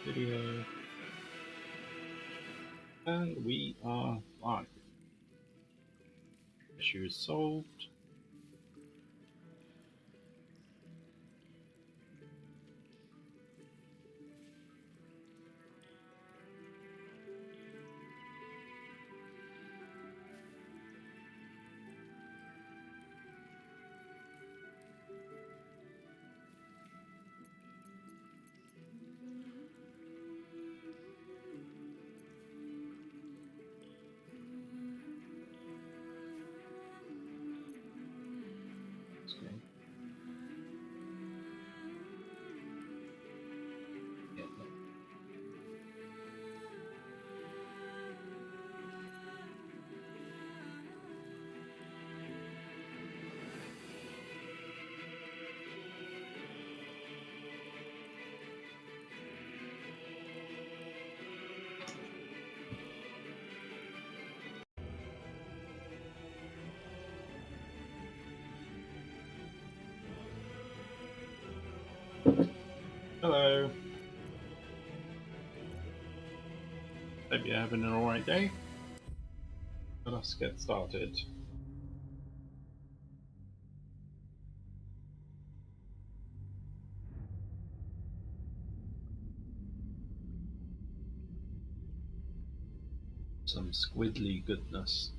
video. And we are live. Issue is solved. Okay. Yeah, no. Hello. Hope you're having an alright day. Let us get started. Some squidly goodness.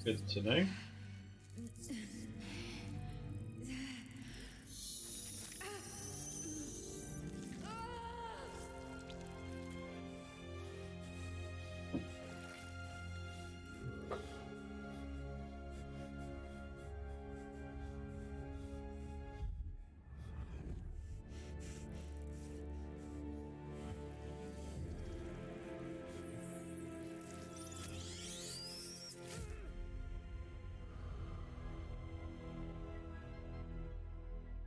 Good to know.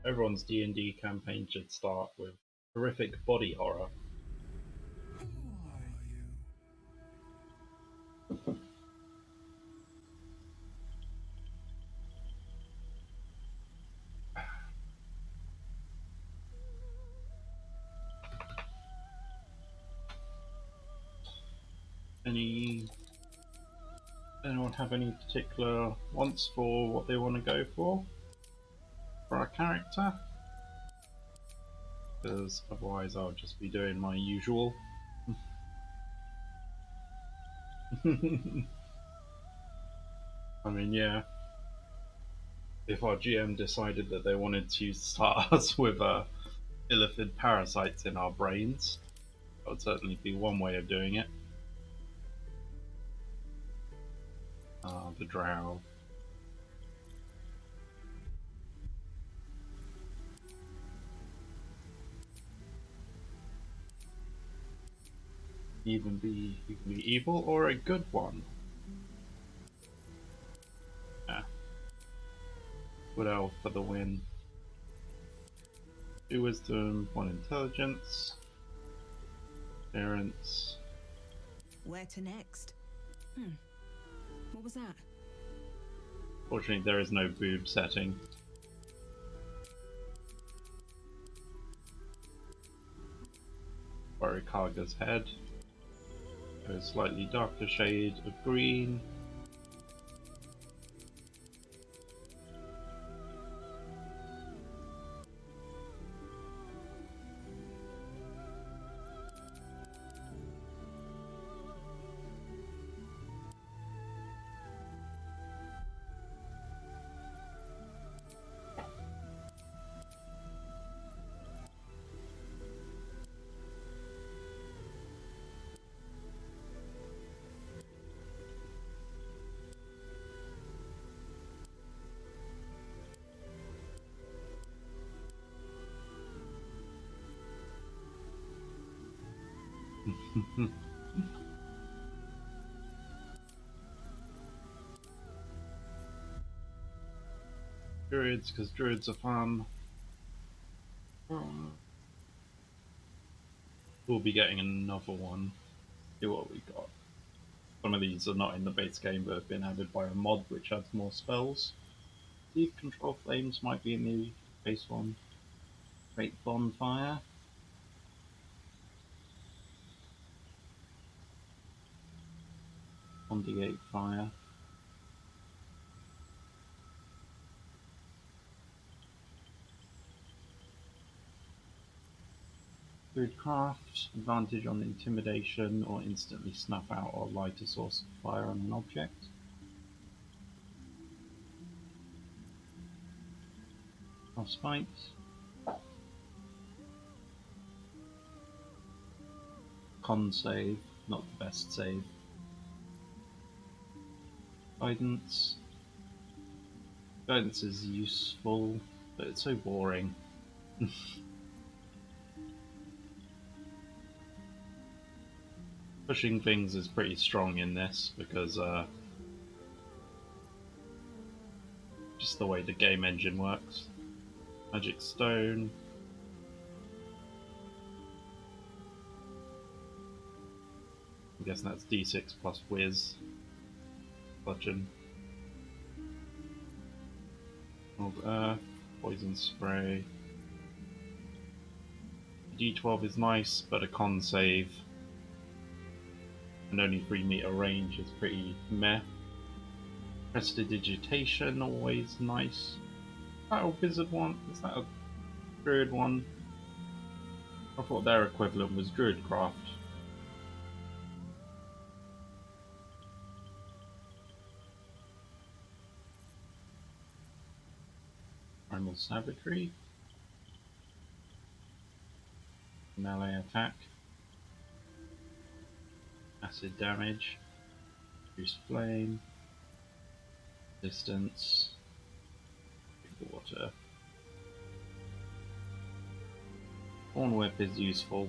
Everyone's D&D campaign should start with horrific body horror. Who are you? Anyone have any particular wants for what they want to go for our character? Because otherwise I'll just be doing my usual. I mean, yeah. If our GM decided that they wanted to start us with illithid parasites in our brains, that would certainly be one way of doing it. The drow. You can be evil or a good one. Yeah. Good elf for the win. 2 wisdom, 1 intelligence. Parents. Where to next? What was that? Fortunately, there is no boob setting. Warikaga's head. A slightly darker shade of green. Druids, because druids are fun. We'll be getting another one. See what we got. Some of these are not in the base game but have been added by a mod which adds more spells. Deep Control Flames might be in the base one. Great Bonfire. On D8 Fire. Good Craft. Advantage on Intimidation or instantly snuff out or light a source of fire on an object. Frostbite. Con save, not the best save. Guidance. Guidance is useful, but it's so boring. Pushing things is pretty strong in this because just the way the game engine works. Magic Stone. I'm guessing that's D6 plus Whiz. Bludgeon. Old Earth. Poison Spray. D12 is nice, but a con save and only 3 meter range is pretty meh. Prestidigitation, always nice. Is that a wizard one? Is that a druid one? I thought their equivalent was Druidcraft. Primal Savagery. Melee attack. Acid damage. Reduce flame. Distance. Water. Horn Whip is useful.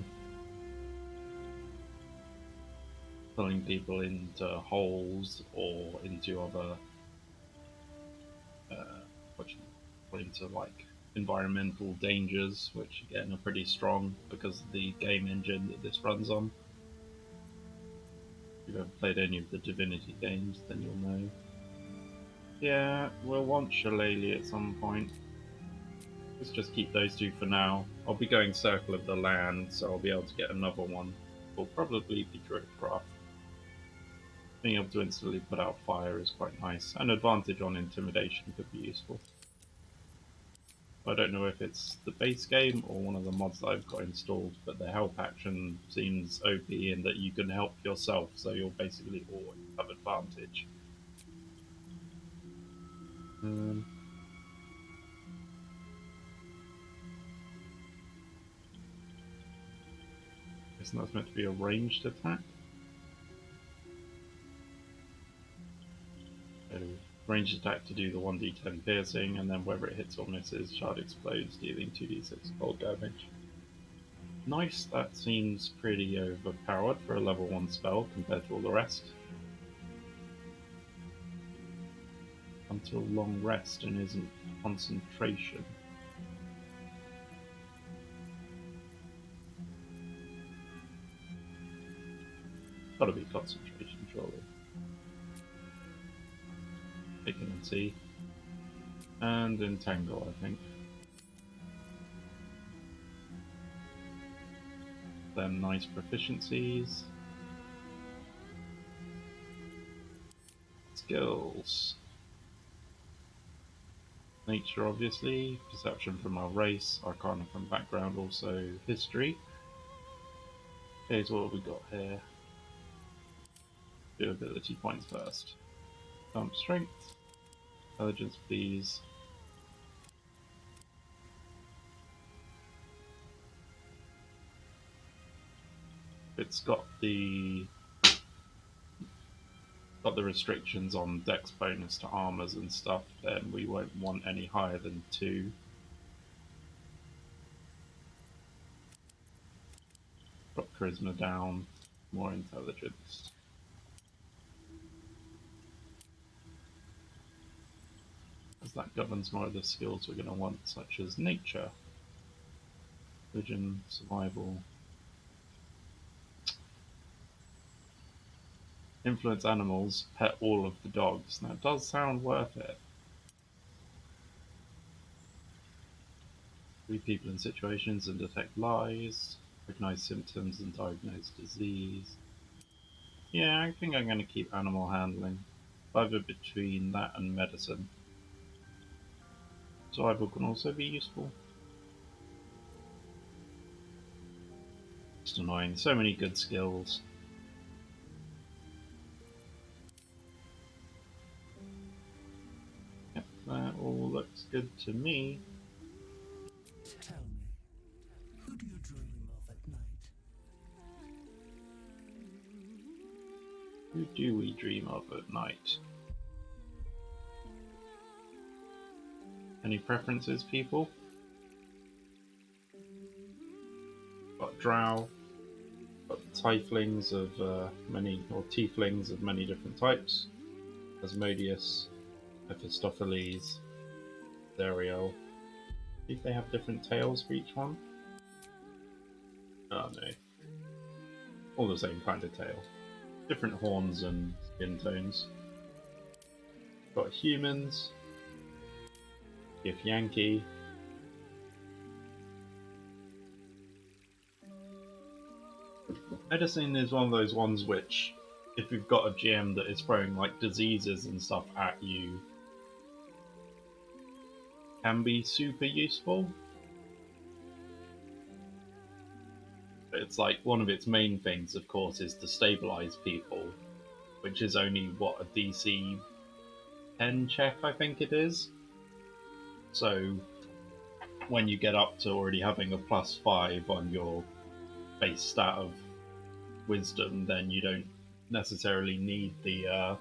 Pulling people into holes or into other into like environmental dangers, which again are pretty strong because of the game engine that this runs on. If you've ever played any of the Divinity games, then you'll know. Yeah, we'll want Shillelagh at some point. Let's just keep those two for now. I'll be going Circle of the Land, so I'll be able to get another one. Will probably be Druidcraft. Being able to instantly put out fire is quite nice. An advantage on Intimidation could be useful. I don't know if it's the base game or one of the mods that I've got installed, but the help action seems OP in that you can help yourself, so you'll basically always have advantage. Guess that's meant to be a ranged attack. So ranged attack to do the 1d10 piercing, and then whether it hits or misses, shard explodes, dealing 2d6 cold damage. Nice, that seems pretty overpowered for a level 1 spell compared to all the rest. Until long rest and isn't concentration. Gotta be concentration, surely. Taken and see. And entangle, I think. Then nice proficiencies. Skills. Nature, obviously. Perception from our race. Arcana from background, also history. Okay, so what have we got here? Do ability points first. Strength. Intelligence, please. It's got the restrictions on dex bonus to armors and stuff, then we won't want any higher than 2. Got charisma down. more intelligence. As that governs more of the skills we're going to want, such as nature, vision, survival. Influence animals, pet all of the dogs. Now, it does sound worth it. Read people in situations and detect lies, recognize symptoms and diagnose disease. Yeah, I think I'm going to keep animal handling. Either between that and medicine. Survival can also be useful. Just annoying. So many good skills. Yep, that all looks good to me. Tell me, who do you dream of at night? Who do we dream of at night? Any preferences, people? Got drow, got tieflings of many, or tieflings of many different types. Asmodeus, Mephistopheles, Zariel. See if they have different tails for each one. Oh no. All the same kind of tail. Different horns and skin tones. Got humans, Gif Yankee. Medicine is one of those ones which, if you've got a GM that is throwing like diseases and stuff at you, can be super useful. But it's like one of its main things, of course, is to stabilize people, which is only what, a DC 10 check, I think it is. So when you get up to already having a +5 on your base stat of wisdom, then you don't necessarily need the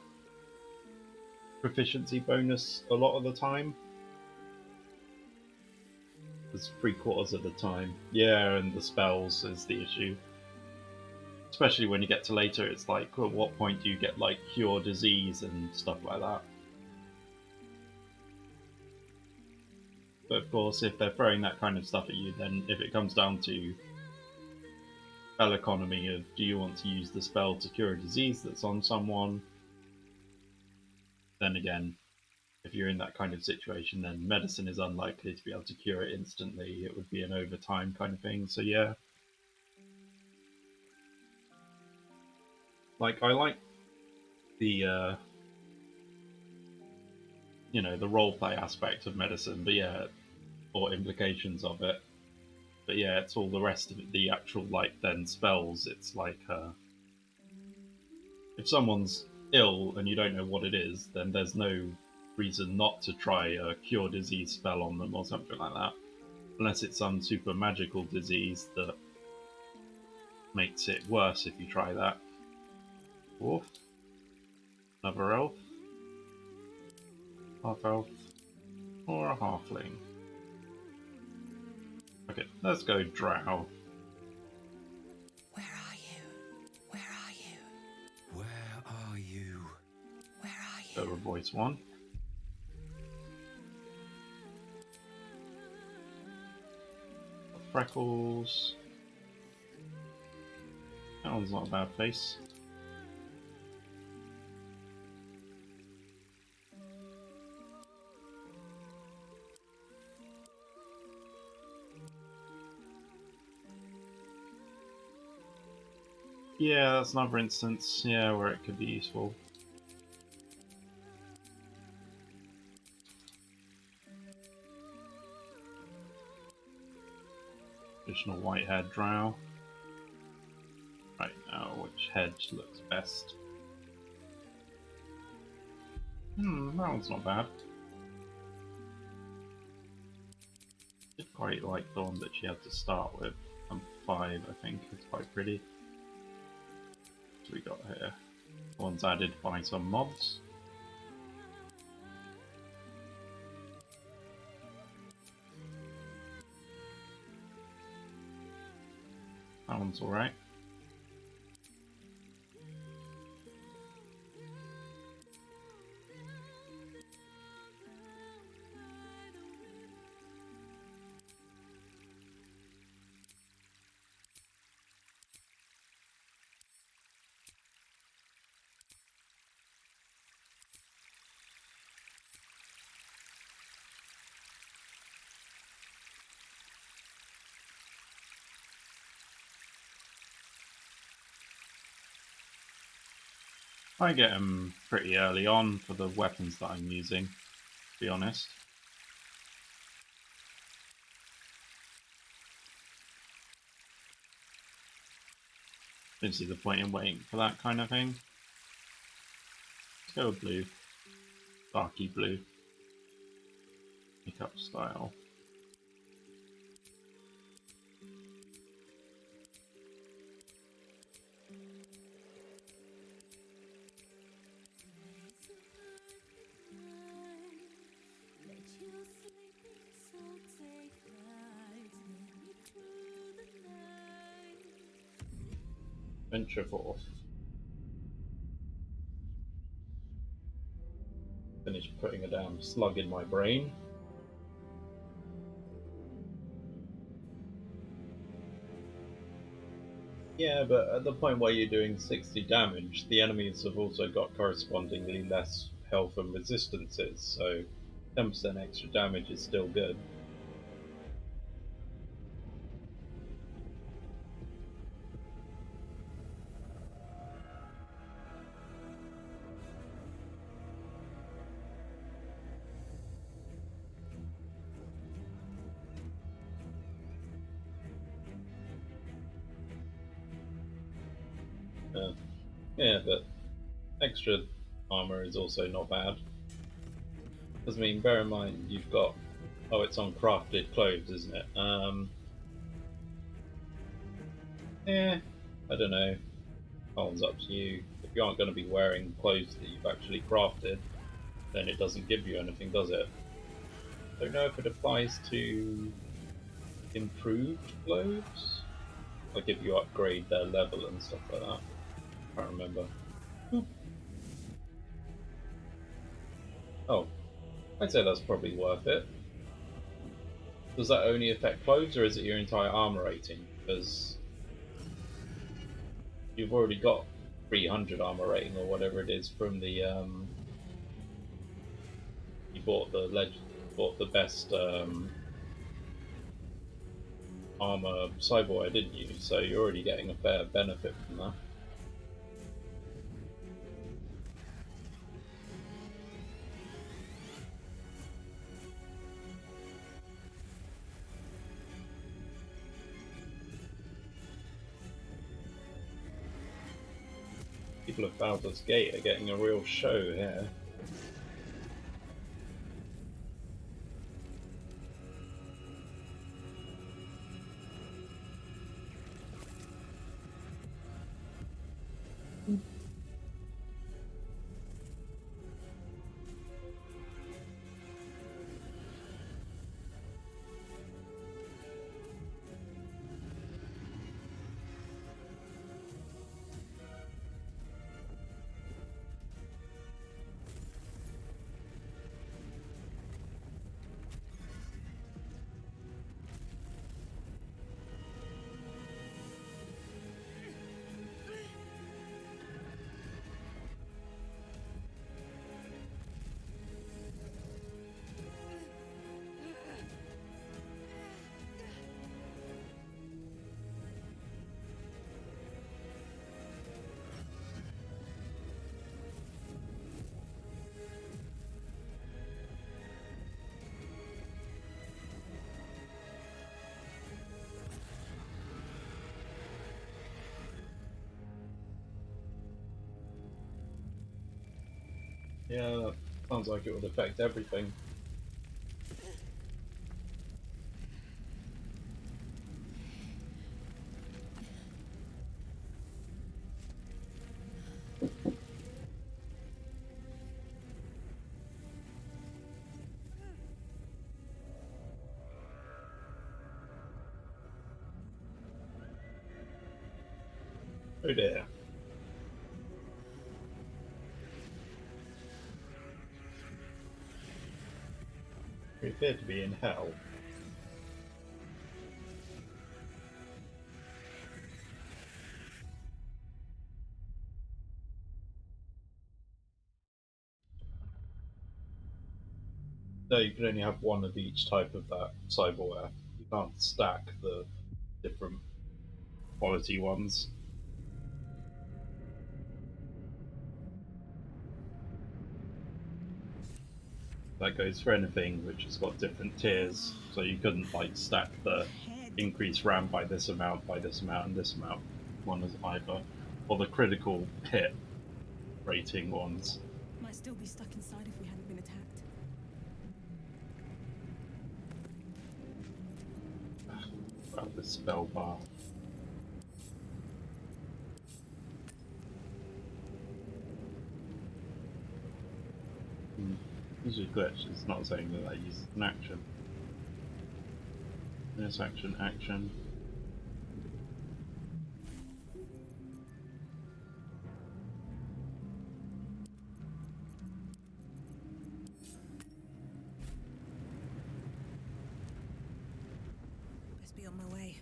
proficiency bonus a lot of the time. It's 3/4 of the time. Yeah, and the spells is the issue. Especially when you get to later, it's like, at what point do you get like cure disease and stuff like that? But of course, if they're throwing that kind of stuff at you, then if it comes down to spell economy of do you want to use the spell to cure a disease that's on someone, then again, if you're in that kind of situation, then medicine is unlikely to be able to cure it instantly. It would be an overtime kind of thing. So yeah, like I like the the roleplay aspect of medicine, but yeah, or implications of it. But yeah, it's all the rest of it. The actual like then spells. It's like if someone's ill and you don't know what it is, then there's no reason not to try a cure disease spell on them or something like that, unless it's some super magical disease that makes it worse if you try that. Dwarf, another elf, half elf, or a halfling. Okay, let's go drow. Where are you? Where are you? Where are you? Where are Go you? with voice one. Freckles. That one's not a bad face. Yeah, that's another instance, yeah, where it could be useful. Additional white-haired drow. Right now, which head looks best? That one's not bad. Did quite like the one that she had to start with. 5, I think. It's quite pretty. What we got here? One's added by some mods. That one's alright. I get them pretty early on for the weapons that I'm using, to be honest. Don't see the point in waiting for that kind of thing. Let's go with blue. Darky blue. Makeup style. Venture forth. Finish putting a damn slug in my brain. Yeah, but at the point where you're doing 60 damage, the enemies have also got correspondingly less health and resistances, so 10% extra damage is still good. Yeah, but extra armor is also not bad. Because, I mean, bear in mind, you've got. Oh, it's on crafted clothes, isn't it? Yeah, I don't know. That one's up to you. If you aren't going to be wearing clothes that you've actually crafted, then it doesn't give you anything, does it? I don't know if it applies to improved clothes. Like if you upgrade their level and stuff like that. I can't remember. Oh, I'd say that's probably worth it. Does that only affect clothes, or is it your entire armor rating? Because you've already got 300 armor rating or whatever it is from the you bought bought the best armor cyborg, didn't you? So you're already getting a fair benefit from that. People of Baldur's Gate are getting a real show here. Yeah, that sounds like it would affect everything. Oh dear. We appear to be in hell. No, you can only have one of each type of that cyberware. You can't stack the different quality ones. That goes for anything which has got different tiers, so you couldn't like stack the Head. increased RAM by this amount, and this amount one as either, or the critical hit rating ones. Might still be stuck inside if we hadn't been attacked. About this spell bar. Use a glitch. It's not saying that I use an action. This action, action. Best be on my way.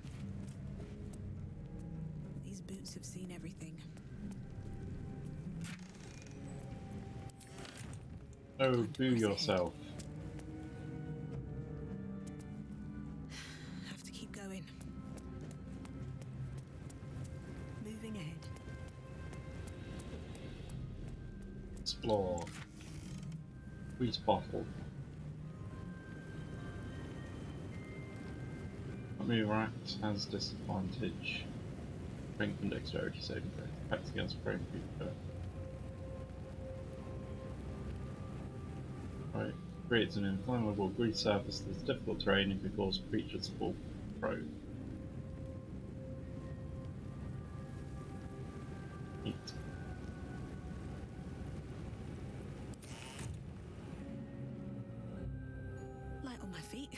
These boots have seen everything. Oh, Time to boo press ahead. yourself. Have to keep going. Moving ahead. Explore. Squeeze bottle. Move act has disadvantage. Strength and dexterity saving throws. Attacks against prone creature. Right. Creates an inflammable grease surface that's difficult terrain and can cause creatures to fall prone. Neat. Light on my feet.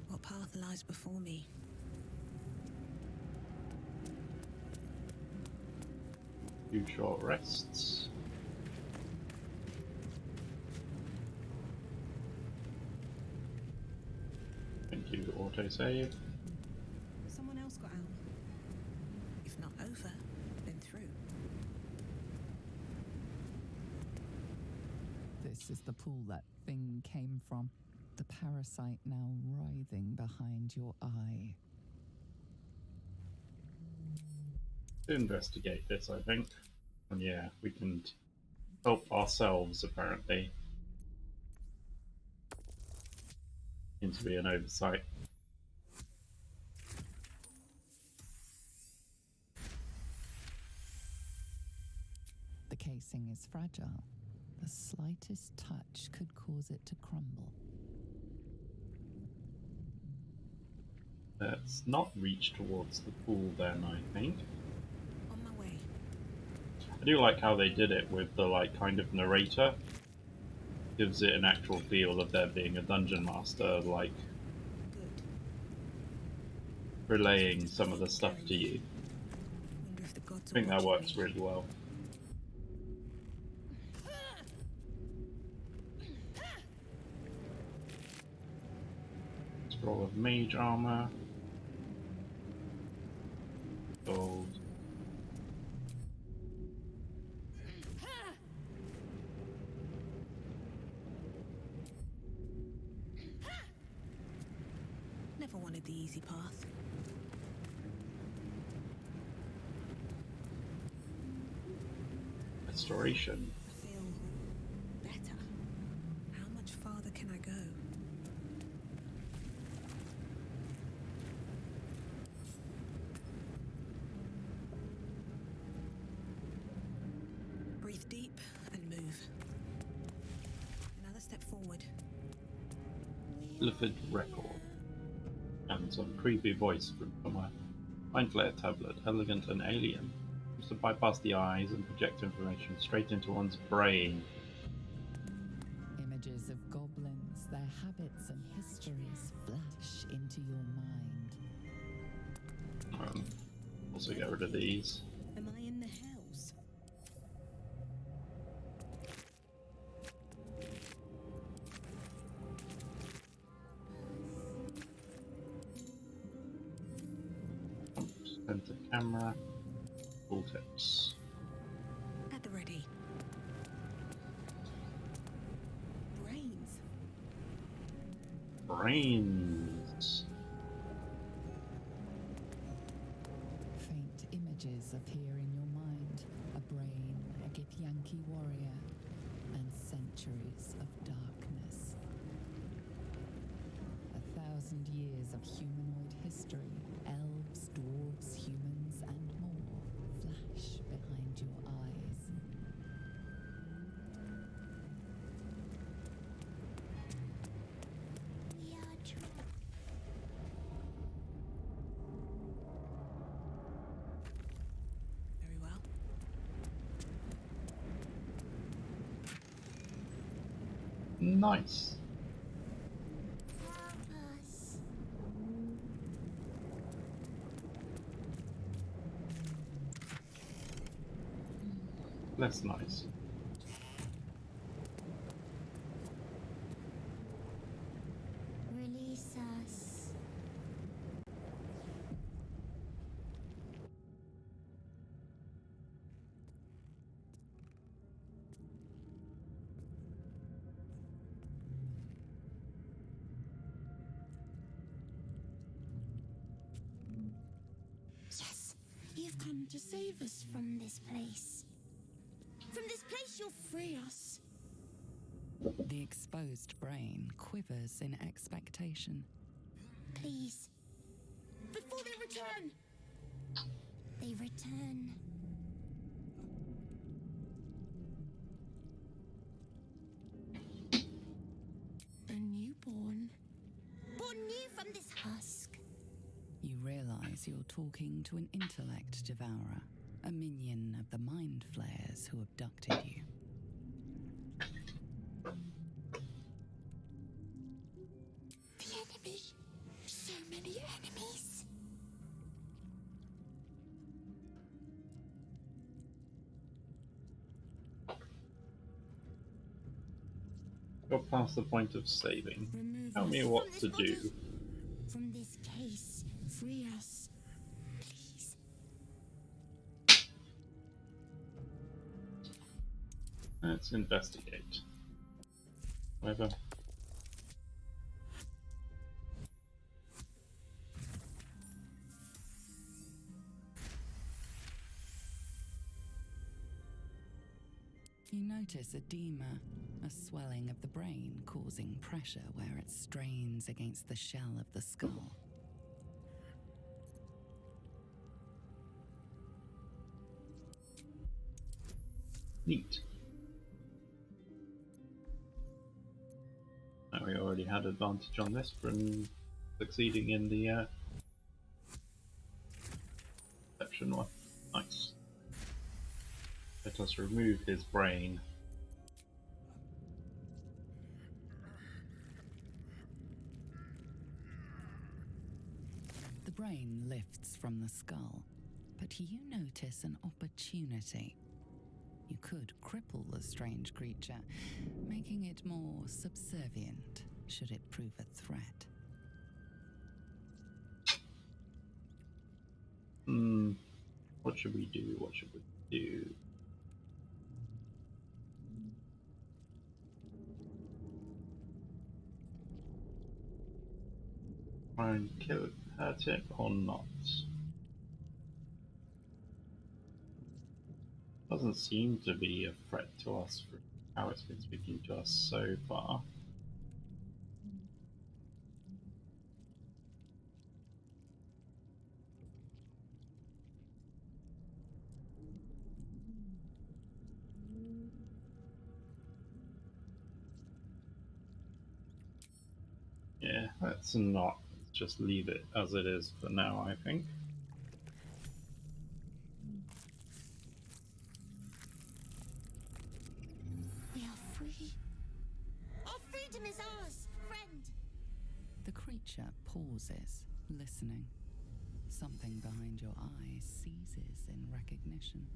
What path lies before me? Few short rests. Thank you, autosave. Someone else got out. If not over, then through. This is the pool that thing came from. The parasite now writhing behind your eye. To investigate this, I think. And yeah, we can help ourselves, apparently. Seems to be an oversight. The casing is fragile. The slightest touch could cause it to crumble. Let's not reach towards the pool then, I think. On my way. I do like how they did it with the like kind of narrator. Gives it an actual feel of there being a dungeon master, like Good. relaying some of the stuff to you. Wonder if the gods I think are that watching works me. really well. Scroll of mage armor. Gold. Never wanted the easy path. Restoration. I feel better. How much farther can I go? Breathe deep and move. Another step forward. Illithid record. And some creepy voice from somewhere. Mind Flayer tablet, elegant and alien. Seems to bypass the eyes and project information straight into one's brain. Images of goblins, their habits and histories flash into your mind. Also get rid of these. Am I in the house? Center camera. Tool tips. At the ready. Brains. Brains. Faint images of appear in your mind, a brain, a Githyanki warrior, and centuries of darkness. 1,000 years of humanoid history, elves, dwarves, humans, and more flash behind your eyes. We are true. Very well. Nice. Help us. Less nice. Release us. Yes, you've come to save us from this place. From this place, you'll free us. The exposed brain quivers in expectation. Please. Before they return. They return. A newborn. Born new from this husk. You realize you're talking to an intellect devourer, a minion of the mind flayers who abducted you. The enemy. So many enemies. Got past the point of saving. Remove Tell us me from what this to body. do. From this case. Free us. Please. Let's investigate. However, You notice edema, a swelling of the brain causing pressure where it strains against the shell of the skull. neat. Now we already had advantage on this from succeeding in the perception one. Nice. Let us remove his brain. The brain lifts from the skull, but you notice an opportunity. You could cripple the strange creature, making it more subservient should it prove a threat. What should we do? What should we do? Try and kill it, hurt it, or not? Doesn't seem to be a threat to us for how it's been speaking to us so far. Yeah, let's not. Let's just leave it as it is for now, I think. We are free. Our freedom is ours, friend. The creature pauses, listening. Something behind your eyes seizes in recognition.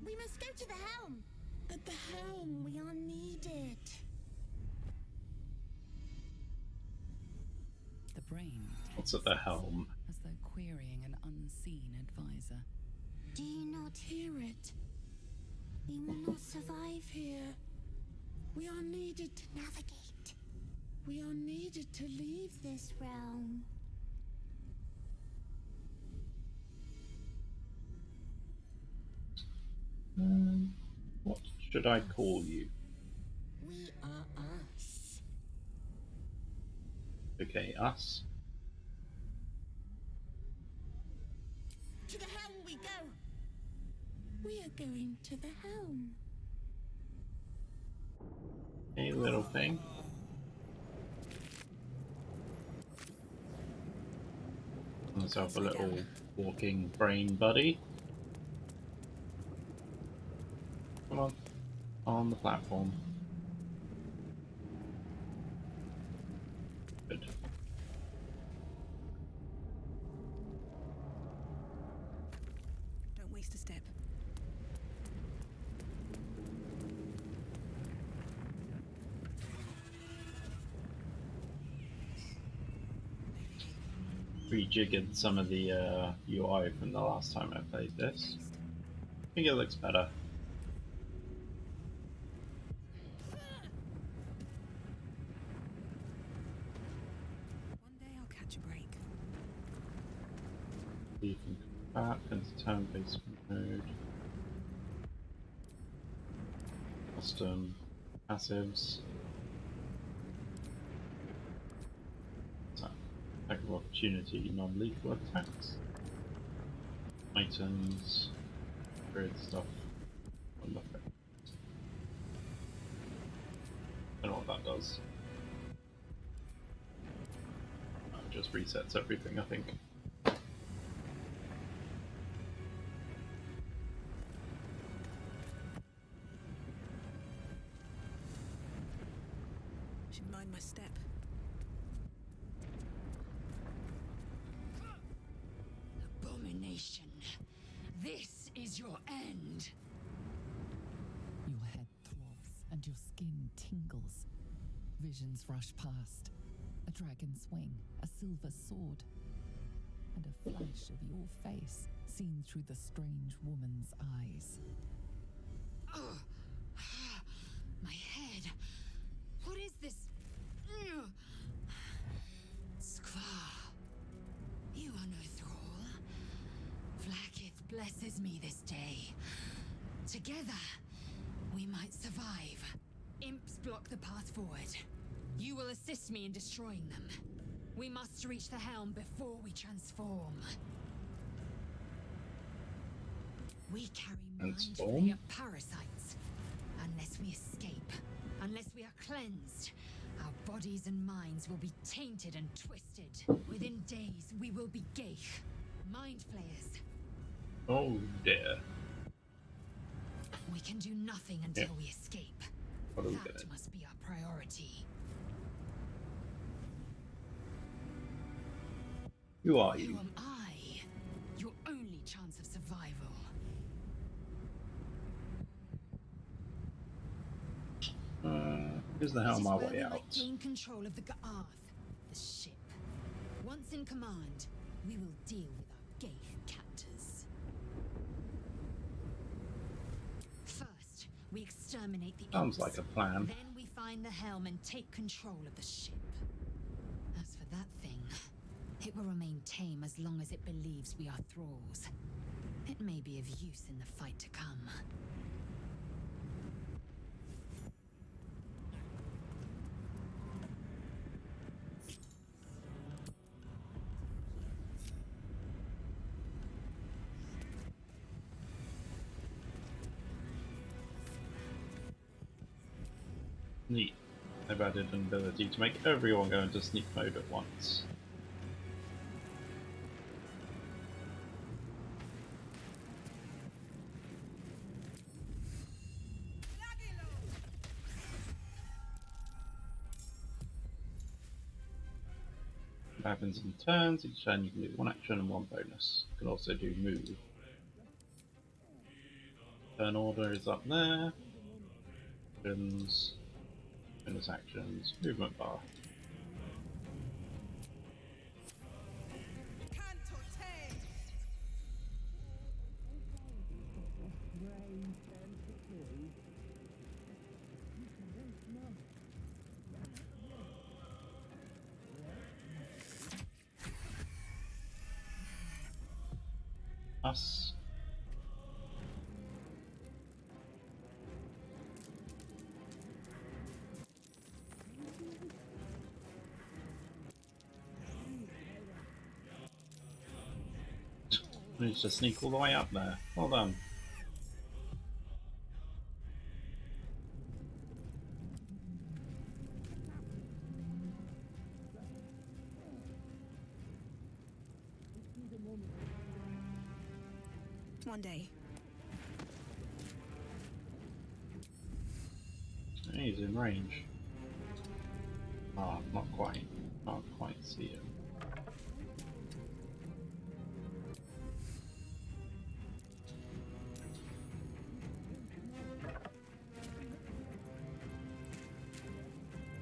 We must go to the helm. At the helm, we are needed. The brain What's at the tenses, helm? as though querying an unseen advisor. Do you not hear it? We will not survive here. We are needed to navigate. We are needed to leave this realm. What should I call you? We are us. Okay, us. To the helm we go. We are going to the helm. Hey, little thing. Myself a Upside little down. walking brain buddy. Come on the platform. Good. Don't waste a step. Rejiggered some of the UI from the last time I played this. Taste. I think it looks better. One day I'll catch a break. You can come back into turn-based mode. Custom passives. So, attack of opportunity, non-lethal attacks. Items. Grid stuff. On the front. I don't know what that does. It just resets everything, I think. Should mind my step. Abomination. This is your end. Your head throbs and your skin tingles. Visions rush past. A dragon's wing, a silver sword, and a flash of your face seen through the strange woman's eyes. Ugh. My head. What is this? Ugh. Skvar. You are no thrall. Vlaakith blesses me this day. Together, we might survive. Imps block the path forward. You will assist me in destroying them. We must reach the helm before we transform. We carry mind Transform? flayer parasites. Unless we escape, unless we are cleansed, our bodies and minds will be tainted and twisted. Within days, we will be Geich, mind flayers. Oh dear. We can do nothing until we escape. What are we That doing? must be our priority. Who are Who you? am I? Your only chance of survival. Is the This helm is our where way we out? might gain control of the Ga'arth, the ship. Once in command, we will deal with our Geich captors. First, we exterminate the Sounds imps. like a plan. Then we find the helm and take control of the ship. As for that thing, it will remain tame as long as it believes we are thralls. It may be of use in the fight to come. Neat. They've added an ability to make everyone go into sneak mode at once. It happens in turns. Each turn you can do one action and one bonus. You can also do move. Turn order is up there. Actions, bonus actions, movement bar. Us. Managed to sneak all the way up there. Well done. One day. He's in range. Ah, not quite. Can't quite see him.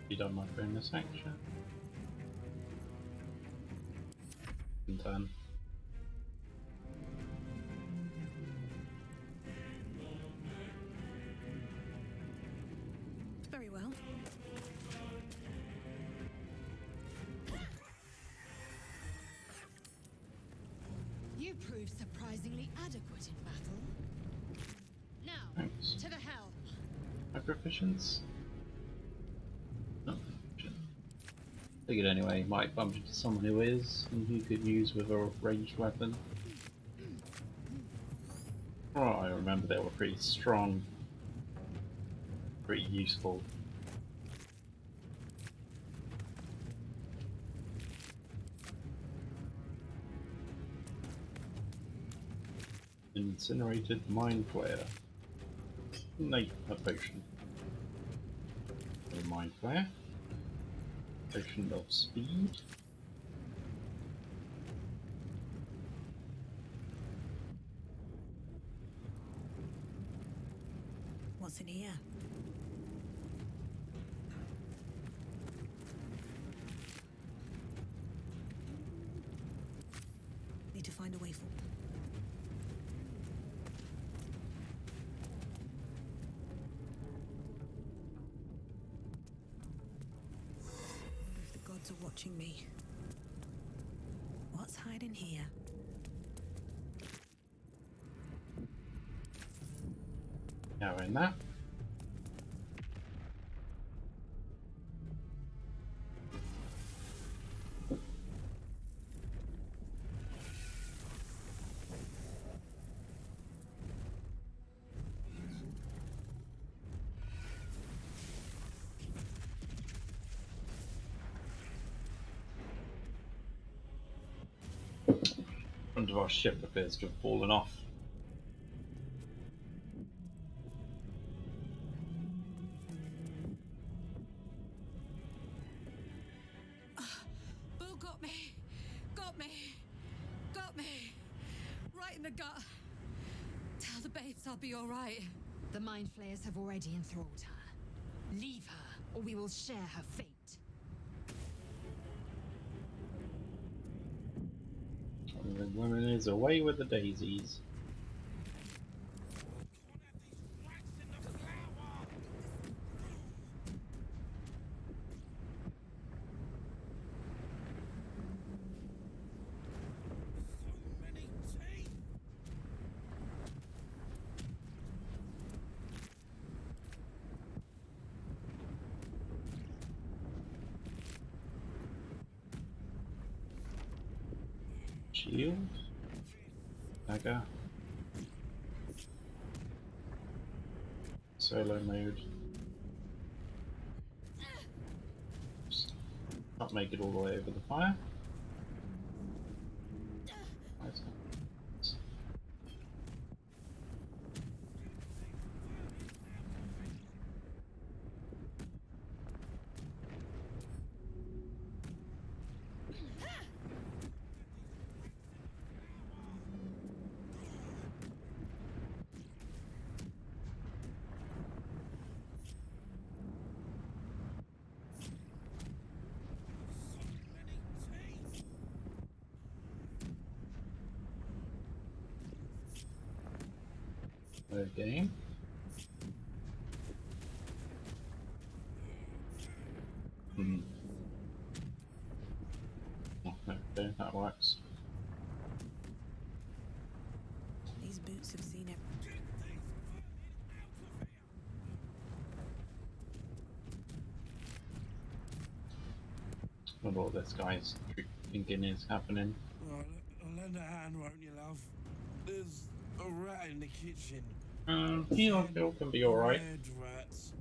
You done my bonus action? And then Very well. You proved surprisingly adequate in battle. Now, thanks. to the helm. My proficiency? Not proficient. Figured anyway, might bump into someone who is, and who could use with a ranged weapon. Oh, I remember they were pretty strong. Pretty useful. Incinerated Mind Flayer. Nate, a potion. A Mind Flayer. Potion of Speed. What's in here? Need to find a way forward. Wonder if the gods are watching me. What's hiding here? Now in that. Front of our ship appears to have fallen off. Bull got me. Got me. Got me. Right in the gut. Tell the babes I'll be alright. The Mind Flayers have already enthralled her. Leave her, or we will share her fate. And the woman is away with the daisies. Shield. Dagger. Solo mode. Can't make it all the way over the fire. Nice. Okay. Hmm. Oh, okay, that works. These boots have seen it. What all this guy's thinking is happening. Right, I'll lend a hand, won't you, love? There's a rat in the kitchen. Heal can be alright. Red rats.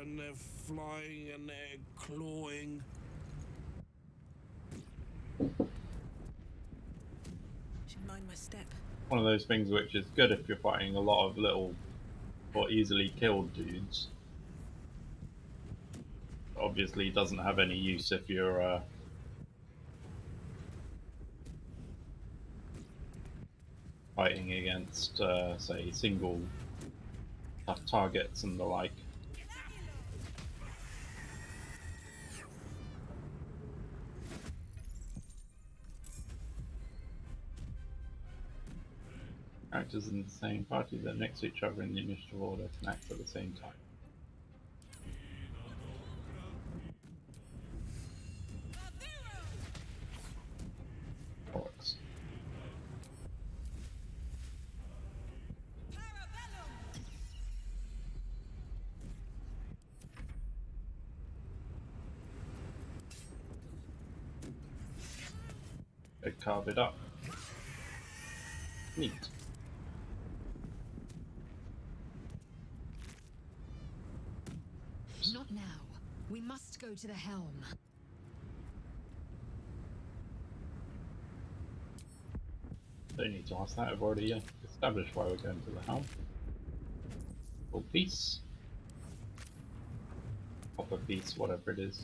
And they're flying and they're clawing. Should mind my step. One of those things which is good if you're fighting a lot of little or easily killed dudes. Obviously doesn't have any use if you're fighting against, say, single targets and the like. Characters in the same party that are next to each other in the initiative order can act at the same time. Works. Go carve it up. Neat. Not now. We must go to the helm. Don't need to ask that, I've already established why we're going to the helm. Or piece. Copper piece, whatever it is.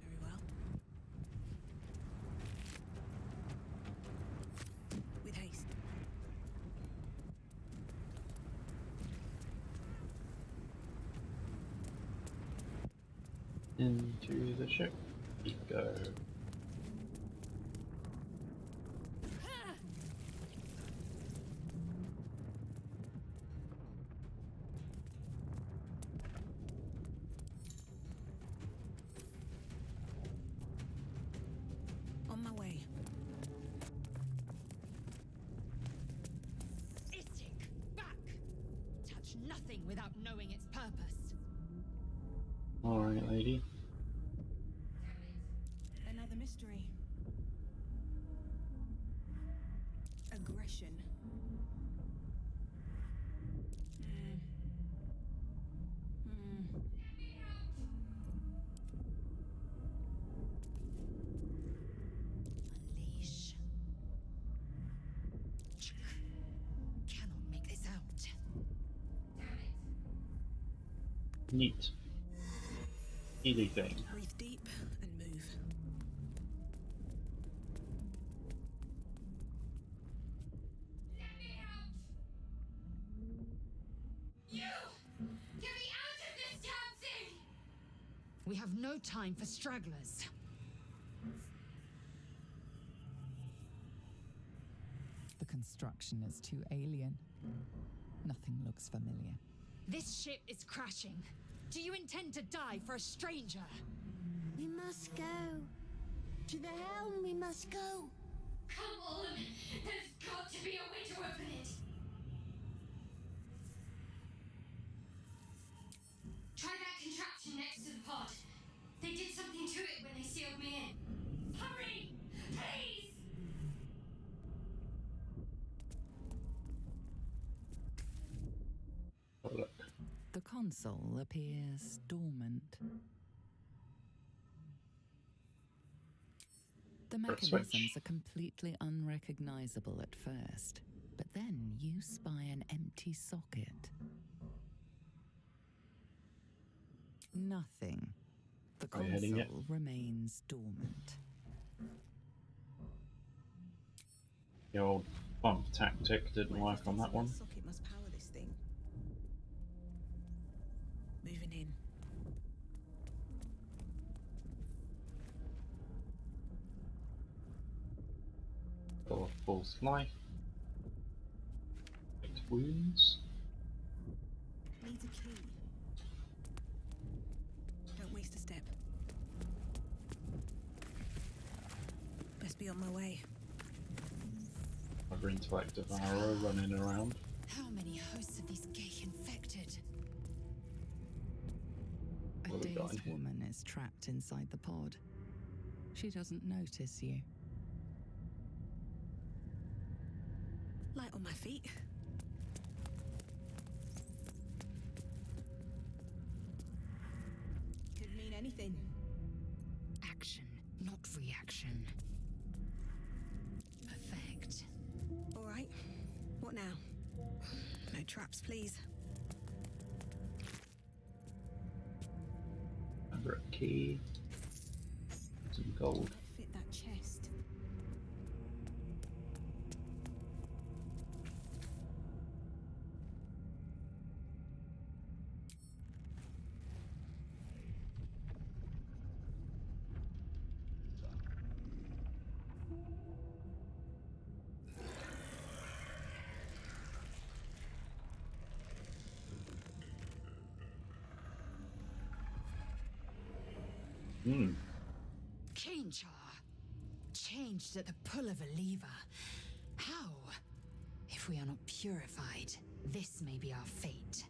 Very well. With haste. Into the ship we go. On my way. Istik, back! Touch nothing without knowing its purpose. Alright, lady. Another mystery. Aggression. Unleash. Cannot make this out. Neat. Easy thing. Breathe deep and move. You! Get me out of this damn thing! We have no time for stragglers. The construction is too alien. Nothing looks familiar. This ship is crashing. Do you intend to die for a stranger? We must go. To the helm we must go. Come on! There's got to be a way to open it! Try that contraption next to the pod. They did something to it when they sealed me in. Hurry! Please! Have a look. The console appears dormant. The Or a mechanisms switch. are completely unrecognizable at first, but then you spy an empty socket. Nothing. The Are you heading yet? console remains dormant. The old bump tactic didn't work on that one. Socket must power this thing. Moving in. Full of false life. Wounds. Needs a key. Don't waste a step. Best be on my way. Other intellect devourer running around. How many hosts of these gay infected? got This in here? woman is trapped inside the pod. She doesn't notice you. Light on my feet. Could mean anything. Action, not reaction. Perfect. All right. What now? No traps, please. Under a key. Some gold. Might fit that chest. Hmm. Change her. Changed at the pull of a lever. How? If we are not purified, this may be our fate.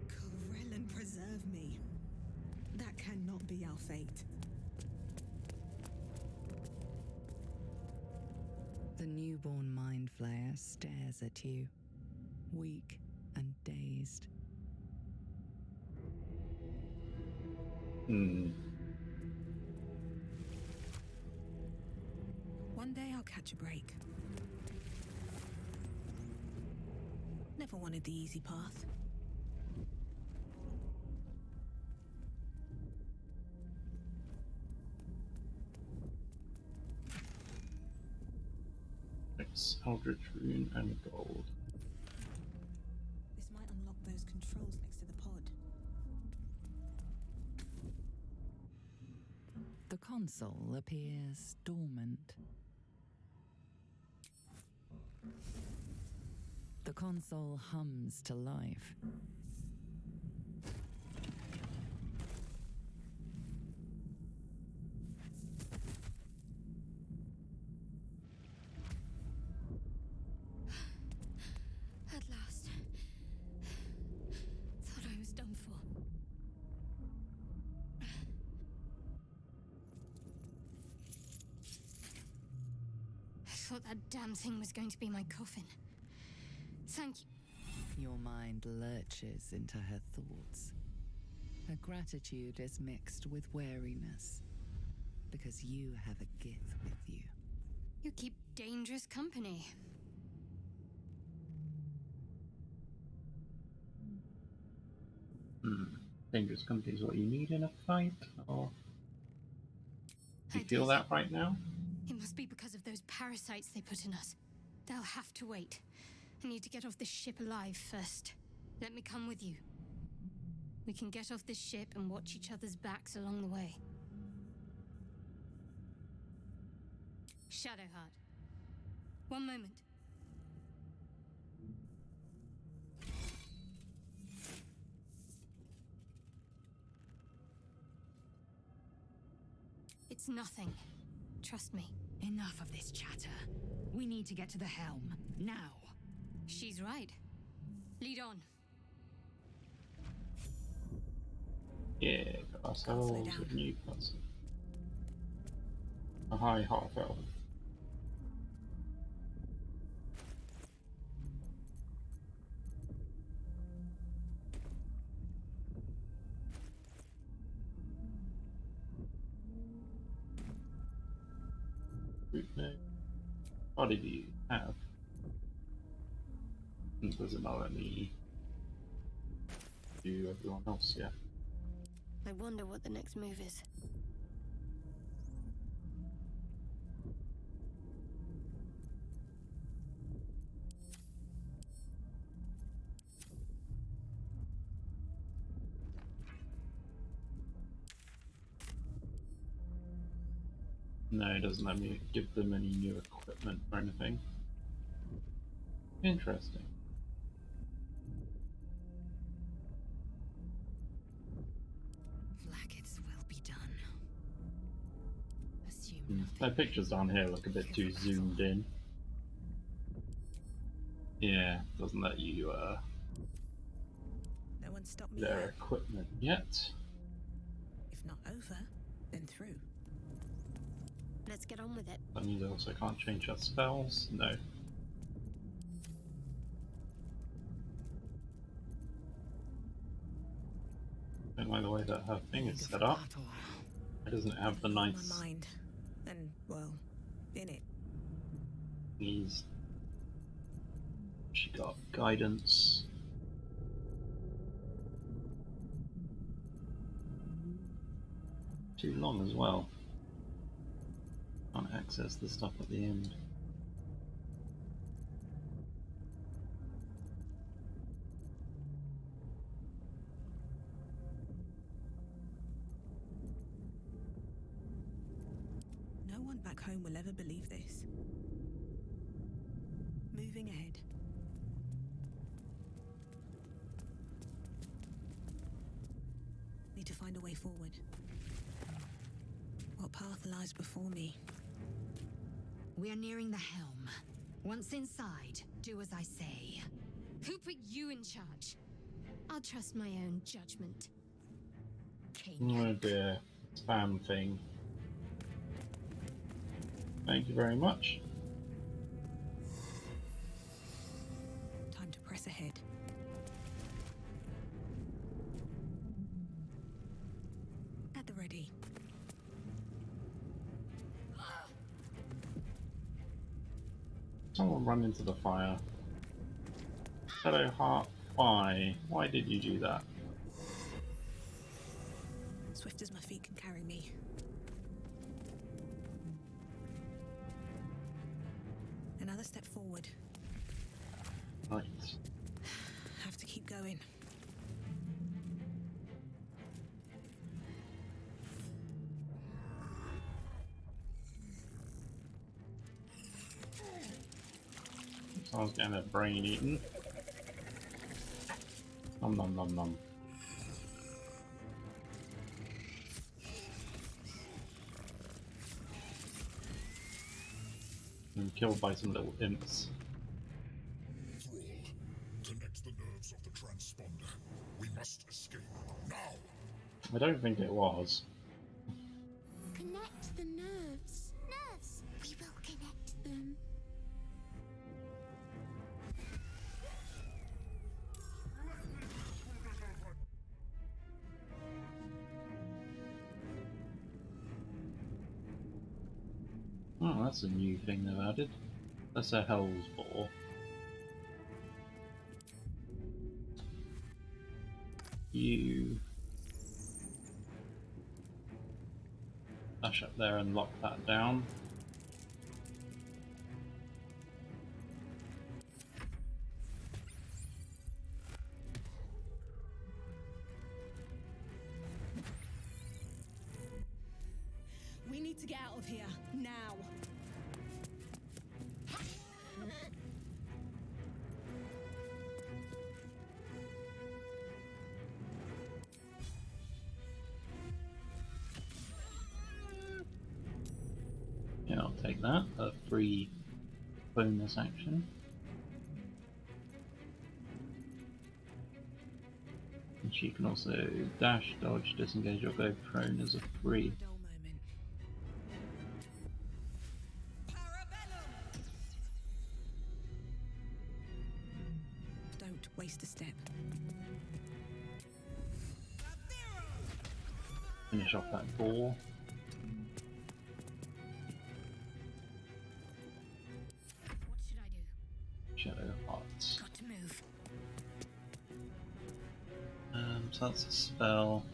Corellin preserve me. That cannot be our fate. The newborn mind flayer stares at you, weak and dazed. Hmm. One day I'll catch a break. Never wanted the easy path. It's Eldritch Rune and gold. This might unlock those controls next to the pod. The console appears dormant. The console hums to life. At last. Thought I was done for. I thought that damn thing was going to be my coffin. Thank you. Your mind lurches into her thoughts. Her gratitude is mixed with wariness, because you have a gift with you. You keep dangerous company. Hmm. Dangerous company is what you need in a fight, or do you I feel did. that right now? It must be because of those parasites they put in us. They'll have to wait. I need to get off this ship alive first. Let me come with you. We can get off this ship and watch each other's backs along the way. Shadowheart. One moment. It's nothing. Trust me. Enough of this chatter. We need to get to the helm. Now. She's right. Lead on. Yeah, got ourselves down. a new person. A high half elf. Root name. What did you have? Does it not let me do everyone else yet? I wonder what the next move is. No, it doesn't let me give them any new equipment or anything. Interesting. Blackets will be done. Assume Mm. nothing. Their pictures down here look a bit too zoomed in. Yeah, doesn't let you No one one stop me their yet. equipment yet. If not over, then through. Let's get on with it. That means I also can't change her spells. No. Don't like the way that her thing is set up. It doesn't have the On nice my mind. And, well, in it. thingies. She got guidance. Too long as well. Can't access the stuff at the end. No one back home will ever believe this. Moving ahead. Need to find a way forward. What path lies before me? We are nearing the helm. Once inside, do as I say. Who put you in charge? I'll trust my own judgment. Oh dear. Spam thing. Thank you very much. Time to press ahead. At the ready. Someone run into the fire. Shadowheart, why? Why did you do that? Swift as my feet can carry me. Another step forward. Right. Have to keep going. Someone's getting their brain eaten. Nom nom nom nom. And killed by some little imps. Thrall, connect the nerves of the transponder. We must escape now. I don't think it was. Connect the nerves. Nerves. We will connect them. Oh, that's a new thing they've added. That's a Hell's Bore. You dash up there and lock that down. We need to get out of here, now. Yeah, I'll take that. A free bonus action. And she can also dash, dodge, disengage, or go prone as a free. Dull moment. Don't waste a step. Finish off that ball. What should I do? Shadow Hearts. Got to move. So that's a spell.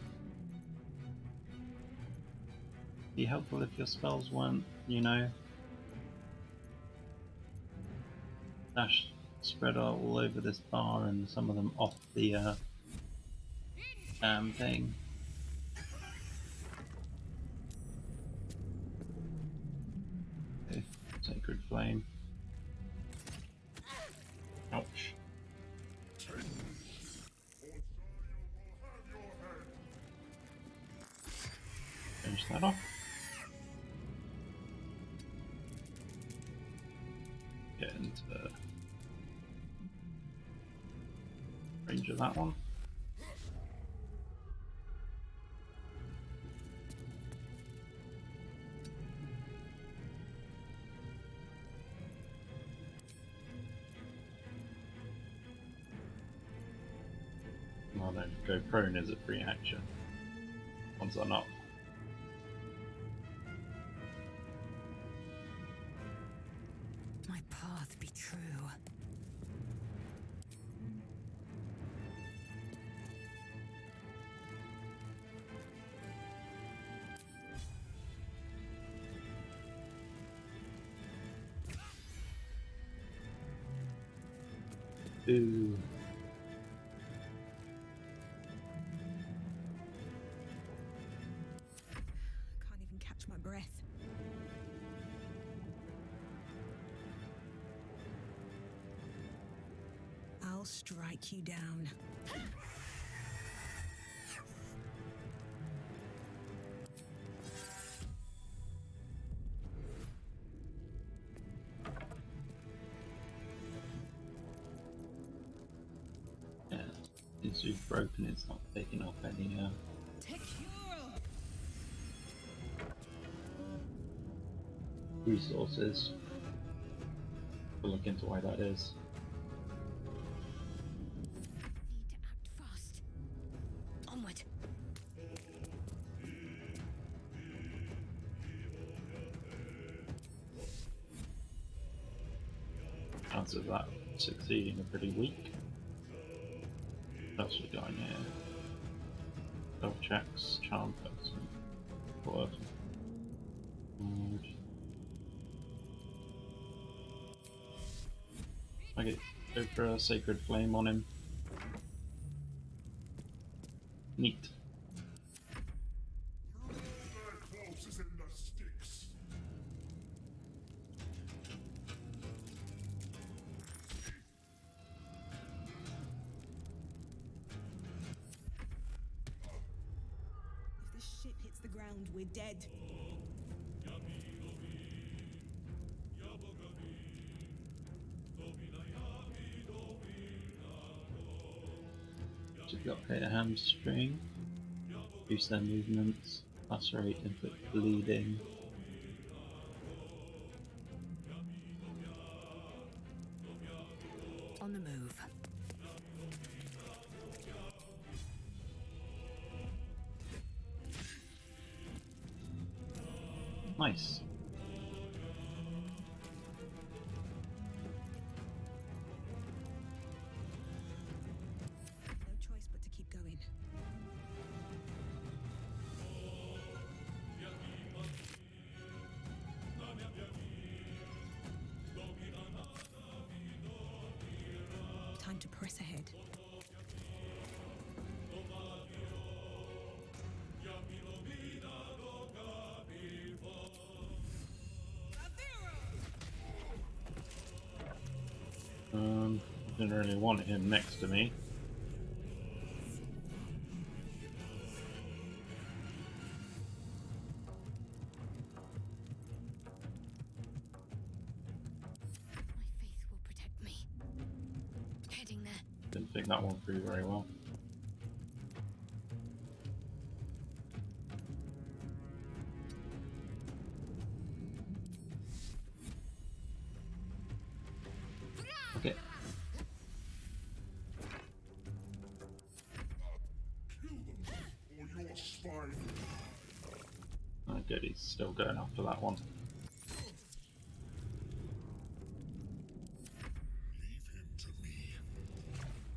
Be helpful if your spells weren't, you know, dash spread out all over this bar and some of them off the damn thing. Okay, Sacred Flame. Ouch. Finish that off. Get into range of that one. No, go prone is a free action. Ones are not. My path be true. Ooh. Can't even catch my breath. I'll strike you down. Yeah. Since you've broken, it's not taking off any resources. We'll look into why that is. Need to act fast. Onward. Chances of that succeeding are pretty weak. What else we got in here? Stealth checks, charm person, word. Okay, go for a sacred flame on him. Neat. Their corpses in the sticks. If this ship hits the ground, we're dead. So we've got hit a hamstring, boost their movements, lacerate, inflict bleeding. On the move. Nice. No choice but to keep going. Time to press ahead. Didn't really want him next to me. My faith will protect me. Heading there. Didn't think that one through very well. Okay. Kill them, or your spine. Oh, good, he's still going after that one. Leave him to me.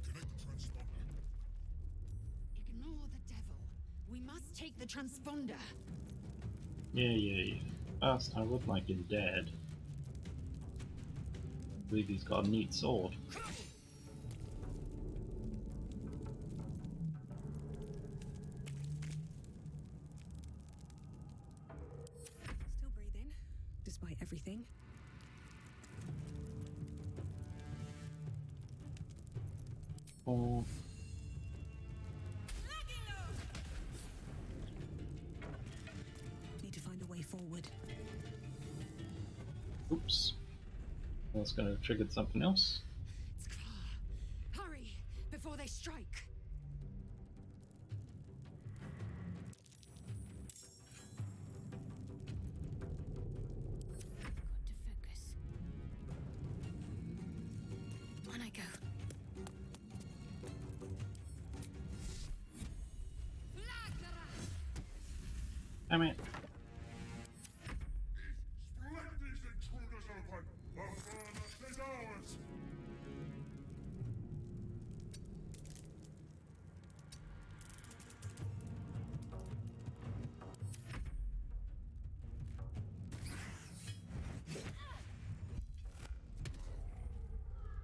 Connect the transponder. Ignore the devil. We must take the transponder. Yeah. First, I would like him dead. I believe he's got a neat sword. Still breathing, despite everything. Oh, Need to find a way forward. oops. That's going to have triggered something else. Hurry, before they strike. Got to focus. On I go. Damn it. Split these intruders open! The furnace is ours!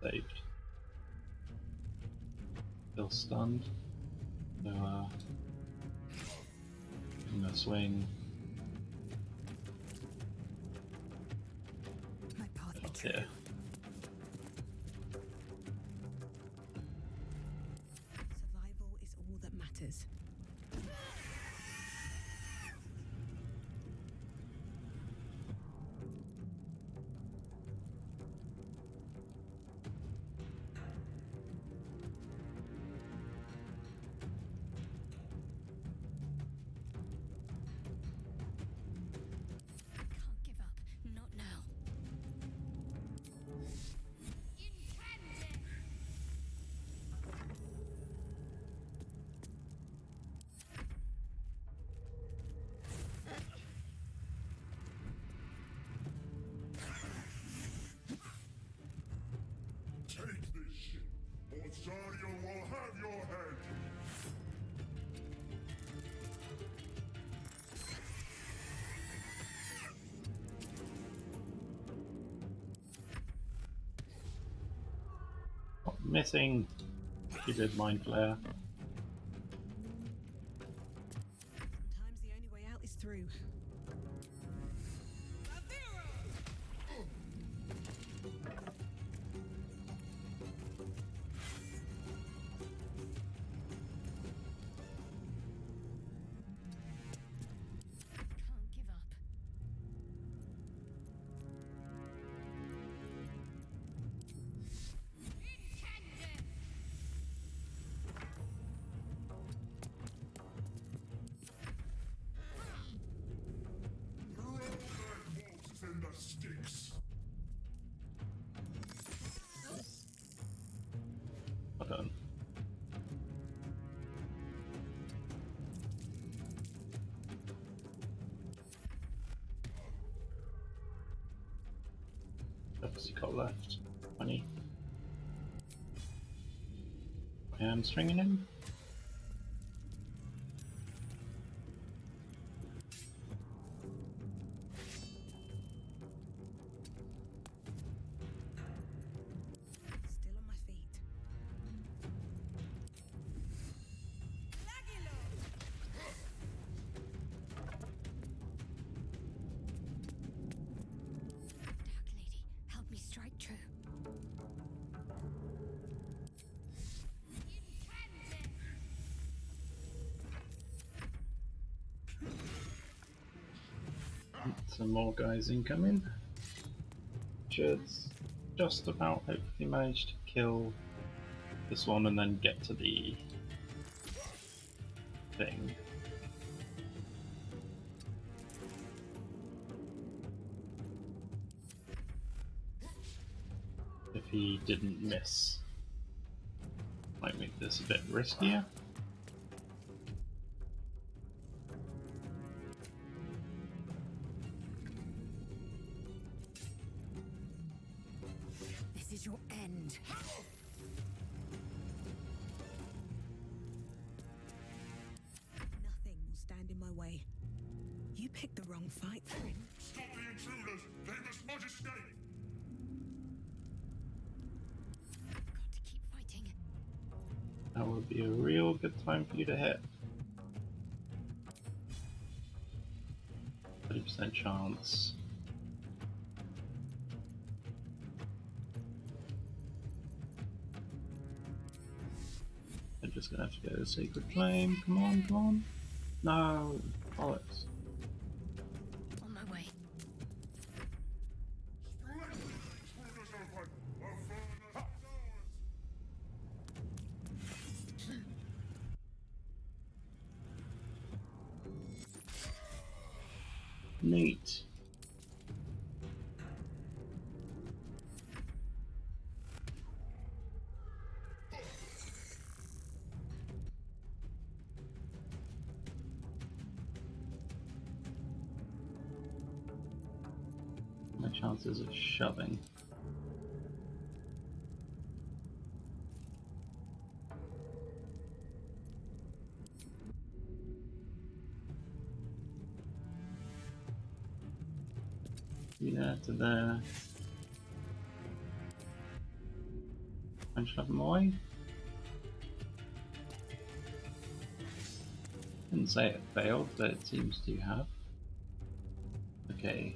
Saved. Still stunned. So, I'm gonna swing My path up be true. here. Survival is all that matters. Can't give up. Not now. Take this ship, or Zariel will have your head! Oh, missing. She did mind flare. Sometimes the only way out is through. Can't give up. Your old man walks in the sticks! Well done. What's he got left? 20. I am stringing him. Still on my feet. Dark Lady, help me strike true. Some more guys incoming. Should just about hopefully manage to kill this one and then get to the thing. If he didn't miss. Might make this a bit riskier. This is your end. Nothing will stand in my way. You picked the wrong fight, friend. Stop the intruders! They must not escape! Got to keep fighting. That would be a real good time for you to hit. 30% chance. I'm just gonna have to go Sacred Flame. Come on, come on. No, bollocks. On my way. Split these intruders open! The furnace is ours! Neat. chances of shoving? Yeah, to there. And shove them away. Didn't say it failed, but it seems to have. Okay.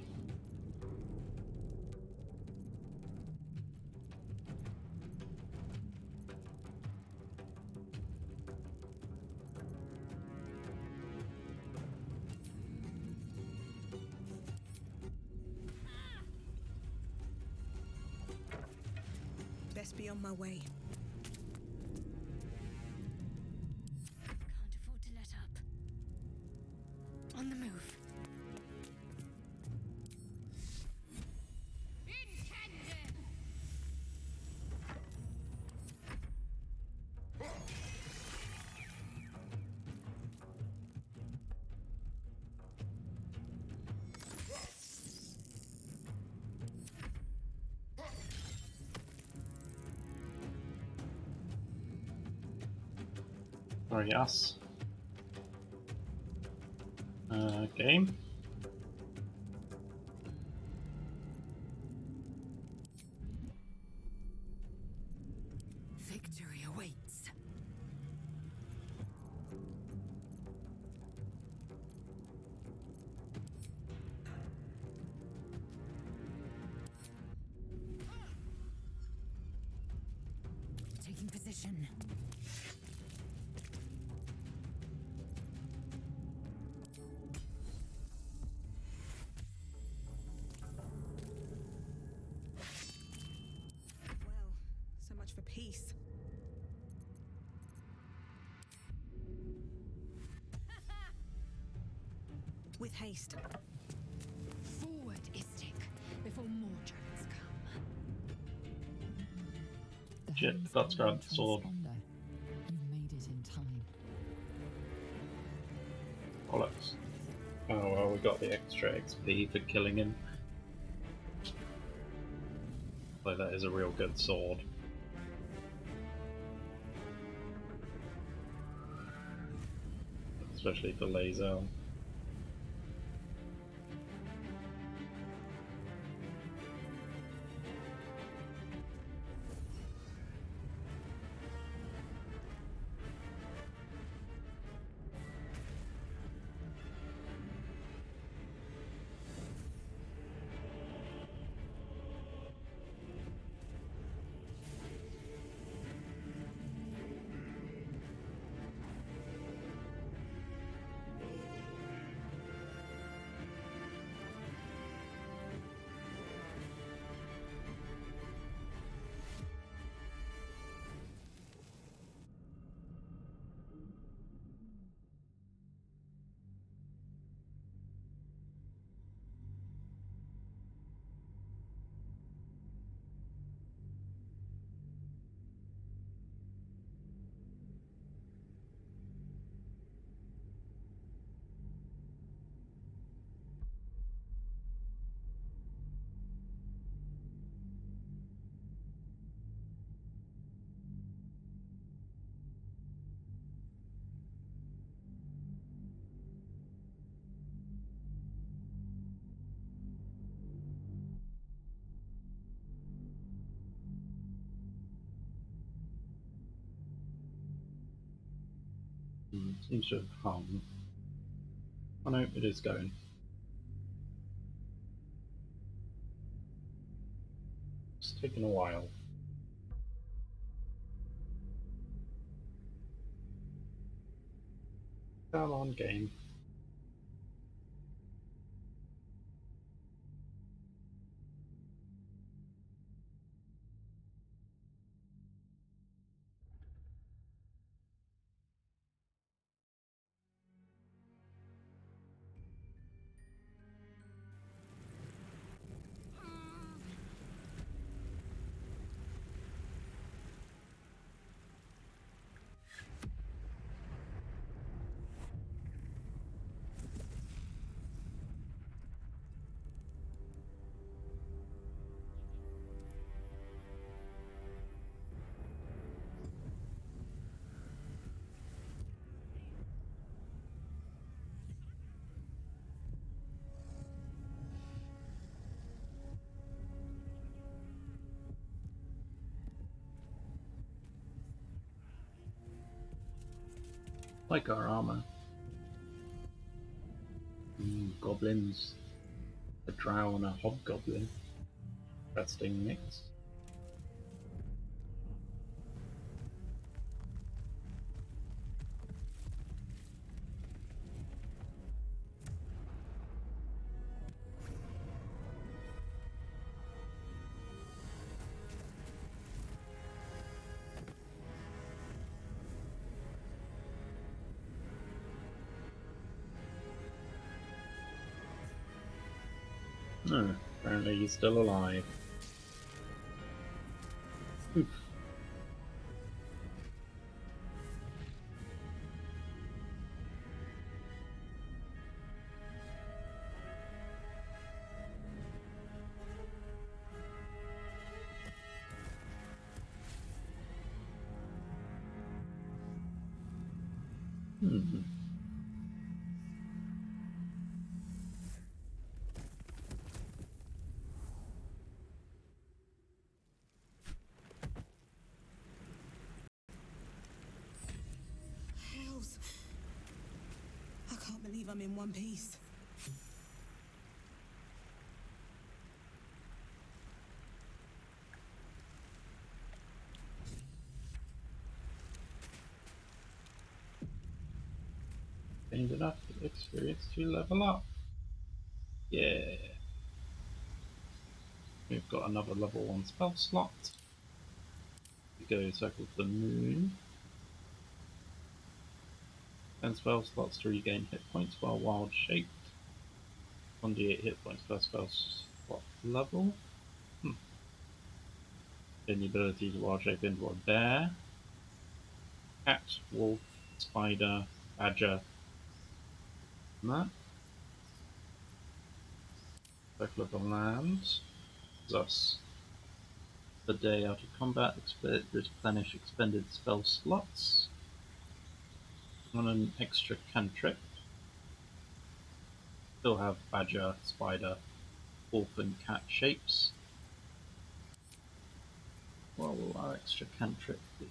Best be on my way. Can't afford to let up. On the move. Intended! Sorry, yes. Game. Victory awaits. Taking position. Well, so much for peace. With haste. Forward, Istik, before more dragons come. The Shit, hands forgot to on grab the sword. transponder. You've made it in time. Bollocks. Oh well, we got the extra XP for killing him. So that is a real good sword. Especially for laser. Seems to have hung. Oh no, it is going. It's taken a while. Come on, game. Like our armor. Goblins. A drow and a hobgoblin. Interesting mix. Apparently he's still alive. Oof. Hmm. Hells. I can't believe I'm in one piece. Gained enough experience to level up. Yeah. We've got another level 1 spell slot. We go Circle to the Moon. 10 spell slots to regain hit points while wild shaped. 1d8 hit points per spell slot level. Gain the ability to wild shape into a bear, cat, wolf, spider, badger, and that. Circle of the Land. Thus, the day out of combat, replenish expended spell slots. On an extra cantrip. Still have badger, spider, wolf, and cat shapes. What will our extra cantrip be?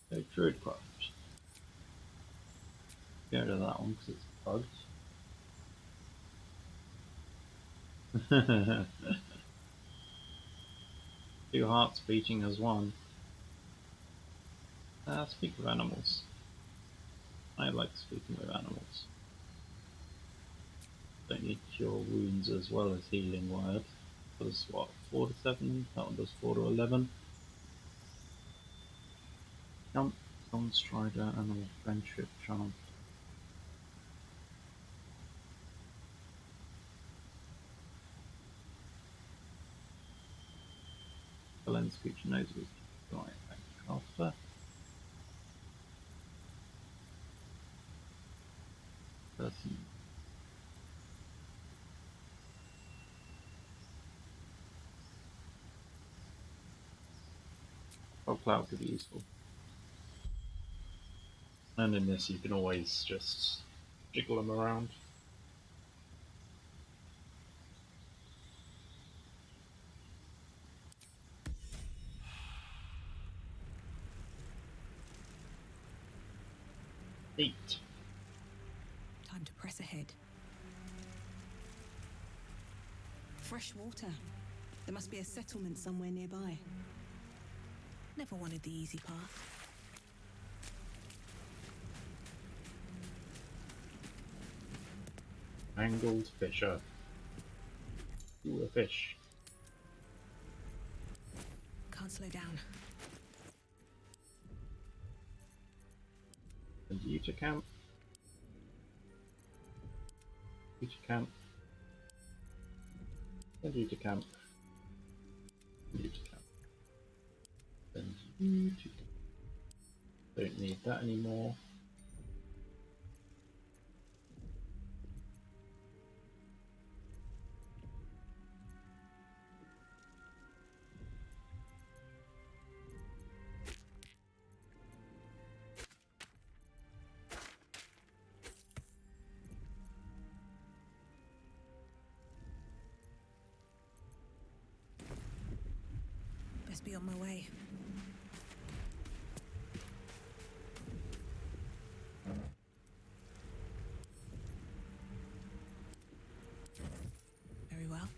So, Druidcraft. Get rid of that one because it's bugged. 2 hearts beating as one. Speak with animals. I like speaking with animals. Don't need cure wounds as well as healing word. Does what, 4 to 7? That one does 4 to 11. Jump, Dawn Strider, Animal Friendship Charm. The lens creature knows we can right back after. Person. Cloud could be useful. And in this you can always just jiggle them around. Eight. Time to press ahead. Fresh water. There must be a settlement somewhere nearby. Never wanted the easy path. Angled fisher. Ooh, a fish. Can't slow down. Send you to camp. You to camp. Send you to camp. Send you to camp. Send you to camp. Don't need that anymore. Best be on my way. Very well.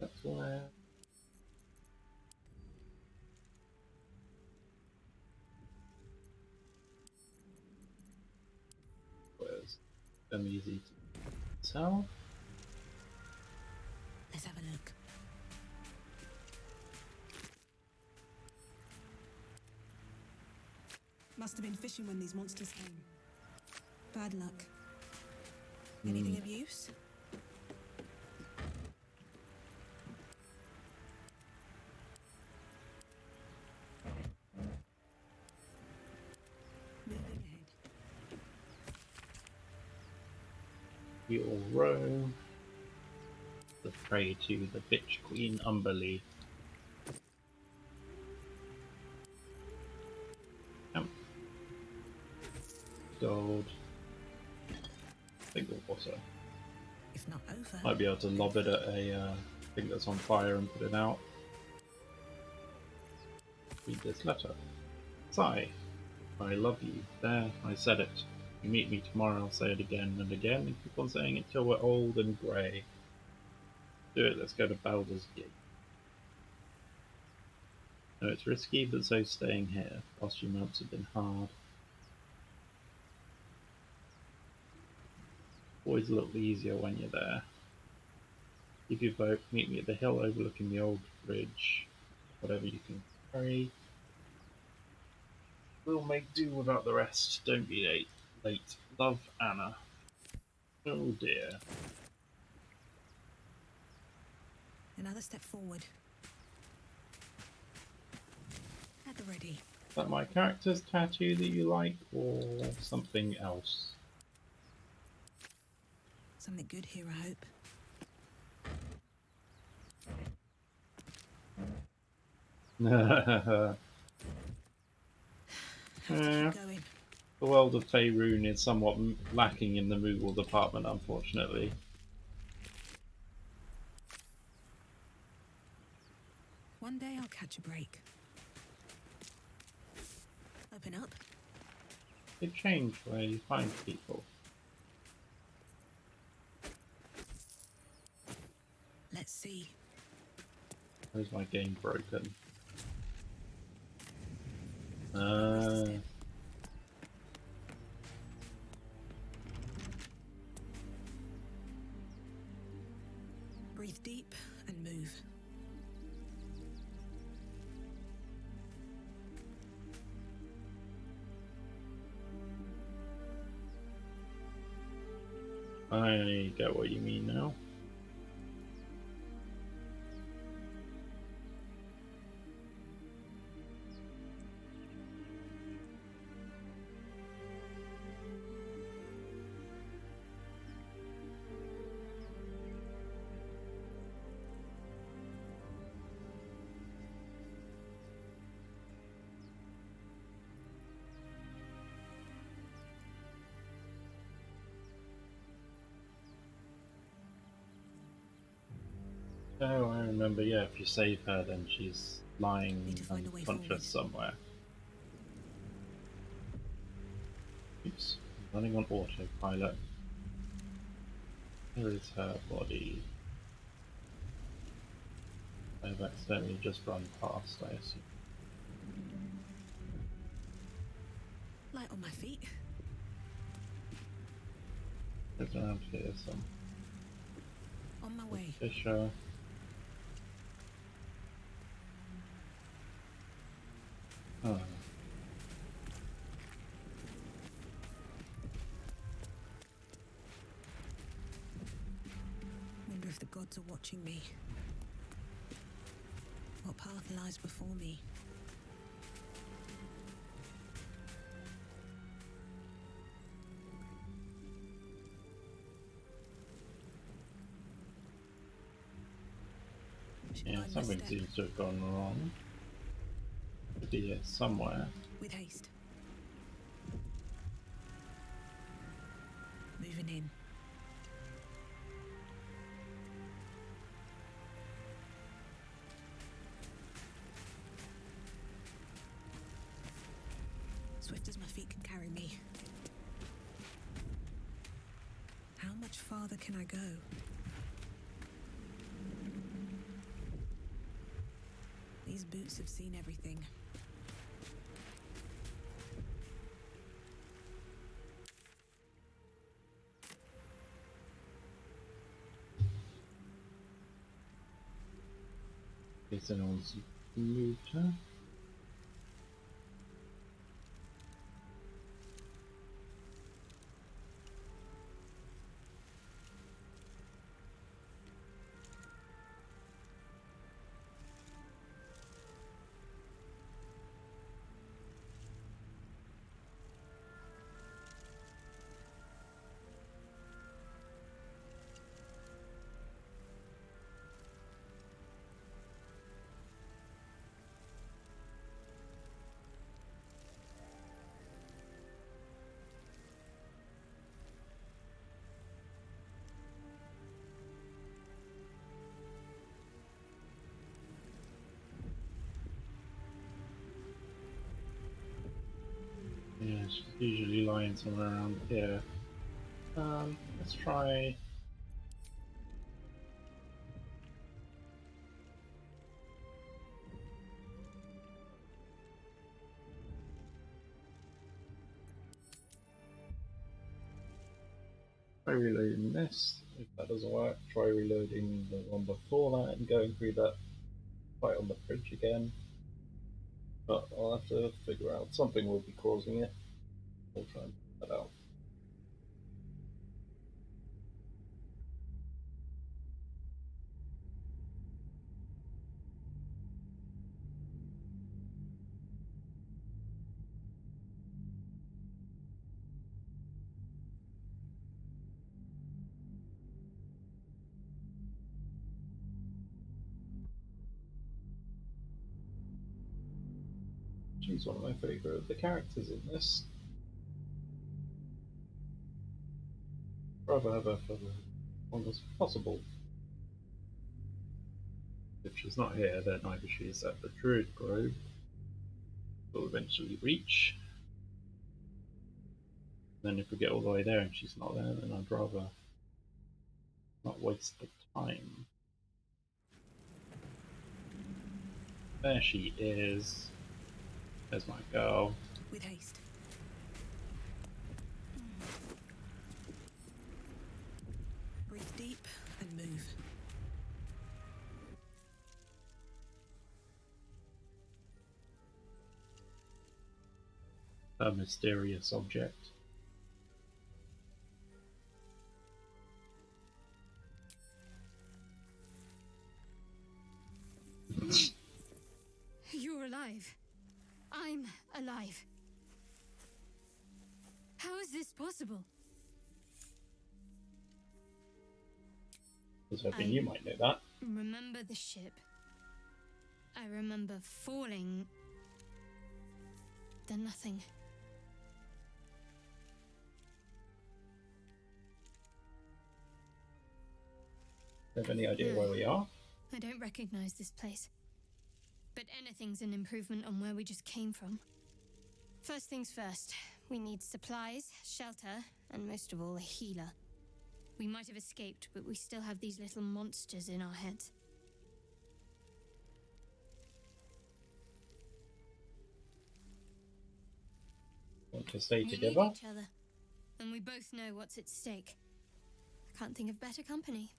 That's where. Where's them easy to tell? Let's have a look. Must have been fishing when these monsters came. Bad luck. Anything of use? Moving ahead. We all row. The prey to the bitch queen Umberly. Yep. Gold. Single water. If not over. Might be able to lob it at a thing that's on fire and put it out. Read this letter. Sigh. I love you. There, I said it. You meet me tomorrow, I'll say it again and again, and keep on saying it till we're old and grey. Do it, let's go to Baldur's Gate. No, it's risky, but so's staying here. Past few months have been hard. Always a little easier when you're there. Keep your boat, meet me at the hill overlooking the old bridge. Whatever you can carry. We'll make do without the rest. Don't be late. Love, Anna. Oh dear. Another step forward. At the ready. Is that my character's tattoo that you like, or something else? Something good here, I hope. Have to keep going. The world of Faerun is somewhat lacking in the Moogle department, unfortunately. One day I'll catch a break. Open up. It changed where you find people. Let's see. Where's my game broken? Breathe deep and move. I get what you mean now. Oh, I remember, yeah, if you save her, then she's lying Need to find a way unconscious forward. somewhere. Oops, I'm running on autopilot. Here is her body. I've accidentally just run past, I assume. Light on my feet. There's around here some On my way. Fisher. Oh. Wonder if the gods are watching me. What path lies before me? Should Yeah, mind my something step. seems to have gone wrong. Could be here somewhere. With haste. Moving moving in. Swift as my feet can carry me. How much farther can I go? These boots have seen everything. Guess anyone's moved her. Yeah, she's usually lying somewhere around here. Let's try. Try reloading this. If that doesn't work, try reloading the one before that and going through that fight on the bridge again. But I'll have to figure out something will be causing it. We'll try and figure that out. She's one of my favourite of the characters in this. Rather have her for as long as possible. If she's not here, then either she's at the Druid Grove, we'll eventually reach. Then if we get all the way there and she's not there, then I'd rather not waste the time. There she is. There's my girl. With haste. Breathe deep and move. A mysterious object. You're alive. I'm alive. How is this possible? I was hoping you might know that. Remember the ship. I remember falling. Then nothing. Do you have any idea where we are? I don't recognize this place. But anything's an improvement on where we just came from. First things first, we need supplies, shelter, and most of all, a healer. We might have escaped, but we still have these little monsters in our heads. Want to stay We together? need each other, and we both know what's at stake. I can't think of better company.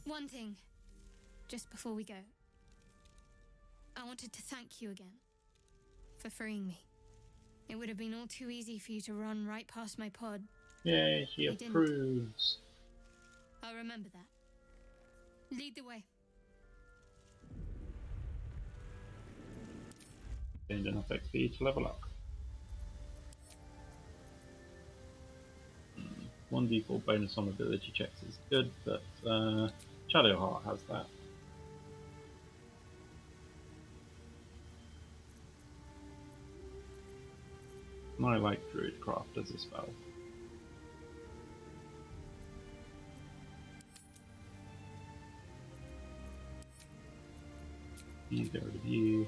One thing, just before we go. I wanted to thank you again for freeing me. It would have been all too easy for you to run right past my pod. Yay, she You didn't. approves. I'll remember that. Lead the way. Gained enough XP to level up. One default bonus on ability checks is good, but Shadowheart has that. And I like Druidcraft as a spell. You get rid of you.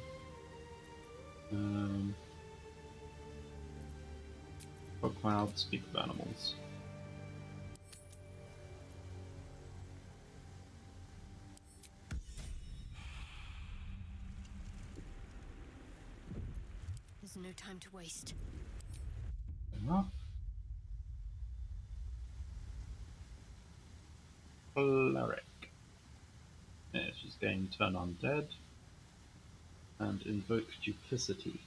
Fog clouds, speak of animals. There's no time to waste. Cleric. Yeah, she's going to turn undead and invoke duplicity.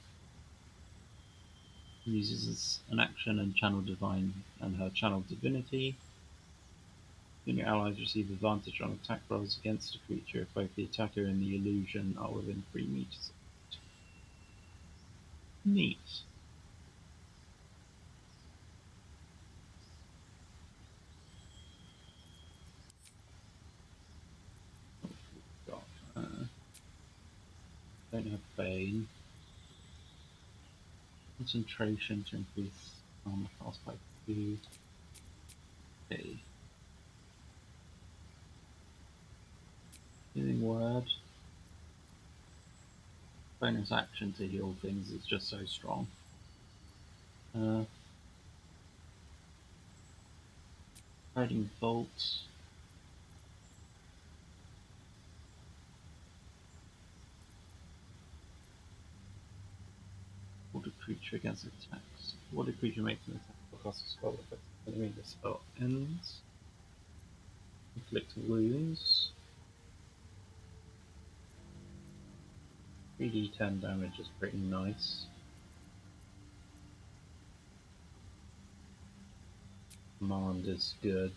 Uses an action and channel divine and her channel divinity. Then your allies receive advantage on attack rolls against a creature if both the attacker and the illusion are within 3 meters. Neat. Got, don't have Bane. Concentration to increase armor class by 2. Okay. Healing word. Bonus action to heal things is just so strong. Guiding bolt. What a creature against attacks. What a creature makes an attack or costs a spell effect. Enemy the spell ends. Inflict wounds. 3d10 damage is pretty nice. Command is good.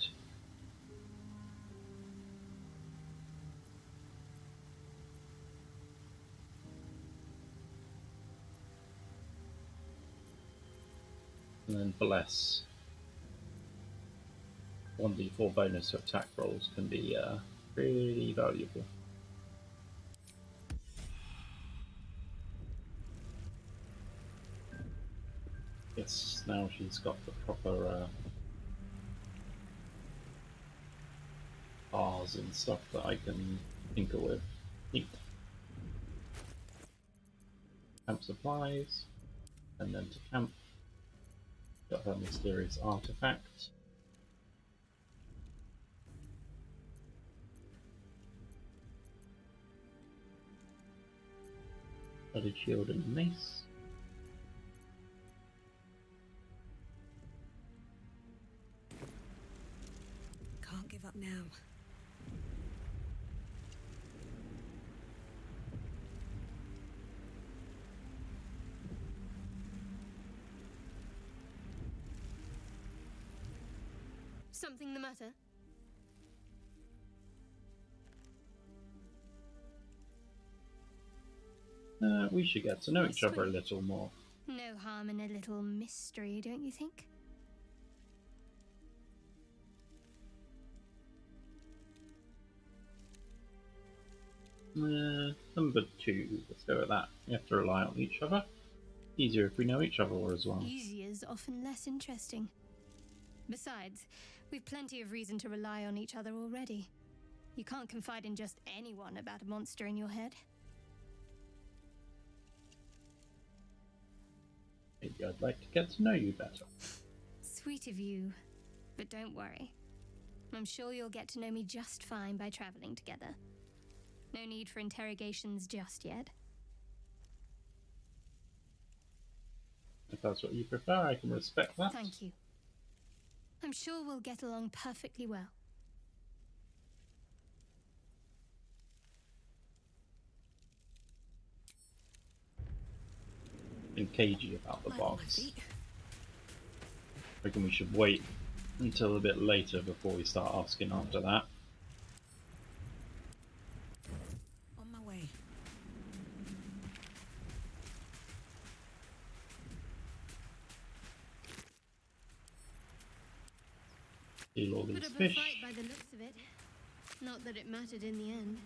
And then Bless. 1d4 bonus to attack rolls can be pretty valuable. Yes, now she's got the proper bars and stuff that I can tinker with. Neat. Camp supplies, and then to camp, got her mysterious artifact. Studded shield and mace. Can't give up now. Something the matter? We should get to know each other a little more. No harm in a little mystery, don't you think? Number 2, let's go with that. We have to rely on each other. Easier if we know each other as well. Easier's often less interesting. Besides, we've plenty of reason to rely on each other already. You can't confide in just anyone about a monster in your head. Maybe I'd like to get to know you better. Sweet of you, but don't worry. I'm sure you'll get to know me just fine by traveling together. No need for interrogations just yet. If that's what you prefer, I can respect that. Thank you. I'm sure we'll get along perfectly well. Been cagey about the Light on my box. feet. I reckon we should wait until a bit later before we start asking after that. On my way. Steal all Put these up a fish. fight by the looks of it. Not that it mattered in the end.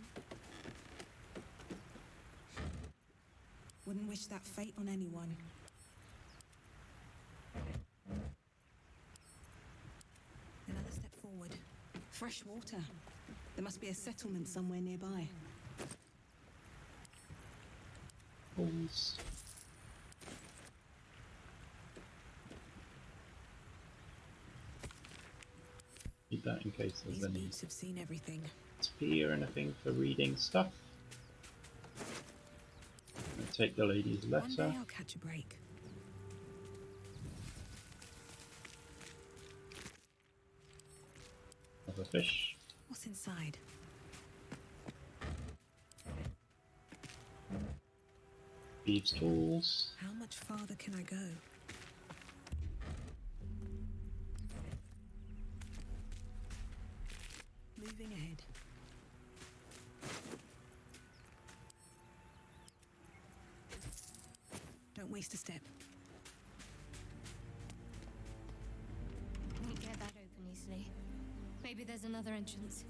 Wouldn't wish that fate on anyone. Fresh water. There must be a settlement somewhere nearby. Balls. Keep that in case there's These any boots have seen everything. XP or anything for reading stuff. I'll take the lady's One day letter. I'll catch a break. Have a fish. What's inside? Thieves' tools. How much farther can I go? Moving ahead. Don't waste a step. Won't get that open easily. Maybe there's another entrance.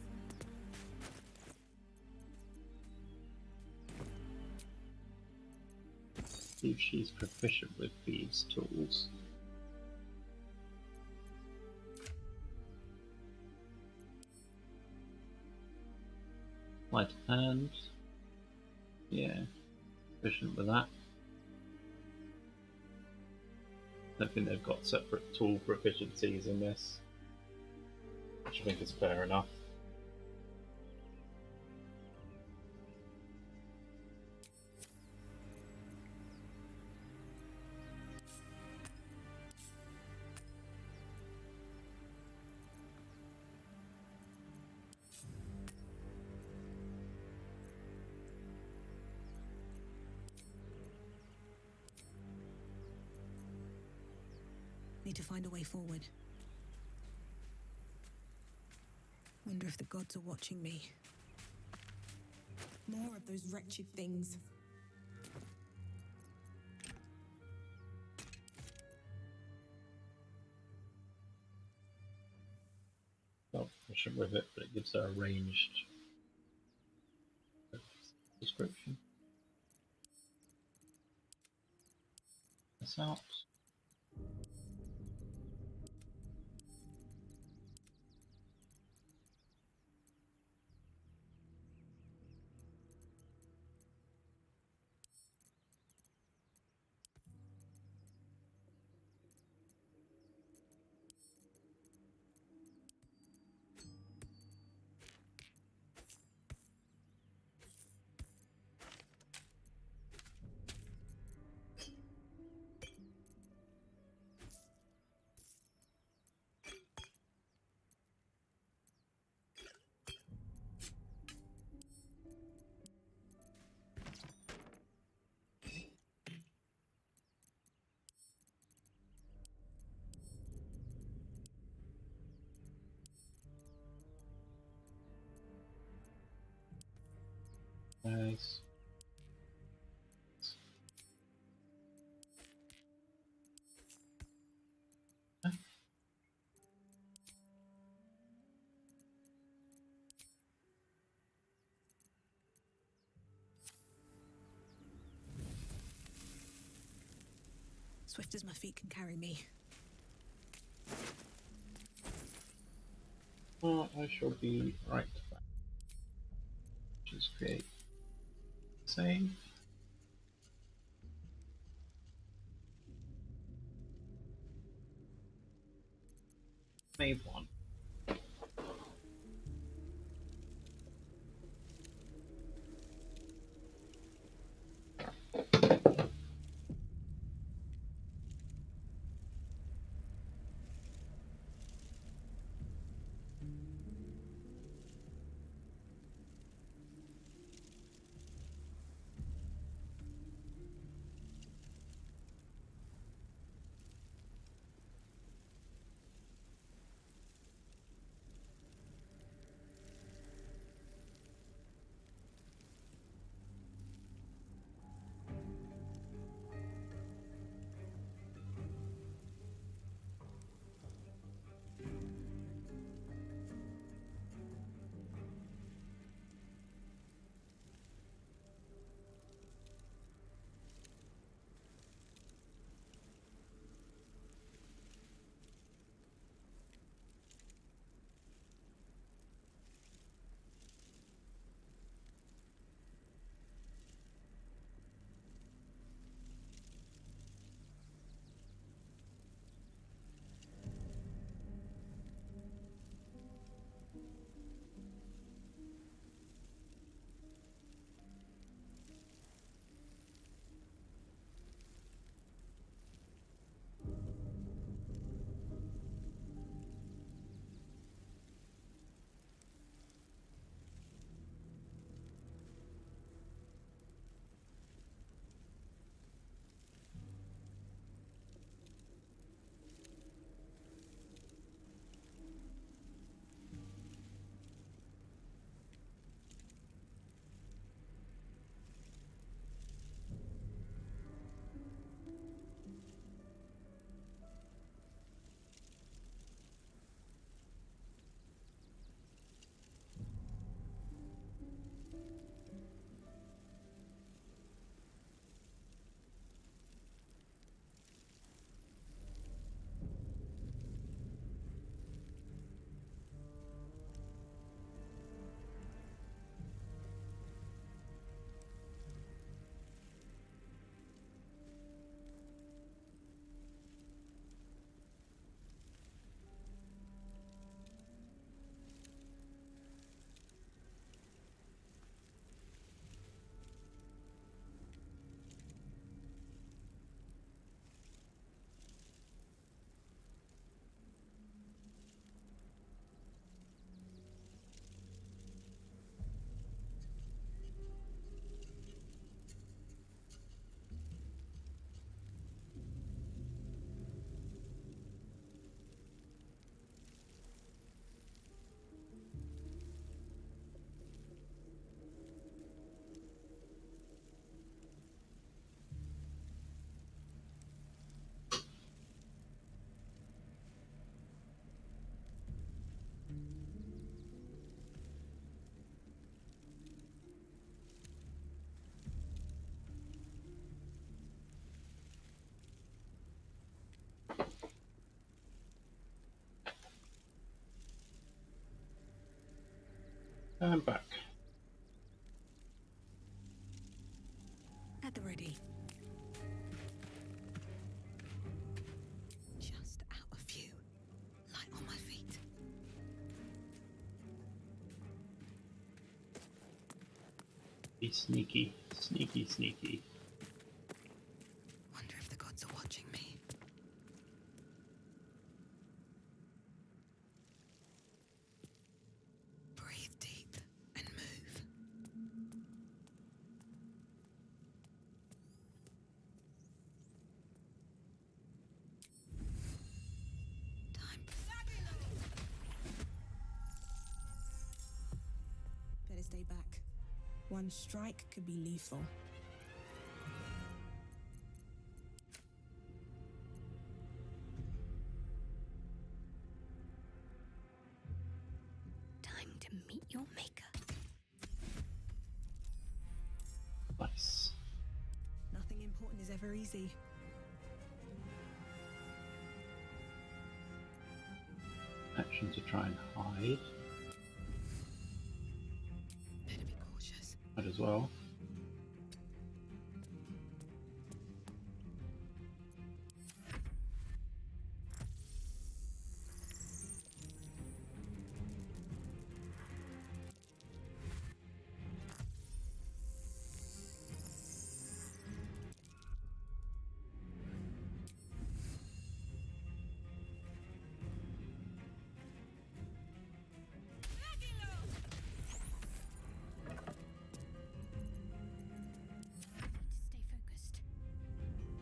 See if she's proficient with thieves' tools. Sleight of hand. Yeah, proficient with that. I don't think they've got separate tool proficiencies in this, which I think is fair enough. Need to find a way forward. Wonder if the gods are watching me. More of those wretched things. Not proficient with it, but it gives her a ranged description. This out. Nice. Swift as my feet can carry me. Well, I shall be right back. Just create save. Save one. And back. At the ready. Just out of view. Light on my feet. Be sneaky, sneaky, sneaky. Wonder if the gods are watching me. Breathe deep and move. Time. Better stay back. One strike could be lethal. Time to meet your maker. Nice. Nothing important is ever easy. Action to try and hide. Better be cautious. Might as well. Stay focused. To me.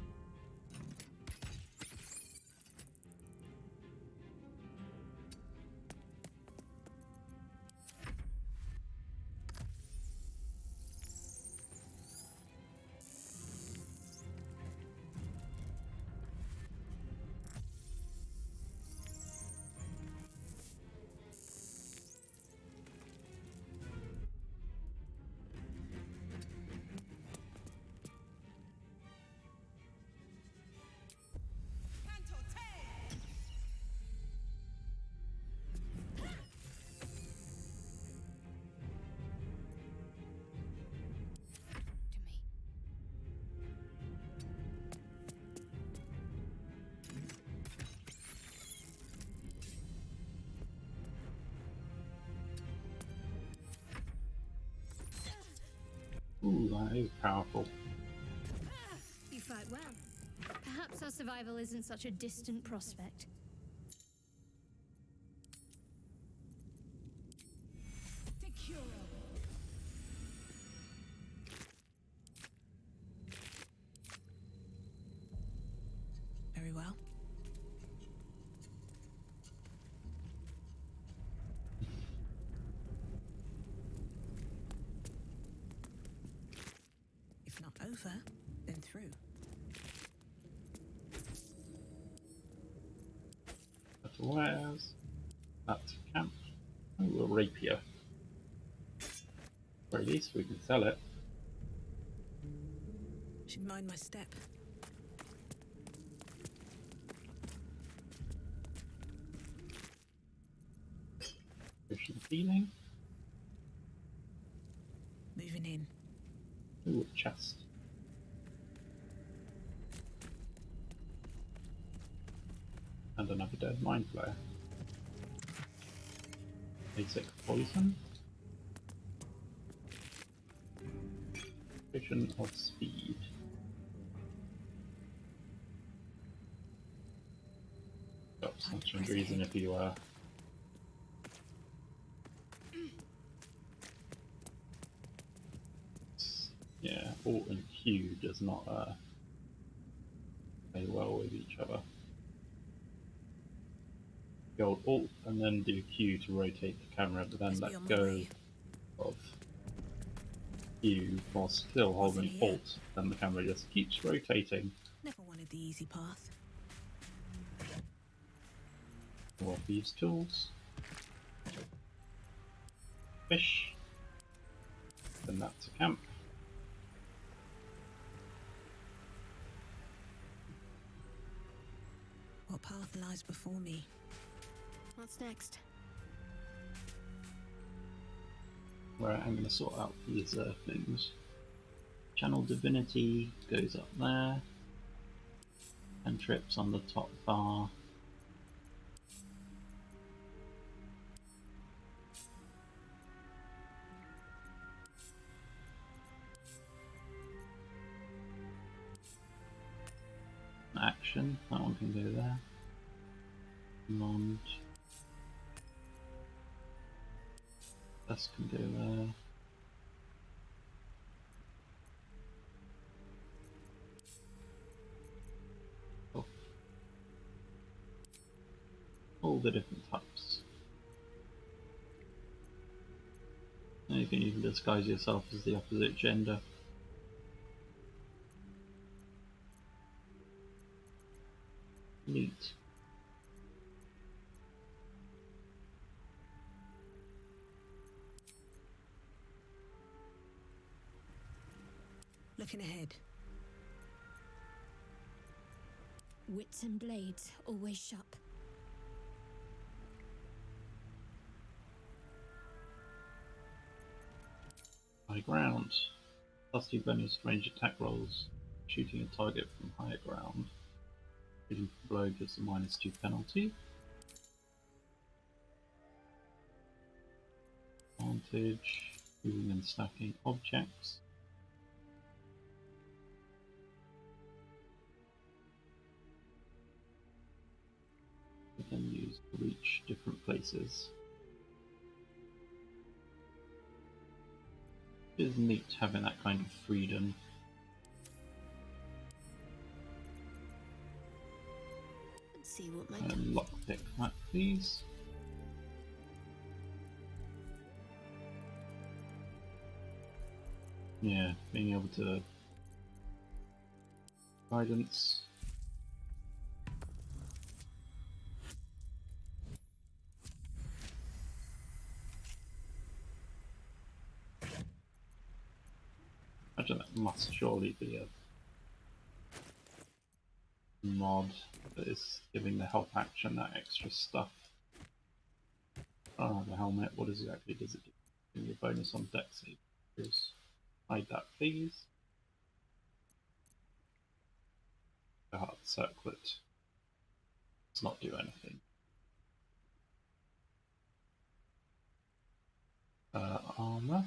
Ooh, that is powerful. You fight well. Perhaps our survival isn't such a distant prospect. Very well. If not over, then through. That's wares. That's camp. Oh, a rapier. Or at least we can sell it. Should mind my step. Potion of healing. Moving in. Ooh, a chest. And another dead mind flayer. Basic poison. Vision of speed. Got Time to such a press reason ahead. if you yeah, Alt and Q does not play well with each other. You hold Alt and then do Q to rotate the camera, but then Let's be on let my go way. of Q while still What's in holding here? Alt, then the camera just keeps rotating. Never wanted the easy path. More of these tools. Fish. Then that's a camp. What path lies before me? What's next? Right, I'm going to sort out these things. Channel Divinity goes up there. And trips on the top bar. Action, that one can go there. And this can go there. Oh. All the different types. And you can even disguise yourself as the opposite gender. Neat. Looking ahead. Wits and blades, always sharp. High ground. Plus 2 bonus range attack rolls. Shooting a target from higher ground. Shooting from below gives a -2 penalty. Advantage. Moving and stacking objects. You can use to reach different places. It is neat having that kind of freedom. Let's see what my Lockpick that, please. Yeah, being able to guidance. Imagine that must surely be a mod that is giving the help action that extra stuff. Oh, the helmet, what exactly does it do? Give me a bonus on deck saves. Hide that, please. The hard circlet does not do anything. Armor.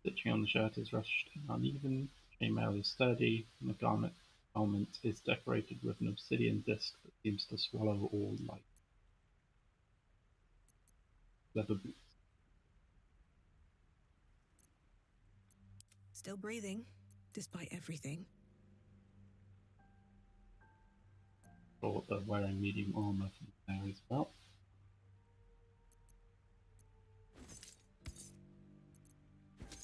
Stitching on the shirt is rushed and uneven, chainmail is sturdy, and the garment is decorated with an obsidian disc that seems to swallow all light. Leather boots. Still breathing, despite everything. Or they're wearing medium armor from there as well.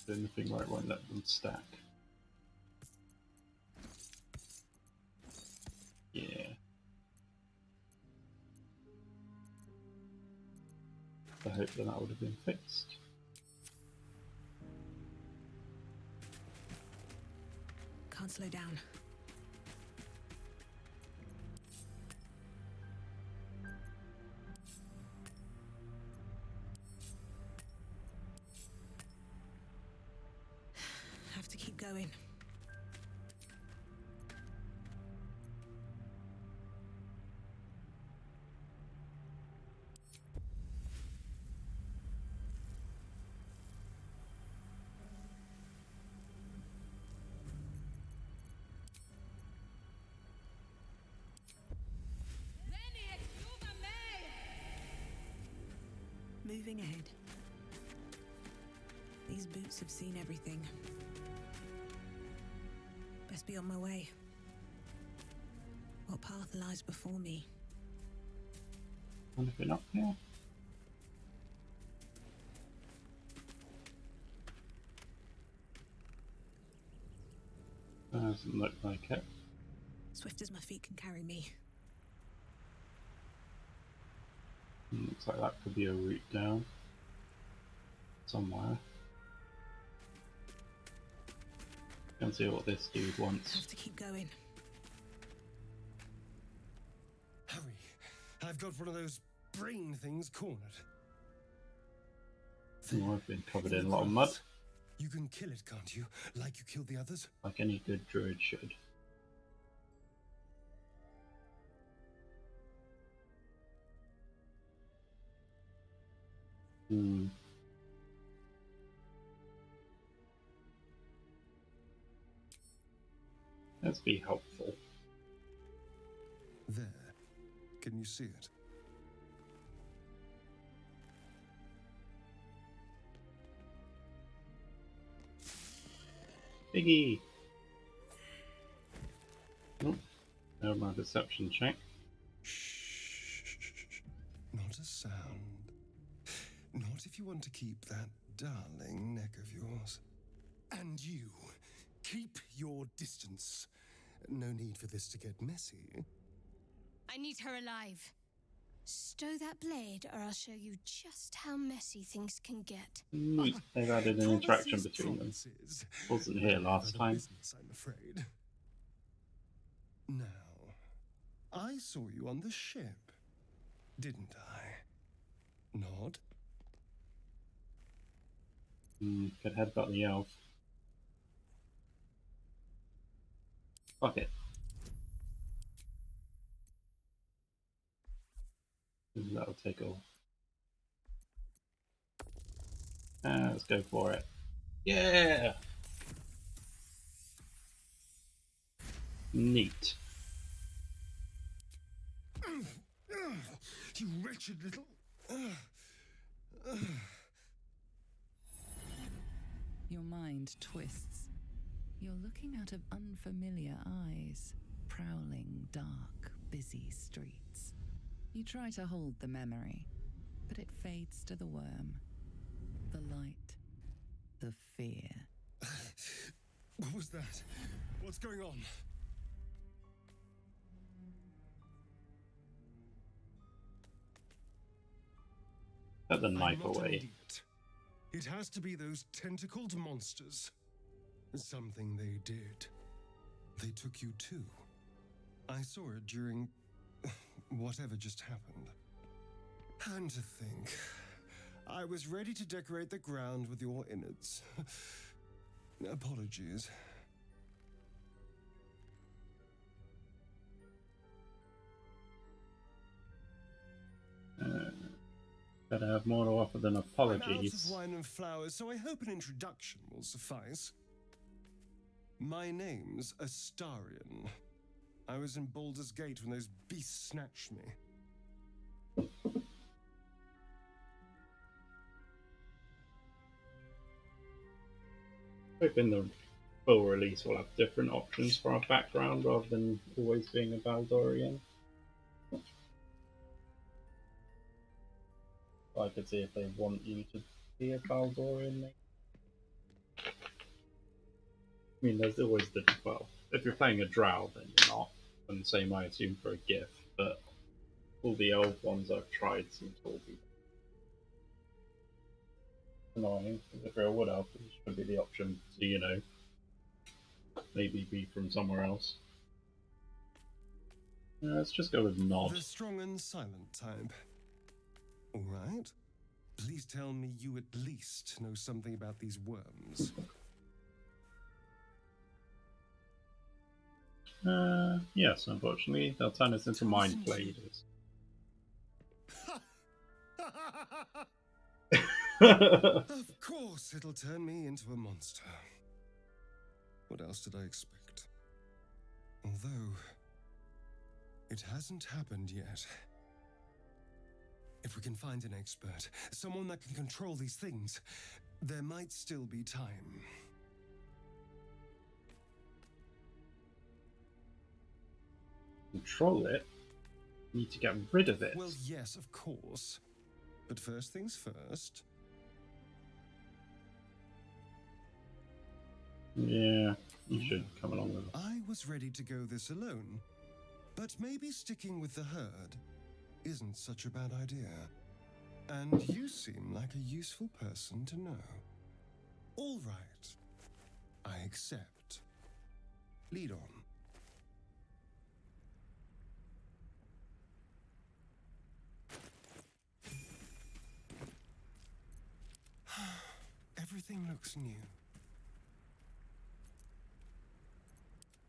Doing the thing where it won't let them stack. Yeah. I hope that would have been fixed. Can't slow down. Have to keep going. Moving ahead. These boots have seen everything. Best be on my way. What path lies before me? Anything up here? Doesn't look like it. Swift as my feet can carry me. Looks like that could be a route down somewhere. Can't see what this dude wants. Have to keep going. Hurry! I've got one of those brain things cornered. Oh, I've been covered in a lot of mud. You can kill it, can't you? Like you killed the others? Like any good druid should. Let's be helpful. There. Can you see it? Biggie! Oh, there's my deception check. Shh. Not a sound. Not if you want to keep that darling neck of yours. And you, keep your distance. No need for this to get messy. I need her alive. Stow that blade, or I'll show you just how messy things can get. They've added an interaction between them. Wasn't here last time. Business, I'm afraid. Now, I saw you on the ship, didn't I? Nod? Could headbutt the elf. Fuck it. That'll take all. Let's go for it. Yeah! Neat. You wretched little... Your mind twists. You're looking out of unfamiliar eyes, prowling dark, busy streets. You try to hold the memory, but it fades to the worm. The light, the fear. What was that? What's going on? Put the knife I'm not an away. idiot. It has to be those tentacled monsters. Something they did. They took you too. I saw it during whatever just happened. And to think, I was ready to decorate the ground with your innards. Apologies. Better have more to offer than I'm out apologies. of wine and flowers, so I hope an introduction will suffice. My name's Astarion. I was in Baldur's Gate when those beasts snatched me. Hoping the full release will have different options for our background rather than always being a Baldurian. I could see if they want you to be a Baldurian. I mean, there's always the, well, if you're playing a drow, then you're not. And the same, I assume, for a gift, but all the elf ones I've tried seem to all be annoying. If you're a wood elf, there should be the option to, you know, maybe be from somewhere else. Yeah, let's just go with Nod. The strong and silent type. All right. Please tell me you at least know something about these worms. Yes, unfortunately, they'll turn us into mind flayers. Of course, it'll turn me into a monster. What else did I expect? Although, it hasn't happened yet. If we can find an expert, someone that can control these things, there might still be time. Control it? Need to get rid of it. Well, yes, of course. But first things first. Yeah, you should come along with us. I was ready to go this alone, but maybe sticking with the herd. isn't such a bad idea. And you seem like a useful person to know. All right. I accept. Lead on. Everything looks new.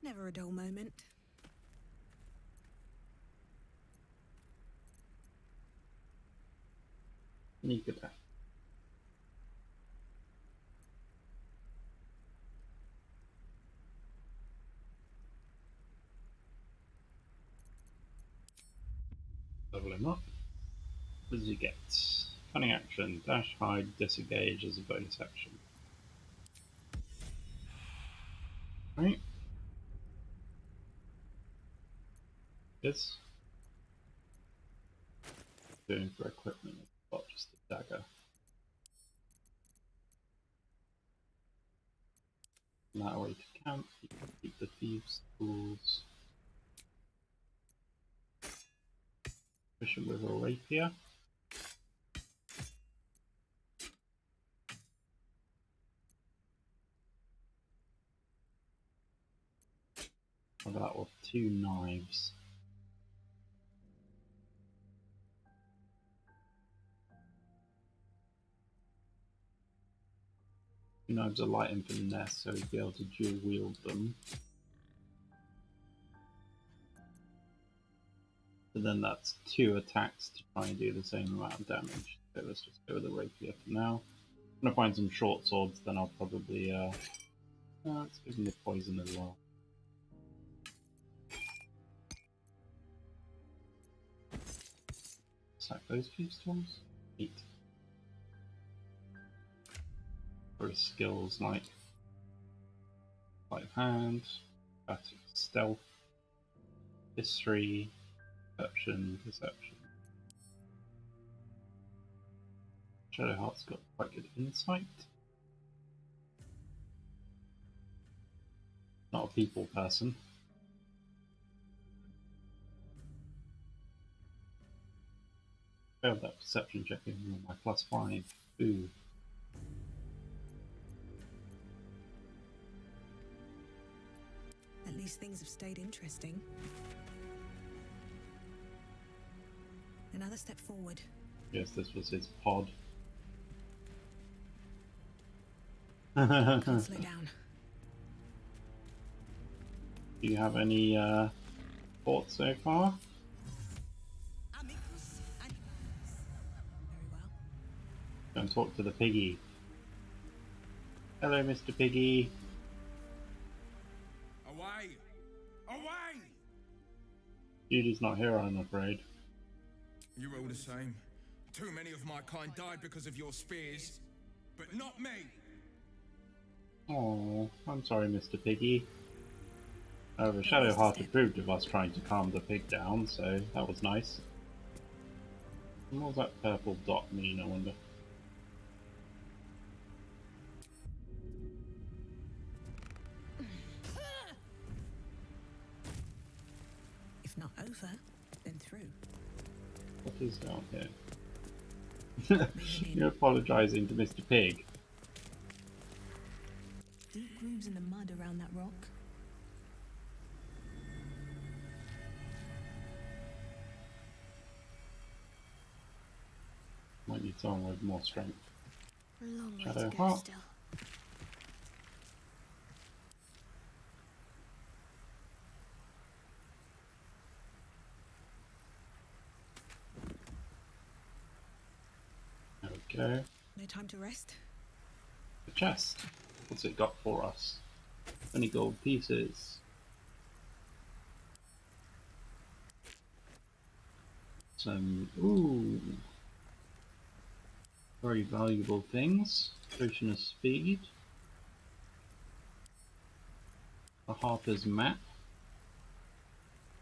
Never a dull moment. Sneak attack. Level him up. What does he get? Cunning action, dash, hide, disengage as a bonus action. Right. This. Doing for equipment, not just a dagger. And that way to camp, you can keep the thieves' tools. Push him with a rapier. How about with 2 knives? Two knives are light and finesse, so he'll be able to dual wield them. But then that's 2 attacks to try and do the same amount of damage. So let's just go with the rapier for now. I'm gonna find some short swords, then I'll probably let's give him the poison as well. Sack those thieves' tools. 8. For his skills like sleight of hand, stealth, history, deception. Shadowheart's got quite good insight. Not a people person. Failed that perception check even with my +5. Ooh. At least things have stayed interesting. Another step forward. Yes, this was his pod. Can't slow down. Do you have any thoughts so far? Amicus animalis. Very well. Go and talk to the piggy. Hello, Mr. Piggy. Away! Away! Judy's not here, I'm afraid. You're all the same. Too many of my kind died because of your spears, but not me! Oh, I'm sorry, Mr. Piggy. However, was the Shadowheart step? approved of us trying to calm the pig down, so that was nice. And what does that purple dot mean, I wonder? If not over, then through. What is down here? Moving in. You're apologising to Mr. Pig. Deep grooves in the mud around that rock. Might need someone with more strength. A long way to go Shadowheart. still. There we go. No time to rest. The chest. What's it got for us? 20 gold pieces. Some, ooh, very valuable things. Potion of speed. A harper's map.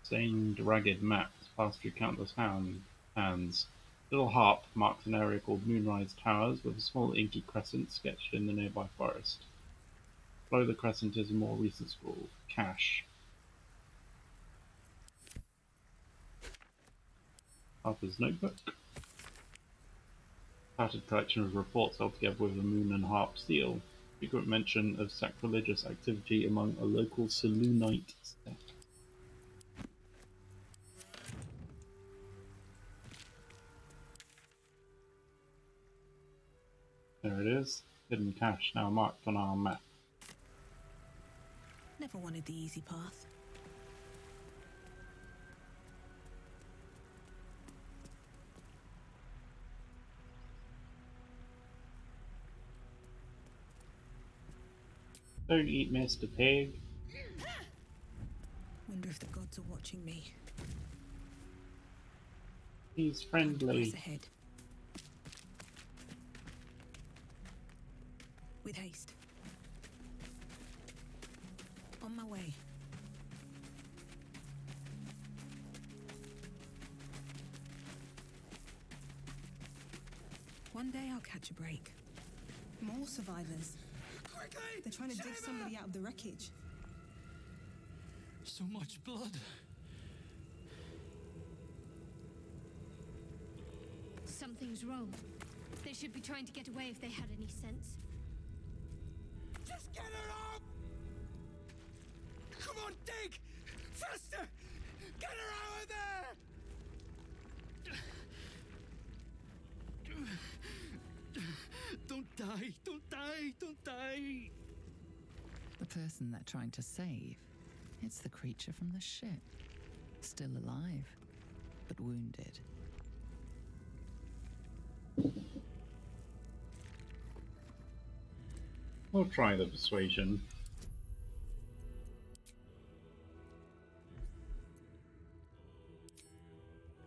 Stained, ragged map passed through countless hands. Little harp marks an area called Moonrise Towers with a small inky crescent sketched in the nearby forest. Below the crescent is a more recent scroll, Cache. Harper's notebook. Tattered collection of reports held together with the Moon and Harp seal. Frequent mention of sacrilegious activity among a local Selûnite sect. There it is. Hidden cache now marked on our map. Never wanted the easy path. Don't eat Mr. Pig. Wonder if the gods are watching me. He's Time to friendly. press ahead. With haste. On my way. One day I'll catch a break. More survivors. Quickly! They're trying to dig Shiver! somebody out of the wreckage. So much blood. Something's wrong. They should be trying to get away if they had any sense. Just get her up! Come on, dig! Faster! Get her out of there! Don't die! Don't die! Don't die! The person they're trying to save, it's the creature from the ship. Still alive, but wounded. We'll try the persuasion.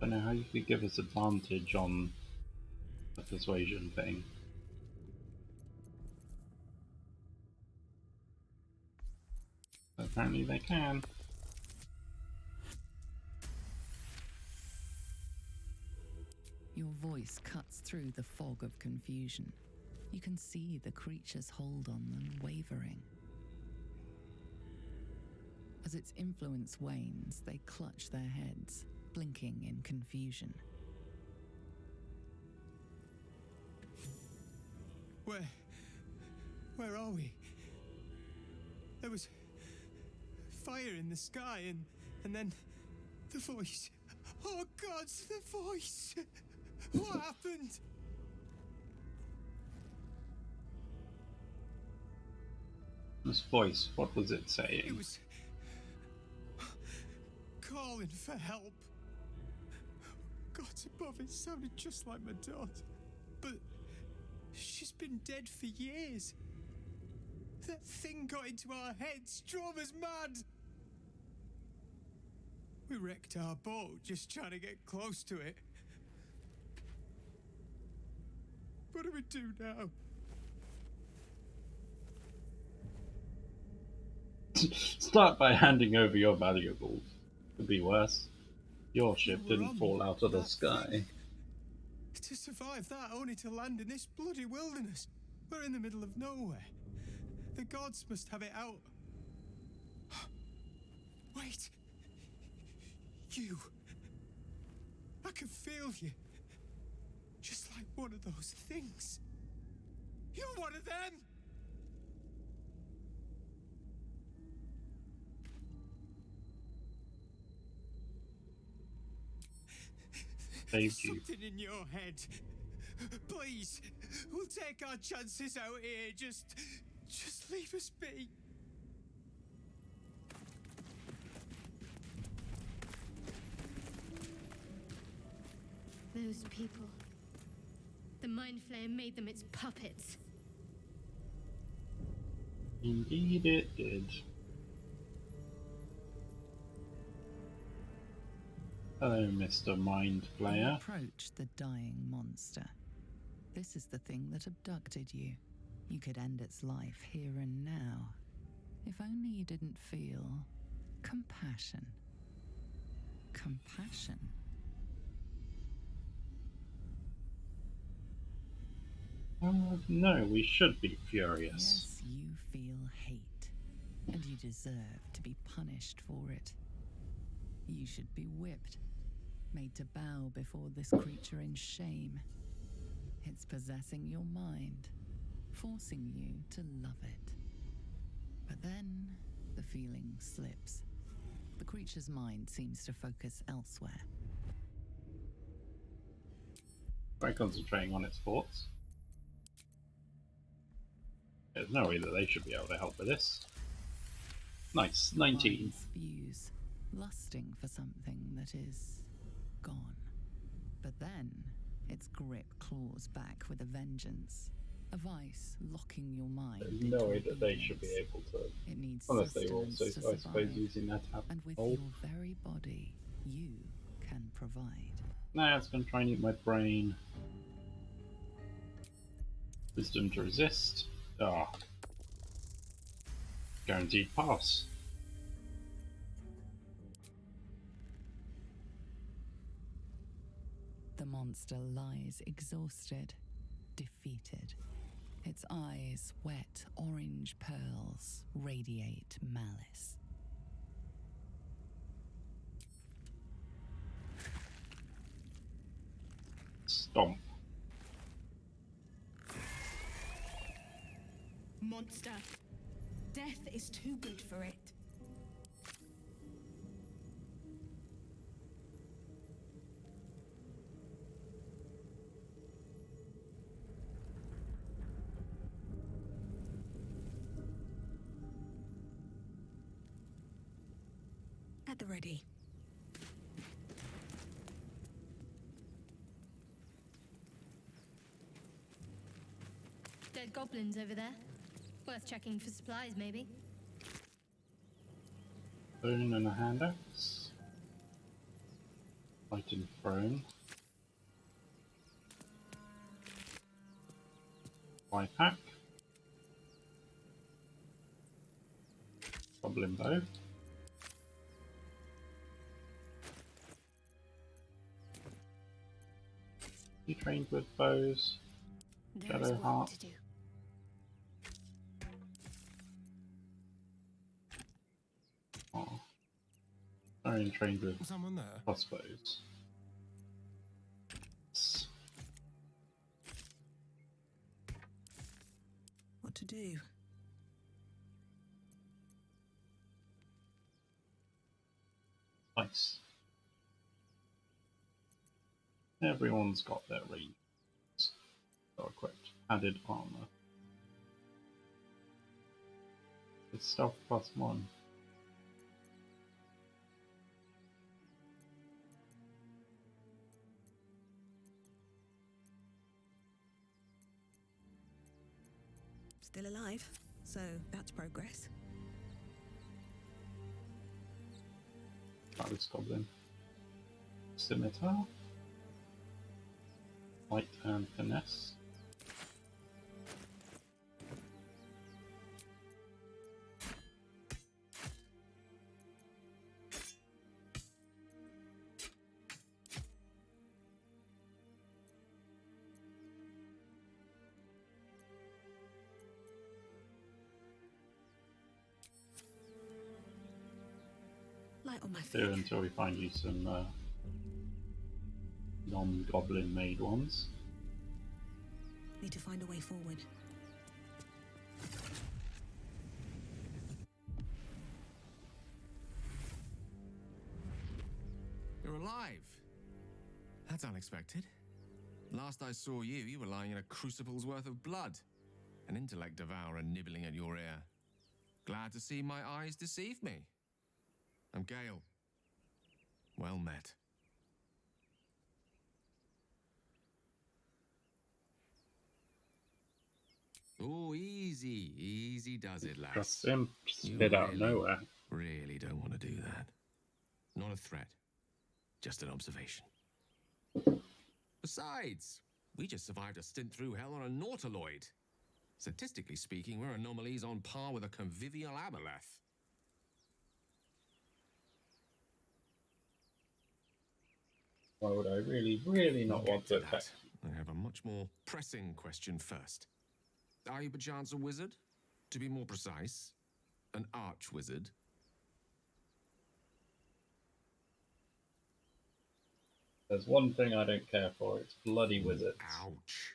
Don't know how you could give us advantage on the persuasion thing. But apparently they can. Your voice cuts through the fog of confusion. You can see the creature's hold on them wavering. As its influence wanes, they clutch their heads, blinking in confusion. Where are we? There was fire in the sky and then the voice. Oh God, the voice! What happened? This voice, what was it saying? It was calling for help. God above, it sounded just like my daughter. But she's been dead for years. That thing got into our heads, drove us mad. We wrecked our boat just trying to get close to it. What do we do now? Start by handing over your valuables. Could be worse. Your ship We were didn't on fall out of the that sky. thing. To survive that, only to land in this bloody wilderness. We're in the middle of nowhere. The gods must have it out. Wait. You. I can feel you. Just like one of those things. You're one of them! Saved you. Something in your head. Please, we'll take our chances out here. Just leave us be. Those people. The Mind Flayer made them its puppets. Indeed it did. Hello, Mr. Mind You Flayer. approach the dying monster. This is the thing that abducted you. You could end its life here and now. If only you didn't feel compassion. Compassion? No, we should be furious. Yes, you feel hate, and you deserve to be punished for it. You should be whipped, made to bow before this creature in shame. It's possessing your mind, forcing you to love it. But then the feeling slips. The creature's mind seems to focus elsewhere. Try concentrating on its thoughts. There's no way that they should be able to help with this. Nice, 19. Mind spews, lusting for something that is gone. But then its grip claws back with a vengeance. A vice locking your mind. There's no way that they should be able to. It needs Unless they were sustenance also, to I suppose, survive. using that to have And with control. your very body, you can provide. Nah, it's going to try and eat my brain. Wisdom to resist. Ah. Guaranteed pass. The monster lies exhausted, defeated. Its eyes, wet orange pearls, radiate malice. Stomp. Monster. Death is too good for it. At the ready. Dead goblins over there. Worth checking for supplies, maybe. Bone and a hand axe. Fighting throne. Fly pack. Goblin bow. You trained with bows. There Shadow is work heart. to do. Oh. Orion trained with Someone there? crossbows. What to do? Nice. Everyone's got their rings. So equipped. Added armor. It's stealth +1. Still alive, so that's progress. That was goblin. Scimitar. Light and finesse. Light on my Do feet. until we find you some non-goblin made ones. Need to find a way forward. You're alive. That's unexpected. Last I saw you, you were lying in a crucible's worth of blood. An intellect devourer nibbling at your ear. Glad to see my eyes deceive me. I'm Gale. Well met. Oh, easy. Easy does it, lass. Trust him. You Spit out of nowhere. really don't want to do that. Not a threat. Just an observation. Besides, we just survived a stint through hell on a Nautiloid. Statistically speaking, we're anomalies on par with a convivial aboleth. Why would I really not We'll want get to to attack? that. I have a much more pressing question first. Are you perchance a wizard? To be more precise, an arch-wizard? There's one thing I don't care for, it's bloody wizards. Ouch.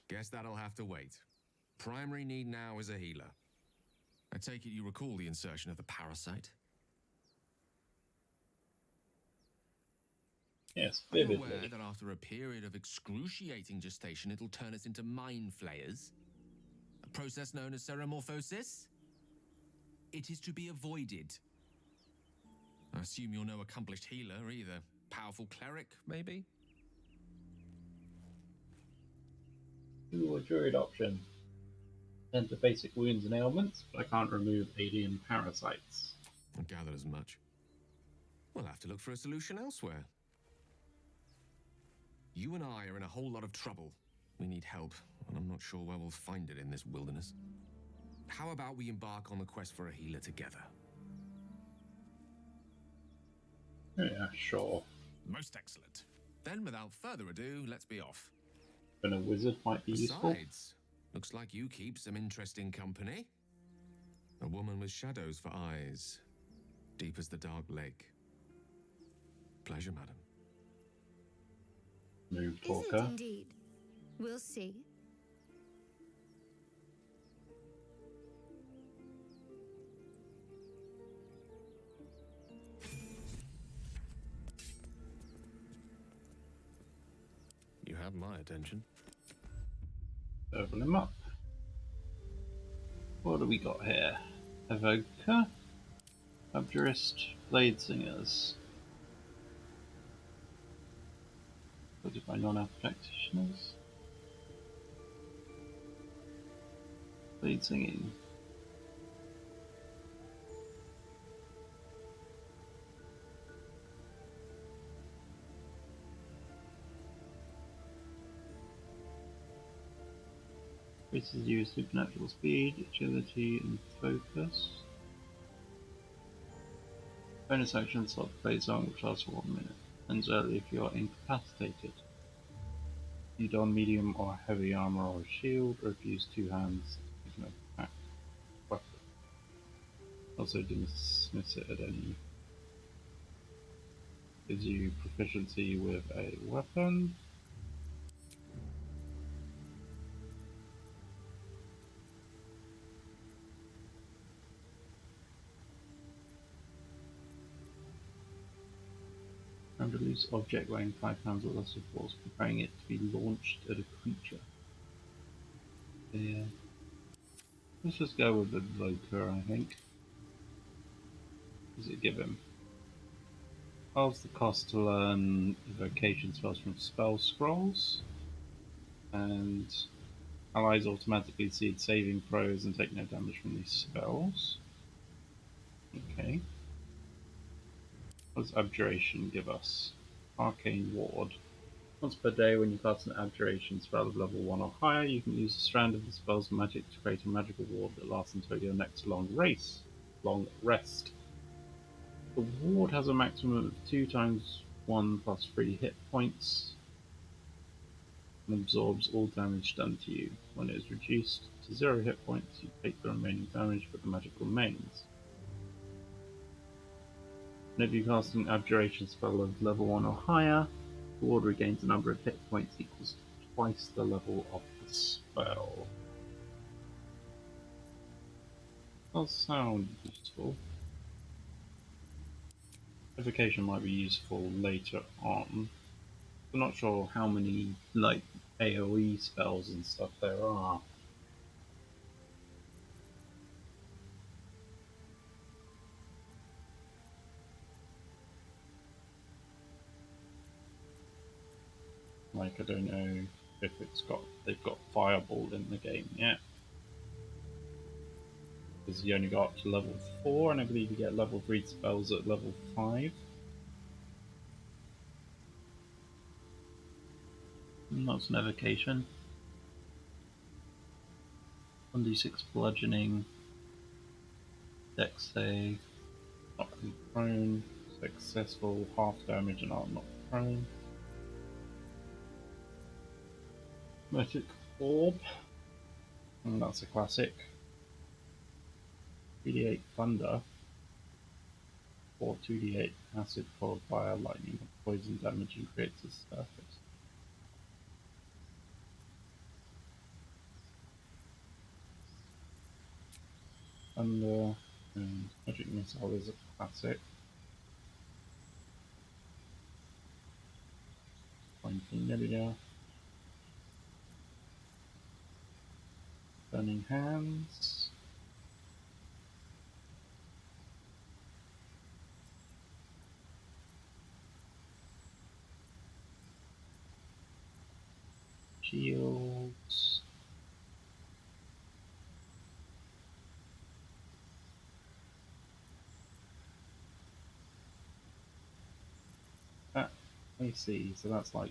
Guess that'll have to wait. Primary need now is a healer. I take it you recall the insertion of the parasite? Yes, Are you vividly. aware that after a period of excruciating gestation, it'll turn us into mind flayers? A process known as seromorphosis? It is to be avoided. I assume you're no accomplished healer either. Powerful cleric, maybe? Ooh, a druid option. Tend to basic wounds and ailments, but I can't remove alien parasites. I gathered as much. We'll have to look for a solution elsewhere. You and I are in a whole lot of trouble. We need help, and I'm not sure where we'll find it in this wilderness. How about we embark on the quest for a healer together? Yeah, sure. Most excellent. Then, without further ado, let's be off. Then a wizard might be useful. Besides, looks like you keep some interesting company. A woman with shadows for eyes, deep as the dark lake. Pleasure, madam. Move Is it talker. indeed? We'll see. You have my attention. Level him up. What do we got here? Evoker, Abjurist, Blade Singers. Supported by non-elf practitioners. Blade singing. Races use supernatural speed, agility, and focus. Bonus action slot play song which lasts for 1 minute. Ends early if you are incapacitated. You don medium or heavy armor or shield, or if you use two hands, you can attack weapon. Also dismiss it at any. Gives you proficiency with a weapon. And a loose object weighing 5 pounds or less of force, preparing it to be launched at a creature. Yeah. Let's just go with the Evoker, I think. What does it give him? Halves the cost to learn evocation spells from spell scrolls. And allies automatically exceed saving throws and take no damage from these spells. Okay. What does Abjuration give us? Arcane Ward. Once per day, when you cast an Abjuration spell of level 1 or higher, you can use a strand of the spell's magic to create a magical ward that lasts until your next long rest. The ward has a maximum of 2 times 1 plus 3 hit points and absorbs all damage done to you. When it is reduced to 0 hit points, you take the remaining damage, but the magic remains. And if you cast an Abjuration spell of level 1 or higher, the ward regains a number of hit points equals twice the level of the spell. Does sound useful. Evocation might be useful later on. I'm not sure how many like AoE spells and stuff there are. Like I don't know if they've got Fireball in the game yet. Because you only got up to level 4, and I believe you get level 3 spells at level 5. And that's an evocation. 1d6 bludgeoning. Dex save. Not prone. Successful. Half damage and I'm not prone. Magic Orb. And that's a classic. 3d8 Thunder. Or 2d8 Acid followed by a Lightning poison damage and creates a surface. Thunder and magic missile is a classic. Pointing Burning hands. Shields. I see, so that's like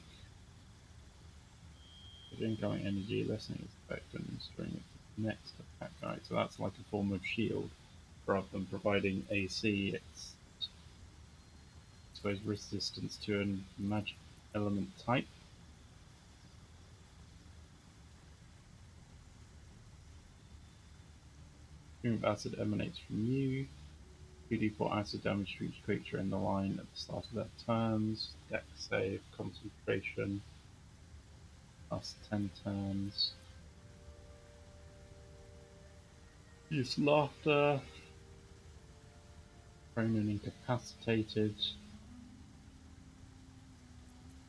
incoming energy, lessening its effect and restoring it to the next attack. Right, so that's like a form of shield. Rather than providing AC, it's I suppose resistance to a magic element type. Stream of acid emanates from you. 2d4 acid damage to each creature in the line at the start of their turns. Dex save, concentration, last 10 turns. Use laughter. Prone and incapacitated.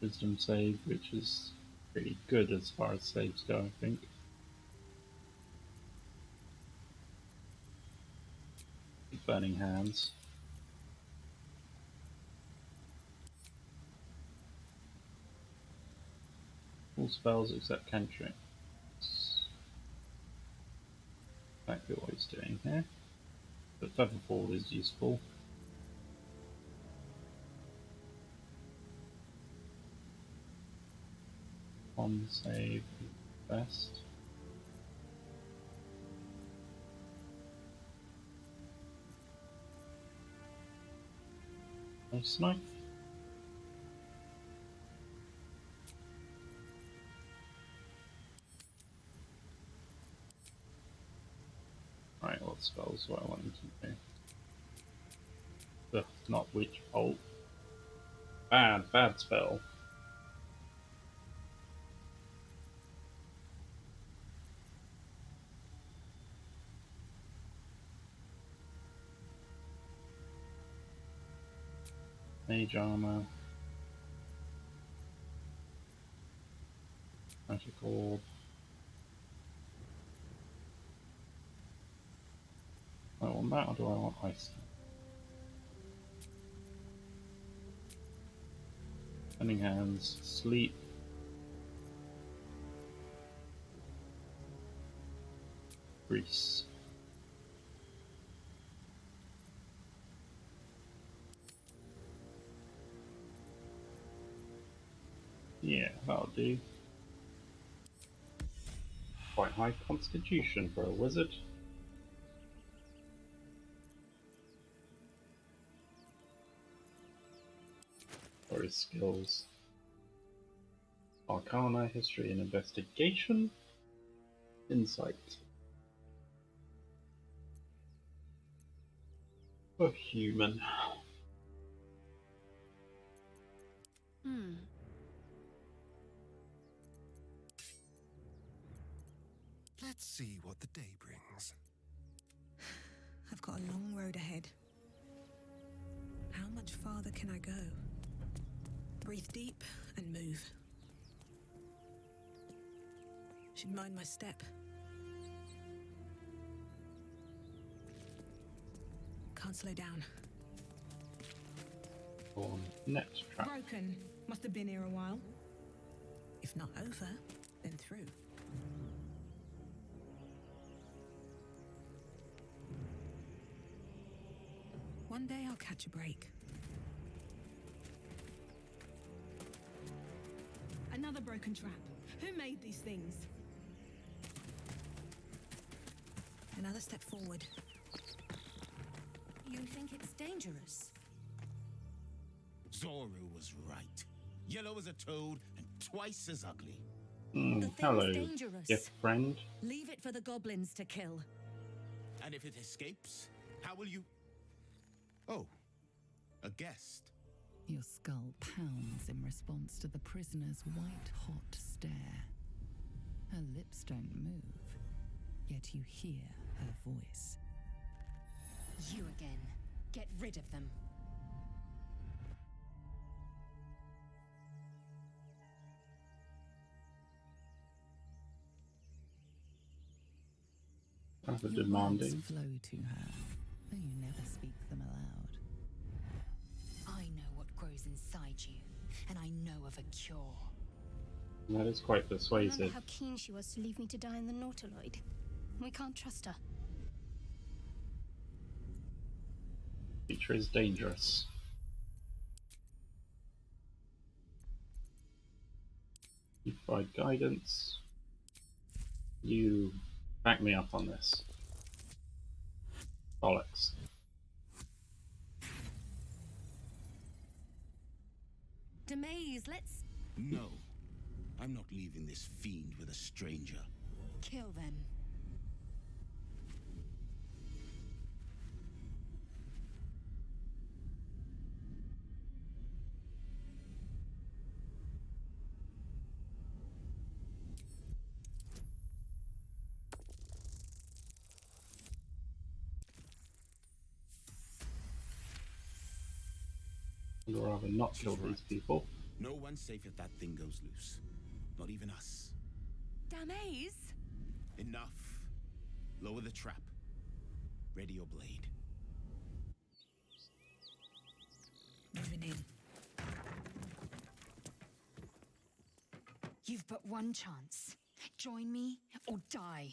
Wisdom save, which is pretty good as far as saves go, I think. Burning hands. All spells except cantrips. Exactly what he's doing here. But Featherfall is useful. On save is best. Nice knife. Right, what spells do I want him to do? Ugh, not Witch Bolt. Bad spell. Mage armor. Magic orb. Do I want that or do I want ice? Burning hands. Sleep. Grease. Yeah, that'll do. Quite high constitution for a wizard. Or his skills. Arcana, history and investigation. Insight. A human. Let's see what the day brings. I've got a long road ahead. How much farther can I go? Breathe deep and move. Should mind my step. Can't slow down. On net trap. Broken. Must have been here a while. If not over, then through. One day I'll catch a break. Another broken trap. Who made these things? Another step forward. You think it's dangerous? Zoru was right. Yellow as a toad and twice as ugly. The thing's Hello, dangerous. gift friend. Leave it for the goblins to kill. And if it escapes, how will you... Oh, a guest. Your skull pounds in response to the prisoner's white-hot stare. Her lips don't move, yet you hear her voice. You again. Get rid of them. Rather Your demanding. words flow to her, though you never speak them aloud. I know what grows inside you, and I know of a cure. That is quite Remember persuasive. how keen she was to leave me to die in the Nautiloid? We can't trust her. Creature is dangerous. You provide guidance. You back me up on this. Bollocks. Demaze, let's No. I'm not leaving this fiend with a stranger. kill them. I'd rather not She's kill right. these people. No one's safe if that thing goes loose. Not even us. Demaze? Enough. Lower the trap. Ready your blade. Moving in. You've but one chance. Join me or die.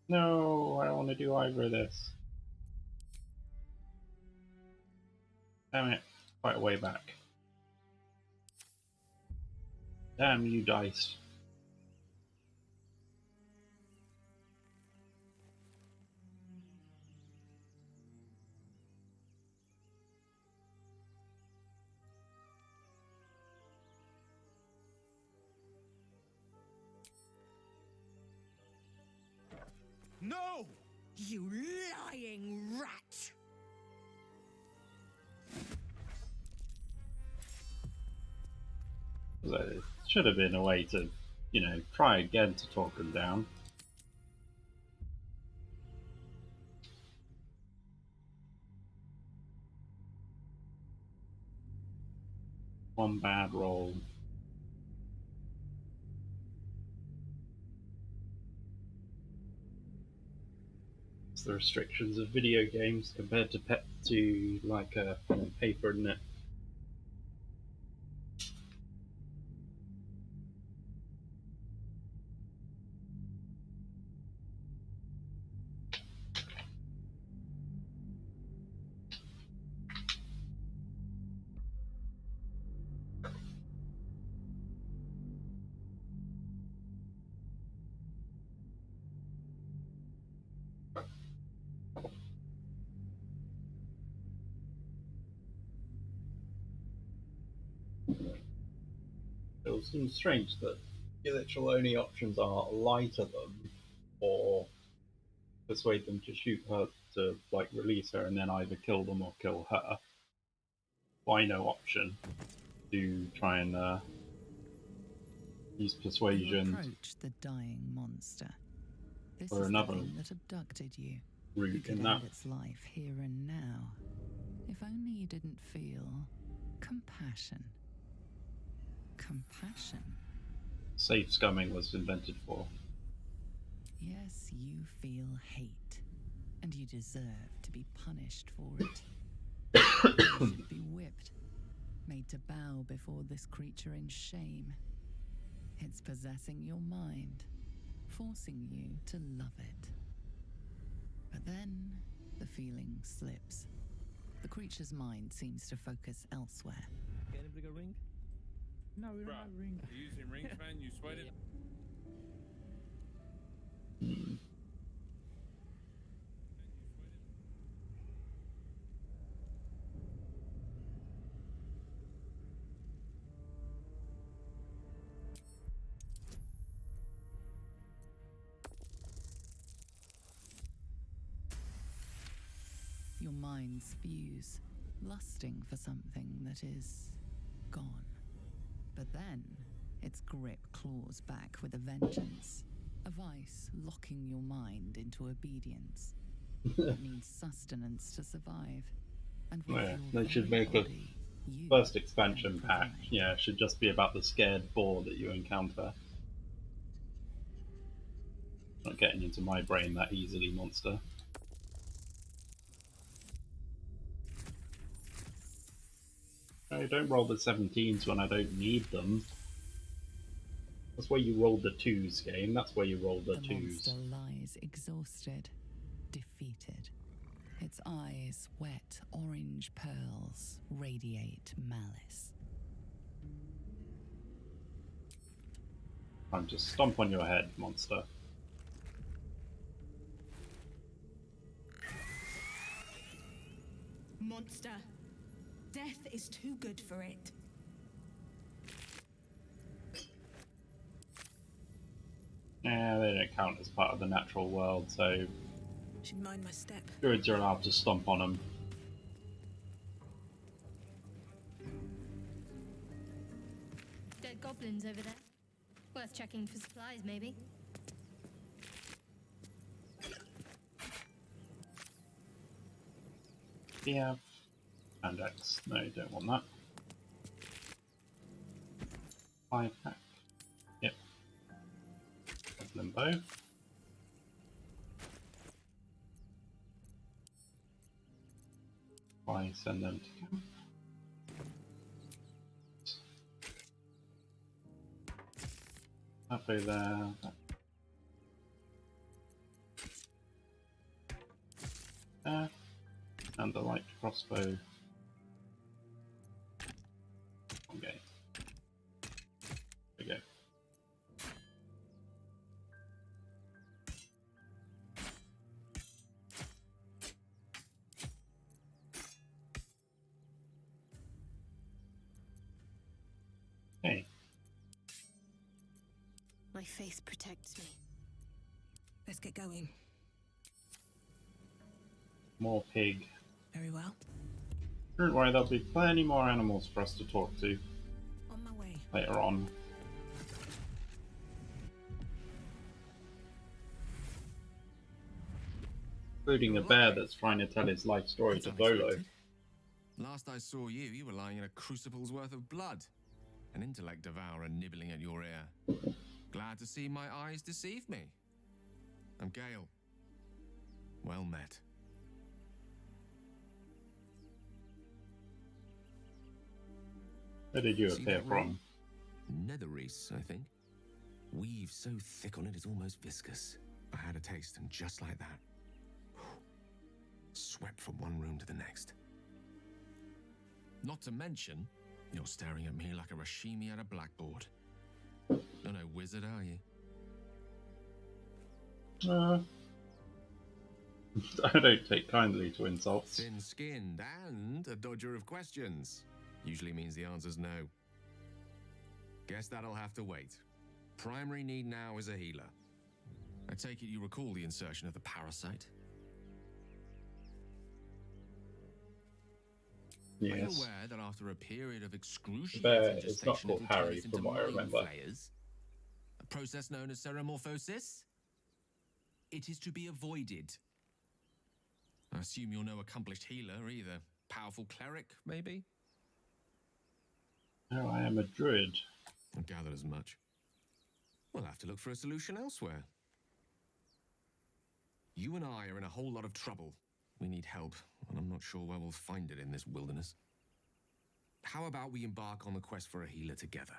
No, I don't want to do either of this. Damn it. Quite a way back. Damn you, dice. No! You lying rat! There should have been a way to, try again to talk them down. One bad roll. It's the restrictions of video games compared to like a pen and paper, isn't it? It seems strange that the literal only options are lie to them or persuade them to shoot her to release her and then either kill them or kill her. Why no option to try and use You persuasion approach the dying monster. This or is another the thing that abducted you. route You could in that? end its life here and now. If only you didn't feel compassion. Compassion? Safe scumming was invented for. Yes, you feel hate, and you deserve to be punished for it. You should be whipped, made to bow before this creature in shame. It's possessing your mind, forcing you to love it. But then the feeling slips. The creature's mind seems to focus elsewhere. Can you bring a ring? No, we don't have a ring. You're using rings, man? You sweated? Your minds fuse. lusting for something that is gone. But then its grip claws back with a vengeance, a vice locking your mind into obedience. It needs sustenance to survive. And with Yeah, your they should very make a body, you first expansion can pack. provide. Yeah, it should just be about the scared boar that you encounter. Not getting into my brain that easily, monster. No, don't roll the 17s when I don't need them. That's where you rolled the 2s, game. That's where you rolled the 2s. Monster lies exhausted, defeated. Its eyes, wet orange pearls, radiate malice. Time to stomp on your head, monster. Monster. Death is too good for it. Yeah, they don't count as part of the natural world, so Should mind my step. druids are allowed to stomp on them. Dead goblins over there. Worth checking for supplies, maybe. Yeah. And X. No, you don't want that. 5-pack. Yep. Limbo. Why send them to camp? Halfway there. There. And the light crossbow. Okay. There we go. Okay. My faith protects me. Let's get going. More pig. Very well. Don't worry, there'll be plenty more animals for us to talk to On my way. later on. Including a bear that's trying to tell his life story That's to Volo. unexpected. Last I saw you, you were lying in a crucible's worth of blood. An intellect devourer nibbling at your ear. Glad to see my eyes deceive me. I'm Gale. Well met. Where did you See appear that from? ring? Netherreese, I think. Weave so thick on it it's almost viscous. I had a taste, and just like that, swept from one room to the next. Not to mention, you're staring at me like a Rashimi at a blackboard. You're no wizard, are you? I don't take kindly to insults. Thin-skinned and a dodger of questions. Usually means the answer's no. Guess that'll have to wait. Primary need now is a healer. I take it you recall the insertion of the parasite? Are you Yes. aware that after a period of excruciating Bear is not gestation, called it will turn Harry, us from into what I mind remember. flayers? A process known as seromorphosis? It is to be avoided. I assume you're no accomplished healer either. Powerful cleric, maybe? No, I am a druid. I gathered as much. We'll have to look for a solution elsewhere. You and I are in a whole lot of trouble. We need help, and I'm not sure where we'll find it in this wilderness. How about we embark on the quest for a healer together?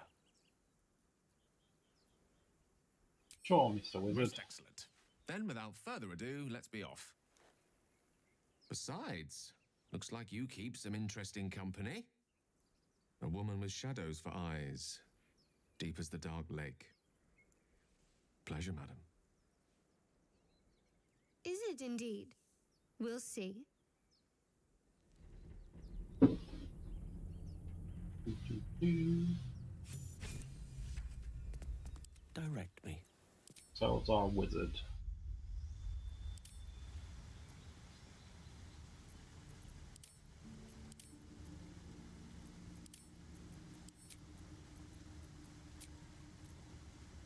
Sure, Mr. Wizard. Most excellent. Then, without further ado, let's be off. Besides, looks like you keep some interesting company. A woman with shadows for eyes, deep as the dark lake. Pleasure, madam. Is it indeed? We'll see. Direct me. Sells our wizard.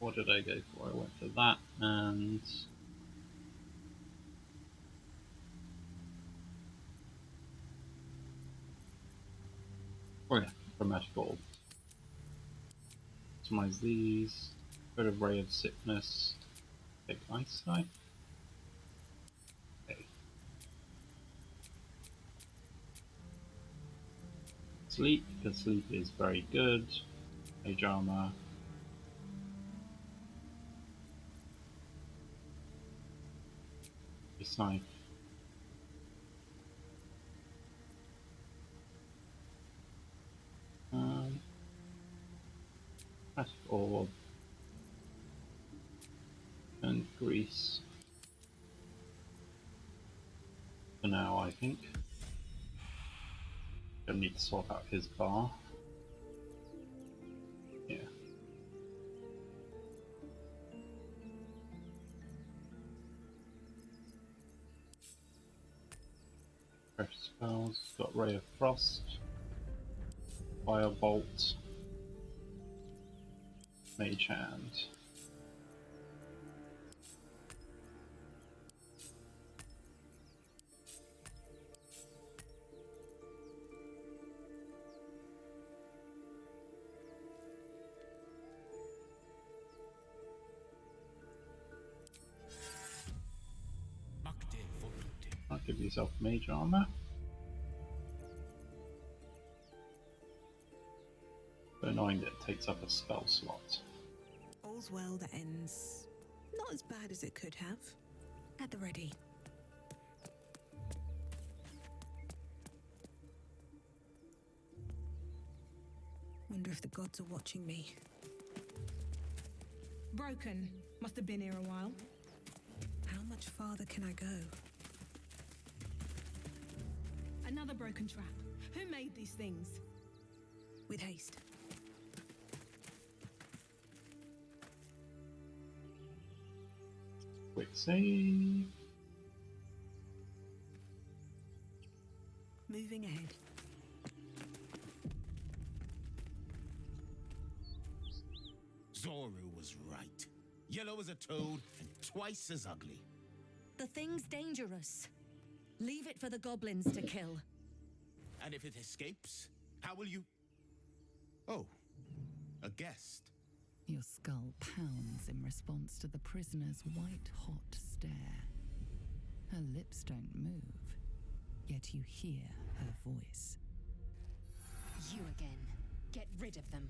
What did I go for? I went for that and oh yeah, chromatic orb. Optimize these. Bit of ray of sickness. Take eyesight. Okay. Sleep, because sleep is very good. Mage armor. Scythe. Chromatic orb. And grease. For now, I think. Gonna need to swap out his bar. Yeah. Fresh spells. Got Ray of Frost. Firebolt. Mage Hand. I'll give yourself mage armor. So annoying that it takes up a spell slot. All's well that ends not as bad as it could have. At the ready. Wonder if the gods are watching me. Broken. Must have been here a while. How much farther can I go? Another broken trap. Who made these things? With haste. Quick save. Moving ahead. Zoru was right. Yellow as a toad and twice as ugly. The thing's dangerous. Leave it for the goblins to kill. And if it escapes, how will you... Oh, a guest. Your skull pounds in response to the prisoner's white-hot stare. Her lips don't move, yet you hear her voice. You again. Get rid of them.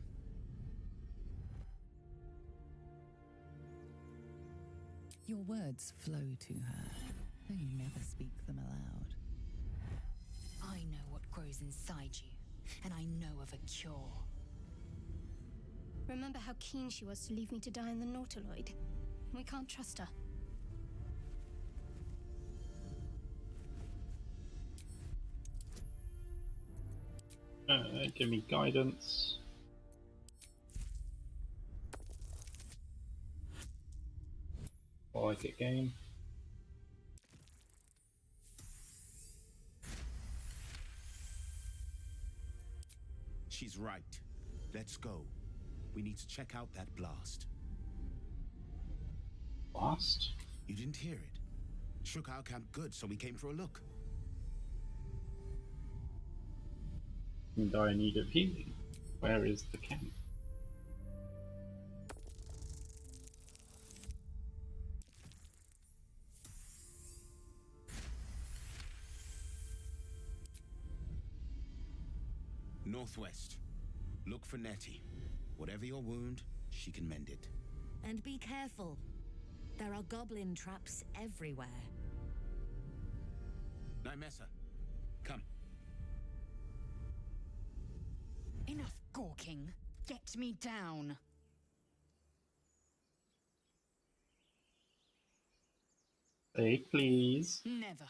Your words flow to her, though you never speak them aloud. I know what grows inside you, and I know of a cure. Remember how keen she was to leave me to die in the Nautiloid? We can't trust her. Give me guidance. I like it, game. She's right. Let's go. We need to check out that blast. Blast? You didn't hear it. Shook our camp good, so we came for a look. In dire need of healing. Where is the camp? Northwest. Look for Nettie. Whatever your wound, she can mend it. And be careful. There are goblin traps everywhere. Nymessa, come. Enough gawking. Get me down. Say please. Never.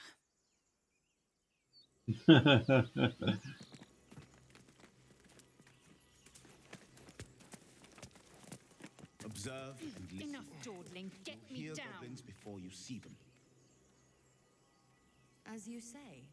Observe and listen. Enough dawdling. Get me Hear down. goblins before you see them. As you say.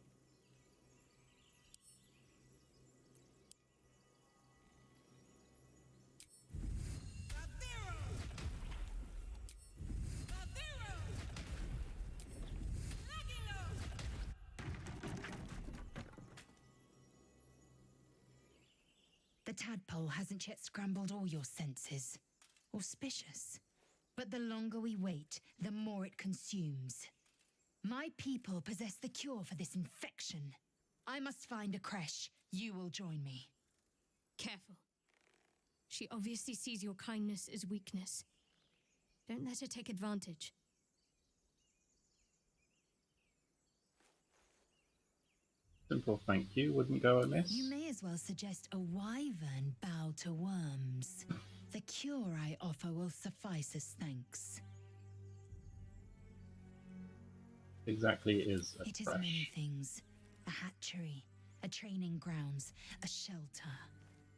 The tadpole hasn't yet scrambled all your senses. Auspicious. But the longer we wait, the more it consumes. My people possess the cure for this infection. I must find a creche. You will join me. Careful. She obviously sees your kindness as weakness. Don't let her take advantage. Simple thank you wouldn't go amiss. You may as well suggest a wyvern bow to worms. The cure I offer will suffice as thanks. Exactly is a It is fresh. many things. A hatchery, a training grounds, a shelter.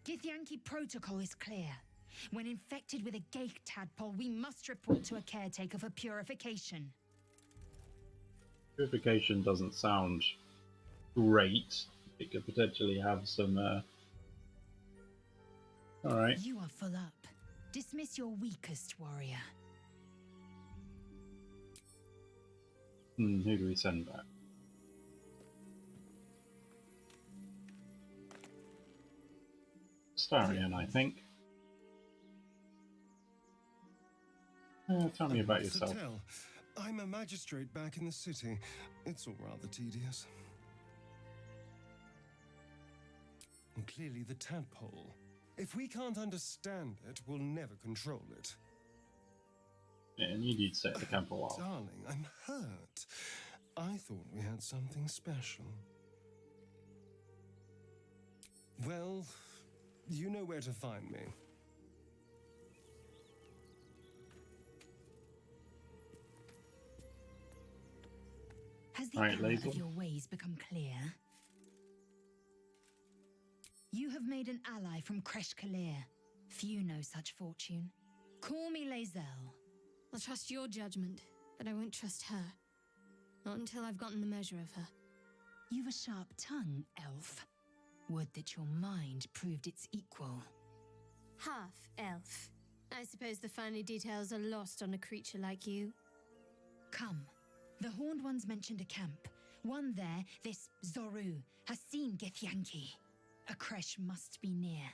Githyanki protocol is clear. When infected with a ghaik tadpole, we must report to a caretaker for purification. Purification doesn't sound great. It could potentially have some. Alright. You are full up. Dismiss your weakest warrior. Who do we send back? Starion, I think. Tell me about What's to yourself. tell? I'm a magistrate back in the city. It's all rather tedious. And clearly the tadpole. If we can't understand it, we'll never control it. Yeah, and you need to set the camp a while. Darling, I'm hurt. I thought we had something special. Well, you know where to find me. Has the Right, error Lazel. of your ways become clear? You have made an ally from Kresh Kalir. Few know such fortune. Call me Lazel. I'll trust your judgment, but I won't trust her. Not until I've gotten the measure of her. You've a sharp tongue, elf. Would that your mind proved its equal. Half elf. I suppose the finer details are lost on a creature like you. Come. The Horned Ones mentioned a camp. One there, this Zoru, has seen Githyanki. A creche must be near.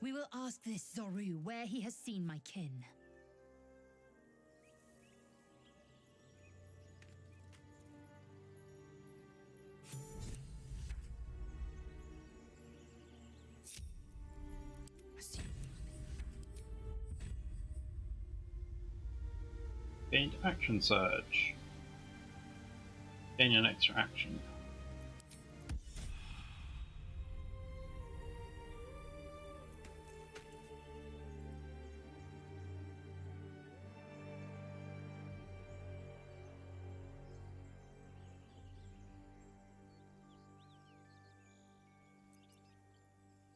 We will ask this Zoru where he has seen my kin. Gained action surge. Gain an extra action.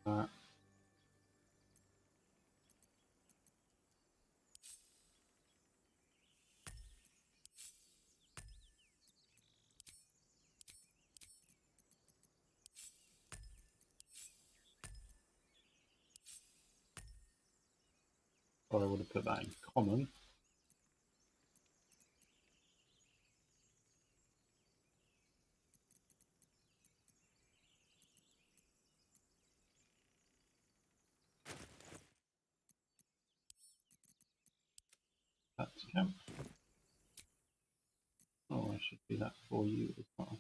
That. Or I would have put that in common. That's camp. Oh, I should do that for you as well.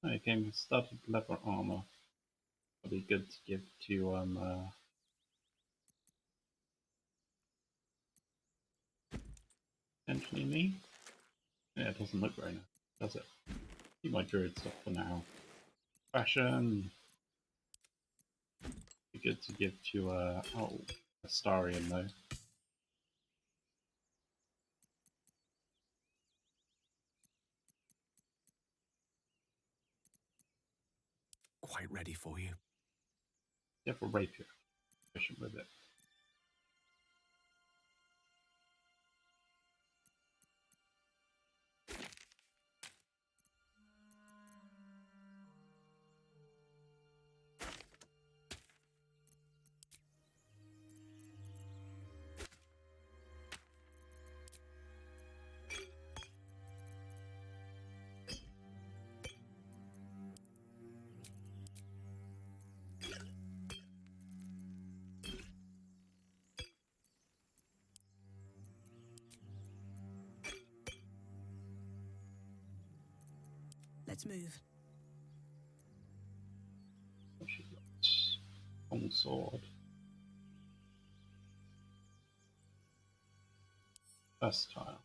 Oh, it came with studded leather armor. That'd be good to give to potentially me. Yeah, it doesn't look very nice, does it? Keep my druid stuff for now. Fashion. Be good to give to Astarion though. Quite ready for you. You have a rapier. Efficient with it. Let's move. She got long sword. Versatile.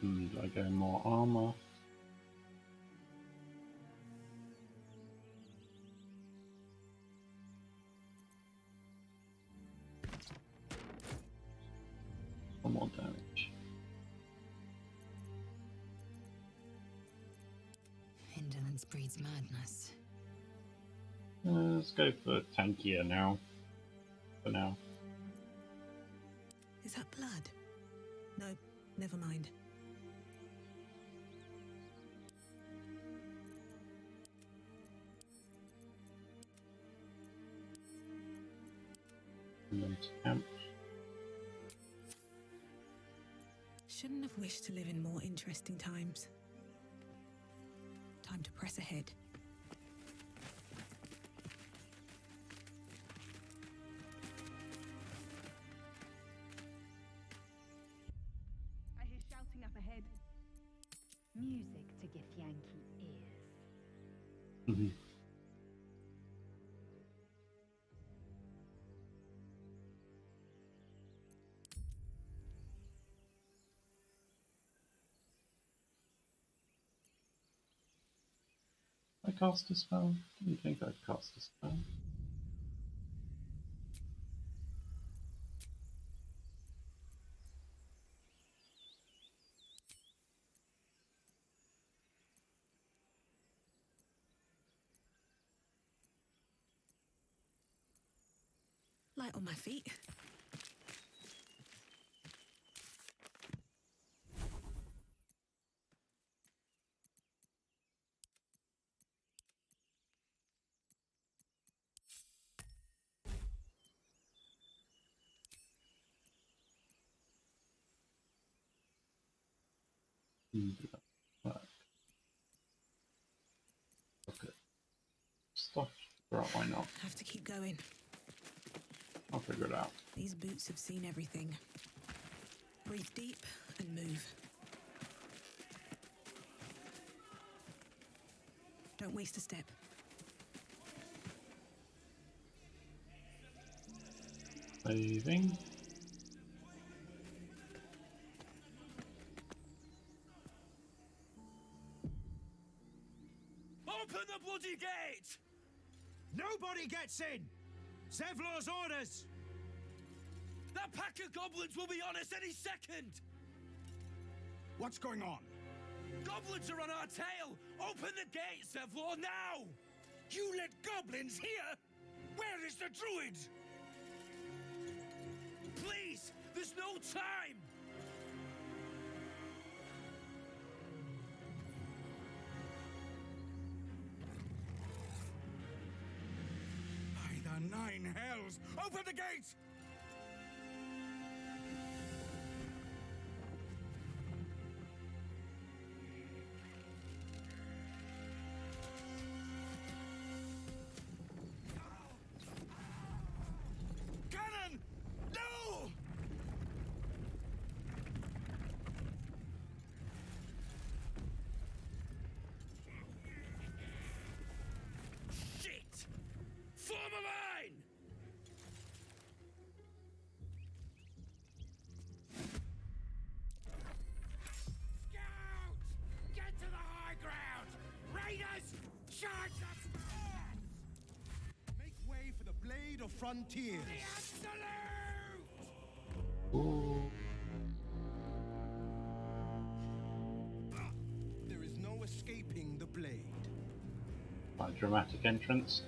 Do I get more armor? For more damage. Indolence breeds madness. Let's go for tankier now. For now. Is that blood? No, never mind. And then to camp. Shouldn't have wished to live in more interesting times. Time to press ahead. I hear shouting up ahead. Music to Githyanki ears. Mm-hmm. I cast a spell? Didn't think I'd cast a spell. Light on my feet. Right. Okay. Stuff. Right, why not? Have to keep going. I'll figure it out. These boots have seen everything. Breathe deep and move. Don't waste a step. Saving. Open the bloody gate! Nobody gets in! Zevlor's orders! That pack of goblins will be on us any second! What's going on? Goblins are on our tail! Open the gate, Zevlor, now! You let goblins here? Where is the druid? Please, there's no time! By the nine hells! Open the gate! Cannon! No! Shit! Form a line! Scouts! Get to the high ground! Raiders! Charge the spurs! Make way for the blade of frontiers! The absolute! Ooh. There is no escaping the blade. Quite a dramatic entrance.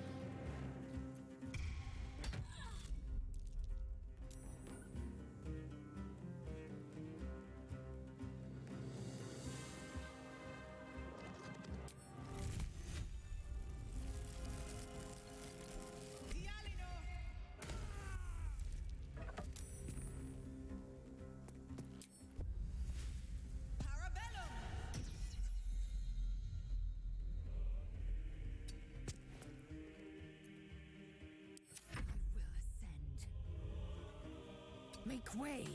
Make way.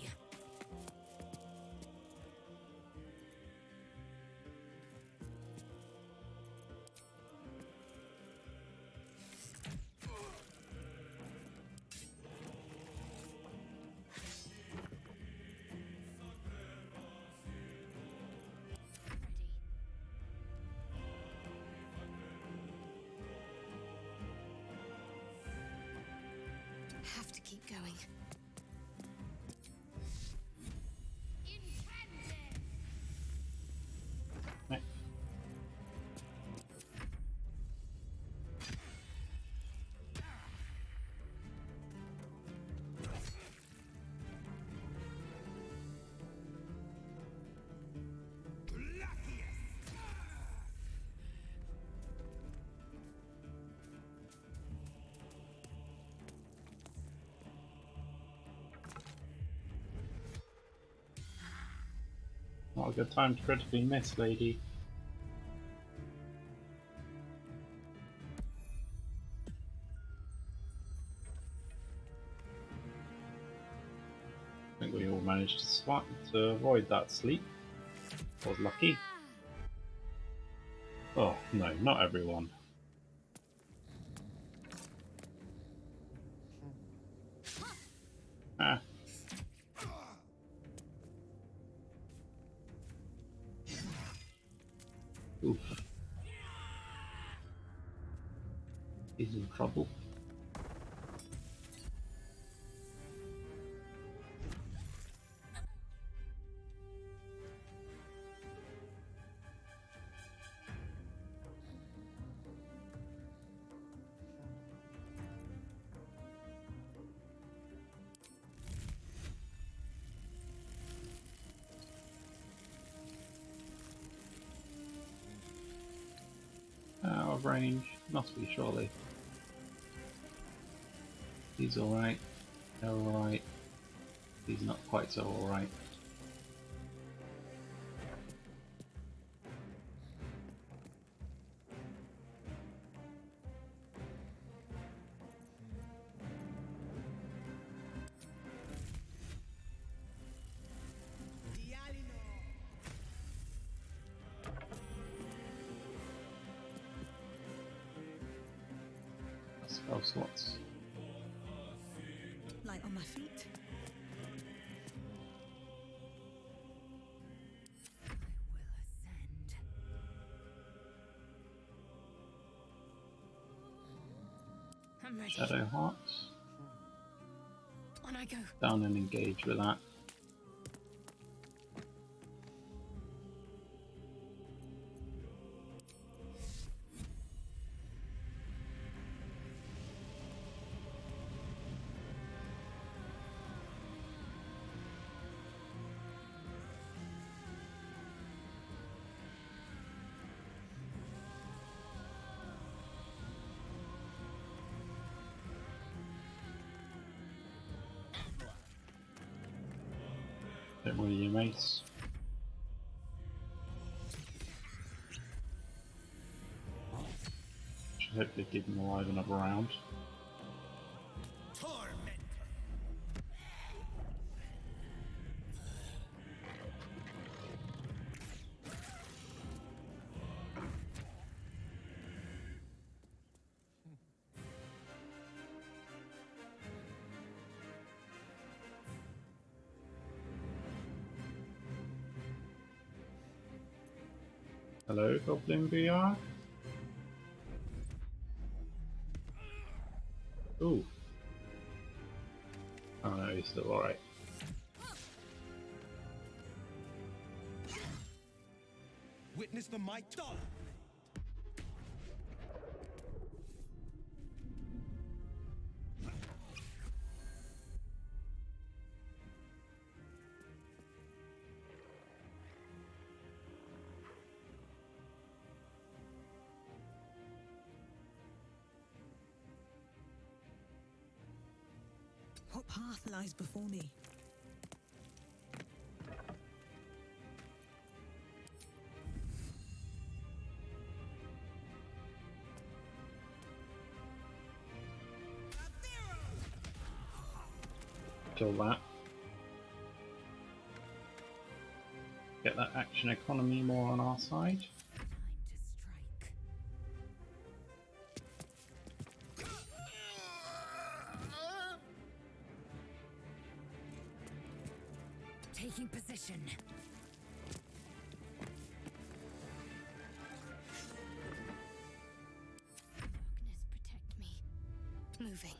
Have to keep going. Not a good time to critically miss, lady. I think we all managed to avoid that sleep. I was lucky. Oh, no, not everyone. Ah. Oof. He's in trouble. Out of range. Must be, surely. He's alright. They're alright. He's not quite so alright. Spell slots. Light on my feet. I'm ready. Shadow Hearts. On I go. Down and engage with that. Don't worry, your mace. Should hopefully keep him alive another round. Hello, Goblin VR. Ooh. Oh no, he's still alright. Witness the might. What path lies before me? Kill that. get that action economy more on our side. Taking position. Darkness, protect me. Moving.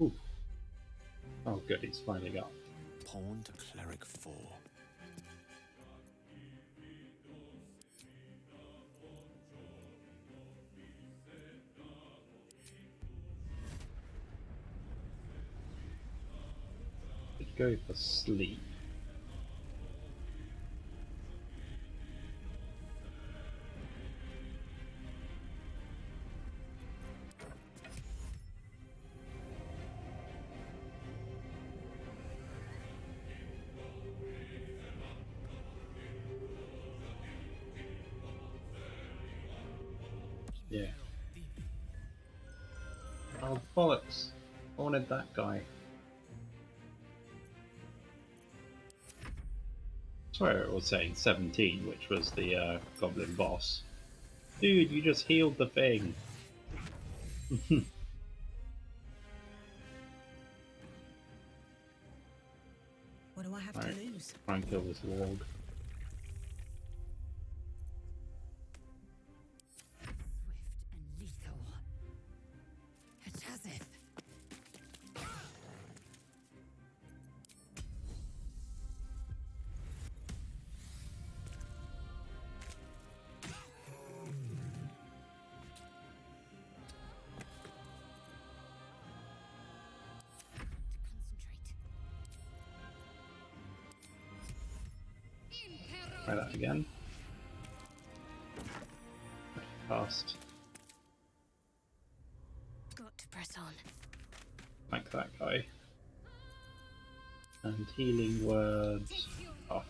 Ooh. Oh good, he's finally up. Pawn to cleric 4. Could go for sleep. Yeah. Oh bollocks! I wanted that guy. I swear it was saying 17, which was the goblin boss. Dude, you just healed the thing! What do I have to lose? Try and kill this warg. Swift and lethal. Hatazeth. Try that again. Fast. Got to press on. Like that guy. And healing words off.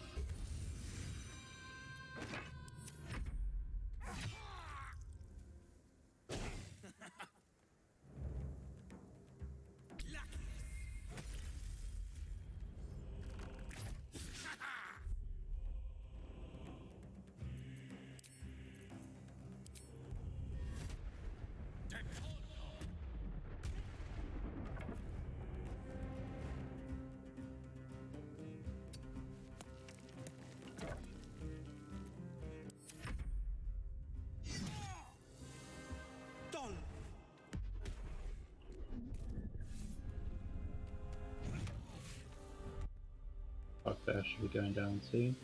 Bugbear should be going down soon.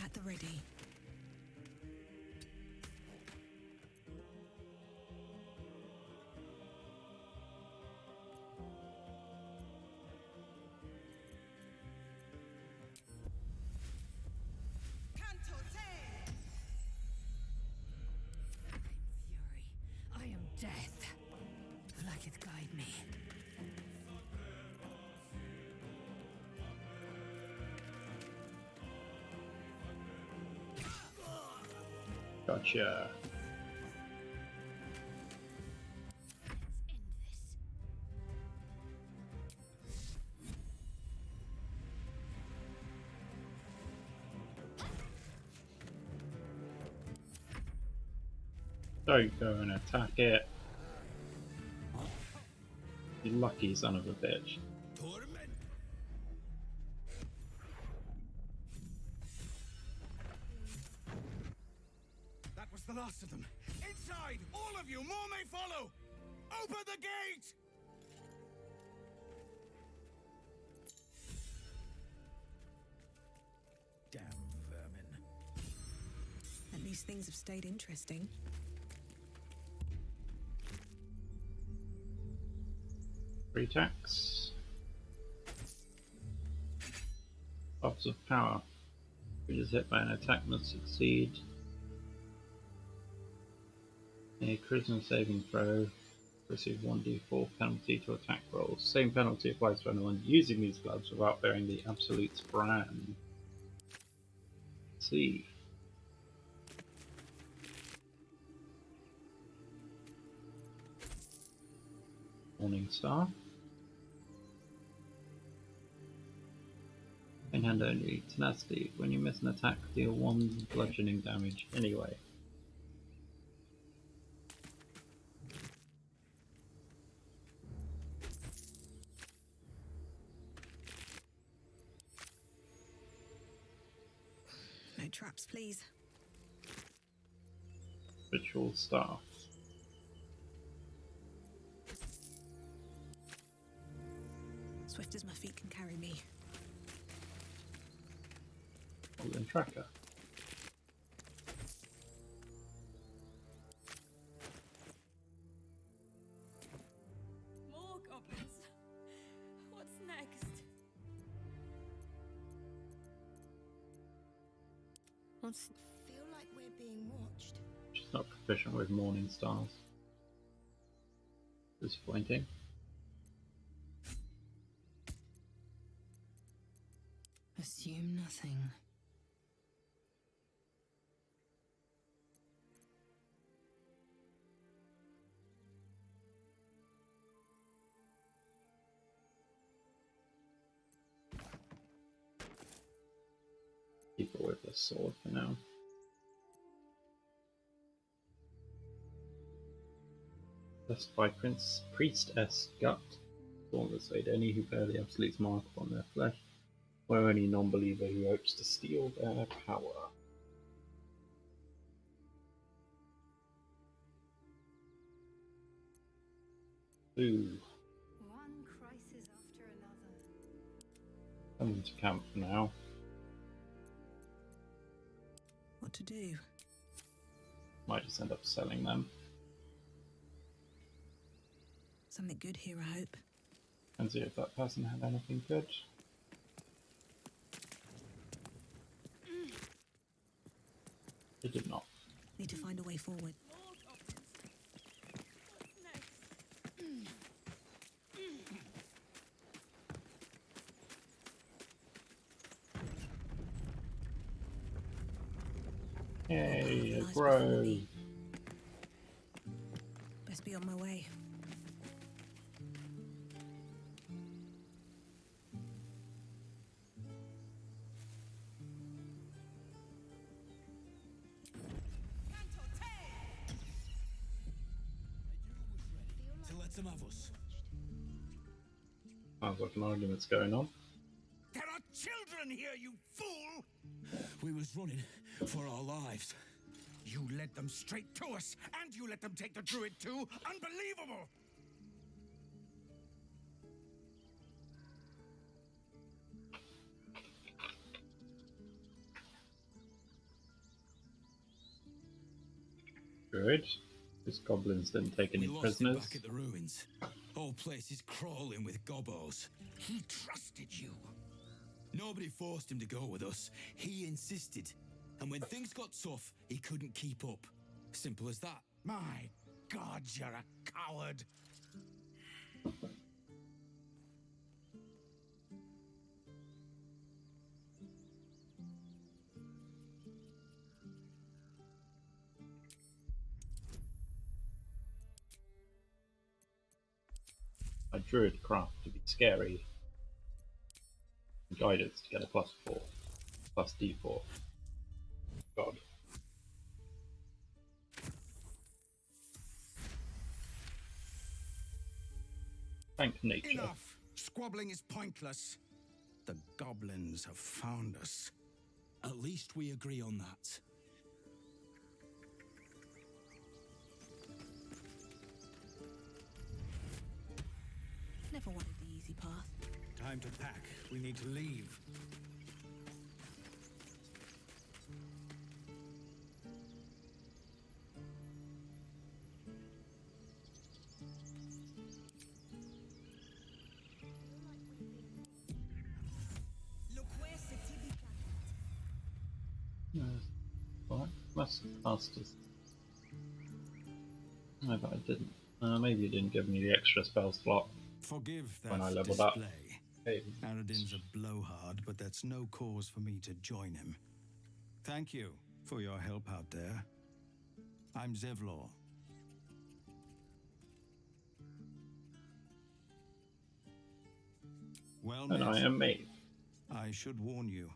At the ready. I am death. Vlaakith guide me. Gotcha. Don't go and attack it. You lucky son of a bitch. the last of them. Inside! All of you! More may follow! Open the gate! Damn vermin. At least things have stayed interesting. Free tax. Lots of power. Creatures hit by an attack must succeed a charisma saving throw. Receive 1d4 penalty to attack rolls. Same penalty applies to anyone using these gloves without bearing the Absolute's brand. Let's see. Morning Star. In hand only. Tenacity. When you miss an attack, deal 1 bludgeoning damage anyway. No traps, please. Ritual Staff. Swift as my feet can carry me. Golden Tracker. More goblins. What's next? Feel like we're being watched. She's not proficient with Morning Stars. Disappointing. Assume nothing. Keep her with the sword for now. Blessed by Priestess Gut. All persuade any who bear the Absolute's mark upon their flesh, or any non-believer who hopes to steal their power. Ooh. One crisis after another. Coming to camp for now. What to do? Might just end up selling them. Something good here, I hope. And see if that person had anything good. They did not. Need to find a way forward. Yay, Lies grow. before me. Best be on my way. To let them have us. Sounds like an argument's going on. There are children here, you fool! We was running for our lives. You led them straight to us, and you let them take the druid too? Unbelievable! Good. These goblins didn't take any We lost prisoners. him back at the ruins. Whole place is crawling with gobos. He trusted you. Nobody forced him to go with us. He insisted. And when things got tough, he couldn't keep up. Simple as that. My God, you're a coward. A druid craft to be scary. Guidance to get a +4. Plus D4. God. Thank nature. Enough! Squabbling is pointless. The goblins have found us. At least we agree on that. never wanted the easy path. Time to pack. We need to leave. No. What? That's the fastest. No, but I didn't. Maybe you didn't give me the extra spell slot Forgive that when I leveled display. up. Hey. Aradin's a blowhard, but that's no cause for me to join him. Thank you for your help out there. I'm Zevlor. Well met. And I am me. I should warn you,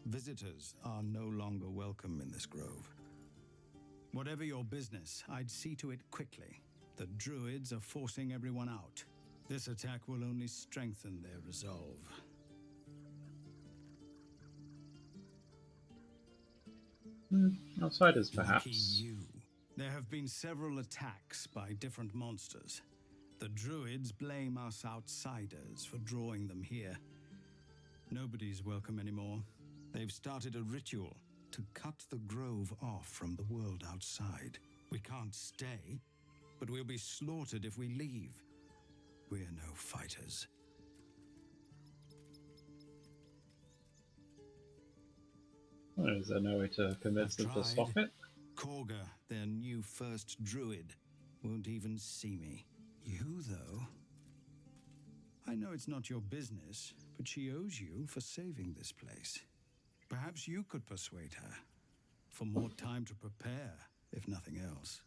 visitors are no longer welcome in this grove. Whatever your business, I'd see to it quickly. The druids are forcing everyone out. This attack will only strengthen their resolve. Outsiders, Lucky perhaps. you. There have been several attacks by different monsters. The druids blame us outsiders for drawing them here. Nobody's welcome anymore. They've started a ritual to cut the grove off from the world outside. We can't stay, but we'll be slaughtered if we leave. We're no fighters. Well, is there no way to convince them to stop it? Korga, their new first druid, won't even see me. You, though? I know it's not your business, but she owes you for saving this place. Perhaps you could persuade her. For more time to prepare, if nothing else.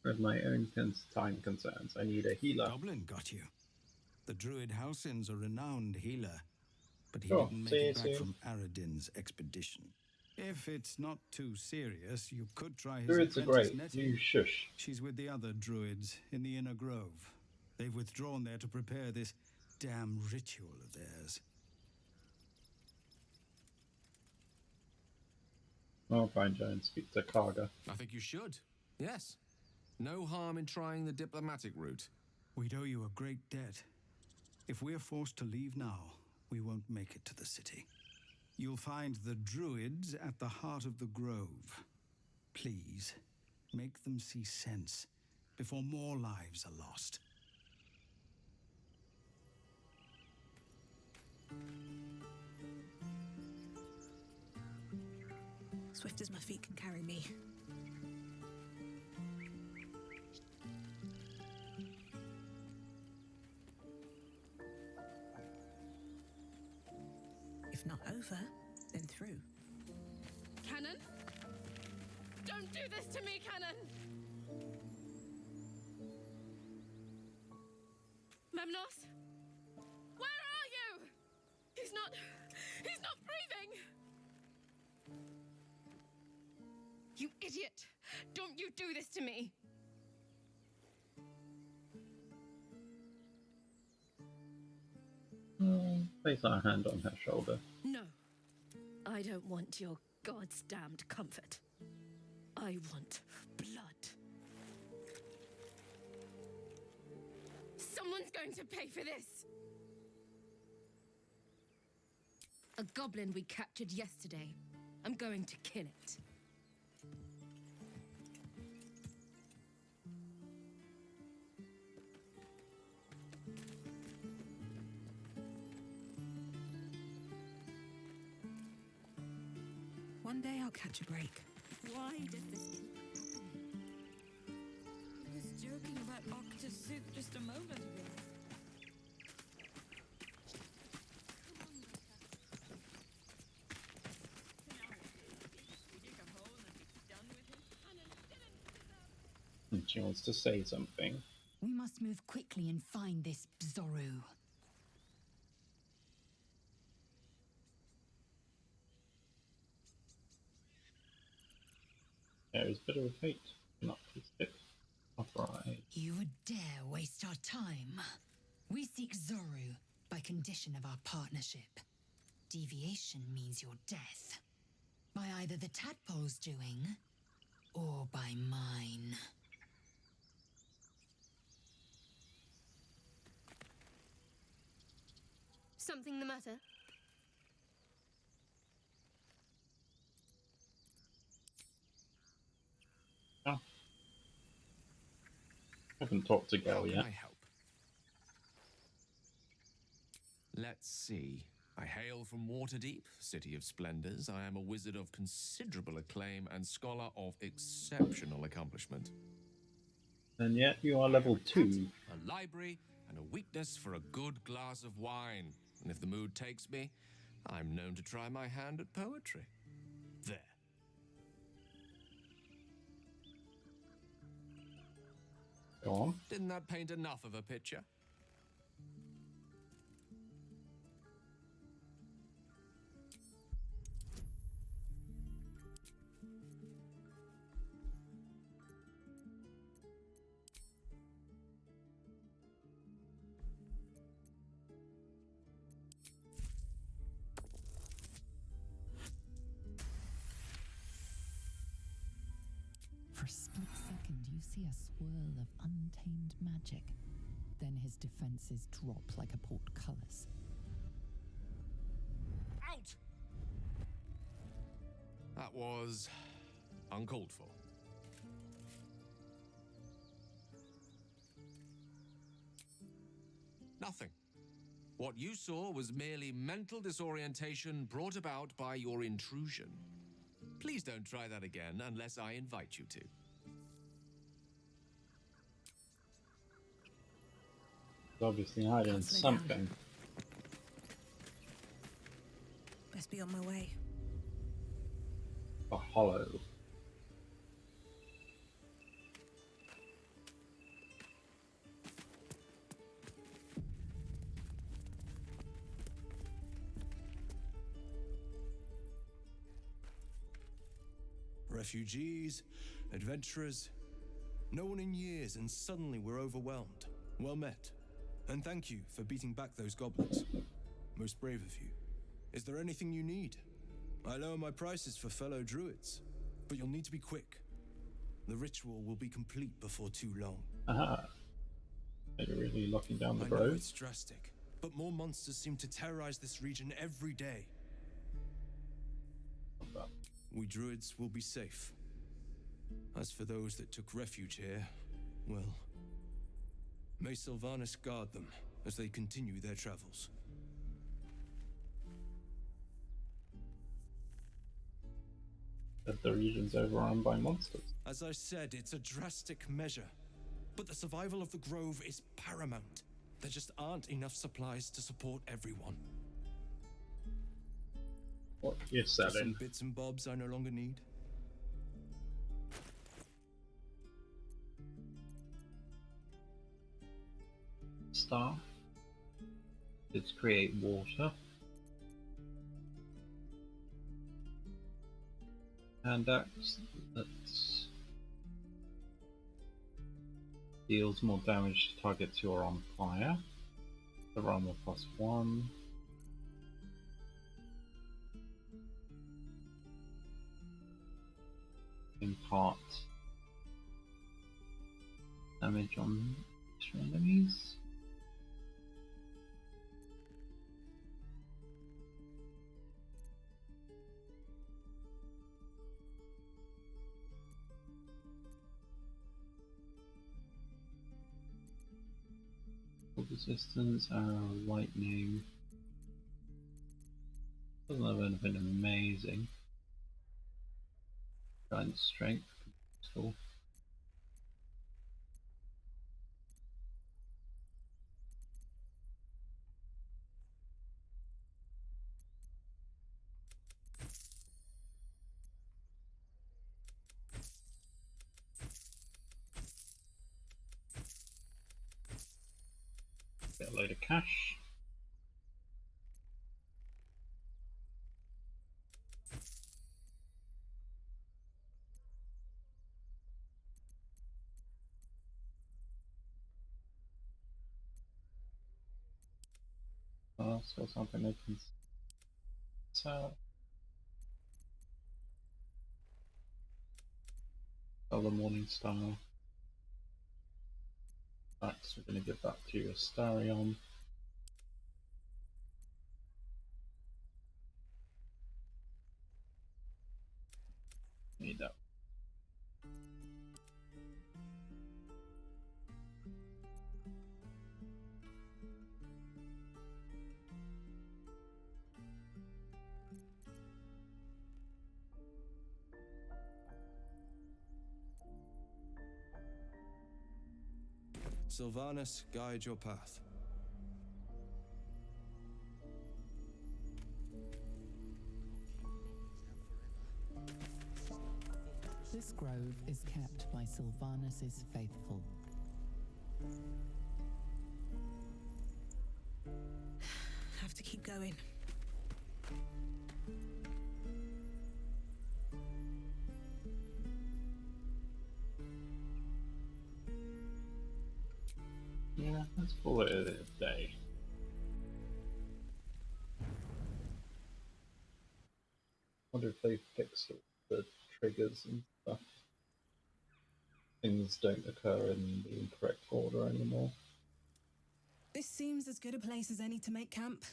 With my own time concerns, I need a healer. Goblin got you. The druid Halsin's a renowned healer, but he Sure, didn't make see you it back soon. from Aradin's expedition. If it's not too serious, you could try his Druids are apprentice great. Nettie. You shush. She's with the other druids in the inner grove. They've withdrawn there to prepare this damn ritual of theirs. I'll find her and speak to Karga. I think you should. Yes. No harm in trying the diplomatic route. We'd owe you a great debt. If we're forced to leave now, we won't make it to the city. You'll find the druids at the heart of the grove. Please, make them see sense before more lives are lost. Swift as my feet can carry me. If not over, then through. Cannon? Don't do this to me, Cannon! Memnos? Where are you? He's not breathing! You idiot! Don't you do this to me! Place our hand on her shoulder. No. I don't want your God's damned comfort. I want blood. Someone's going to pay for this! A goblin we captured yesterday. I'm going to kill it. One day I'll catch a break. Why does this keep happening? I was joking about Octa's soup just a moment ago. And she wants to say something. We must move quickly and find this Zorru. There is a bit of fate. Not too stick. Alright. You would dare waste our time? We seek Zorru by condition of our partnership. Deviation means your death. By either the tadpole's doing, or by mine. Something the matter? Oh. I haven't talked to Gale How can yet. I help? Let's see. I hail from Waterdeep, city of splendors. I am a wizard of considerable acclaim and scholar of exceptional accomplishment. And yet you are level 2. A library, and a weakness for a good glass of wine. And if the mood takes me, I'm known to try my hand at poetry. There. Go on. Didn't that paint enough of a picture? For a split second, you see a swirl of untamed magic. Then his defenses drop like a portcullis. Out! That was uncalled for. Nothing. What you saw was merely mental disorientation brought about by your intrusion. Please don't try that again unless I invite you to. He's obviously hiding something. Best be on my way. A hollow. Refugees, adventurers, no one in years, and suddenly we're overwhelmed. Well met. And thank you for beating back those goblins. Most brave of you. Is there anything you need? I lower my prices for fellow druids, but you'll need to be quick. The ritual will be complete before too long. Aha. They're really locking down the I know road. it's drastic, but more monsters seem to terrorize this region every day. We druids will be safe. As for those that took refuge here, well, may Sylvanas guard them as they continue their travels. That the region's overrun by monsters. As I said, it's a drastic measure, but the survival of the Grove is paramount. There just aren't enough supplies to support everyone. What you're Just some selling? bits and bobs I no longer need. Staff. Let's create water. Hand axe that deals more damage to targets who are on fire. The armor +1. Impart damage on extra enemies. Resistance, arrow, lightning. Doesn't have anything amazing. Giant strength, cool. Get a load of cash. So something I can sell. Another Morning Star. Max, we're going to give that to Astarion. Need that. Sylvanas, guide your path. This grove is kept by Sylvanas's faithful. Have to keep going. Yeah, let's call it a day. Wonder if they fixed the triggers and stuff. Things don't occur in the incorrect order anymore. This seems as good a place as any to make camp.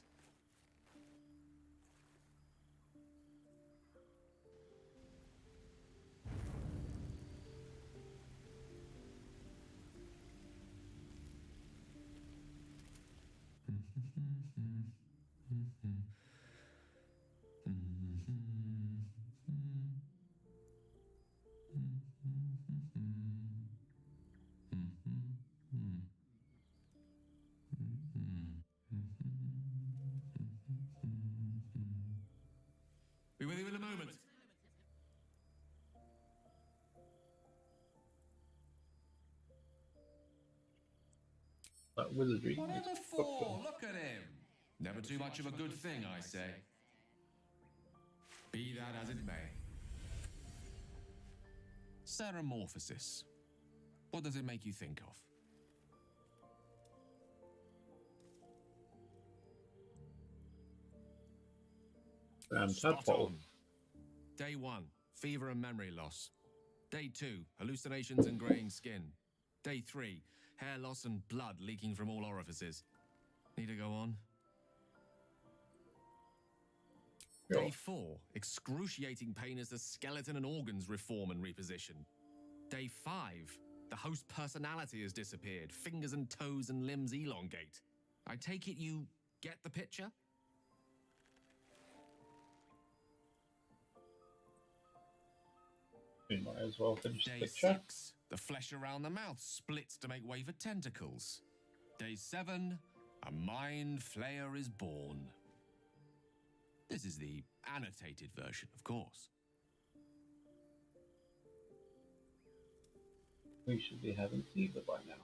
Be with you in a moment. That wizardry. Whatever for? Look at him. Never too much of a good thing, I say. Be that as it may. Ceramorphosis. What does it make you think of? Tadpole. Day 1, fever and memory loss. Day 2, hallucinations and greying skin. Day 3, hair loss and blood leaking from all orifices. Need to go on? Sure. Day 4, excruciating pain as the skeleton and organs reform and reposition. Day 5, the host personality has disappeared. Fingers and toes and limbs elongate. I take it you get the picture? We might as well finish the Day picture. 6, the flesh around the mouth splits to make way for tentacles. Day 7, a mind flayer is born. This is the annotated version, of course. We should be having fever by now.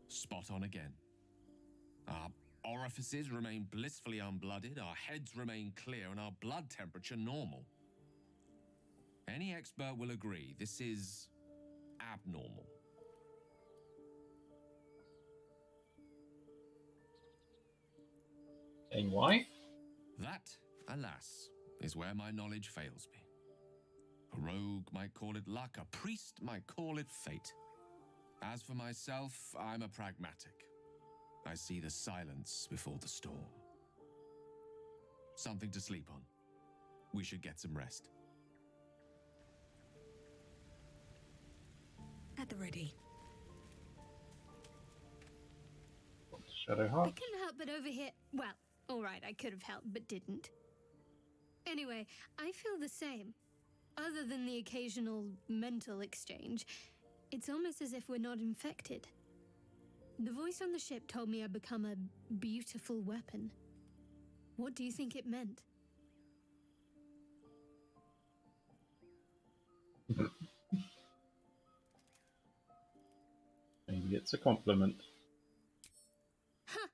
Spot on again. Our orifices remain blissfully unblooded, our heads remain clear, and our blood temperature normal. Any expert will agree this is abnormal. And why? That, alas, is where my knowledge fails me. A rogue might call it luck, a priest might call it fate. As for myself, I'm a pragmatic. I see the silence before the storm. Something to sleep on. We should get some rest. At the ready. Shadowheart. I couldn't help but overhear. Well, alright, I could have helped, but didn't. Anyway, I feel the same. Other than the occasional mental exchange, it's almost as if we're not infected. The voice on the ship told me I'd become a beautiful weapon. What do you think it meant? Maybe it's a compliment. Ha!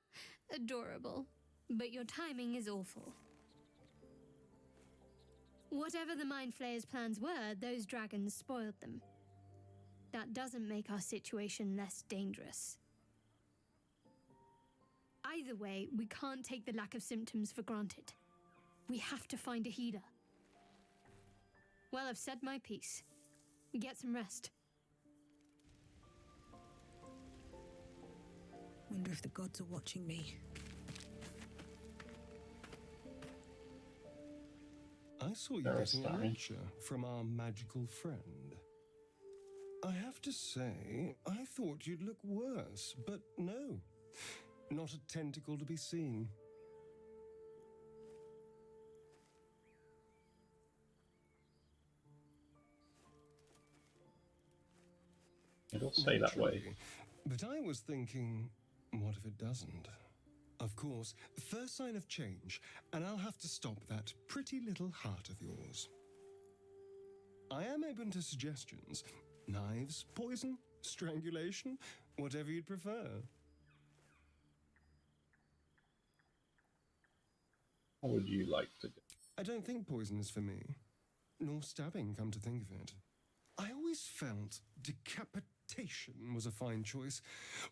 Adorable. But your timing is awful. Whatever the Mind Flayer's plans were, those dragons spoiled them. That doesn't make our situation less dangerous. Either way, we can't take the lack of symptoms for granted. We have to find a healer. Well, I've said my piece. Get some rest. Wonder if the gods are watching me. I saw you There getting is a Starry. lecture from our magical friend. I have to say, I thought you'd look worse, but no. Not a tentacle to be seen. It'll stay that way. Naturally. But I was thinking, what if it doesn't? Of course, first sign of change, and I'll have to stop that pretty little heart of yours. I am open to suggestions. Knives, poison, strangulation, whatever you'd prefer. What would you like to do? I don't think poison is for me. Nor stabbing, come to think of it. I always felt decapitation was a fine choice.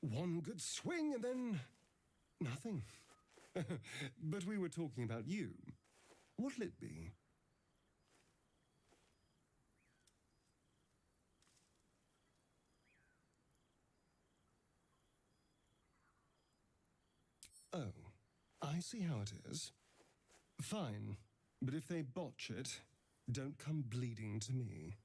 One good swing and then nothing. But we were talking about you. What'll it be? Oh, I see how it is. Fine, but if they botch it, don't come bleeding to me.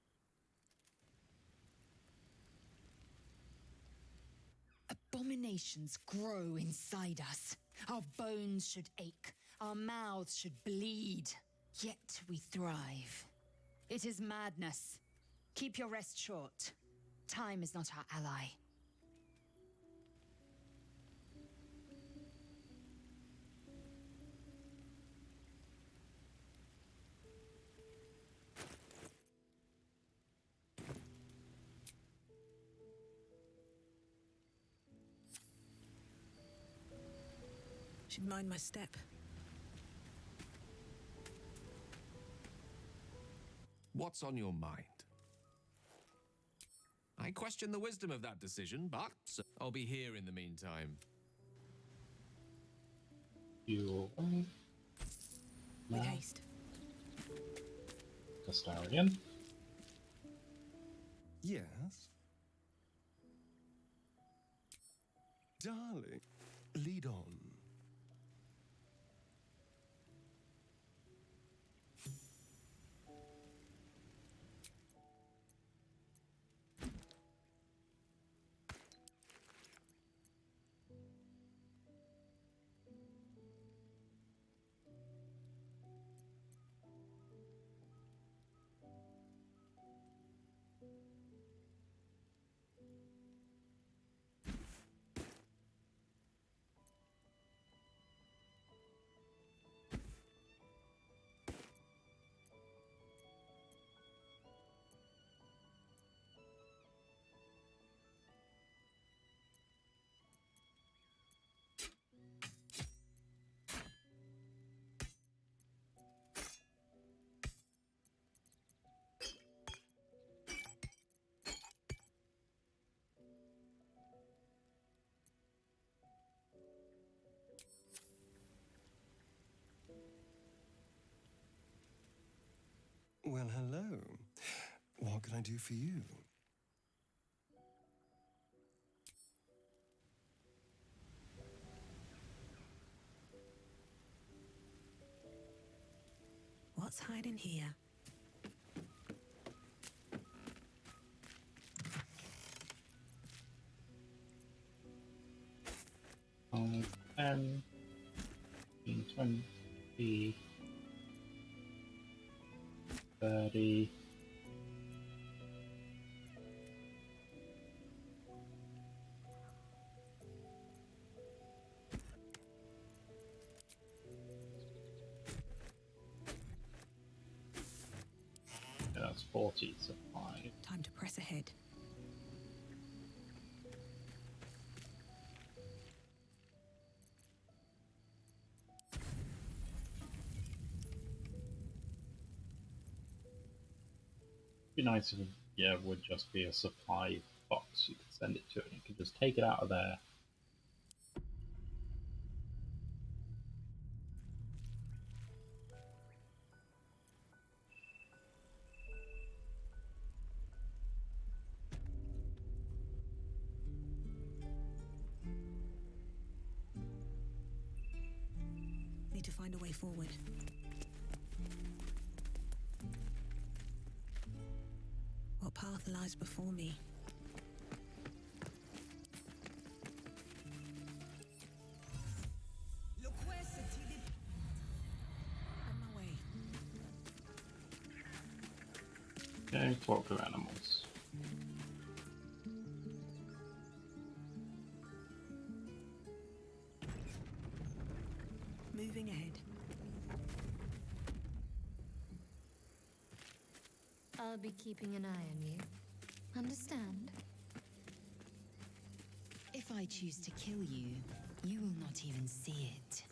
Abominations grow inside us. Our bones should ache. Our mouths should bleed. Yet we thrive. It is madness. Keep your rest short. Time is not our ally. Should mind my step. What's on your mind? I question the wisdom of that decision, but I'll be here in the meantime. You With haste. Castarian. Yes? Darling, lead on. Well, hello. What can I do for you? What's hiding here? Oh, 10, 15, 20, 30. Yeah, that's 40 supply. Time to press ahead. Be nice if it would just be a supply box you could send it to, and you could just take it out of there. a way forward. What path lies before me? On my way. Okay, talk of animals. Moving ahead. I'll be keeping an eye on you. Understand? If I choose to kill you, you will not even see it.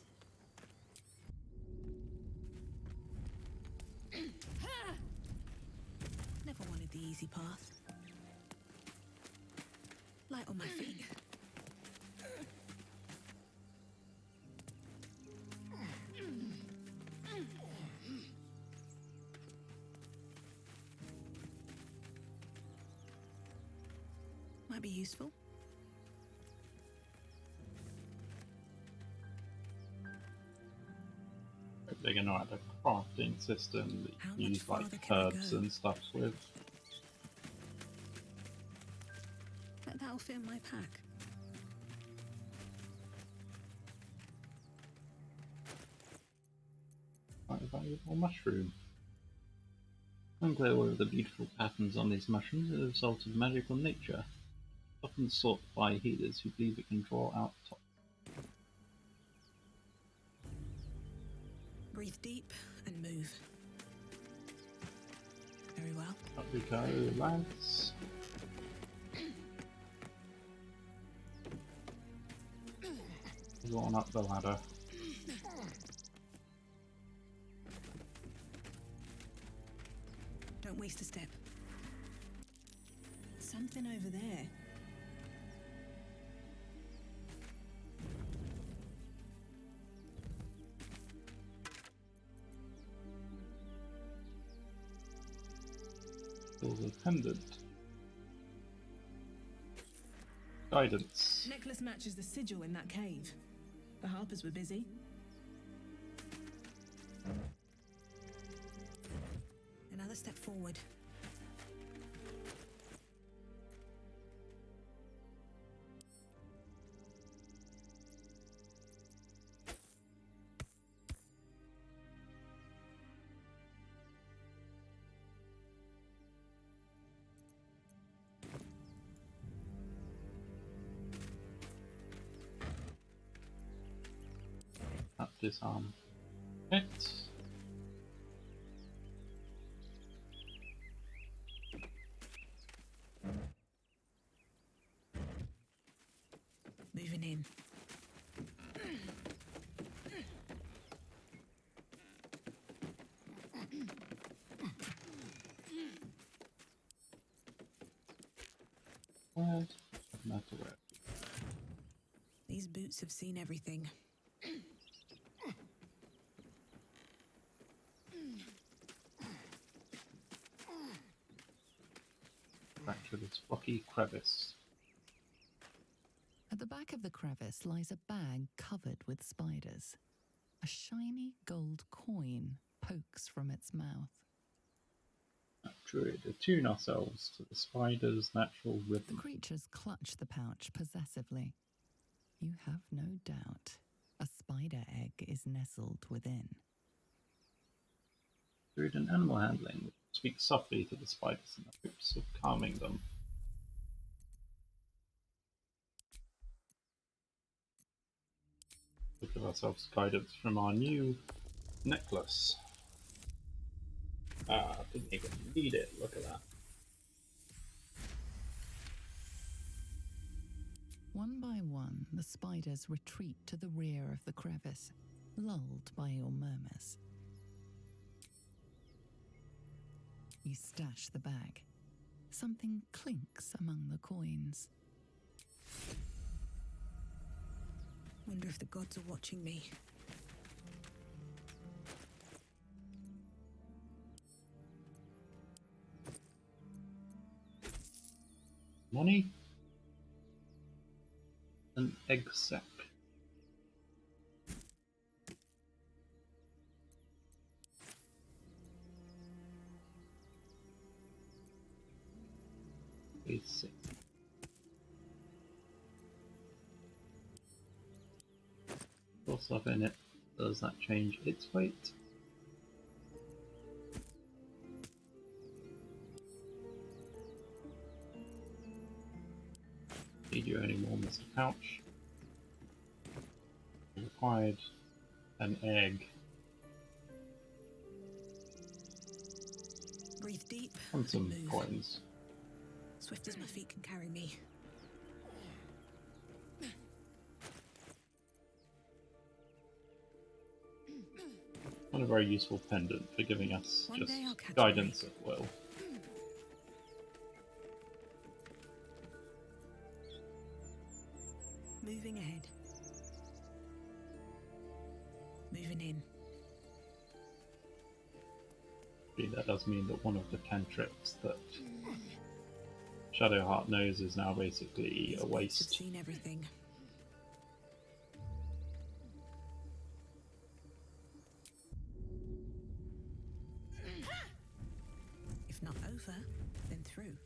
Never wanted the easy path. Light on my feet. Might be useful. They're going to add a crafting system that How you much use like farther can I herbs go? and stuff with. Bet that'll fit in my pack. Quite a valuable mushroom. Unclear whether the beautiful patterns on these mushrooms are the result of magical nature, often sought by healers who believe it can draw out top. Breathe deep and move. Very well. Up we go, lads. Go on up the ladder. Don't waste a step. Something over there. Silver pendant. Guidance. Necklace matches the sigil in that cave. The Harpers were busy. Another step forward. Up disarm. Hit. Moving in. Where's metal web? These boots have seen everything. Back to this rocky crevice. At the back of the crevice lies a bag covered with spiders. A shiny gold coin pokes from its mouth. Druid, attune ourselves to the spider's natural The rhythm. creatures clutch the pouch possessively. You have no doubt a spider egg is nestled within. Druid and animal handling. Speak softly to the spiders in the hopes of calming them. We give ourselves guidance from our new necklace. Ah, didn't even need it. Look at that. One by one, the spiders retreat to the rear of the crevice, lulled by your murmurs. You stash the bag. Something clinks among the coins. Wonder if the gods are watching me. Money? An egg sack. weighs 6. More stuff in it. Does that change its weight? Need you anymore, Mr. Couch? You required an egg. Breathe deep. And some move. coins. Swift as my feet can carry me. Not a very useful pendant for giving us One just day I'll catch a guidance at will. Moving ahead. Moving in. That does mean that one of the cantrips that Shadowheart knows is now basically a I've waste. seen everything. If not over, then through.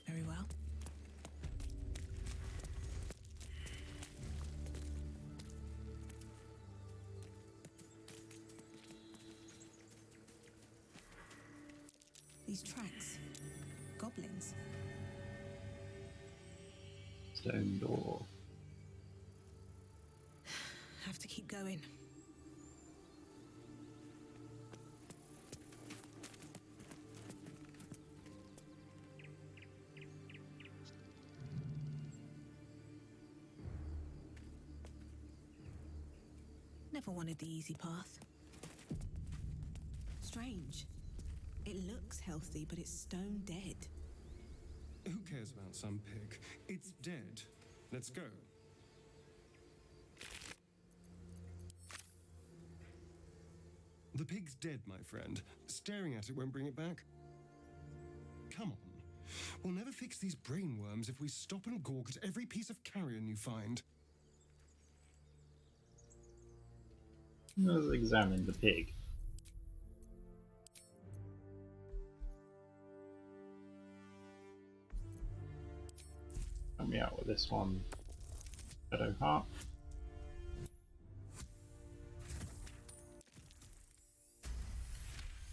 Very well. These tracks. Goblins. Stone door. Have to keep going. Never wanted the easy path. Strange. It looks healthy, but it's stone dead. Who cares about some pig? It's dead. Let's go. The pig's dead, my friend. Staring at it won't bring it back. Come on. We'll never fix these brainworms if we stop and gawk at every piece of carrion you find. Let's examine the pig. Help me out with this one, Shadowheart.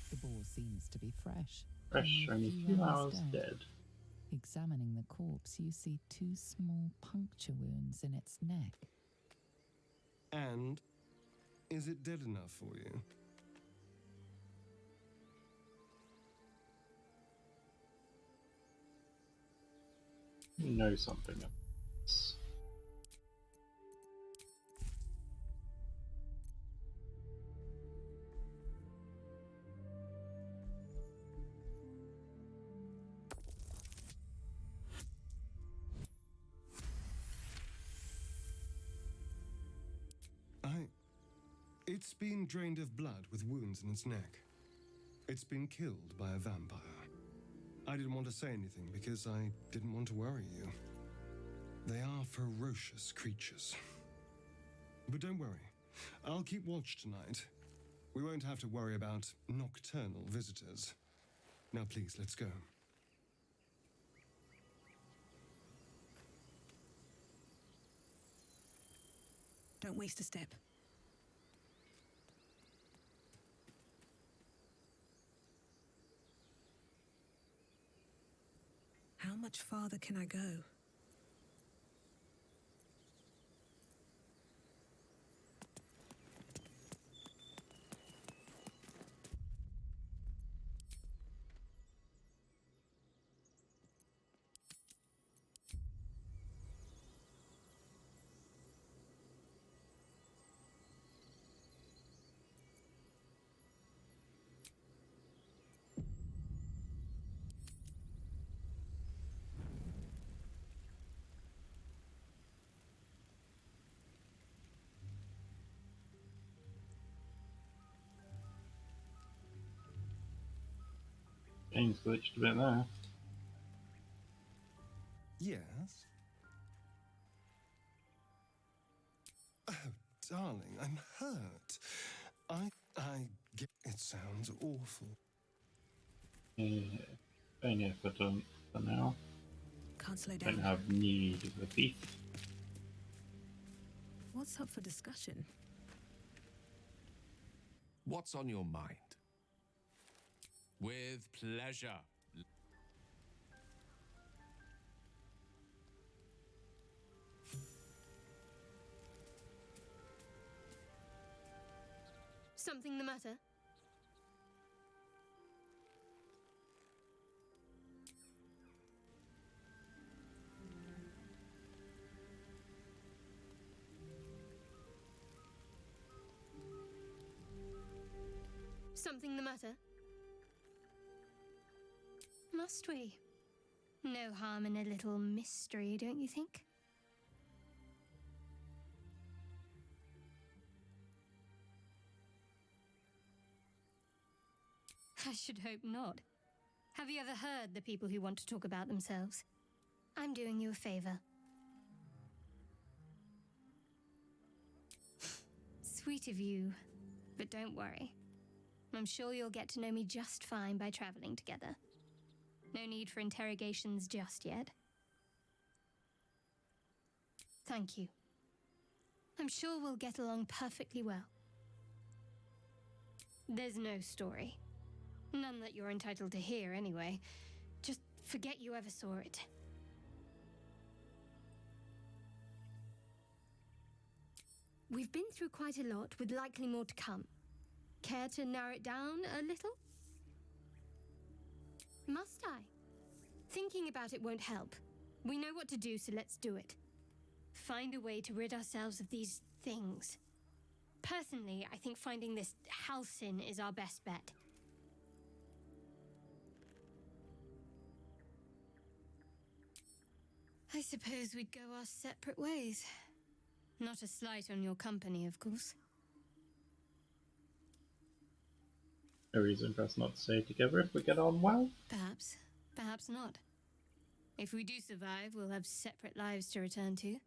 The boar seems to be fresh. Fresh, only a few hours dead. Examining the corpse, you see 2 small puncture wounds in its neck. And is it dead enough for you? You know something of this. It's been drained of blood with wounds in its neck. It's been killed by a vampire. I didn't want to say anything because I didn't want to worry you. They are ferocious creatures. But don't worry, I'll keep watch tonight. We won't have to worry about nocturnal visitors. Now please, let's go. Don't waste a step. How much farther can I go? Game's glitched a bit there. Yes? Oh, darling, I'm hurt. I get it sounds awful. Yeah. Staying here for now. Can't slow down. Don't have need of a thief. What's up for discussion? What's on your mind? With pleasure. Something the matter? Something the matter? Must we? No harm in a little mystery, don't you think? I should hope not. Have you ever heard the people who want to talk about themselves? I'm doing you a favor. Sweet of you, but don't worry. I'm sure you'll get to know me just fine by traveling together. No need for interrogations just yet. Thank you. I'm sure we'll get along perfectly well. There's no story. None that you're entitled to hear, anyway. Just forget you ever saw it. We've been through quite a lot, with likely more to come. Care to narrow it down a little? Must I? Thinking about it won't help. We know what to do, so let's do it. Find a way to rid ourselves of these things. Personally, I think finding this Halcyon is our best bet. I suppose we'd go our separate ways. Not a slight on your company, of course. No reason for us not to stay together if we get on well. Perhaps. Perhaps not. If we do survive, we'll have separate lives to return to.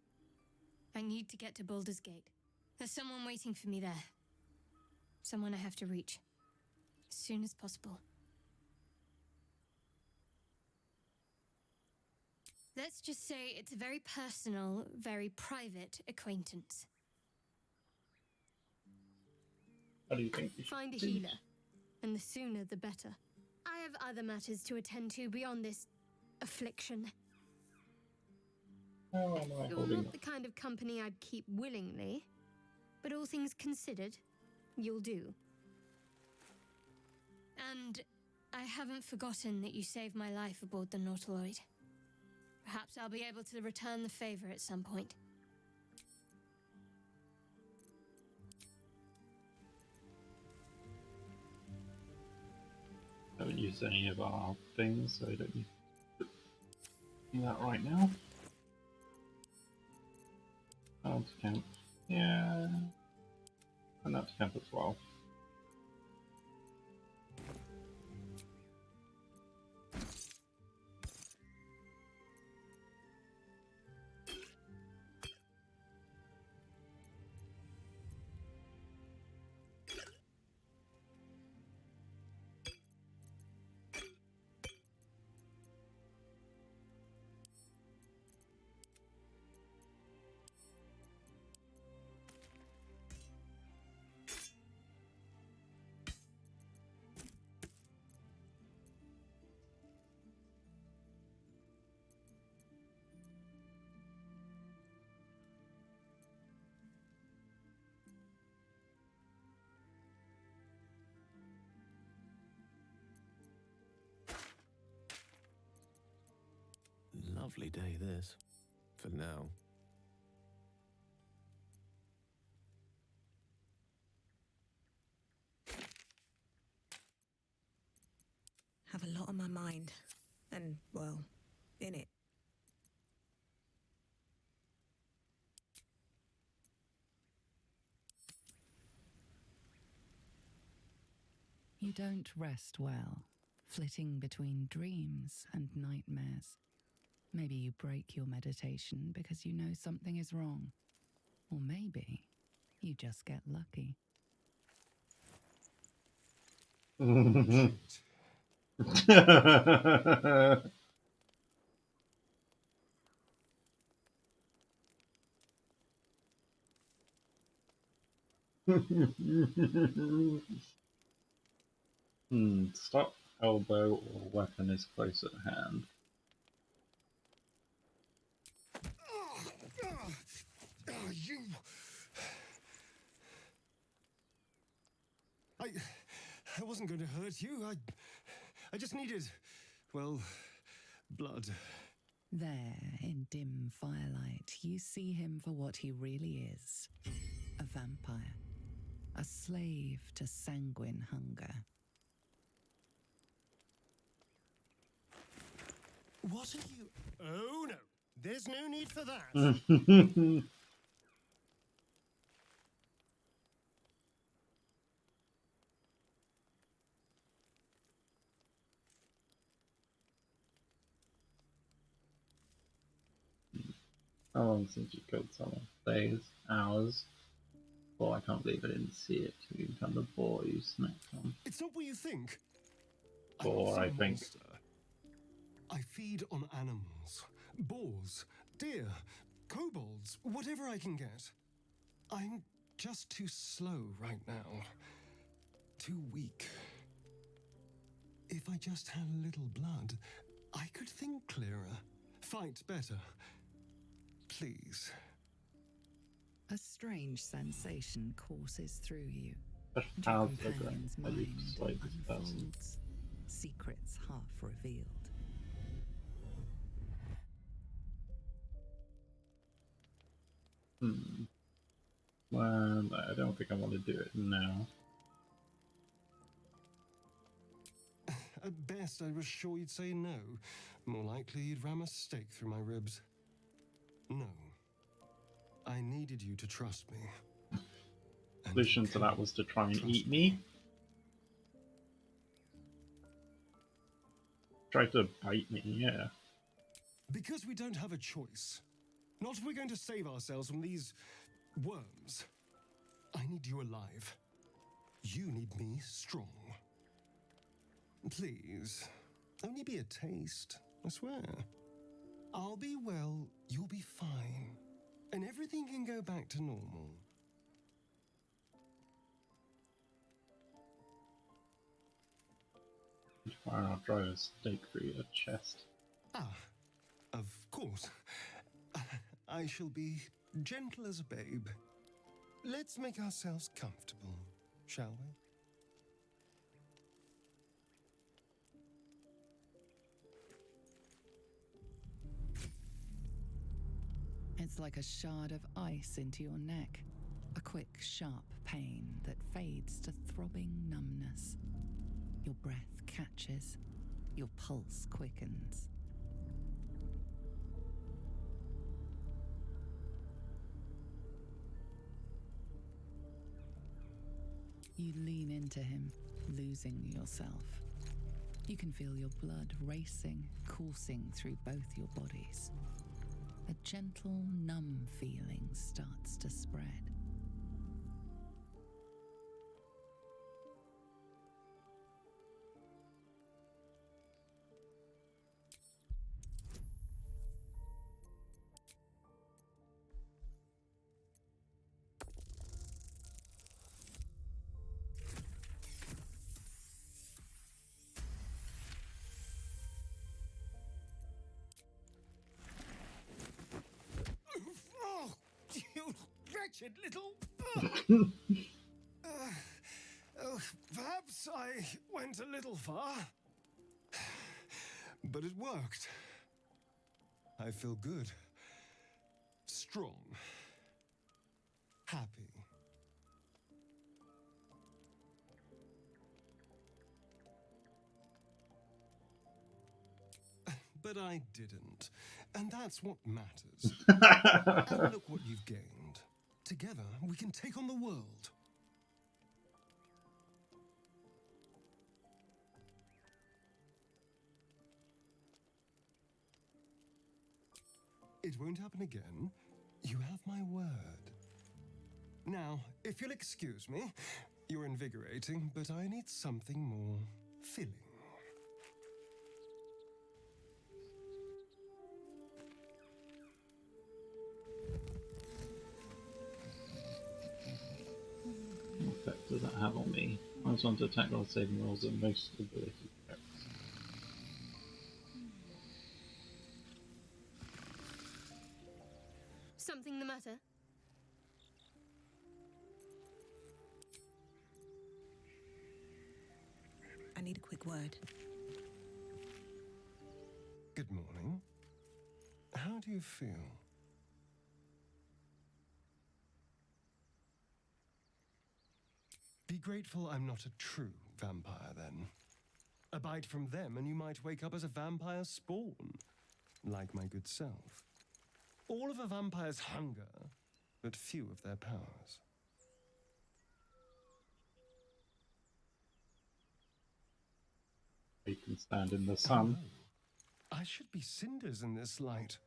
I need to get to Baldur's Gate. There's someone waiting for me there. Someone I have to reach. As soon as possible. Let's just say it's a very personal, very private acquaintance. How do you think we should Find a proceed? healer, and the sooner the better. I have other matters to attend to beyond this affliction. How am I You're holding not the kind of company I'd keep willingly, but all things considered, you'll do. And I haven't forgotten that you saved my life aboard the Nautiloid. Perhaps I'll be able to return the favor at some point. Haven't used any of our things, so I don't need to do that right now. Down to camp. Yeah. And that's camp as well. Lovely day, this. For now. Have a lot on my mind. And, well, in it. You don't rest well, flitting between dreams and nightmares. Maybe you break your meditation because you know something is wrong. Or maybe you just get lucky. Stop, elbow, or weapon is close at hand. You. I wasn't going to hurt you. I just needed, well, blood. There, in dim firelight, you see him for what he really is. A vampire. A slave to sanguine hunger. What are you? Oh, no. There's no need for that. How long since you killed someone? Days? Hours? Oh, I can't believe I didn't see it. You become the boar you snacked on. It's not what you think. Boar, I think. Monster. I feed on animals. Boars, deer, kobolds, whatever I can get. I'm just too slow right now. Too weak. If I just had a little blood, I could think clearer, fight better. Please. A strange sensation courses through you. But And how's your the companion's how do you mind persuade this person? unfolds, secrets half revealed. Well, I don't think I want to do it now. At best, I was sure you'd say no. More likely, you'd ram a stake through my ribs. No. I needed you to trust me. Solution to that was to try and eat me. Try to bite me, yeah. Because we don't have a choice. Not if we're going to save ourselves from these worms. I need you alive. You need me strong. Please, only be a taste, I swear. I'll be well, you'll be fine. And everything can go back to normal. Why not drive a stake through your chest? Ah, of course. I shall be gentle as a babe. Let's make ourselves comfortable, shall we? It's like a shard of ice into your neck. A quick, sharp pain that fades to throbbing numbness. Your breath catches. Your pulse quickens. You lean into him, losing yourself. You can feel your blood racing, coursing through both your bodies. A gentle, numb feeling starts to spread. Oh, you wretched little... perhaps I went a little far. But it worked. I feel good. Strong. Happy. But I didn't. And that's what matters. And look what you've gained. Together, we can take on the world. It won't happen again. You have my word. Now, if you'll excuse me, you're invigorating, but I need something more filling. have on me. I just want to attack roll saving rolls and most ability checks. Something the matter? I need a quick word. Good morning. How do you feel? Be grateful I'm not a true vampire, then. A bite from them, and you might wake up as a vampire spawn, like my good self. All of a vampire's hunger, but few of their powers. You can stand in the sun. I should be cinders in this light.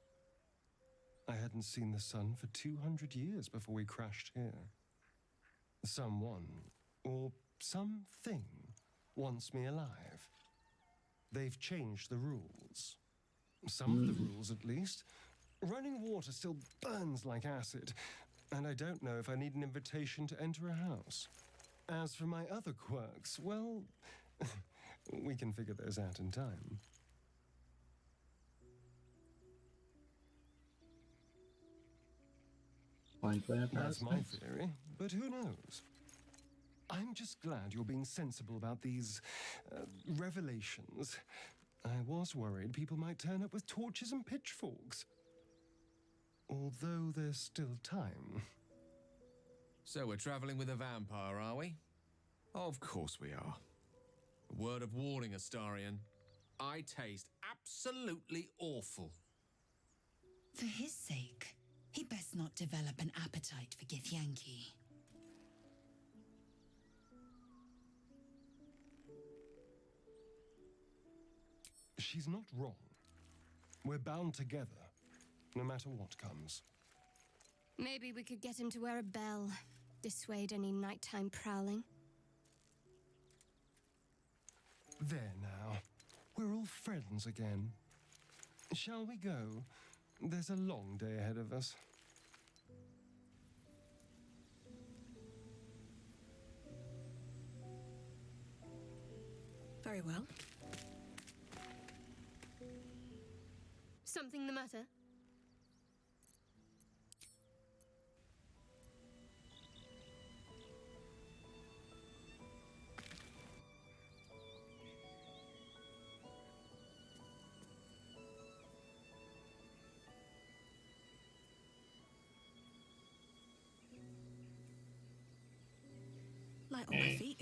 I hadn't seen the sun for 200 years before we crashed here. Someone, or something, wants me alive. They've changed the rules. Some of the rules, at least. Running water still burns like acid, and I don't know if I need an invitation to enter a house. As for my other quirks, well, we can figure those out in time. That's my theory, but who knows? I'm just glad you're being sensible about these revelations. I was worried people might turn up with torches and pitchforks. Although there's still time. So we're traveling with a vampire, are we? Of course we are. A word of warning, Astarion. I taste absolutely awful. For his sake, he best not develop an appetite for Githyanki. She's not wrong. We're bound together, no matter what comes. Maybe we could get him to wear a bell, dissuade any nighttime prowling. There now. We're all friends again. Shall we go? There's a long day ahead of us. Very well. Something the matter? Light on my feet.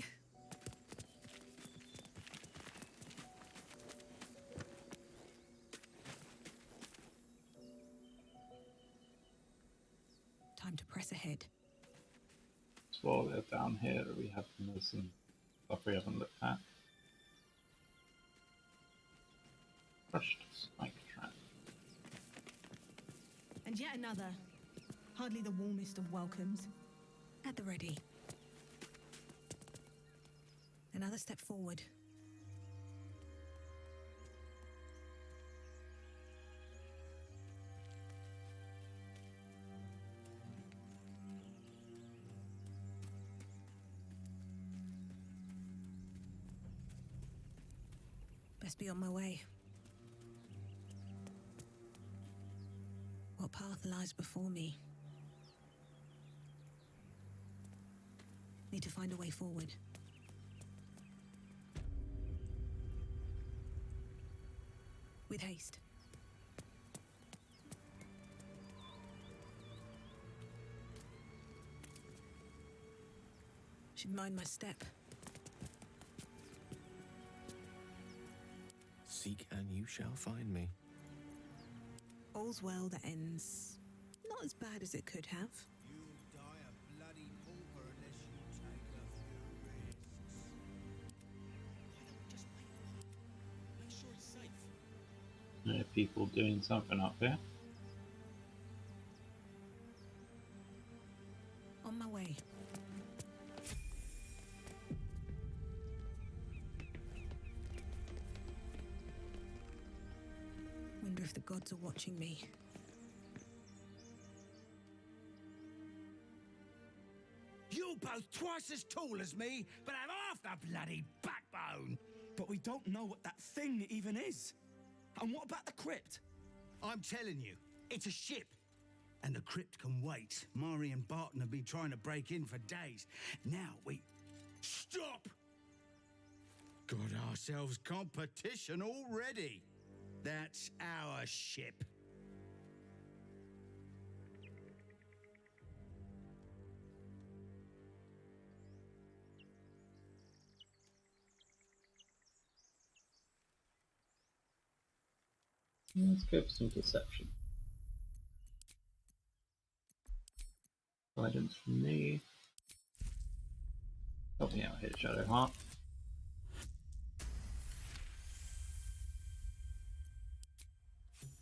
Time to press ahead. So while they're down here, we have some stuff we haven't looked at. Crushed spike trap. And yet another. Hardly the warmest of welcomes. At the ready. Another step forward. Best be on my way. What path lies before me? Need to find a way forward. With haste. Should mind my step. Seek and you shall find me. All's well that ends not as bad as it could have. You'll die a bloody pauper unless you take a few risks. Why don't we just wait? Make sure it's safe. There are people doing something up here. On my way. Wonder if the gods are watching me. You both both twice as tall as me, but have half the bloody backbone. But we don't know what that thing even is. And what about the crypt? I'm telling you, it's a ship. And the crypt can wait. Mari and Barton have been trying to break in for days. Now we... Stop! Got ourselves competition already. That's our ship. Let's go for some perception. Guidance from me. Help me out here, Shadowheart.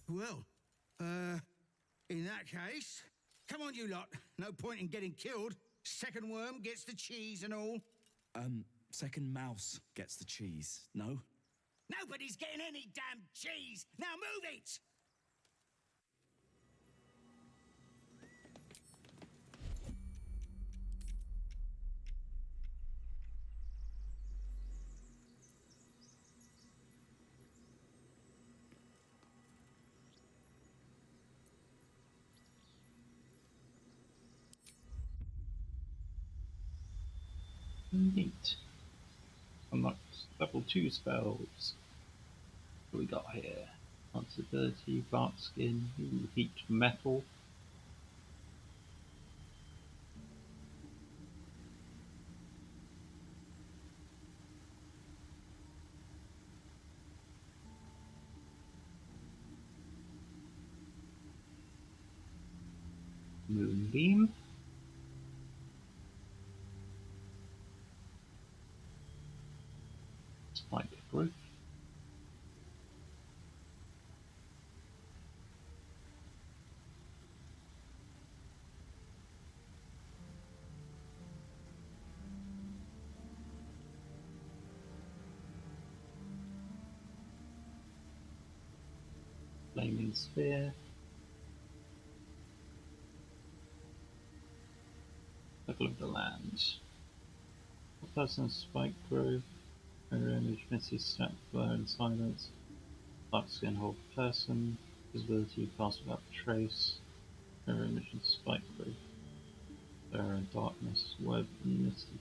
Well, in that case, come on you lot. No point in getting killed. Second worm gets the cheese and all. Second mouse gets the cheese, no? Nobody's getting any damn cheese! Now move it! Neat. Unlocked level 2 spells. What we got here? Responsibility, bark skin, heat metal. Moonbeam. Spike growth. Flaming sphere. Circle of the land. A person's spike growth. Mirror image, misty step, blur and silence. Dark skin hold person. Visibility cast without trace. Mirror image and spike growth. Blur and darkness. Web and misty.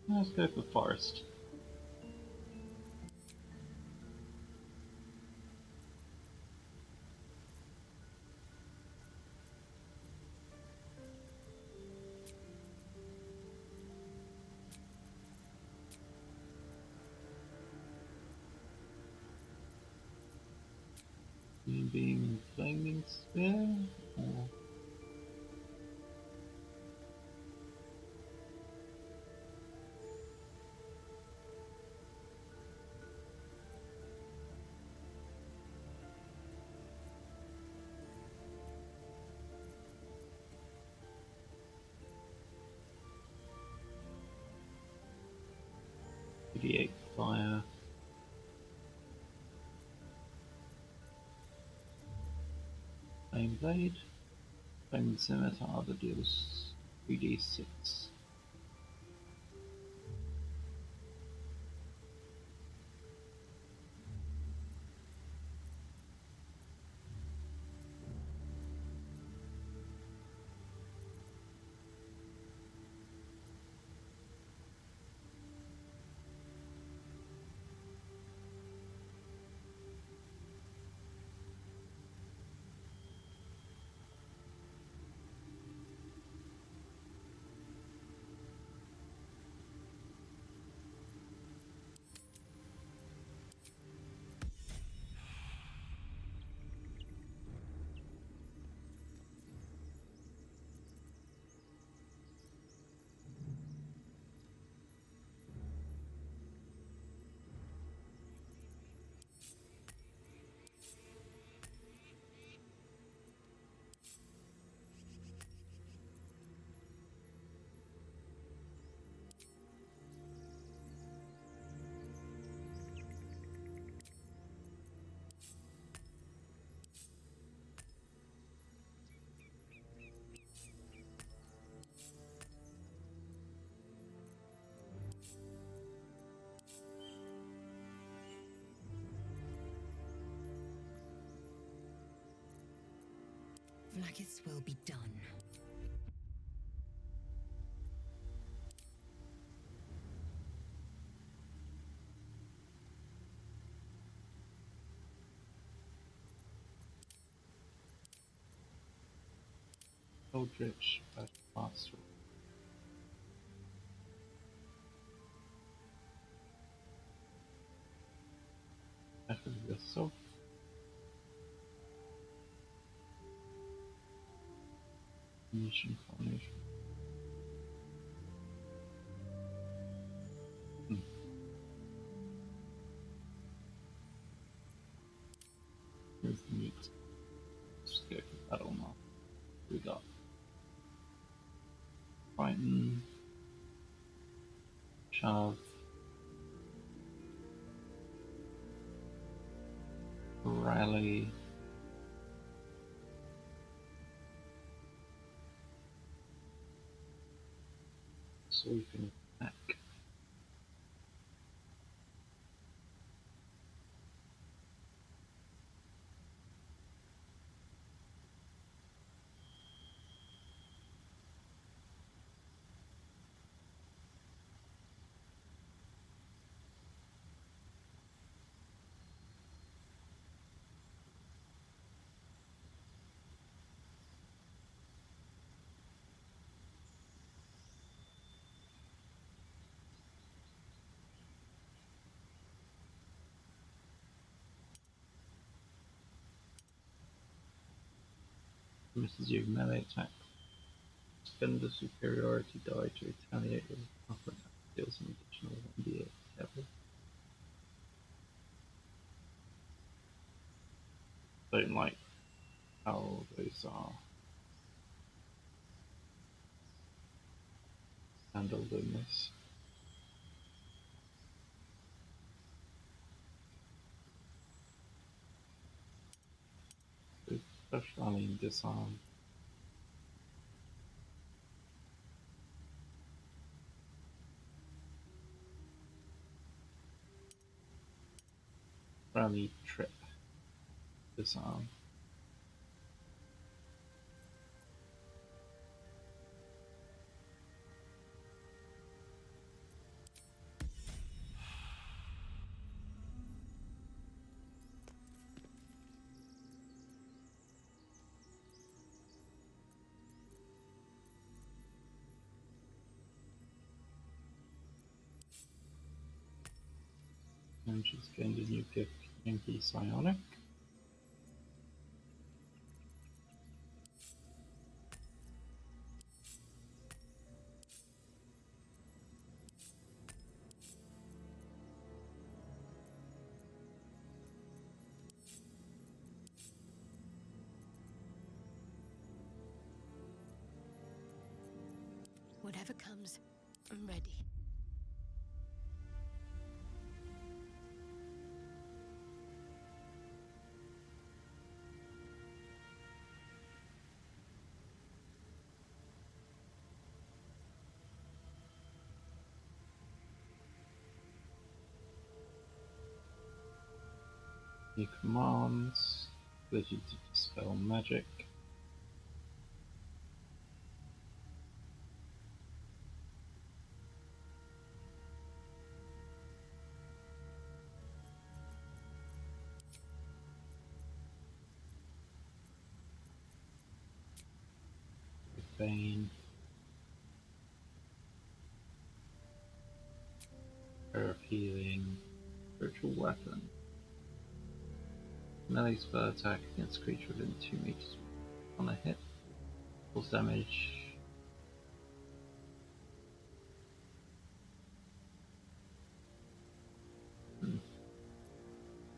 Let's go for forest. Being flaming sphere or radiate fire. Flame blade. Flame scimitar that deals 3d6. Vlaakith's will be done. Eldritch Master. Method of yourself. Mission Foundation. Here's the meat. Just go for battle now. We got Frighten, Shove, Rally, Sweeping Attack. Misses you melee attack. Spend the superiority die to retaliate with upper attack. Deals an additional 1d8 level. Don't like how those are handled in this. Push, rally, and disarm. Rally, trip, disarm. And she's gained a new gift, Yankee Psionic. Whatever comes, I'm ready. New commands, ability to dispel magic. Bane. Prayer of Healing. Spiritual Weapon. Melee spell attack against creature within 2 meters on a hit. Pulse damage.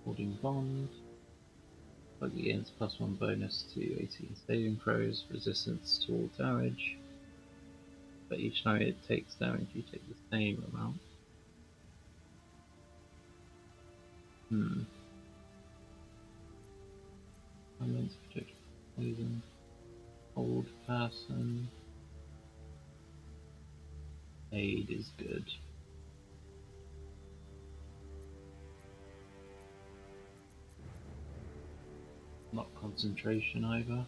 Holding Bond. Target gains +1 bonus to 18 saving throws, resistance to all damage. But each time it takes damage, you take the same amount. Elements protect poison. Old person. Aid is good. Not concentration either.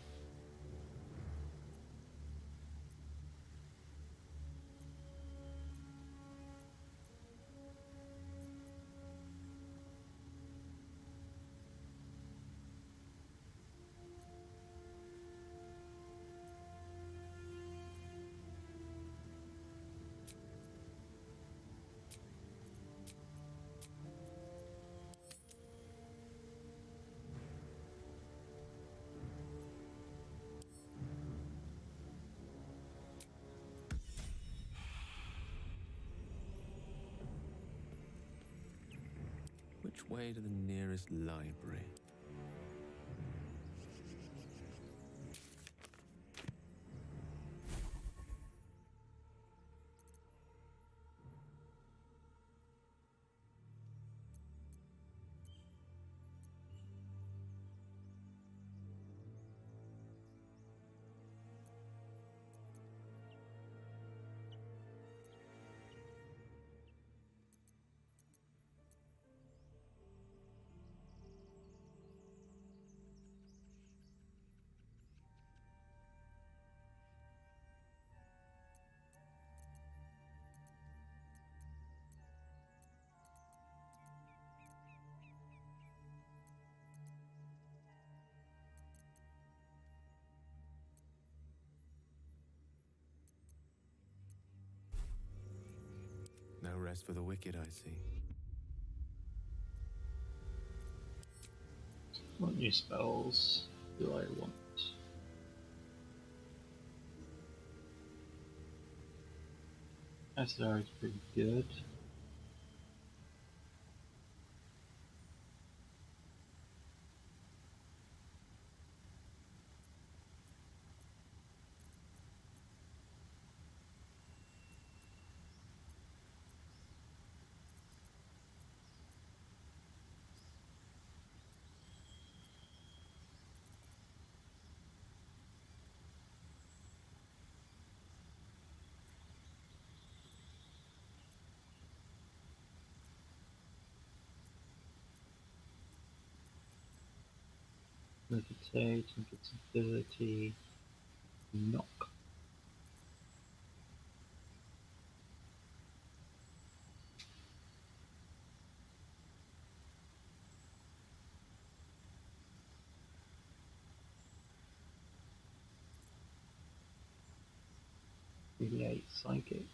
which way to the nearest library? No rest for the wicked, I see. What new spells do I want? SR is pretty good. Levitate, invincibility, knock. Create psychic.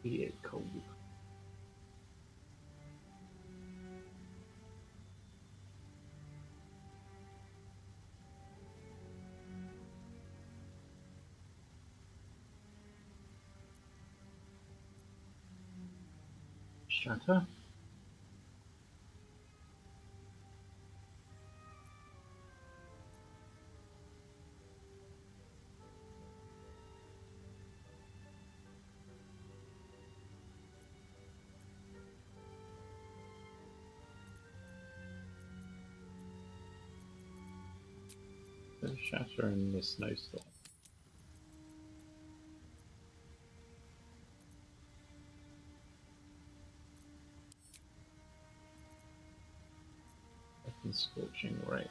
Create cold. Shatter. There's shatter in the snowstorm. And scorching ray.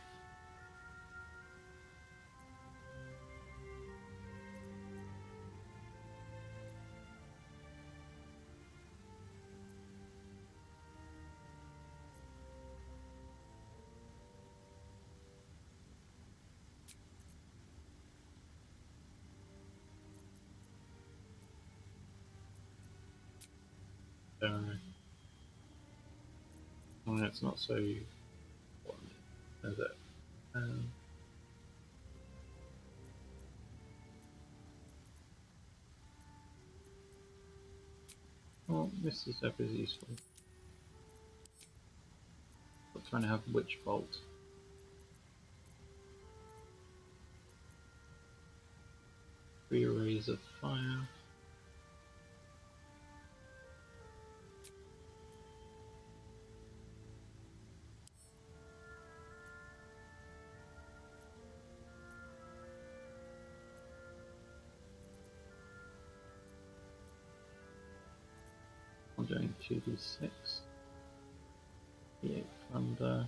Well, it's not so important, is it? Well, this is step is useful. But trying to have Witch Bolt. Three rays of fire. I'm doing 2d6. D8 thunder.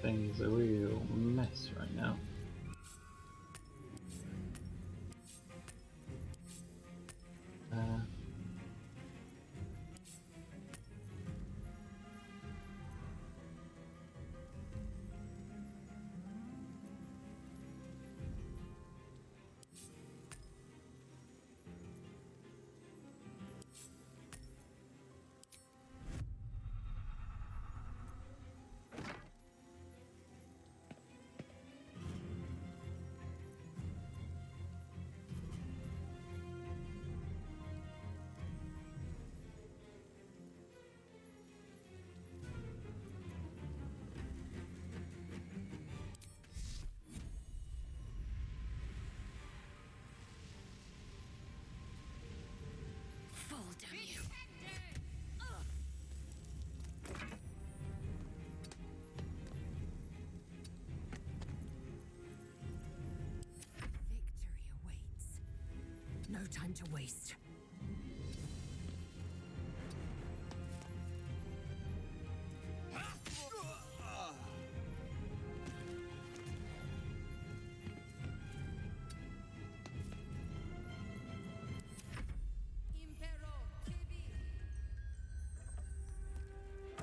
Thing's a real mess right now. Fall, damn you! Victory awaits. No time to waste.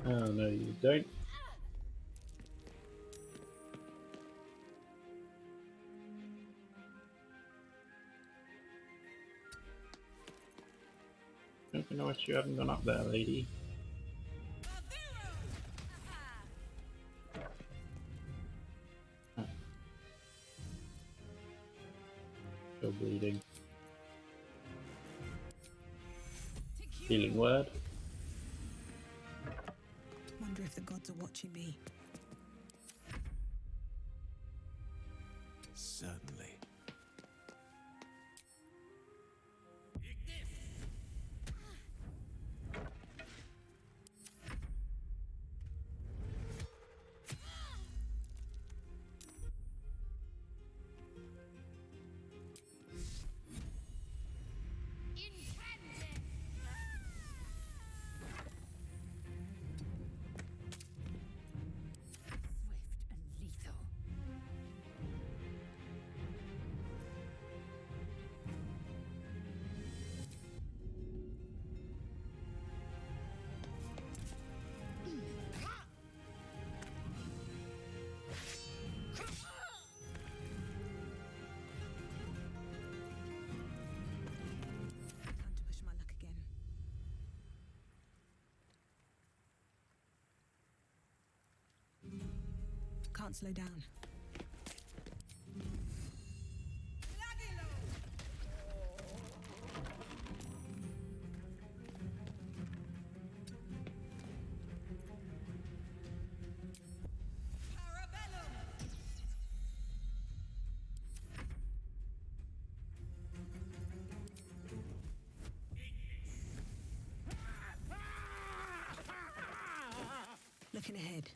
Oh no, you don't. Don't know what you haven't gone up there, lady. Oh. Still bleeding. Healing word. Wonder if the gods are watching me. Certainly. Swift and lethal. Time to push my luck again. Can't slow down. Looking ahead.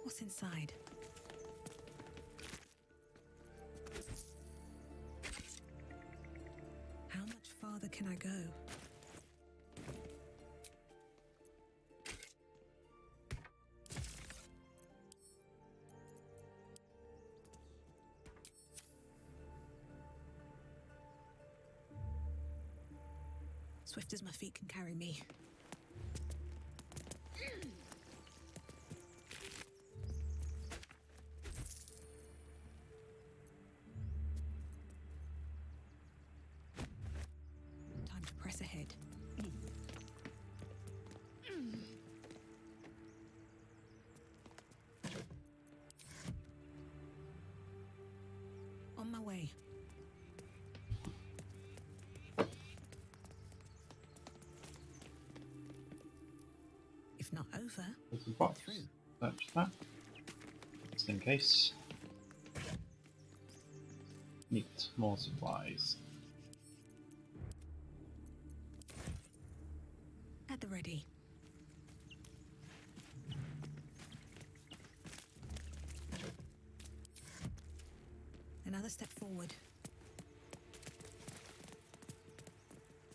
What's inside? How much farther can I go? Swift as my feet can carry me. Time to press ahead. On my way. If not over, There's a box. through. Search that. Just in case. Need more supplies. At the ready. Another step forward.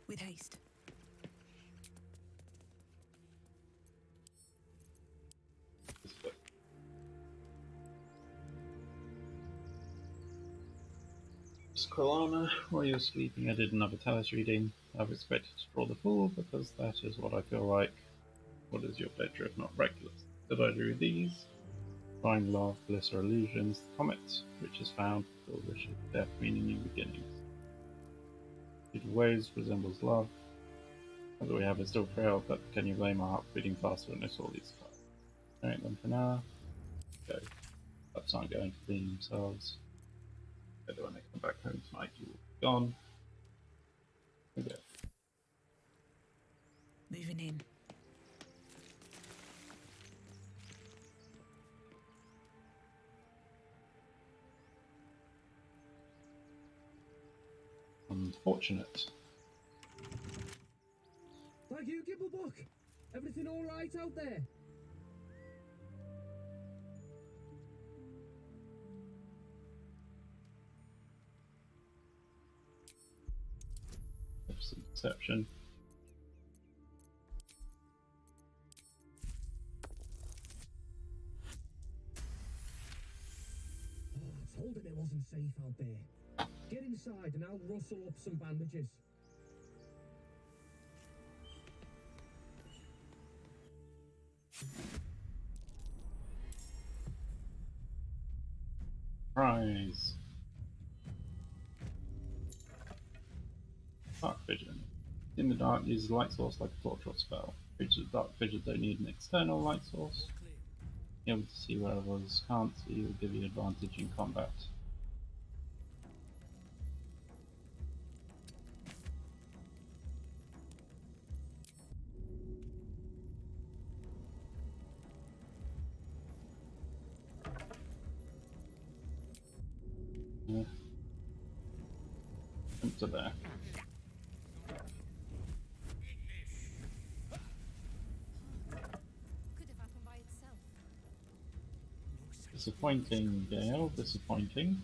With haste. Kralana, while you were sleeping, I did another Talis reading. I've expected to draw the fool because that is what I feel like. What is your pleasure if not reckless? Did I do these? Find love, bliss, or illusions. The comet, which is found, will wish of death, meaning new beginnings. It waves resembles love. What we have is still frail, but can you blame our heart beating faster when I saw these cards? Alright, them for now. Go. Perhaps aren't going to clean themselves. But when they come back home tonight, you will be gone. Okay. Moving in. Unfortunate. Thank you, Gibblebuck. Everything all right out there? Some deception. I told him it wasn't safe out there. Get inside and I'll rustle up some bandages. Prize. Dark Vision. In the dark, uses a light source like a torch or spell. Creatures with Dark Vision don't need an external light source. Being able to see where others can't see will give you advantage in combat. Yeah. Into there. Could have happened by itself. Disappointing, Gale. Disappointing.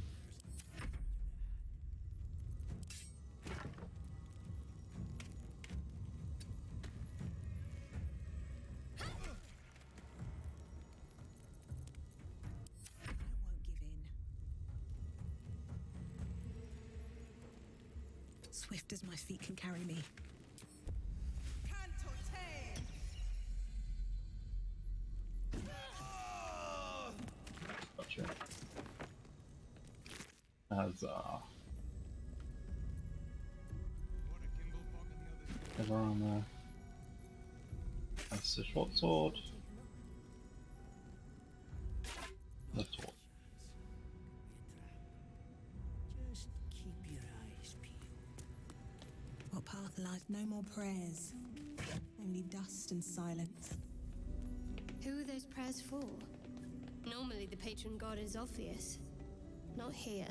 Swift as my feet can carry me. Gotcha. Huzzah. Cover armor. That's the short sword. The torch. Just keep your eyes peeled. What path lies? No more prayers. Only dust and silence. Who are those prayers for? Normally the patron god is Orpheus. Not here.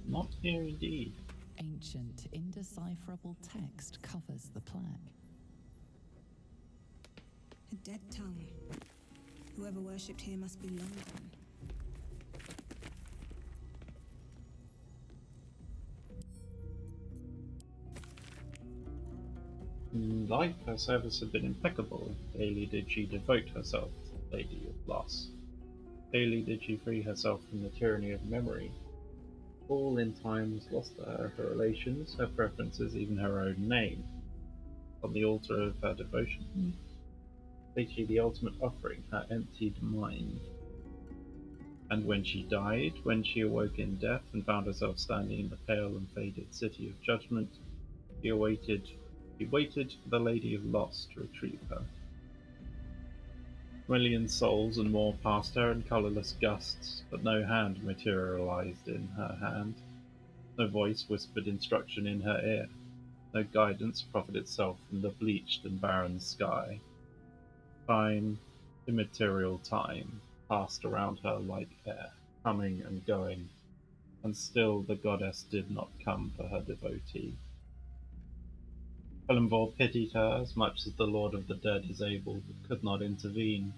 Not here indeed. Ancient, indecipherable text covers the plaque. A dead tongue. Whoever worshipped here must be long gone. Life, her service had been impeccable. Daily did she devote herself to the Lady of Loss. Daily did she free herself from the tyranny of memory. All in time was lost to her, her relations, her preferences, even her own name. on the altar of her devotion, basically the ultimate offering, her emptied mind. And when she died, when she awoke in death and found herself standing in the pale and faded city of judgment, she waited for the Lady of Loss to retrieve her. Million souls and more passed her in colourless gusts, but no hand materialized in her hand. No voice whispered instruction in her ear. No guidance proffered itself from the bleached and barren sky. Time, immaterial time, passed around her like air, coming and going, and still the goddess did not come for her devotee. Kelemvor pitied her as much as the Lord of the Dead is able, but could not intervene.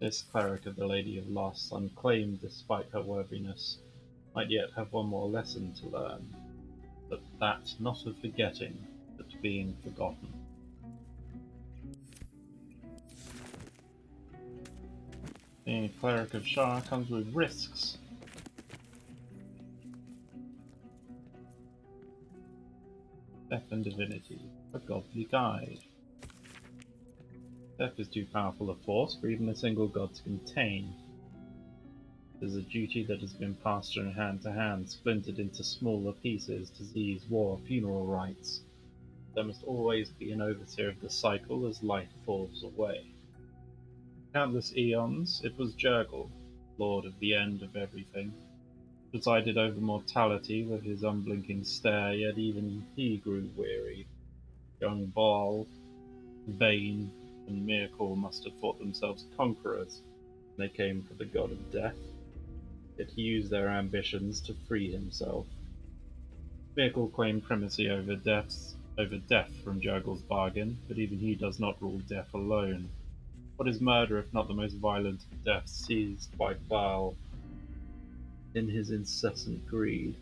This cleric of the Lady of Loss, unclaimed despite her worthiness, might yet have one more lesson to learn, but that not of forgetting, but being forgotten. Being a cleric of Shar comes with risks. Death and divinity, a godly guide. Death is too powerful a force for even a single god to contain. It is a duty that has been passed from hand to hand, splintered into smaller pieces, disease, war, funeral rites. There must always be an overseer of the cycle as life falls away. Countless eons, it was Jurgle, lord of the end of everything, presided over mortality with his unblinking stare, yet even he grew weary. Young Baal, Bane, and Myrkul must have thought themselves conquerors when they came for the god of death, yet he used their ambitions to free himself. Myrkul claimed primacy over death from Jurgle's bargain, but even he does not rule death alone. What is murder if not the most violent of deaths seized by Baal in his incessant greed?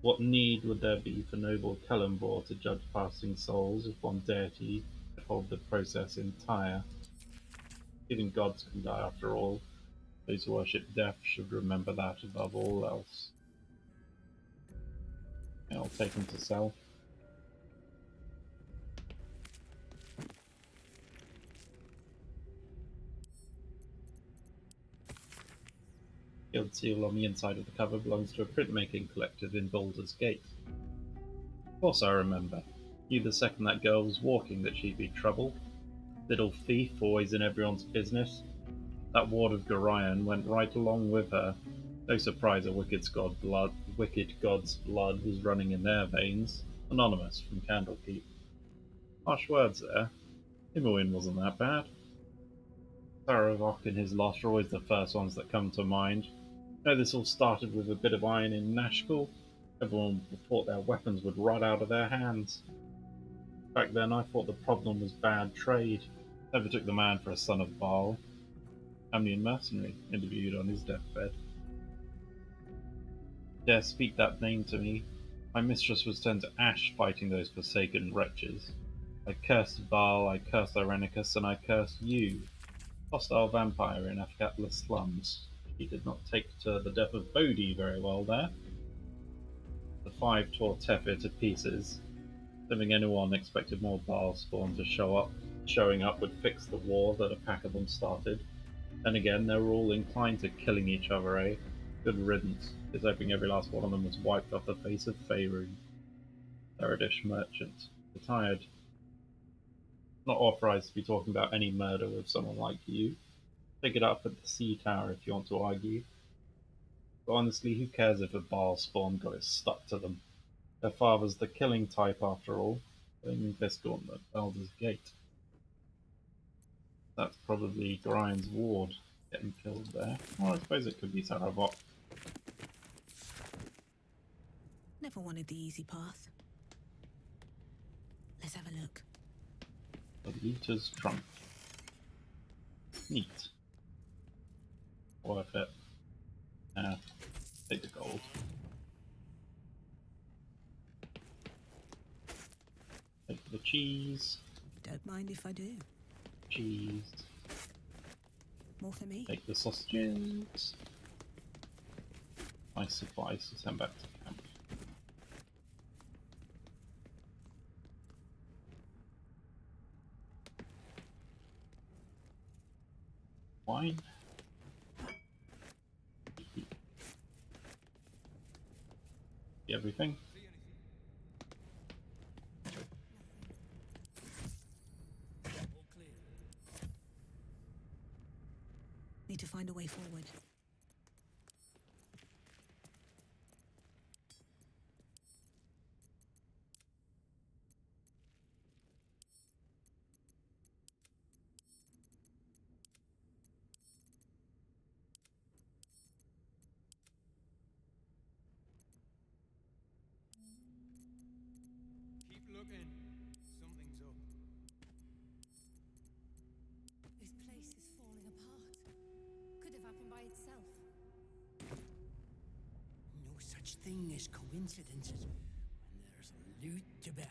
What need would there be for noble Kelemvor to judge passing souls if one deity could hold the process entire? Even gods can die after all. Those who worship death should remember that above all else. I'll take him to sell. The old seal on the inside of the cover belongs to a printmaking collective in Baldur's Gate. Of course I remember. Knew the second that girl was walking that she'd be trouble. Little thief, always in everyone's business. That ward of Gorion went right along with her. No surprise a wicked god's blood was running in their veins. Anonymous from Candlekeep. Harsh words there. Imoen wasn't that bad. Saravok and his loss are always the first ones that come to mind. This all started with a bit of iron in Nashkel. Everyone thought their weapons would rot out of their hands. Back then I thought the problem was bad trade. Never took the man for a son of Baal. Amnian mercenary, interviewed on his deathbed. Dare speak that name to me. My mistress was turned to ash fighting those forsaken wretches. I cursed Baal, I cursed Irenicus, and I cursed you. Hostile vampire in Afkatla's slums. He did not take to the death of Bodhi very well there. The five tore Tefir to pieces. Don't think anyone expected more Baal spawn to show up. Showing up would fix the war that a pack of them started. Then again, they were all inclined to killing each other, eh? Good riddance. It's hoping every last one of them was wiped off the face of Faerun. Eredish merchant. Retired. Not authorized to be talking about any murder with someone like you. Take it up at the sea tower if you want to argue. But honestly, who cares if a Baal spawn got it stuck to them? Their father's the killing type after all. Blaming Viscount at Baldur's Gate. That's probably Grion's ward getting killed there. Well, I suppose it could be Saravok. Never wanted the easy path. Let's have a look. The Leader's trunk. Neat. Worth it. Take the gold. Take the cheese. Don't mind if I do. Cheese. More for me. Take the sausages. Nice supplies to send back to camp. wine. Everything. Need to find a way forward. Keep looking. Something's up. This place is falling apart. Could have happened by itself. No such thing as coincidences when there's loot to be had.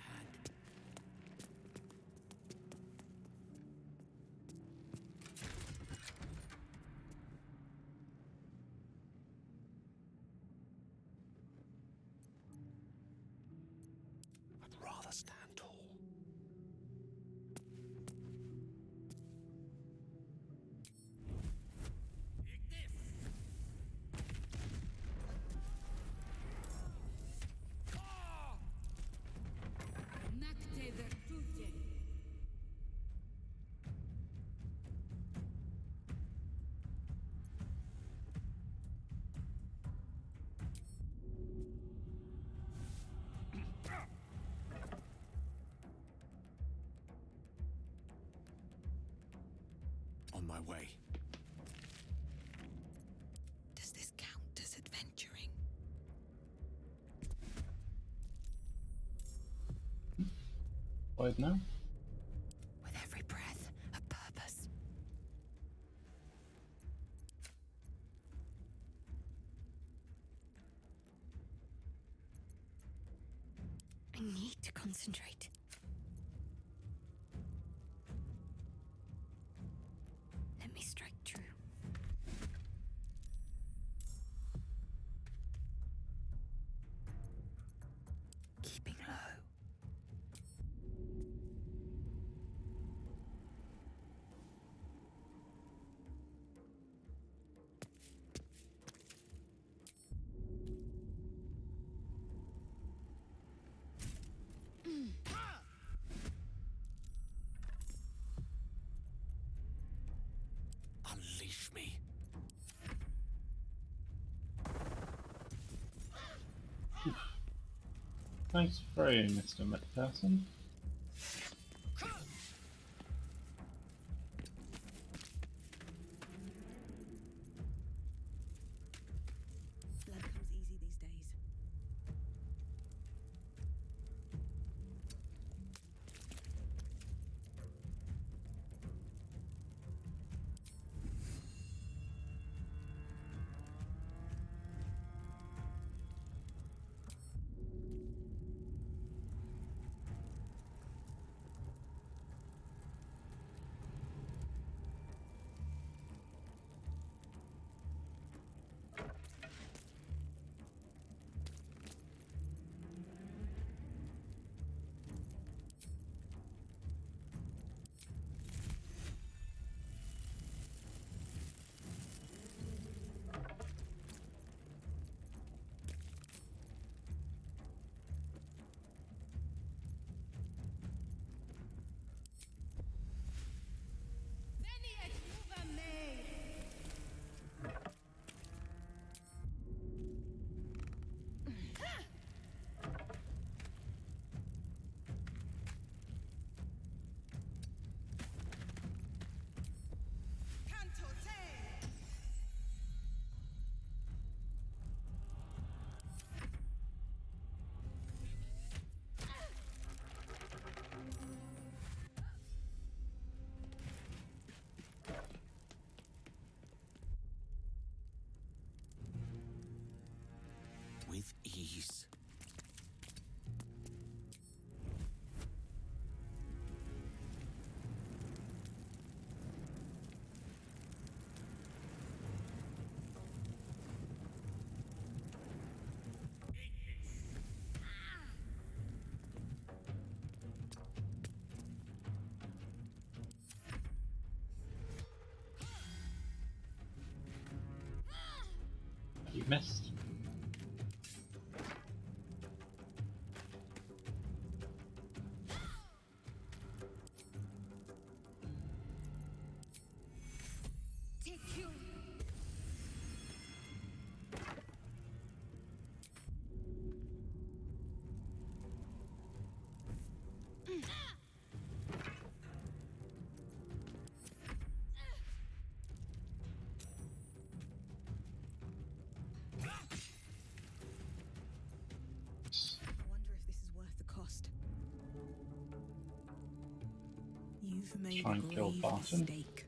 I'd rather stand tall. Nacte virtute. On my way. Does this count as adventuring? Right now? With every breath, a purpose. I need to concentrate. Let me strike true. Keeping low. Unleash me. Nice throw, Mr. McPherson. Blood comes easy these days. Missed. I wonder if this is worth the cost. You've made Try a and kill grave Barton. mistake.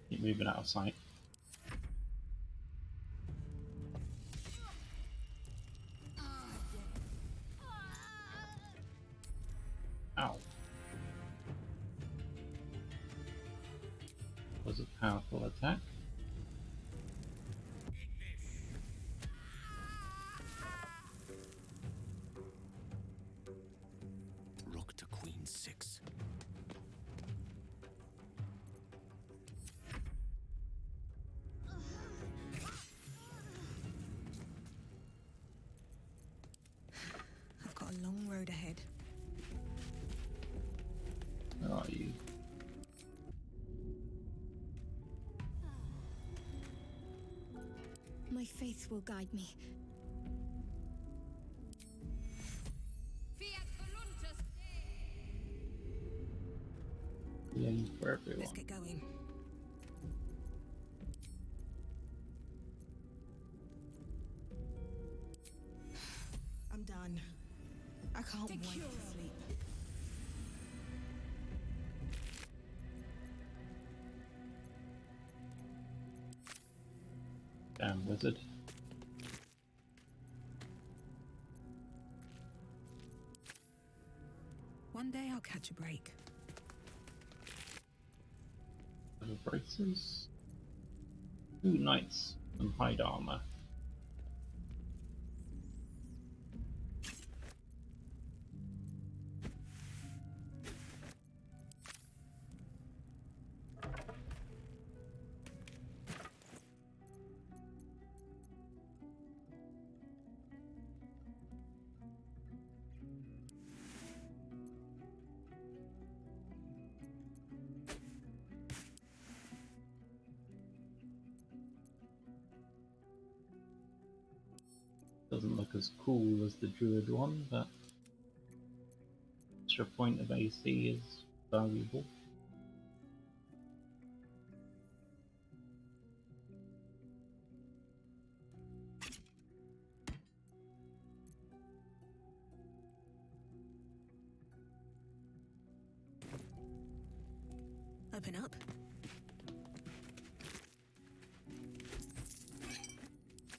Keep moving out of sight. Ow. Was a powerful attack. Rook to queen 6. I've got a long road ahead. Where are you? My faith will guide me. Healing for everyone. Let's get going. I'm done. I can't wait to sleep. Damn wizard. One day I'll catch a break. Level braces. 2 knights and hide armor. Doesn't look as cool as the druid one, but extra point of AC is valuable. Open up.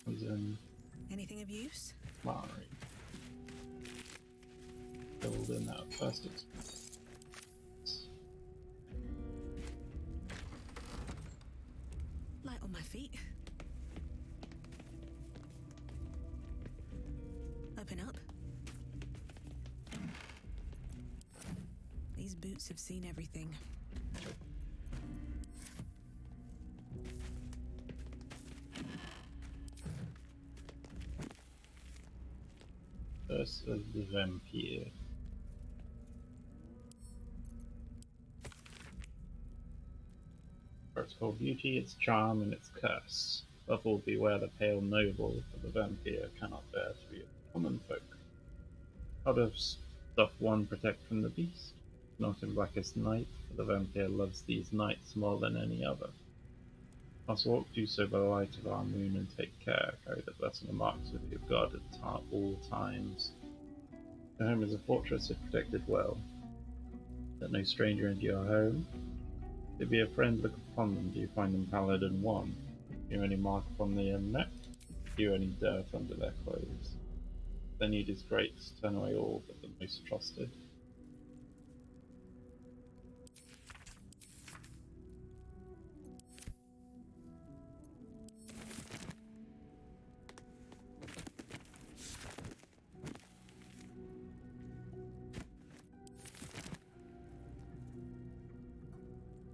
Poison. Anything of use? Flowery. Build in that first experience. Light on my feet. Open up. These boots have seen everything. First of the vampire. For its whole beauty, its charm, and its curse. Above all, beware the pale noble, for the vampire cannot bear to be a common folk. How does one protect from the beast? Not in blackest night, for the vampire loves these nights more than any other. Must walk do so by the light of our moon and take care, carry the blessing and marks with you of God at all times. Your home is a fortress if protected well. Let no stranger into your home. To be a friend, look upon them. Do you find them pallid and wan? Do you any mark upon their neck? Do you any dirt under their clothes? If their need is great, turn away all but the most trusted.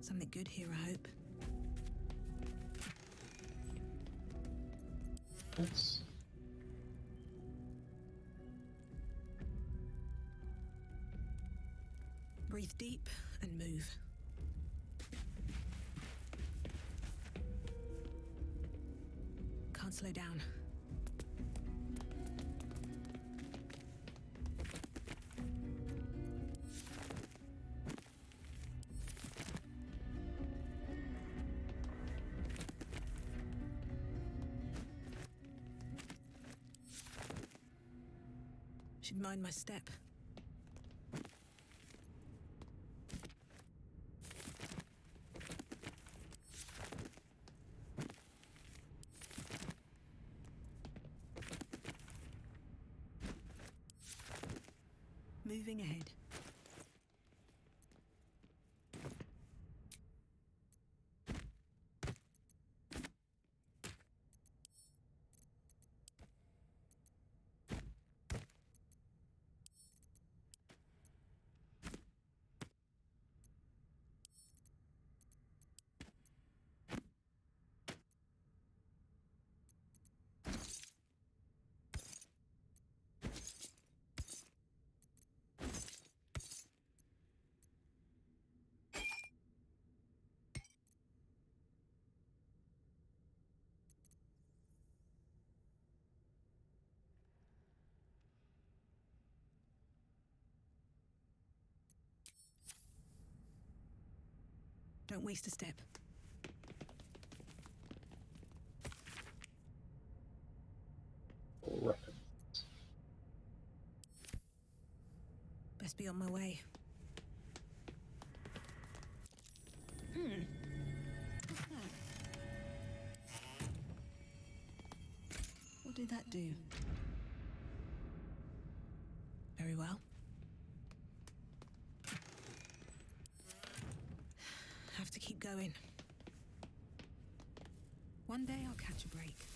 Something good here, I hope. backwards. Breathe deep and move. Can't slow down. Should mind my step. Moving ahead. Don't waste a step. Best be on my way. What's that? What did that do? Very well. Have to keep going. One day I'll catch a break.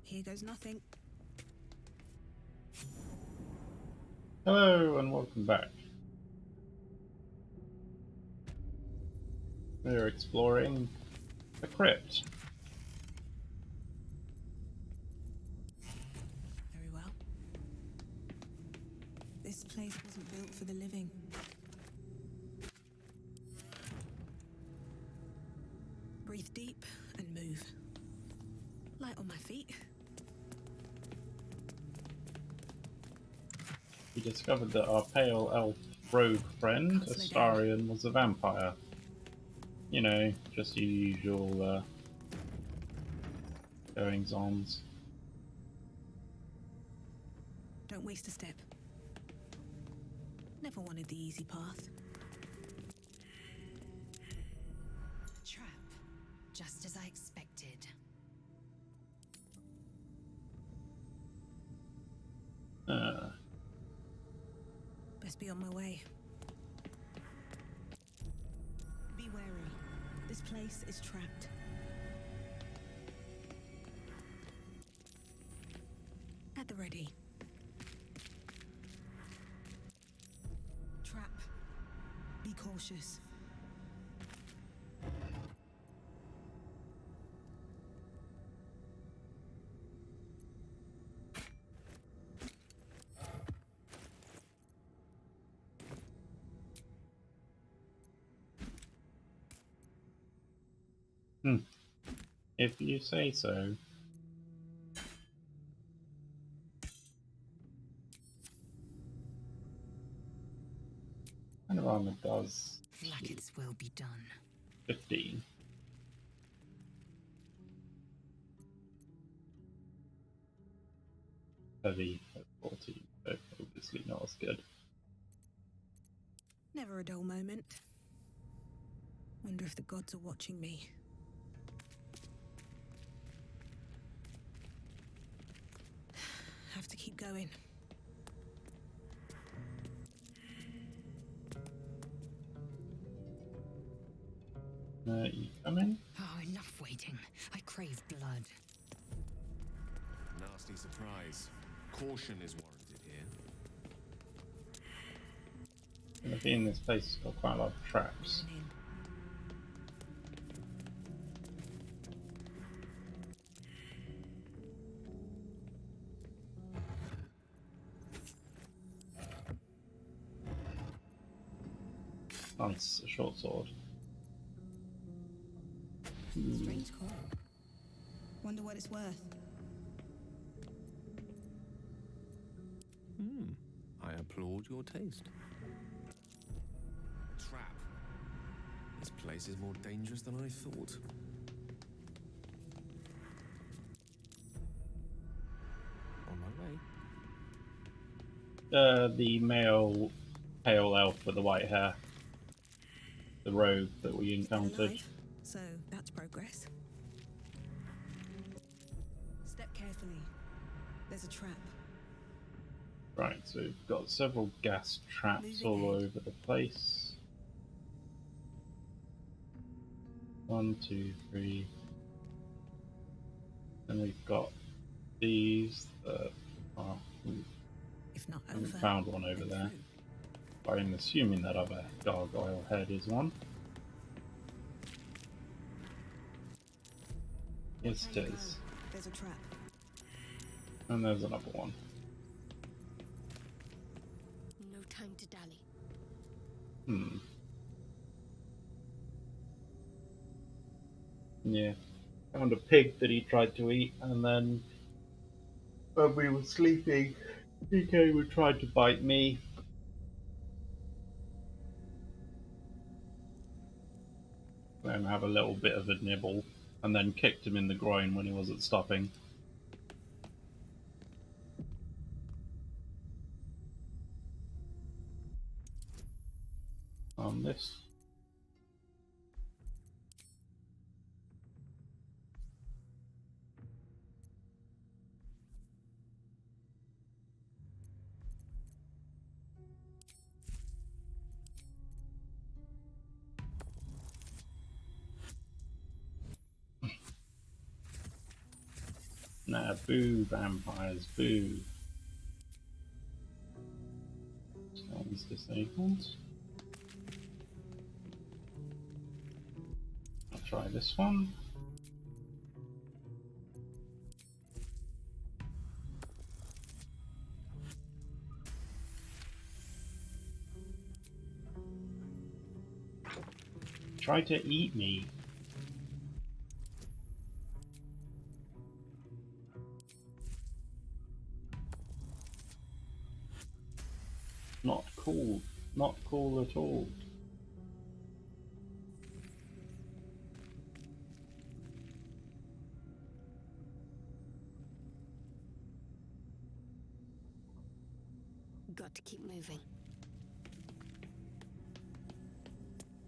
Here goes nothing. Hello and welcome back. We're exploring the crypt. Very well. This place wasn't built for the living. Breathe deep and move. Light on my feet. We discovered that our pale elf rogue friend, Astarion, was a vampire. You know, just your usual goings-ons. Don't waste a step. Never wanted the easy path. Trap. Just as I expected. Best be on my way. Be wary. This place is trapped. At the ready. Trap. Be cautious. If you say so. Kind of armor does. Flackets will be done. 15. Heavy at 14, so obviously not as good. Never a dull moment. Wonder if the gods are watching me. Have to keep going. You coming? Oh, enough waiting. I crave blood. Nasty surprise. Caution is warranted here. Gonna be in this place, it's got quite a lot of traps. Nice, a short sword. Strange call. Wonder what it's worth. I applaud your taste. A trap. This place is more dangerous than I thought. On my way. The male pale elf with the white hair. The rogue that we encountered. Alive, so that's progress. Step carefully. There's a trap. Right, so we've got several gas traps all over the place. 1, 2, 3. And we've got these that are. If not I haven't over, found one over there. I'm assuming that other gargoyle head is one. Yes, it is. There's a trap. And there's another one. No time to dally. Yeah. Found a pig that he tried to eat, and then when we were sleeping, he came and tried to bite me. Then have a little bit of a nibble, and then kicked him in the groin when he wasn't stopping. On this. Nah, boo, vampires, boo. Sounds disabled. I'll try this one. Try to eat me. Not cool. Not cool at all. Got to keep moving.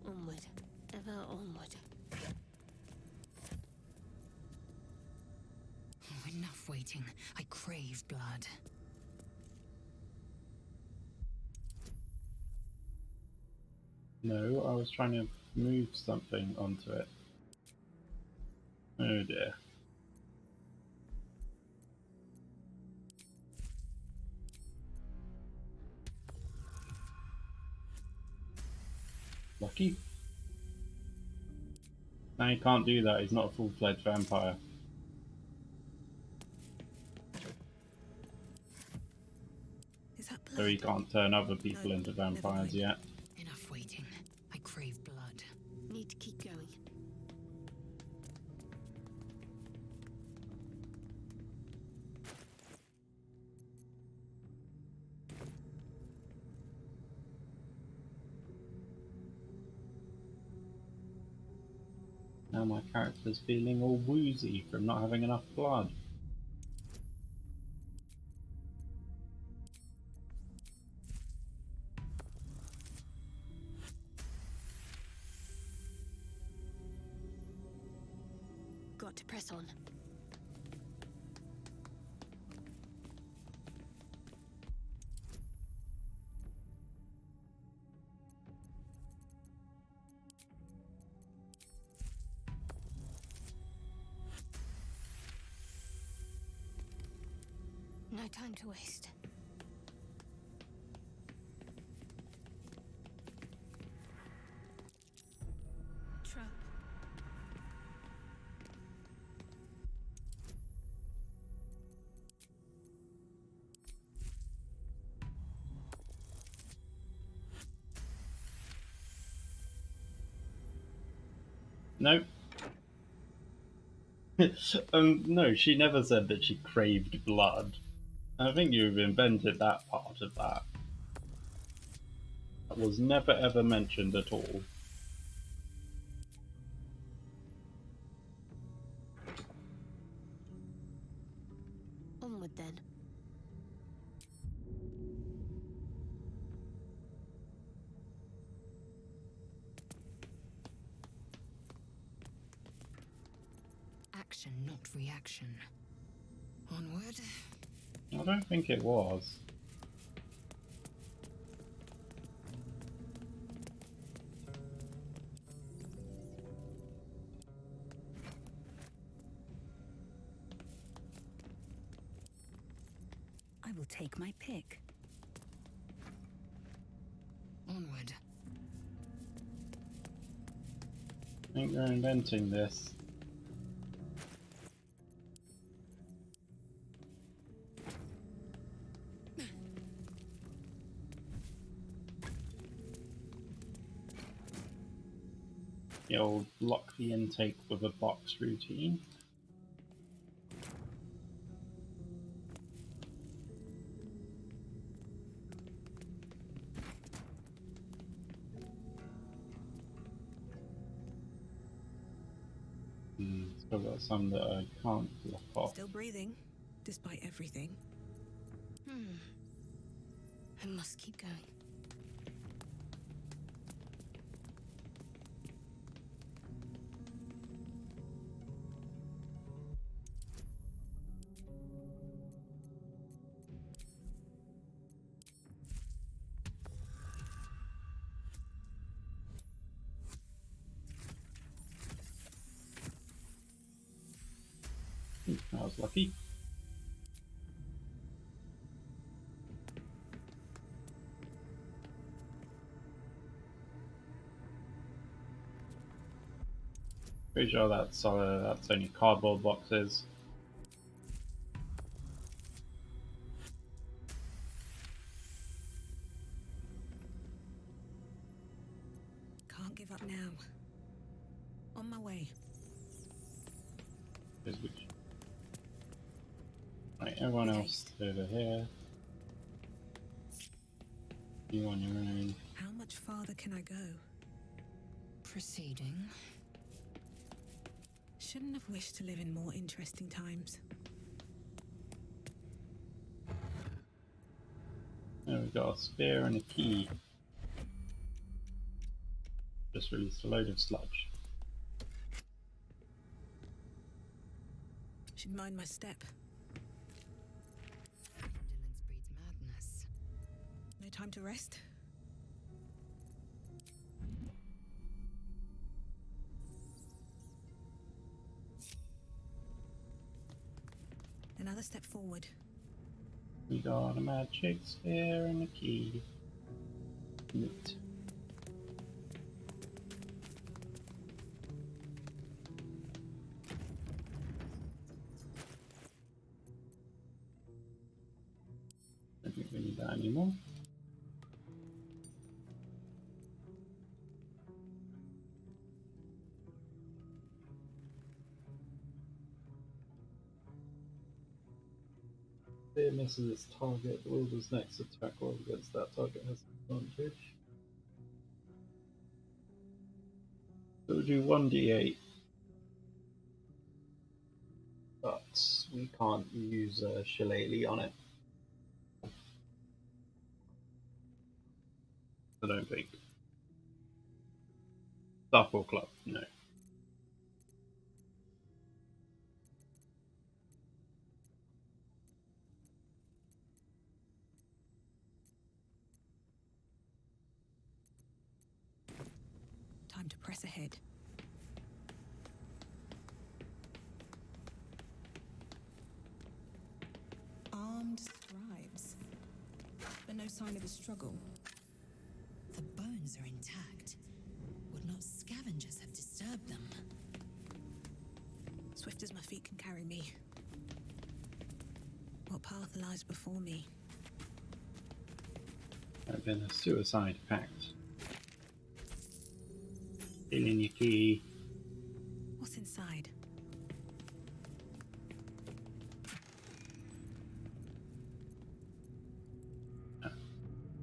Onward. Ever onward. Oh, enough waiting. I crave blood. No, I was trying to move something onto it. Oh dear. Lucky. No, he can't do that. He's not a full-fledged vampire. Is that blood? So he can't turn other people into vampires yet. Enough waiting. I crave blood. Need to keep going. Now my character's feeling all woozy from not having enough blood. Got to press on. No No time to waste. Trap. No. No, she never said that she craved blood. I think you've invented that part of that. That was never ever mentioned at all. Onward then. Action, not reaction. Onward. I don't think it was. I will take my pick. Onward. I think you're inventing this. The old block the intake with a box routine. Still got some that I can't block off. Still breathing, despite everything. I must keep going. I was lucky. Pretty sure that's only cardboard boxes. Can't give up now. On my way. Right, everyone else over here. You on your own. How much farther can I go? Proceeding. Shouldn't have wished to live in more interesting times. There we got a spear and a key. Just released a load of sludge. Should mind my step. Indolence breeds madness. No time to rest. Another step forward. We got a magic spear and a key. Neat. Don't think we need that anymore. Spear misses its target. The wielder's next attack roll against that target has advantage. So we'll do 1d8. But we can't use a shillelagh on it. I don't think. Staff or club? No. Time to press ahead. Armed Find scribes, but no sign of a struggle. The bones are intact. Would not scavengers have disturbed them? Swift as my feet can carry me. What path lies before me? I've been a suicide pact. Stealing your key. What's inside?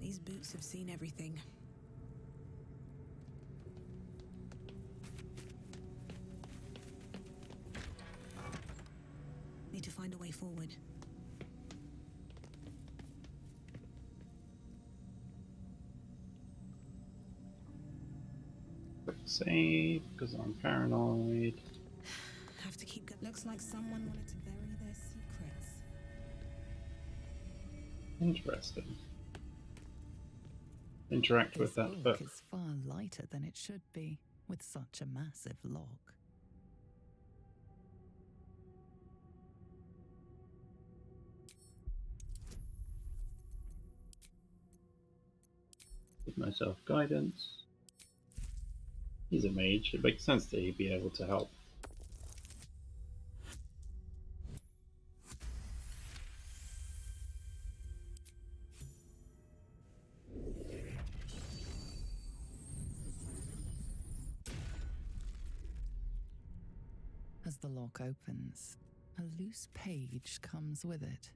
These boots have seen everything. Need to find a way forward. Quick save, because I'm paranoid. Have to keep. Looks like someone wanted to bury their secrets. Interesting. Interact with that book. This book is far lighter than it should be, with such a massive lock. Give myself guidance. He's a mage. It makes sense that he'd be able to help. As the lock opens, a loose page comes with it.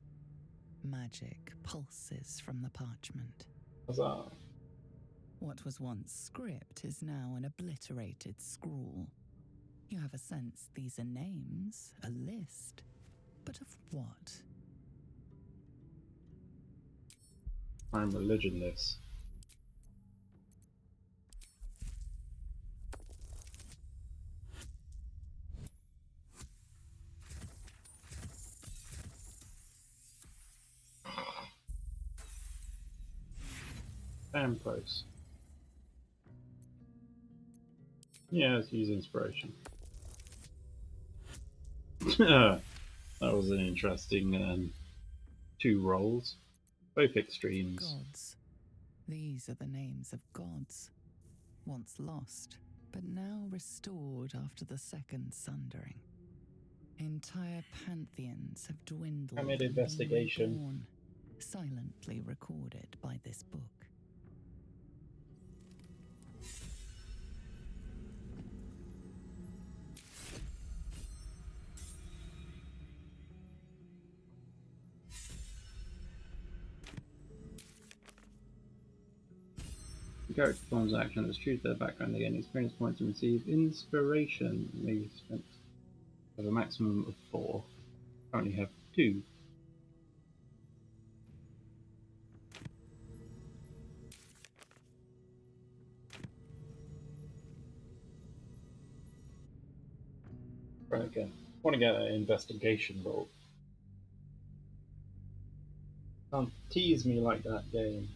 Magic pulses from the parchment. Huzzah. What was once script is now an obliterated scrawl. You have a sense these are names, a list. But of what? I'm religionless. Damn close. Yeah, let's use inspiration. That was an interesting 2 rolls. Both extremes. Gods. These are the names of gods. Once lost, but now restored after the second sundering. Entire pantheons have dwindled. I made and been investigation. reborn, silently recorded by this book. The character performs an action that's true to their background. They gain experience points and receive inspiration. May be spent. Have a maximum of 4. Currently have 2. Right again. Want to get an investigation roll. Don't tease me like that, game.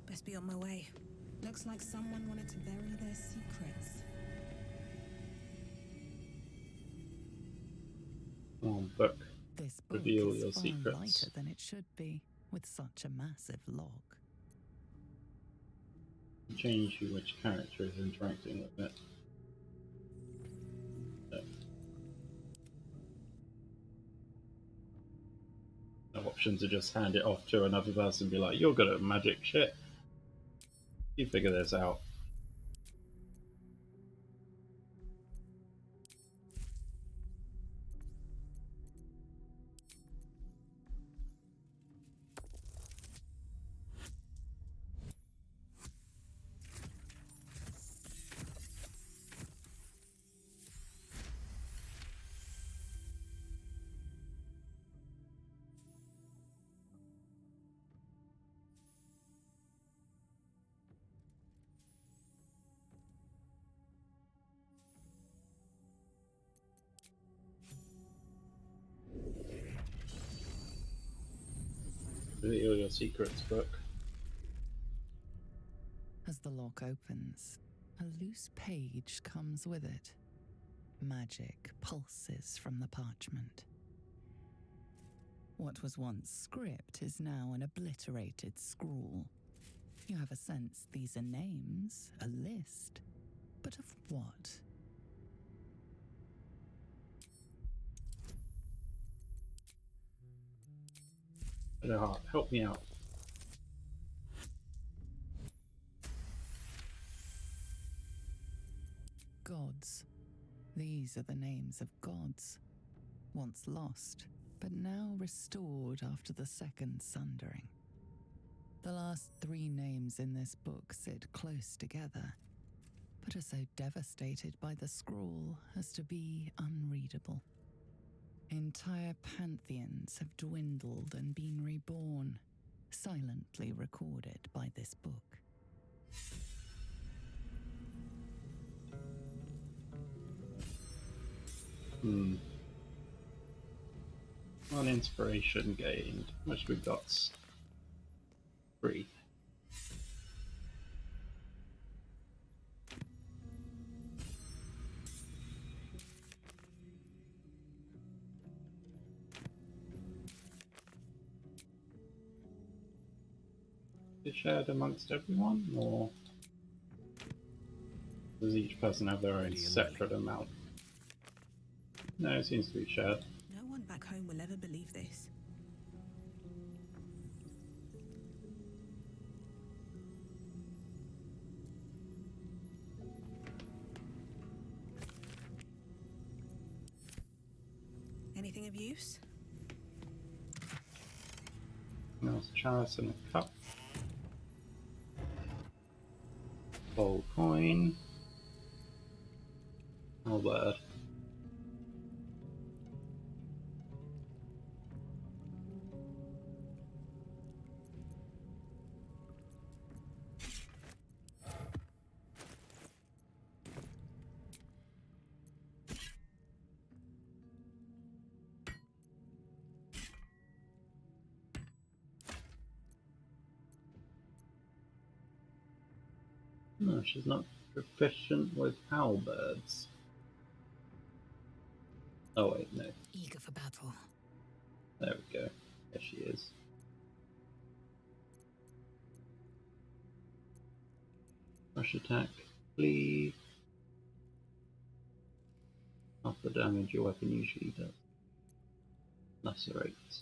Best be on my way. Looks like someone wanted to bury their secrets. Come on, book. This book Reveal is your far secrets. lighter than it should be, with such a massive lock. Change which character is interacting with it. option to just hand it off to another person and be like, "You're good at magic shit. You figure this out." Reveal your secrets book. As the lock opens, a loose page comes with it. Magic pulses from the parchment. What was once script is now an obliterated scrawl. You have a sense these are names, a list, but of what? Help me out. Gods. These are the names of gods. Once lost, but now restored after the second sundering. The last 3 names in this book sit close together, but are so devastated by the scrawl as to be unreadable. Entire pantheons have dwindled and been reborn, silently recorded by this book. One inspiration gained. How much we got? 3. Is it shared amongst everyone, or does each person have their own separate amount? No, it seems to be shared. No one back home will ever believe this. Anything of use? Mouse chalice and a cup. Gold coin. Halberd. No, she's not proficient with halberds. Oh wait, no. Eager for battle. There we go. There she is. Rush attack, cleave. Half the damage your weapon usually does. Lacerates.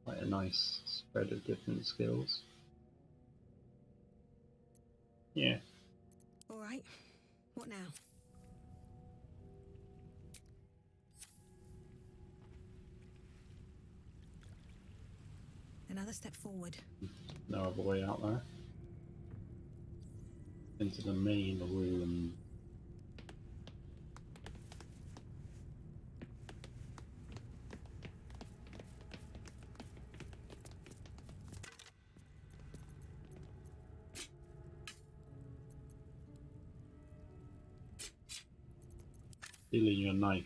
Quite a nice spread of different skills. Yeah. All right. What now? Another step forward. No other way out there. Into the main room. Stealing your knife.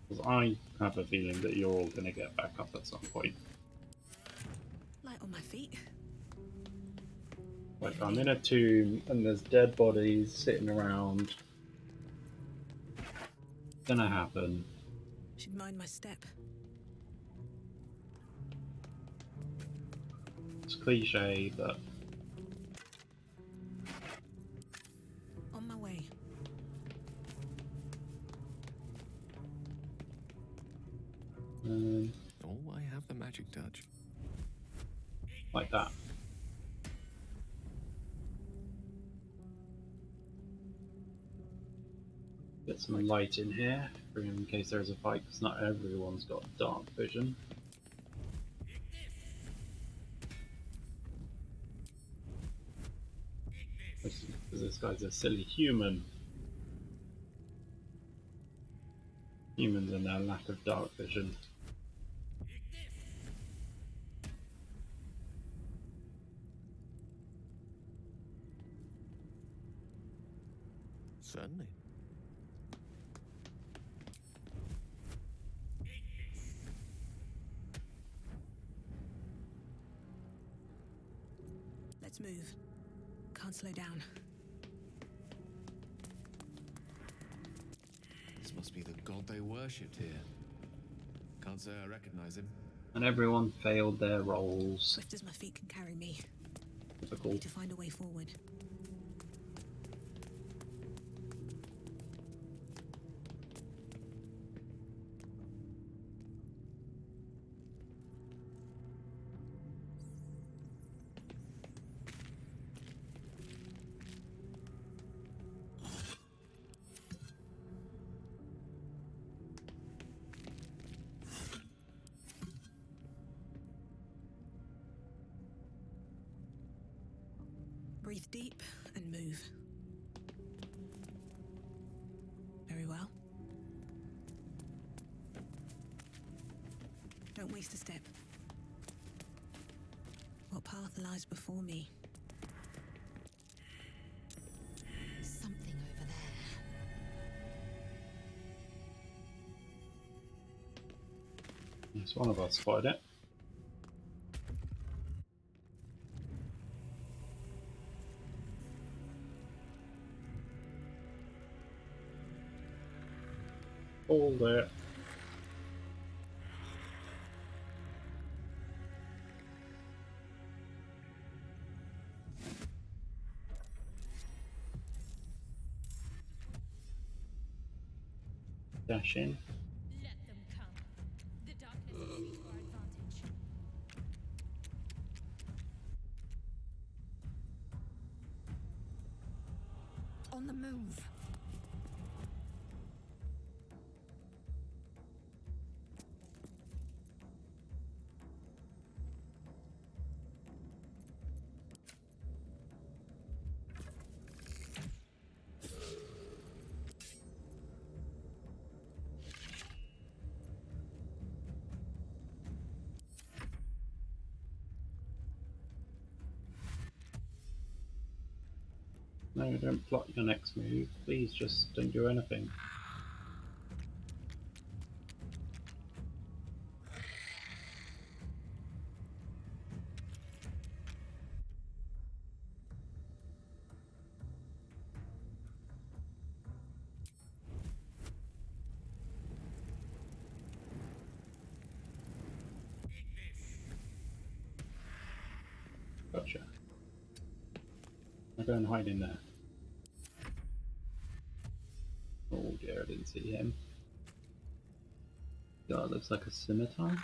Because I have a feeling that you're all going to get back up at some point. Light on my feet. Like, I'm in a tomb and there's dead bodies sitting around. Gonna happen. Should mind my step. It's cliche, but On my way. like that. Get some light in here in case there's a fight, because not everyone's got dark vision. Because this guy's a silly human. Humans and their lack of dark vision. Certainly. Let's move. Can't slow down. This must be the god they worshipped here. Can't say I recognize him. And everyone failed their rolls. Swift as my feet can carry me. Typical. Need to find a way forward. Breathe deep and move. Very well. Don't waste a step. What path lies before me? Something over there. Yes, one of us spotted it. Hold it. Dash in. Let them come. The darkness will be to our advantage. On the move. No, don't plot your next move. Please just don't do anything. Gotcha. I'll go and hide in there. Oh dear, I didn't see him. God, looks like a scimitar.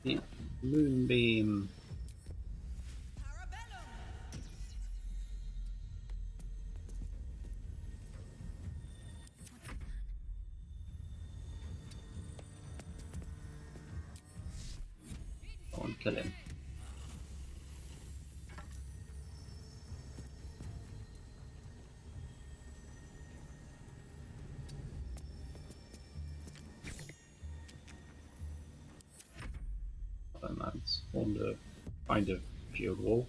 Yeah. Moonbeam. Go on, kill him. And that's formed a kind of shield wall.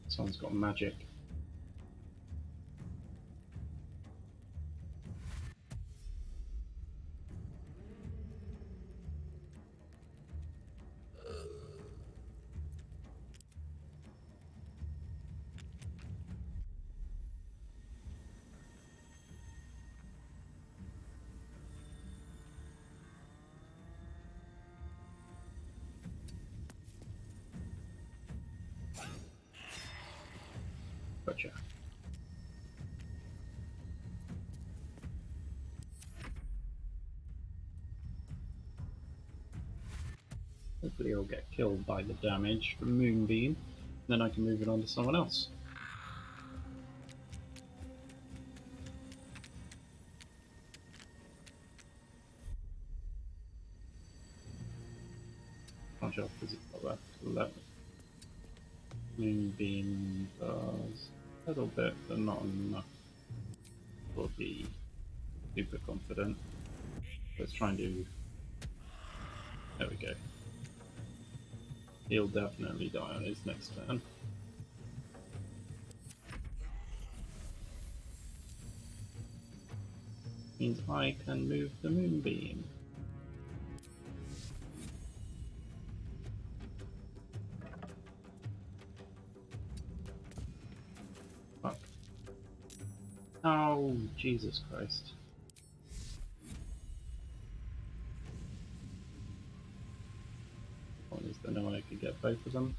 Someone's got magic. Hopefully he'll get killed by the damage from Moonbeam. Then I can move it on to someone else. Not sure if it's got that to 11. Moonbeam does a little bit, but not enough to be super confident. Let's try and do. There we go. He'll definitely die on his next turn. Means I can move the Moonbeam. Fuck. Oh, Jesus Christ. Is there no way I could get both of them?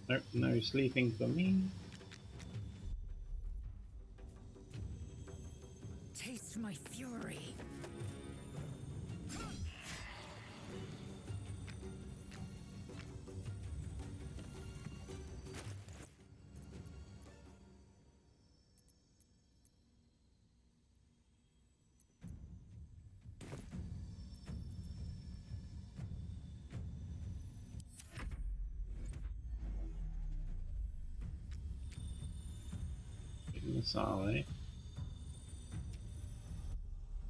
Nope, no sleeping for me. Taste my fury. Sally.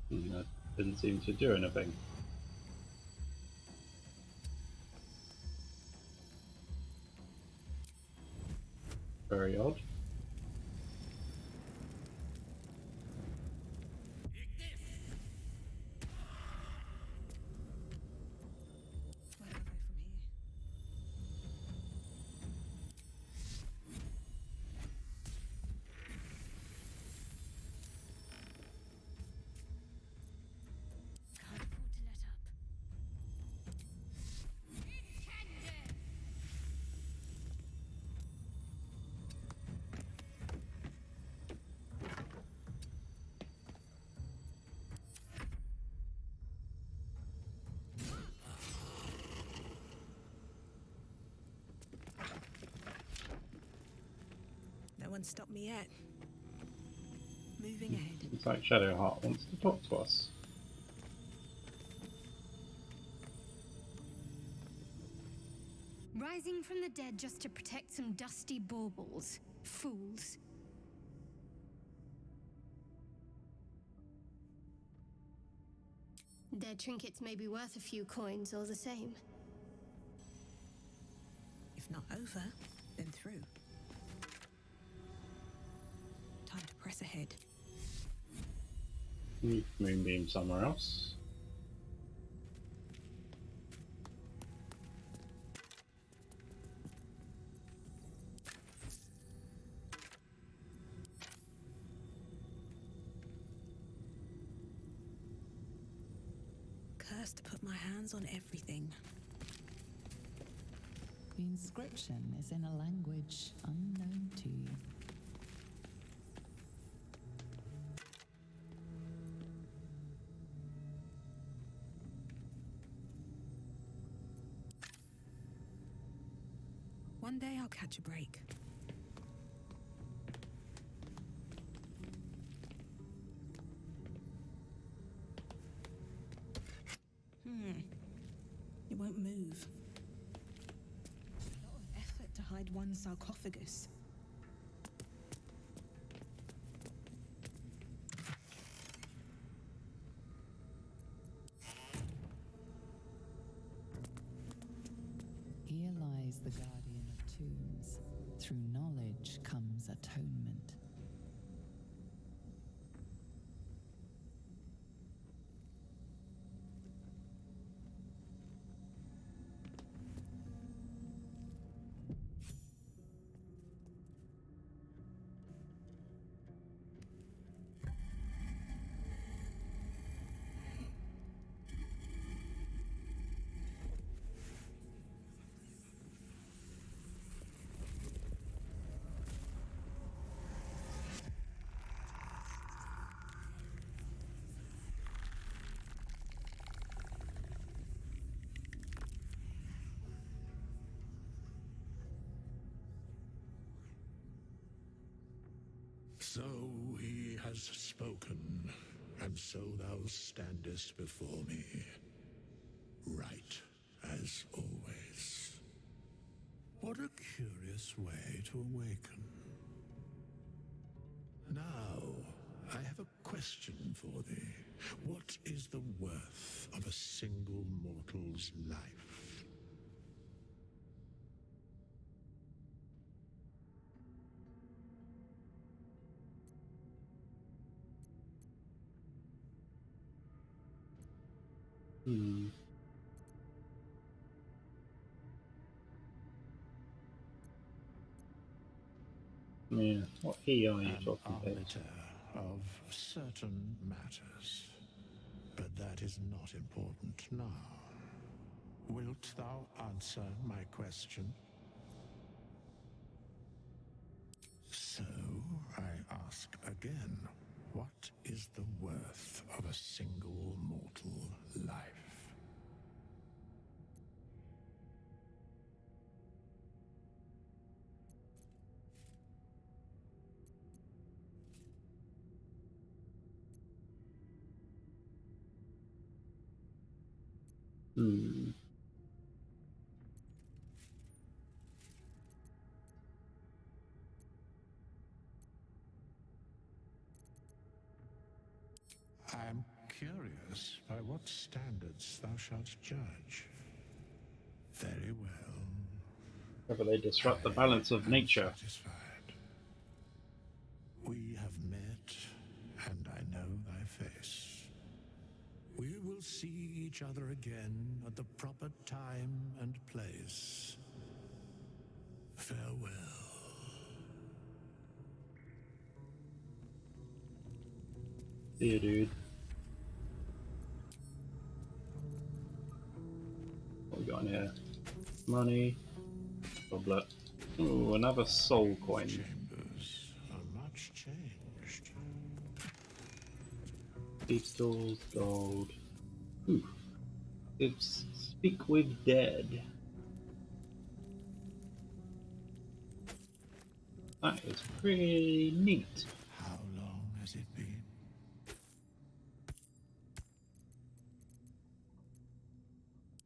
That didn't seem to do anything. Very odd. No one stopped me yet. Moving ahead. It's like Shadowheart wants to talk to us. Rising from the dead just to protect some dusty baubles. Fools. Their trinkets may be worth a few coins all the same. If not over, then through. Time to press ahead. Moonbeam somewhere else. Cursed to put my hands on everything. The inscription is in a language unknown to you. One day I'll catch a break. It won't move. A lot of effort to hide one sarcophagus. So he has spoken, and so thou standest before me, right as always. What a curious way to awaken. Now, I have a question for thee. What is the worth of a single mortal's life? Yeah, what he are you An talking about? arbiter of certain matters. But that is not important now. Wilt thou answer my question? So, I ask again, what is the worth of a single mortal life? I am curious by what standards thou shalt judge. Very well. Whether they disrupt the balance of nature. Satisfied. We have met, and I know thy face. We will see each other again at the proper time and place. Farewell. See you, dude. What we got in here? Money. Goblet. Ooh, another soul coin. Chambers are much changed. Crystals, gold. Ooh. It's speak with dead. That is pretty neat. How long has it been?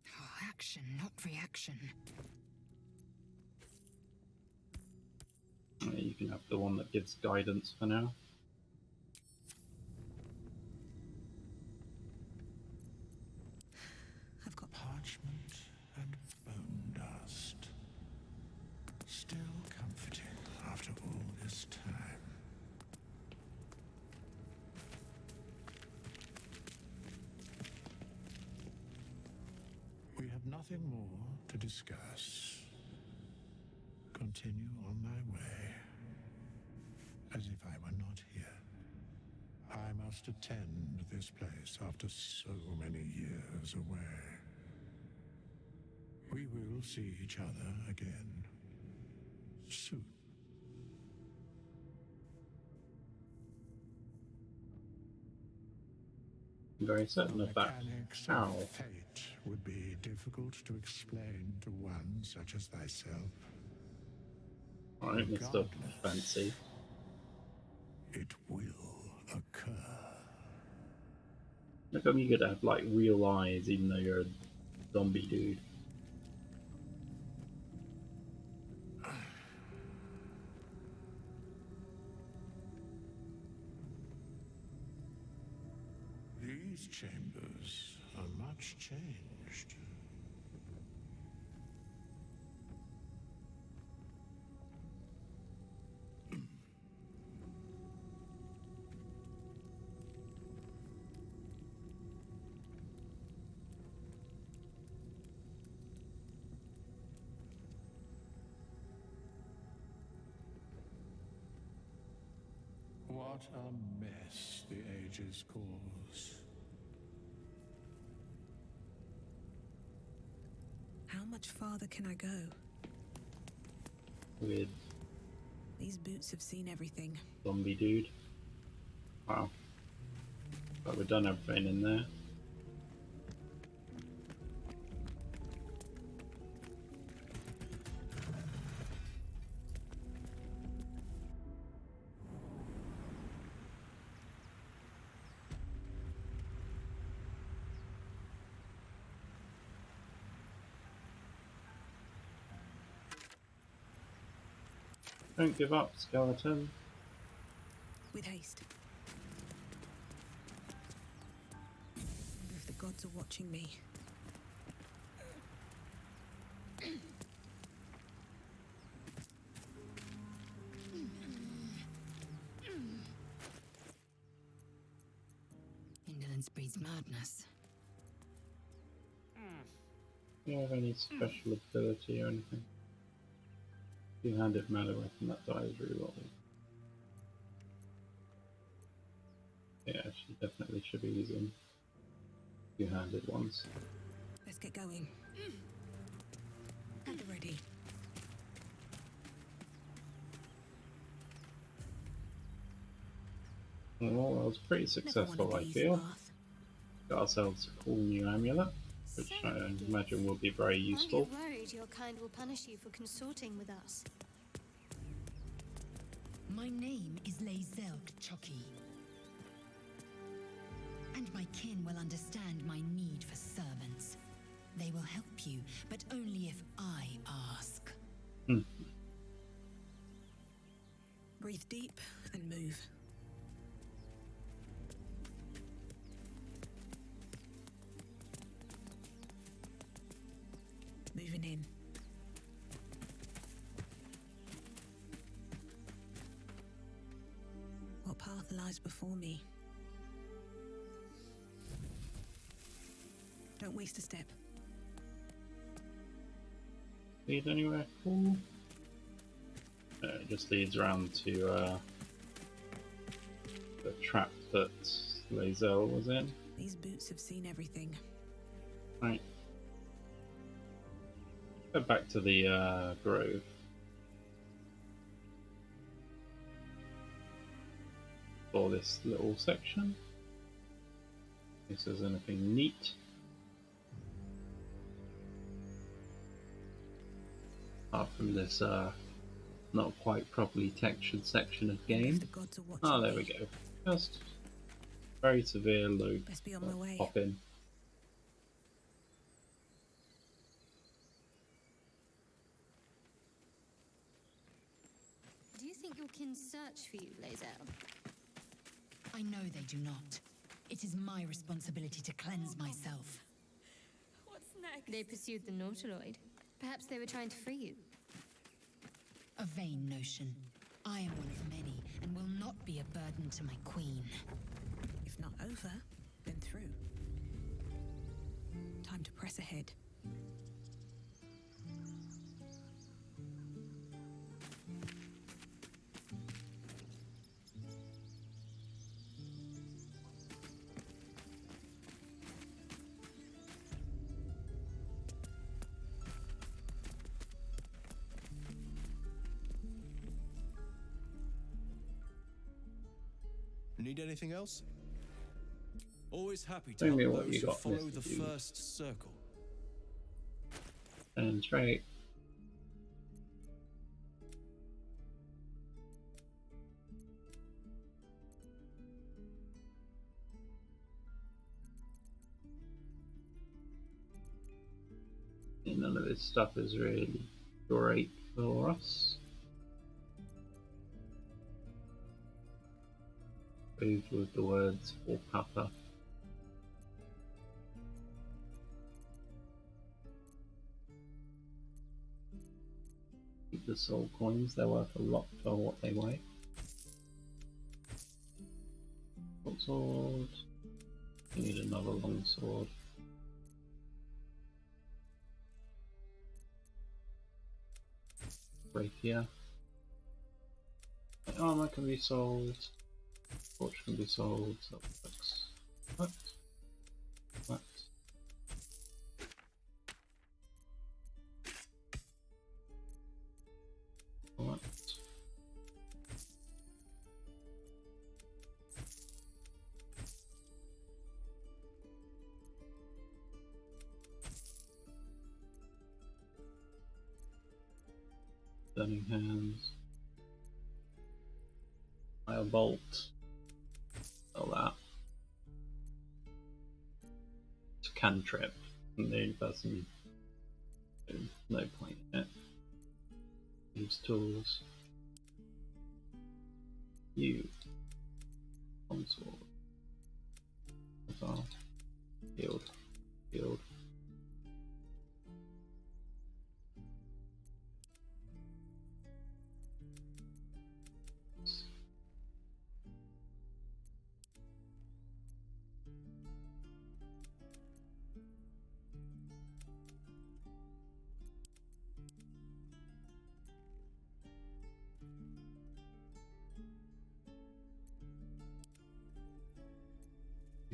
Oh, action, not reaction. You can have the one that gives guidance for now. I've got Parchment and bone dust. Still comforting after all this time. We have nothing more to discuss. Continue on my way, as if I were not here. I must attend this place after so many years away. We will see each other again soon. I'm very certain of that. Mechanics How? of fate would be difficult to explain to one such as thyself. Alright, Mr. Fancy. It will occur. How come you could have like real eyes even though you're a zombie dude? These chambers are much changed. What a mess the ages cause. How much farther can I go? With These boots have seen everything. zombie dude. Wow. But we've done everything in there. Don't give up, skeleton. With haste. If the gods are watching me. Indolence breeds madness. Do you have any special ability or anything? Two-handed melee weapon that dies reroll. Yeah, she definitely should be using two-handed ones. Let's get going. At the ready. Well, that was pretty successful, I feel. Got ourselves a cool new amulet, which I imagine will be very useful. Aren't you worried your kind will punish you for consorting with us? My name is Lae'zel Choki. And my kin will understand my need for servants. They will help you, but only if I ask. Breathe deep and move. Moving in. What path lies before me? Don't waste a step. Lead anywhere cool? It just leads around to the trap that Lae'zel was in. These boots have seen everything. Right. Go back to the grove. For this little section. If there's anything neat. Apart from this not quite properly textured section of game. Oh, there we go. Just very severe loop. Best be on my way. Pop in. Do you think your kin search for you, Lae'zel? I know they do not. It is my responsibility to cleanse myself. What's next? They pursued the Nautiloid. Perhaps they were trying to free you. A vain notion. I am one of many, and will not be a burden to my queen. If not over, then through. Time to press ahead. Need anything else? Always happy to Tell me help what those you who got, follow Mr. the Dude. first circle. And straight. None of this stuff is really great for us. Move with the words for Papa. Keep the soul coins, they're worth a lot for what they weigh. Short sword. We need another long sword. Rapier. Armor can be sold. Torch can be sold. So that's what? What? What? Burning hands. Fire bolt. All that. It's a cantrip. And the only person. No point in it. Use tools. You. Consort. Missile. Healed. Healed.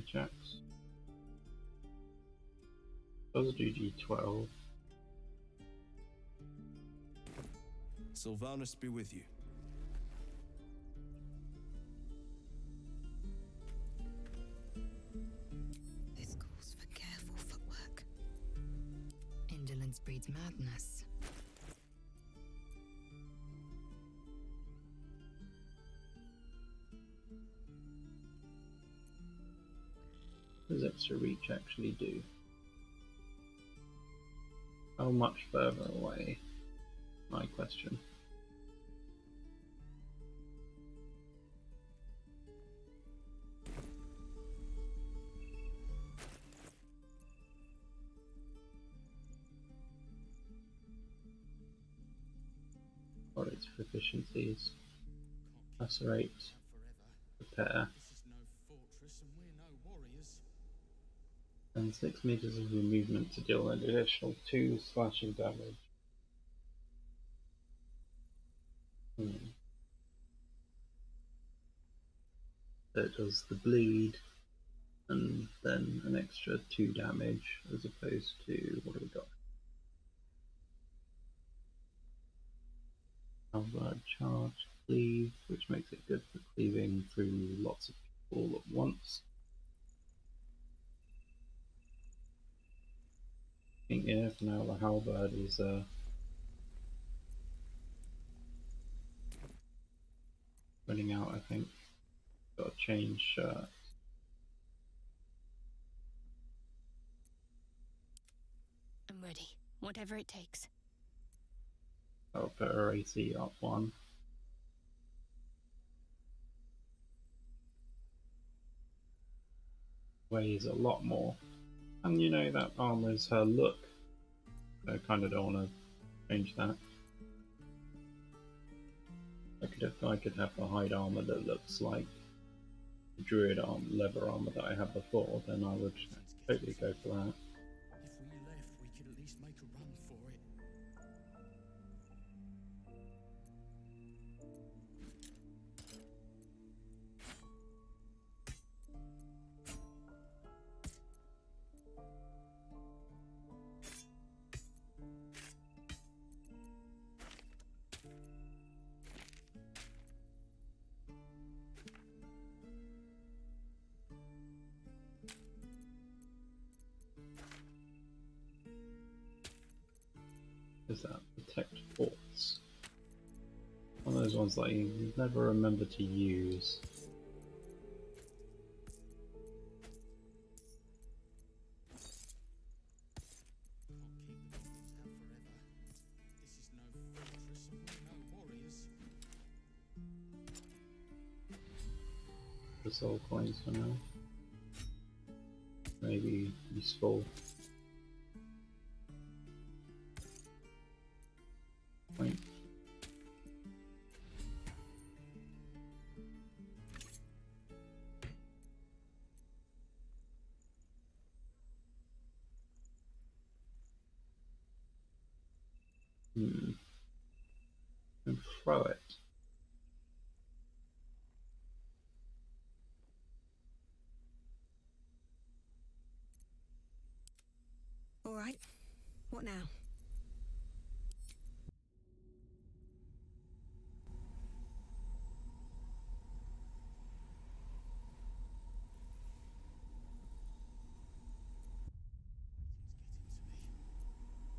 Checks. Does do G12. Sylvanus be with you. This calls for careful footwork. Indolence breeds madness. What does extra reach actually do? How much further away? My question. What its proficiencies? Lacerate, repair, and 6 meters of your movement to deal an additional 2 slashing damage. So it does the bleed and then an extra 2 damage as opposed to what do we got? Halberd, charge, cleave, which makes it good for cleaving through lots of people at once. I think yeah, for now the halberd is running out. I think got to change. I'm ready, whatever it takes. I'll put her AC up 1. Weighs a lot more, and you know that armor's her look. So I kind of don't want to change that. I could have the hide armor that looks like the druid leather armor that I had before, then I would totally go for that. If we left, we could at least make a run for it. Is that protect forts? One of those ones that you never remember to use. The soul coins for now. Maybe useful. Point. And throw it. All right. What now?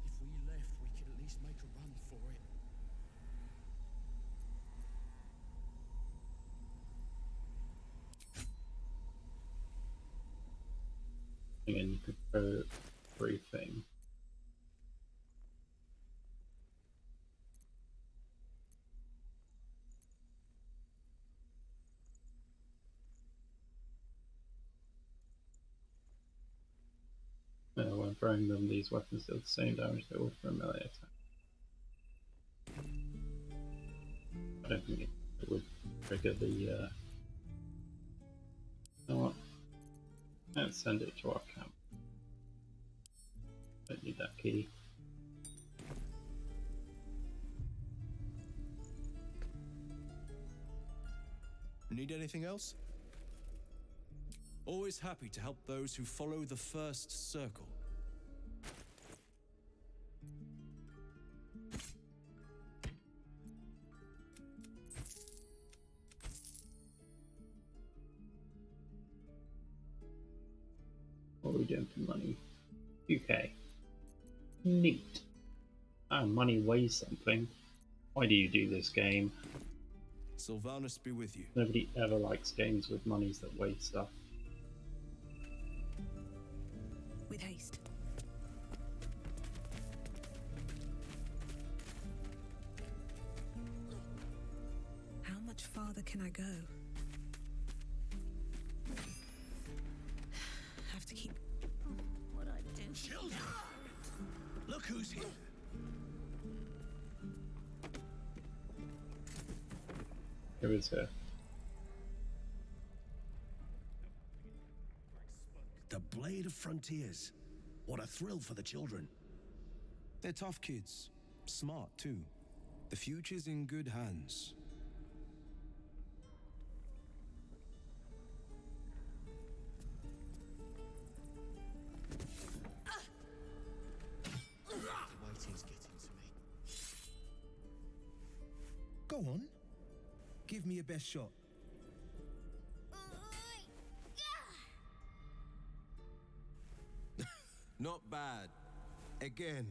If we left, we could at least make a run for it. Again, you could throw everything. throwing them, these weapons deal the same damage they would for a melee attack. I don't think it would trigger the. You know what? Let's send it to our camp. Don't need that key. Need anything else? Always happy to help those who follow the first circle. What are we doing for money? UK. Neat. Oh, money weighs something. Why do you do this game? Sylvanus be with you. Nobody ever likes games with monies that weigh stuff. With haste. How much farther can I go? Have to keep. What I do? Children! Look who's here! Who is here? The Blade of Frontiers. What a thrill for the children. They're tough kids. Smart, too. The future's in good hands. The waiting's getting to me. Go on. Give me your best shot. Not bad. Again.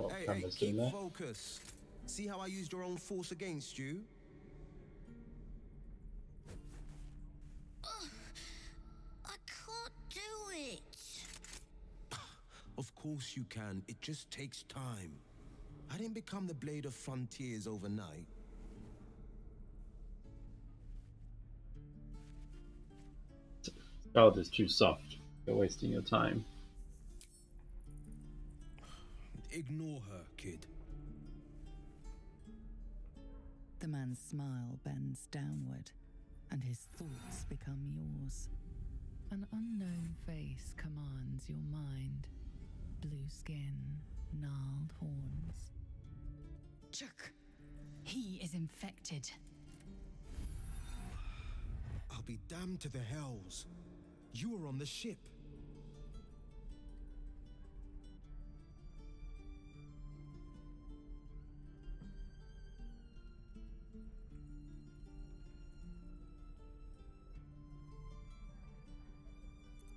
Hey, keep focused. See how I used your own force against you? I can't do it. Of course you can. It just takes time. I didn't become the Blade of Frontiers overnight. Baldur is too soft. You're wasting your time. Ignore her, kid. The man's smile bends downward, and his thoughts become yours. An unknown face commands your mind. Blue skin, gnarled horns. Chuck, he is infected. I'll be damned to the hells. You were on the ship.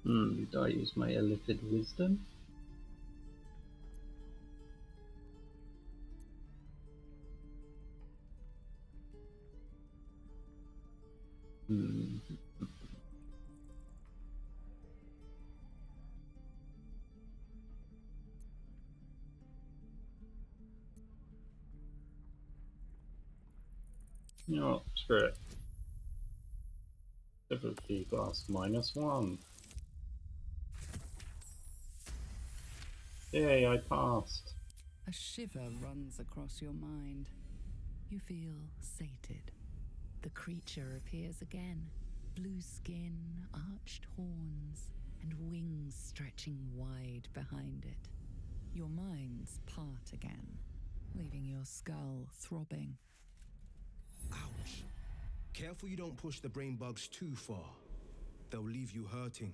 Did I use my illithid wisdom? You know what? Screw it. Difficulty class -1. Yay, I passed. A shiver runs across your mind. You feel sated. The creature appears again. Blue skin, arched horns, and wings stretching wide behind it. Your minds part again, leaving your skull throbbing. Ouch. Careful you don't push the brain bugs too far. They'll leave you hurting.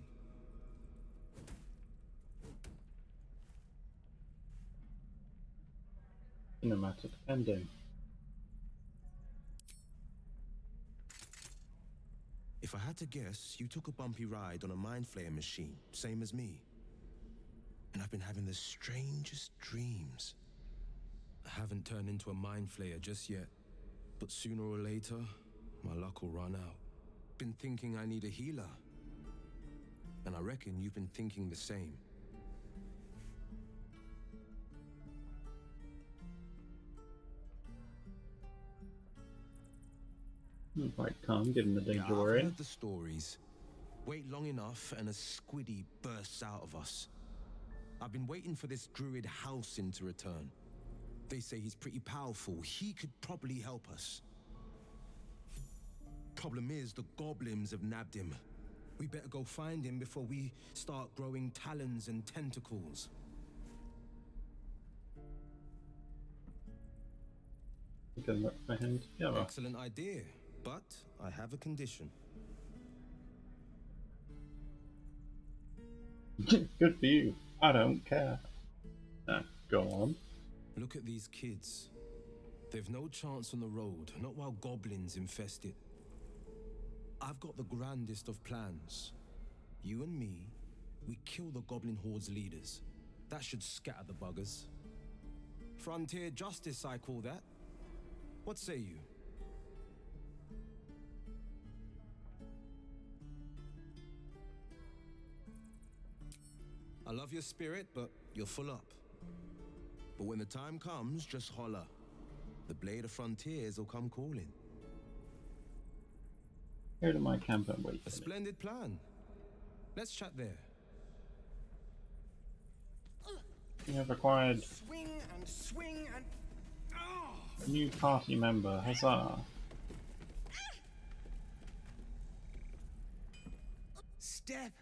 Cinematic ending. If I had to guess, you took a bumpy ride on a mind flayer machine, same as me. And I've been having the strangest dreams. I haven't turned into a mind flayer just yet, but sooner or later, my luck will run out. Been thinking I need a healer. And I reckon you've been thinking the same. Quite calm, given the danger I've we're in. heard the stories. Wait long enough and a squiddy bursts out of us. I've been waiting for this druid Halcyon to return. They say he's pretty powerful. He could probably help us. Problem is, the goblins have nabbed him. We better go find him before we start growing talons and tentacles. We can work my hand together. Excellent idea, but I have a condition. Good for you. I don't care. Go on. Look at these kids. They've no chance on the road, not while goblins infest it. I've got the grandest of plans. You and me, we kill the goblin horde's leaders. That should scatter the buggers. Frontier justice, I call that. What say you? I love your spirit, but you're full up. But when the time comes, just holler. The Blade of Frontiers will come calling. Go to my camp and wait. A splendid plan. Let's chat there. You have acquired Swing and swing and. Oh! new party member. Huzzah! Step,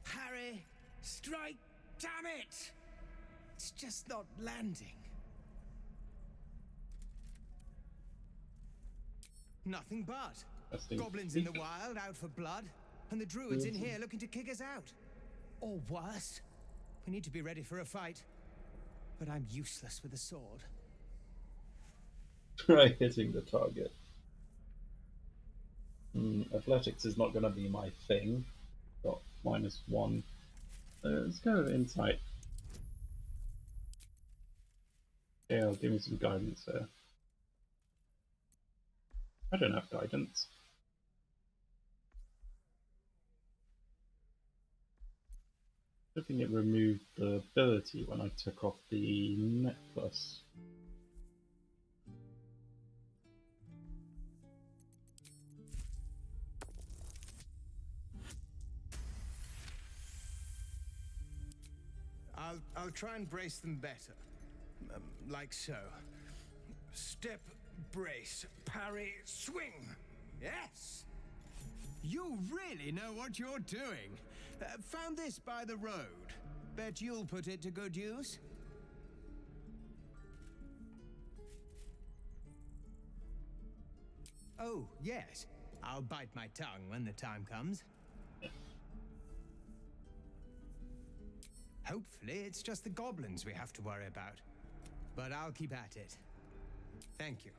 parry, strike. Damn it! It's just not landing. Nothing but goblins in the wild out for blood, and the druids in here looking to kick us out. Or worse, we need to be ready for a fight. But I'm useless with a sword. Try hitting the target. Athletics is not going to be my thing. Got -1. Let's go with insight. Yeah, give me some guidance there. I don't have guidance. I think it removed the ability when I took off the necklace. I'll try and brace them better. Like so. Step, brace, parry, swing. Yes! You really know what you're doing. Found this by the road. Bet you'll put it to good use. Oh, yes. I'll bite my tongue when the time comes. Hopefully, it's just the goblins we have to worry about. But I'll keep at it. Thank you.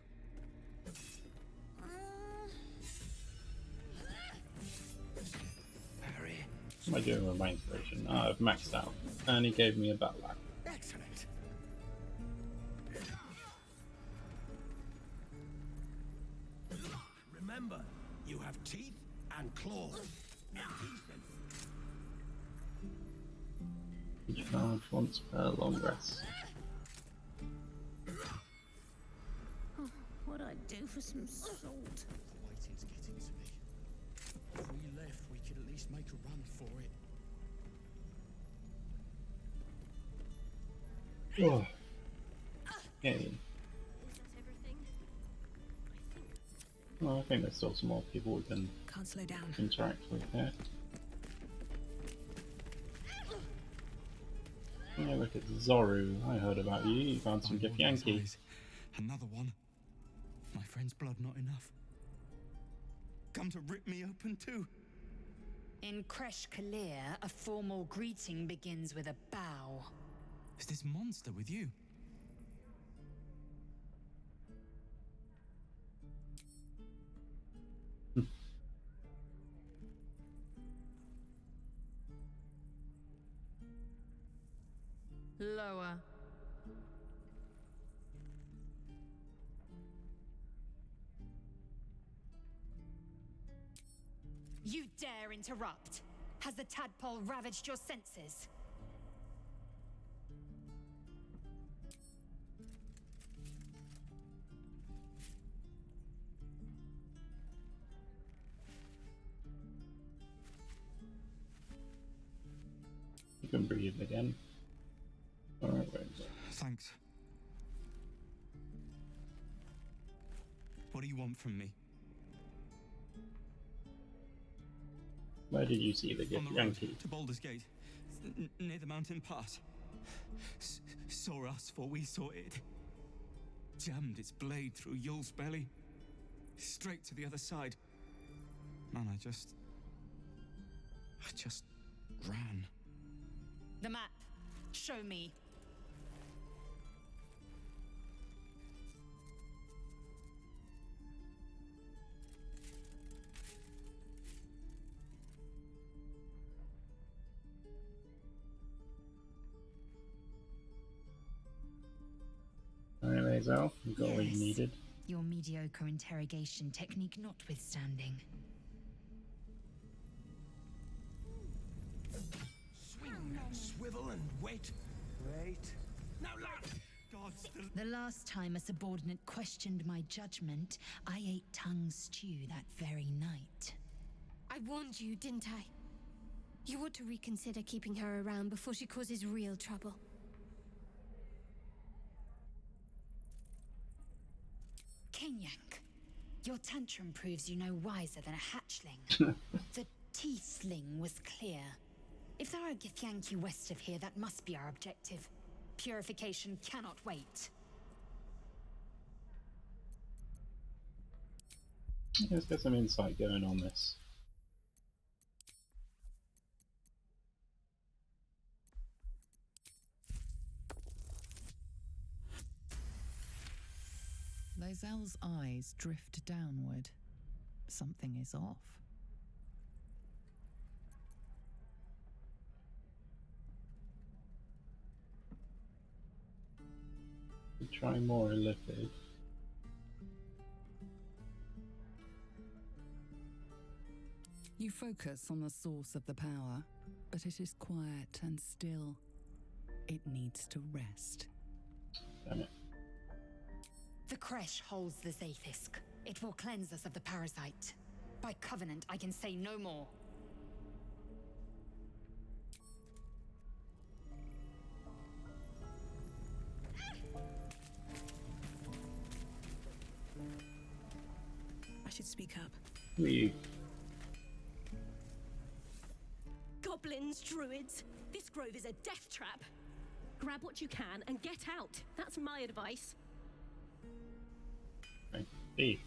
Harry. What am I doing with my inspiration? I've maxed out. And he gave me a battle axe. Excellent. Remember, you have teeth and claws. Charge once per long rest. Oh, what I'd do for some salt. The waiting's getting to me. If we left, we could at least make a run for it. Oh. Okay. Well, I think there's still some more people we can Can't slow down. interact with here. Yeah, look at Zoru. I heard about you. You found some Githyanki. Another one. My friend's blood not enough. Come to rip me open too. In Kresh Kalir, a formal greeting begins with a bow. Is this monster with you? Lower. You dare interrupt? Has the tadpole ravaged your senses? can breathe again. Alright, wait. Thanks. What do you want from me? Where did you see the On the road Yankee? to Baldur's Gate, near the mountain pass. Saw us, for we saw it. Jammed its blade through Yul's belly, straight to the other side. Man, I just ran. The map. Show me. Alright, Lazel, you got what you Yes. needed. Your mediocre interrogation technique notwithstanding. Swing, swivel, and wait. Wait. Now, lad! Gods, The last time a subordinate questioned my judgment, I ate tongue stew that very night. I warned you, didn't I? You ought to reconsider keeping her around before she causes real trouble. Kenyank, your tantrum proves you no wiser than a hatchling. The tiefling was clear. If there are Githyanki west of here, that must be our objective. Purification cannot wait. Let's get some insight going on this. Lae'zel's eyes drift downward. Something is off. Try more illithid. You focus on the source of the power, but it is quiet and still. It needs to rest. Damn it. The Kresh holds the Zaithisk. It will cleanse us of the parasite. By covenant, I can say no more. I should speak up. We Goblins, druids, this grove is a death trap. Grab what you can and get out. That's my advice. B.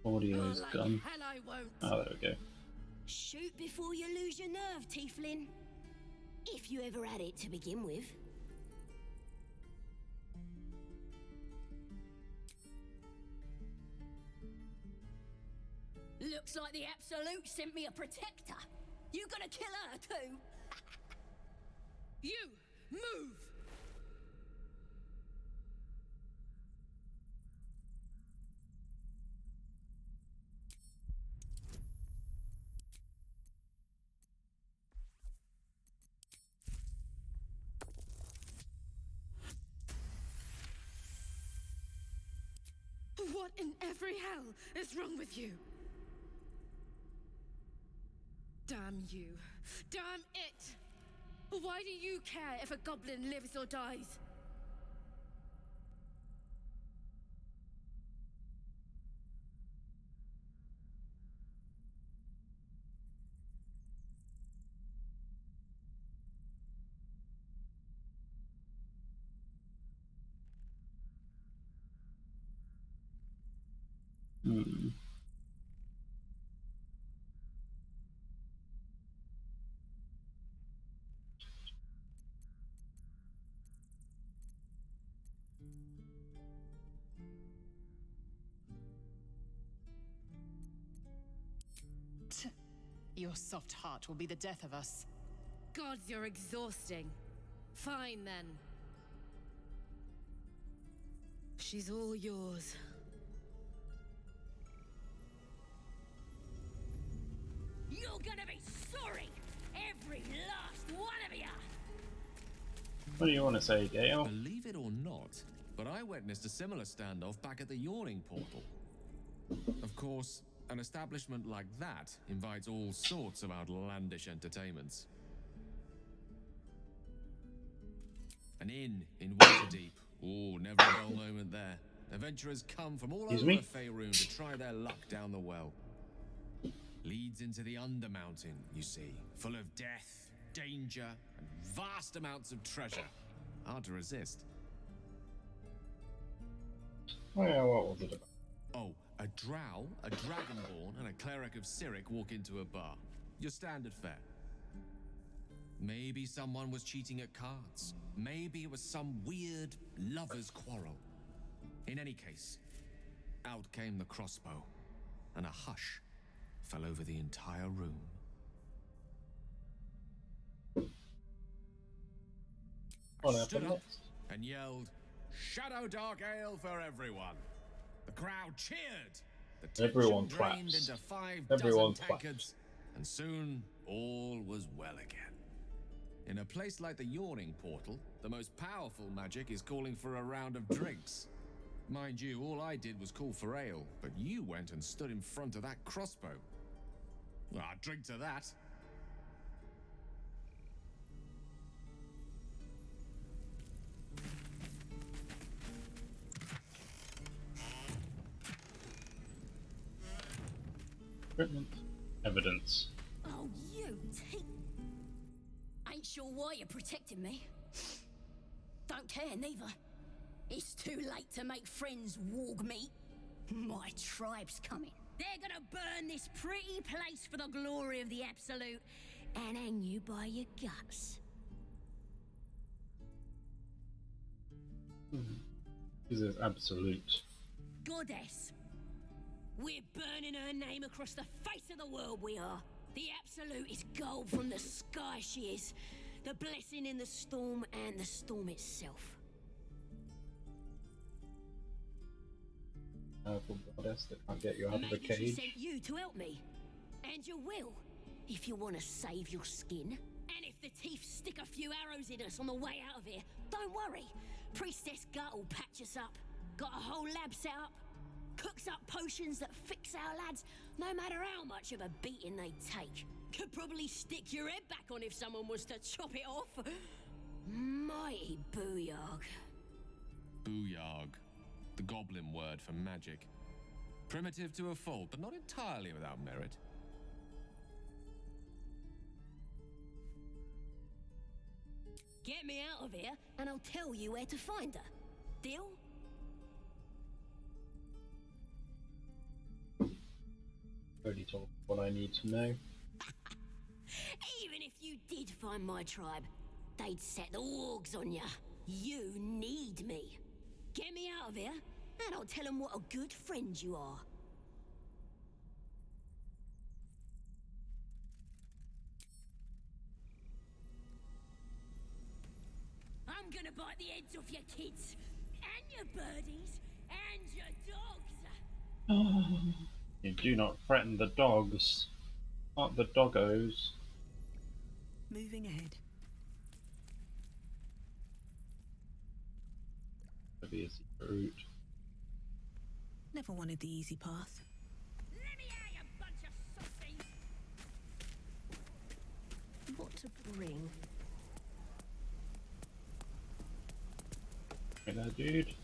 Audio's like gone. hell I won't. Oh, there we go. Shoot before you lose your nerve, Tieflin. If you ever had it to begin with. Looks like the Absolute sent me a protector. You gonna kill her too? You, move! What in every hell is wrong with you? Damn you. Damn it! Why do you care if a goblin lives or dies? Hmm. Your soft heart will be the death of us. Gods, you're exhausting. Fine then. She's all yours. What do you want to say, Gale? Believe it or not, but I witnessed a similar standoff back at the Yawning Portal. Of course, an establishment like that invites all sorts of outlandish entertainments. An inn in Waterdeep. Oh, never a dull moment there. Adventurers come from all over Faerun to try their luck down the well. Leads into the Undermountain, you see, full of death, danger, and vast amounts of treasure. Hard to resist. Well, what was it about? Oh, a drow, a dragonborn, and a cleric of Cyric walk into a bar. Your standard fare. Maybe someone was cheating at cards. Maybe it was some weird lover's quarrel. In any case, out came the crossbow, and a hush fell over the entire room. I stood up and yelled, "Shadow Dark Ale for everyone!" The crowd cheered. The tension Everyone drained claps. into 5 Everyone dozen tankards, and soon all was well again. In a place like the Yawning Portal, the most powerful magic is calling for a round of drinks. Mind you, all I did was call for ale, but you went and stood in front of that crossbow. Well, I'd drink to that. Equipment. Evidence. Oh, you ain't sure why you're protecting me. Don't care, neither. It's too late to make friends, warg meat. My tribe's coming. They're gonna burn this pretty place for the glory of the Absolute and hang you by your guts. This is absolute. Goddess. We're burning her name across the face of the world, we are. The Absolute is gold from the sky, she is. The blessing in the storm and the storm itself. Powerful goddess that can't get you out of the Maybe cage. she sent you to help me. And you will, if you want to save your skin. And if the teeth stick a few arrows in us on the way out of here, don't worry. Priestess Gut will patch us up. Got a whole lab set up. Cooks up potions that fix our lads, no matter how much of a beating they take. Could probably stick your head back on if someone was to chop it off. Mighty booyarg. Booyarg, the goblin word for magic. Primitive to a fault, but not entirely without merit. Get me out of here, and I'll tell you where to find her. Deal? Already told what I need to know. Even if you did find my tribe, they'd set the wargs on ya. You need me. Get me out of here, and I'll tell them what a good friend you are. I'm gonna bite the heads off your kids, and your birdies, and your dogs. You do not threaten the dogs. Not the doggos. Moving ahead. Could be a secret route. Never wanted the easy path. Let me out, you bunch of softies! What to bring? Hey there, dude.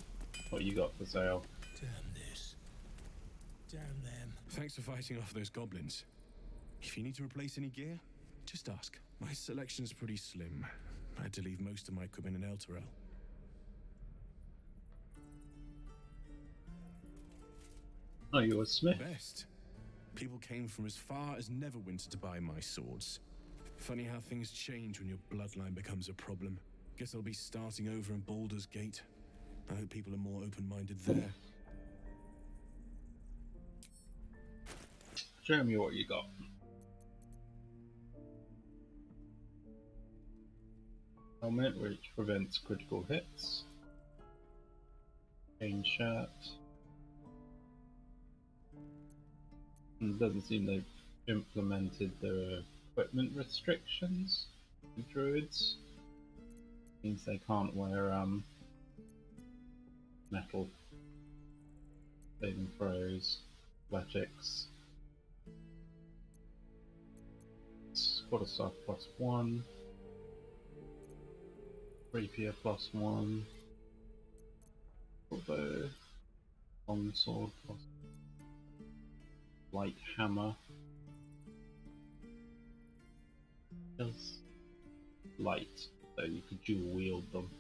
What you got for sale? Damn this. Damn them. Thanks for fighting off those goblins. If you need to replace any gear, just ask. My selection's pretty slim. I had to leave most of my equipment in Elturel. Oh, you're a smith? Best. People came from as far as Neverwinter to buy my swords. Funny how things change when your bloodline becomes a problem. Guess I'll be starting over in Baldur's Gate. I hope people are more open-minded there. Show me what you got. Helmet, which prevents critical hits. Chain shirt. It doesn't seem they've implemented the equipment restrictions for druids. Means they can't wear metal saving throws, athletics. Quarter staff +1, rapier +1, although long sword light hammer. Just light, so you could dual wield them.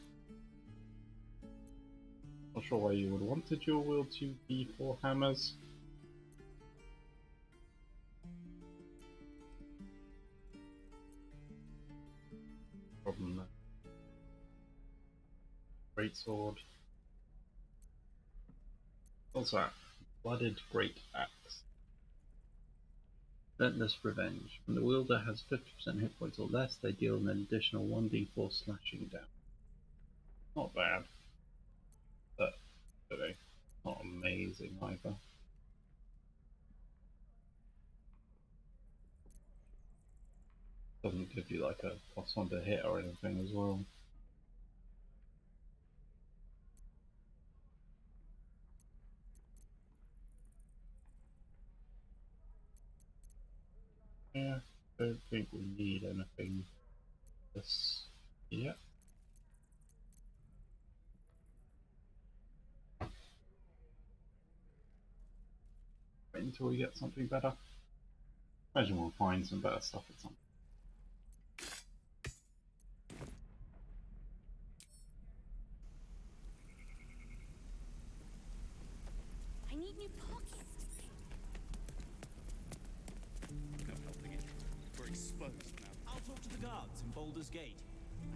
Not sure why you would want to dual wield 2 D4 hammers. Problem there. Greatsword. What's that? Blooded Great Axe. Relentless Revenge. When the wielder has 50% hit points or less, they deal an additional 1d4 slashing damage. Not bad, but okay, not amazing either. Doesn't give you like a +1 to hit or anything as well. Yeah, don't think we need anything this yet. Wait until we get something better. Imagine we'll find some better stuff at some point. I need new pockets. No helping it. We're exposed now. I'll talk to the guards in Baldur's Gate.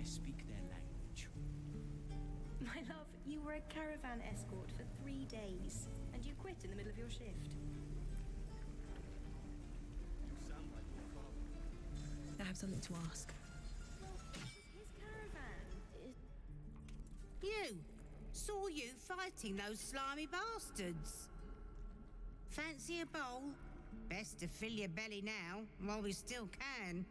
I speak their language. My love, you were a caravan escort for 3 days, and you quit in the middle of your shift. You sound like your father. I have something to ask. His caravan is... You! Saw you fighting those slimy bastards. Fancy a bowl? Best to fill your belly now, while we still can.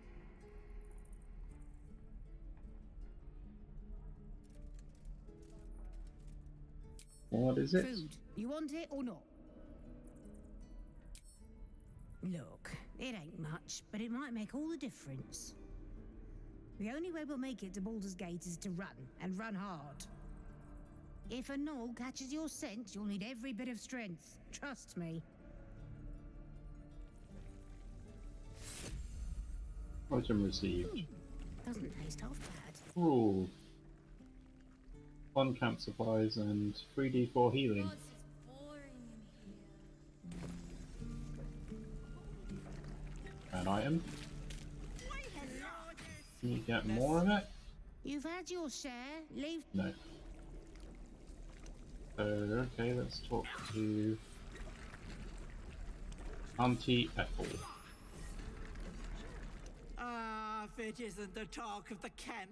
What is it? Food. You want it or not? Look, it ain't much, but it might make all the difference. The only way we'll make it to Baldur's Gate is to run, and run hard. If a gnoll catches your scent, you'll need every bit of strength. Trust me. Item received. Doesn't taste half bad. Ooh. 1 camp supplies and 3d4 healing. An item. Can you get more of it? You've had your share. Leave. No. Okay, let's talk to Auntie Ethel. Ah, if it isn't the talk of the camp.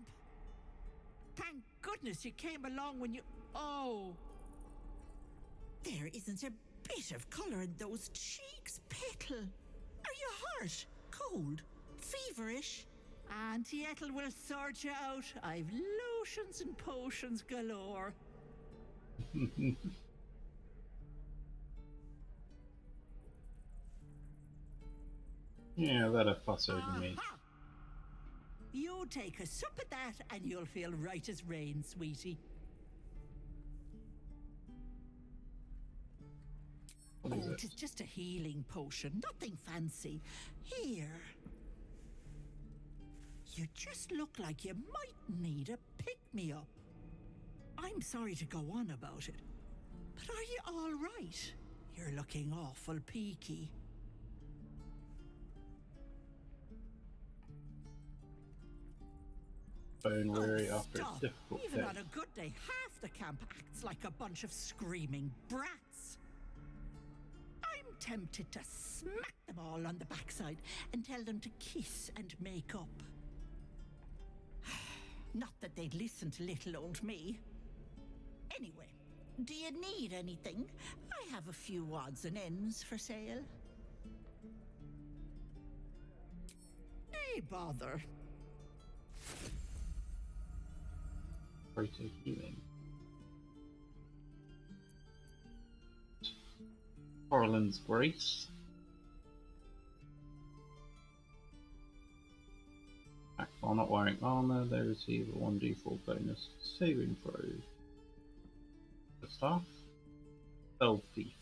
Thank goodness you came along when you... Oh! There isn't a bit of colour in those cheeks, Petal. Are you hurt? Cold? Feverish? Auntie Ethel will sort you out. I've lotions and potions galore. Yeah, let her fuss over me. You take a sup at that and you'll feel right as rain, sweetie. What is Oh, it? it's just a healing potion, nothing fancy. Here. You just look like you might need a pick-me-up. I'm sorry to go on about it, but are you all right? You're looking awful peaky. Bone weary after a Stop. difficult Even day. on a good day, half the camp acts like a bunch of screaming brats. I'm tempted to smack them all on the backside and tell them to kiss and make up. Not that they'd listen to little old me. Anyway, do you need anything? I have a few odds and ends for sale. Nay, bother. Proto healing. Corallin's Grace. While not wearing armor, they receive a 1d4 bonus saving throw. The staff. Spell Thief.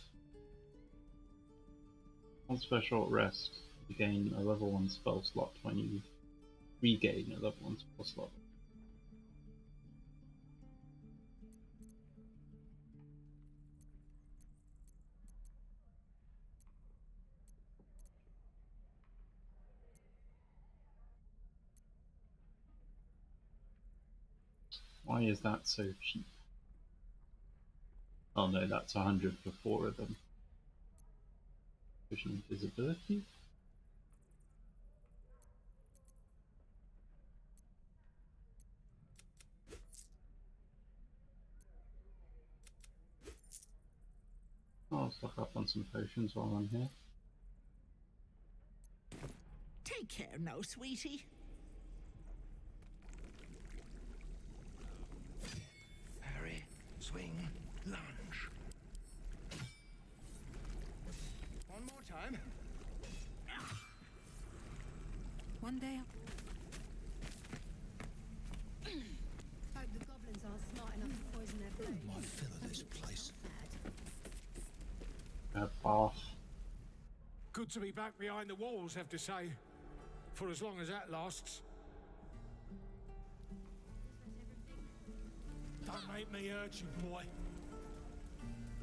Once per short rest, you gain a level 1 spell slot when you regain a level 1 spell slot. Why is that so cheap? Oh no, that's 100 for 4 of them. Vision invisibility. I'll stock up on some potions while I'm here. Take care now, sweetie. Parry, swing, lunge. One more time. One day Hope the goblins aren't smart enough to poison their blades. My fill of this place. Bath. Good to be back behind the walls, have to say. For as long as that lasts. Don't make me hurt you, boy.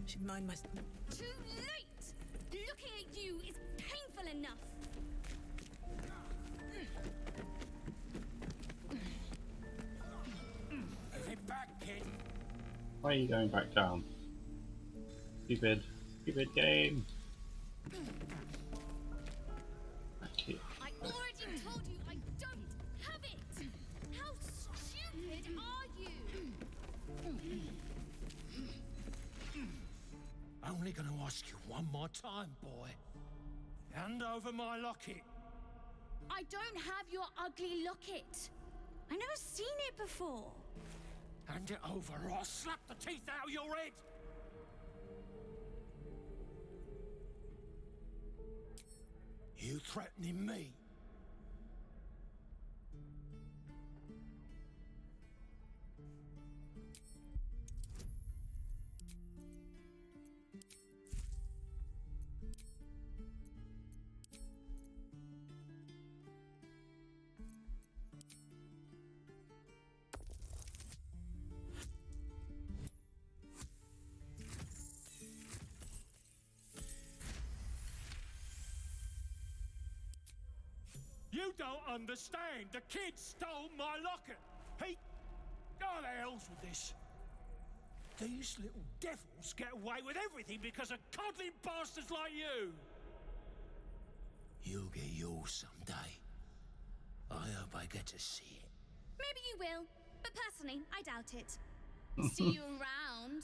should mind my. Too late! Looking at you is painful enough. Move it back, kid. Why are you going back down? Stupid. Stupid game. Back here. I already told you I don't have it! How stupid are you? Only gonna ask you one more time, boy. Hand over my locket. I don't have your ugly locket. I've never seen it before. Hand it over or I'll slap the teeth out of your head. You threatening me? You don't understand. The kid stole my locket. He... Oh, the hell's with this? These little devils get away with everything because of coddling bastards like you. You'll get yours someday. I hope I get to see it. Maybe you will, but personally, I doubt it. See you around.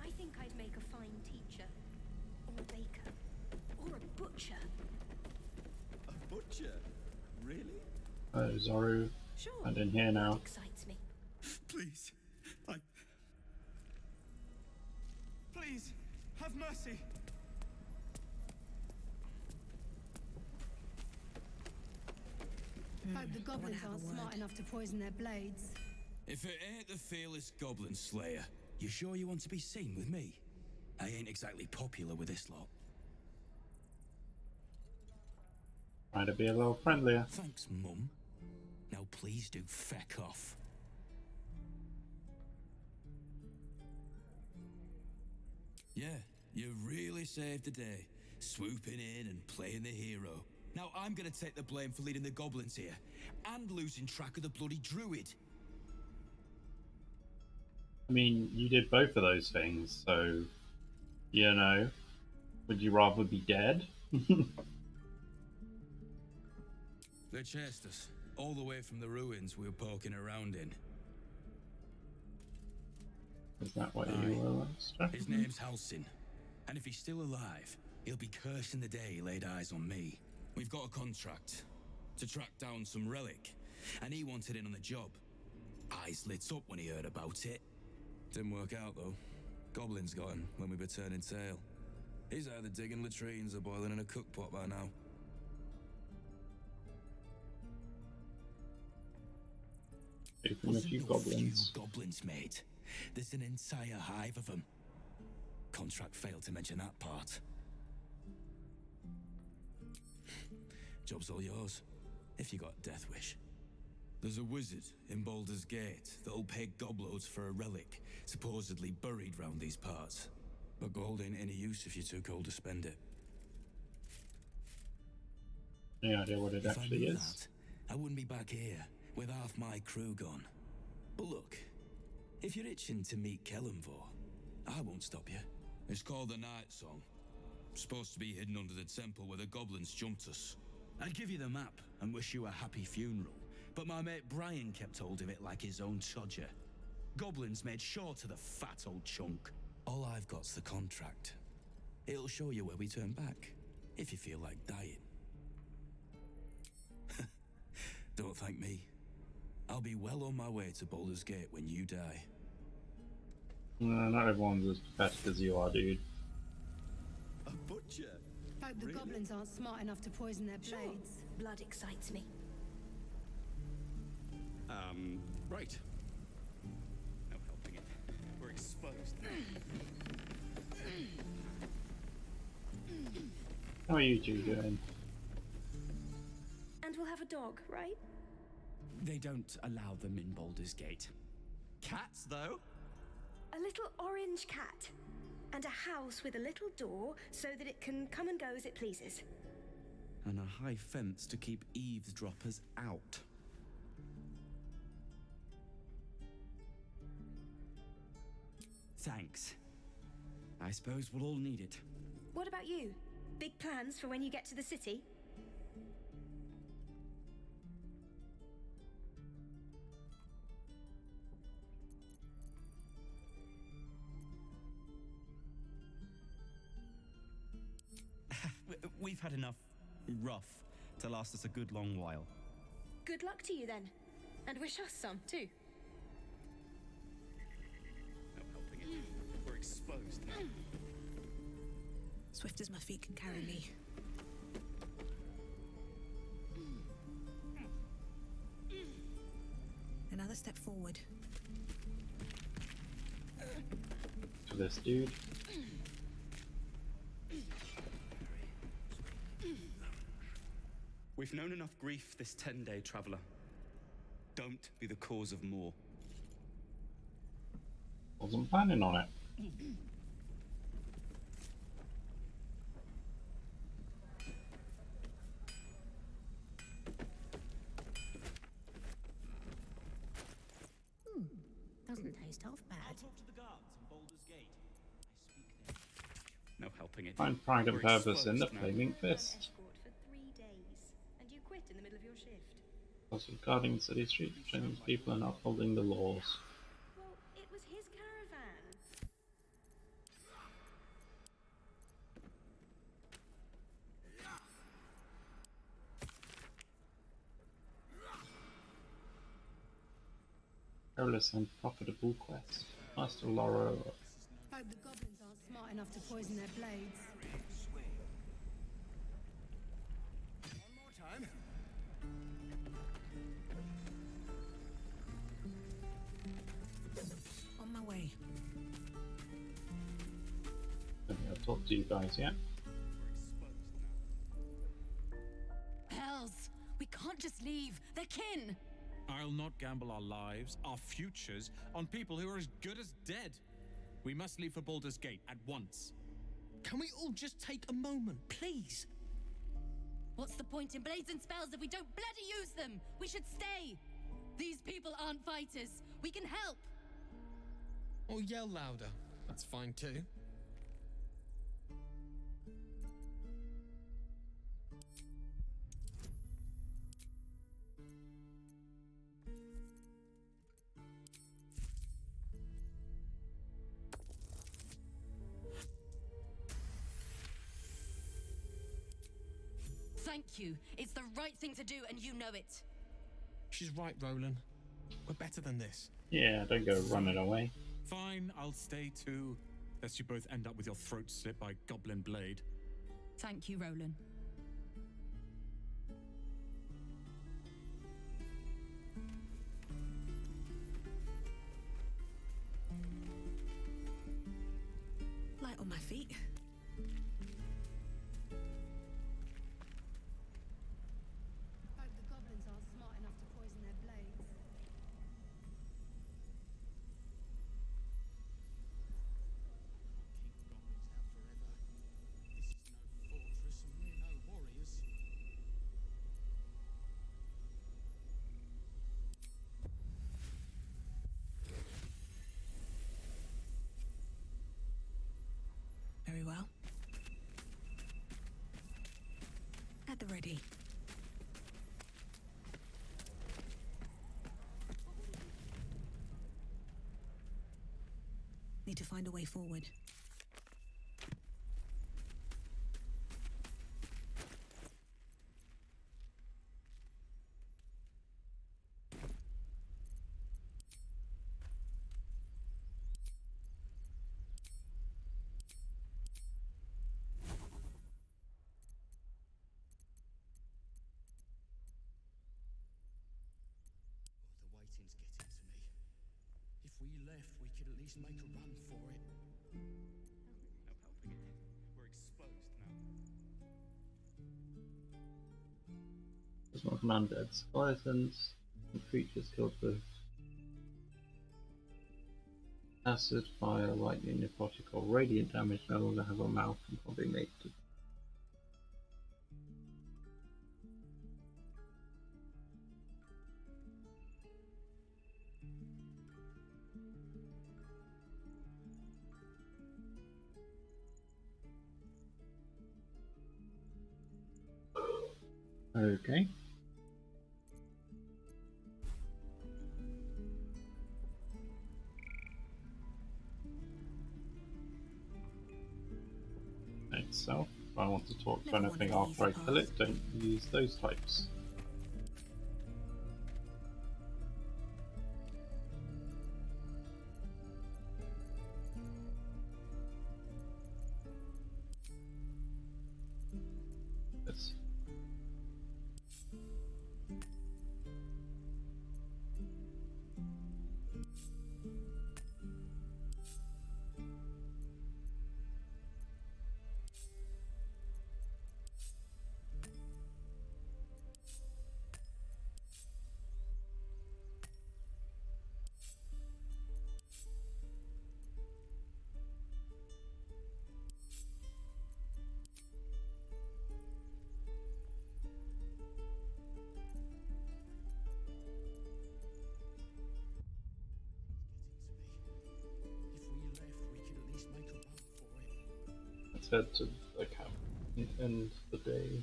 I think I'd make a fine teacher, or a baker, or a butcher. A butcher? Really? Zoru. Sure. And in here now. That excites me. Please, Please, have mercy. Hope the goblins aren't smart enough to poison their blades. If it ain't the fearless goblin slayer, you sure you want to be seen with me? I ain't exactly popular with this lot. Trying to be a little friendlier. Thanks, Mum. Now please do feck off. Yeah, you really saved the day, swooping in and playing the hero. Now I'm gonna take the blame for leading the goblins here, and losing track of the bloody druid. I mean, you did both of those things, so, you know, would you rather be dead? They chased us, all the way from the ruins we were poking around in. Is that what you were last? His name's Halsin, and if he's still alive, he'll be cursing the day he laid eyes on me. We've got a contract. to track down some relic, and he wanted in on the job. Eyes lit up when he heard about it. Didn't work out, though. Goblins got him when we were turning tail. He's either digging latrines or boiling in a cookpot by now. Taking a few goblins. Goblins, mate. There's an entire hive of them. Contract failed to mention that part. Job's all yours, if you got a death wish. There's a wizard in Baldur's Gate that'll pay gobloads for a relic, supposedly buried round these parts. But gold ain't any use if you're too cold to spend it. Any idea what it actually is? That, I wouldn't be back here with half my crew gone. But look, if you're itching to meet Kellenvor, I won't stop you. It's called the Night Song. Supposed to be hidden under the temple where the goblins jumped us. I'd give you the map and wish you a happy funeral, but my mate Brian kept hold of it like his own Todger. Goblins made sure to the fat old chunk. All I've got's the contract. It'll show you where we turn back, if you feel like dying. Don't thank me. I'll be well on my way to Baldur's Gate when you die. Not everyone's as pathetic as you are, dude. A butcher? Hope the goblins aren't smart enough to poison their blades. Blood excites me. Right. No helping it. We're exposed. How are you two doing? And we'll have a dog, right? They don't allow them in Baldur's Gate. Cats, though? A little orange cat. And a house with a little door so that it can come and go as it pleases. And a high fence to keep eavesdroppers out. Thanks. I suppose we'll all need it. What about you? Big plans for when you get to the city? We've had enough rough to last us a good long while. Good luck to you then. And wish us some, too. No helping it. We're exposed now. Swift as my feet can carry me. Another step forward. To this dude. We've known enough grief this 10-day traveler. Don't be the cause of more. Wasn't planning on it. Doesn't taste half bad. I'll talk to the guards in Baldur's Gate. I speak there. No helping it. Find pride and We're purpose in the exposed now. flaming fist. Escort for 3 days. And you quit in the middle of your shift. Also guarding city streets, training people and upholding the laws. Well, it was his caravan. Perilous and profitable quest. Master Laura. Hope the goblins aren't smart enough to poison their blades. One more time. On my way. I've talked to you guys yet. Hells! We can't just leave. They're kin! I'll not gamble our lives, our futures, on people who are as good as dead. We must leave for Baldur's Gate at once. Can we all just take a moment, please? What's the point in blades and spells if we don't bloody use them? We should stay! These people aren't fighters. We can help! Or yell louder. That's fine too. Thank you. It's the right thing to do, and you know it. She's right, Roland. We're better than this. Yeah, don't go running away. Fine, I'll stay too. Lest you both end up with your throats slit by goblin blade. Thank you, Roland. Light on my feet. Hope the goblins aren't smart enough to poison their blades. Fortress and we're no warriors. Very well. At the ready. Need to find a way forward. The waiting's getting to me. If we left, we could at least make a run for it. No helping it. We're exposed now. Does not command dead skeletons and creatures killed with acid, fire, lightning, necrotic, or radiant damage no longer have a mouth and probably made to. Okay. Itself. If I want to talk to anything after I kill it, don't use those types. Yes. Let's head to the camp and end the day.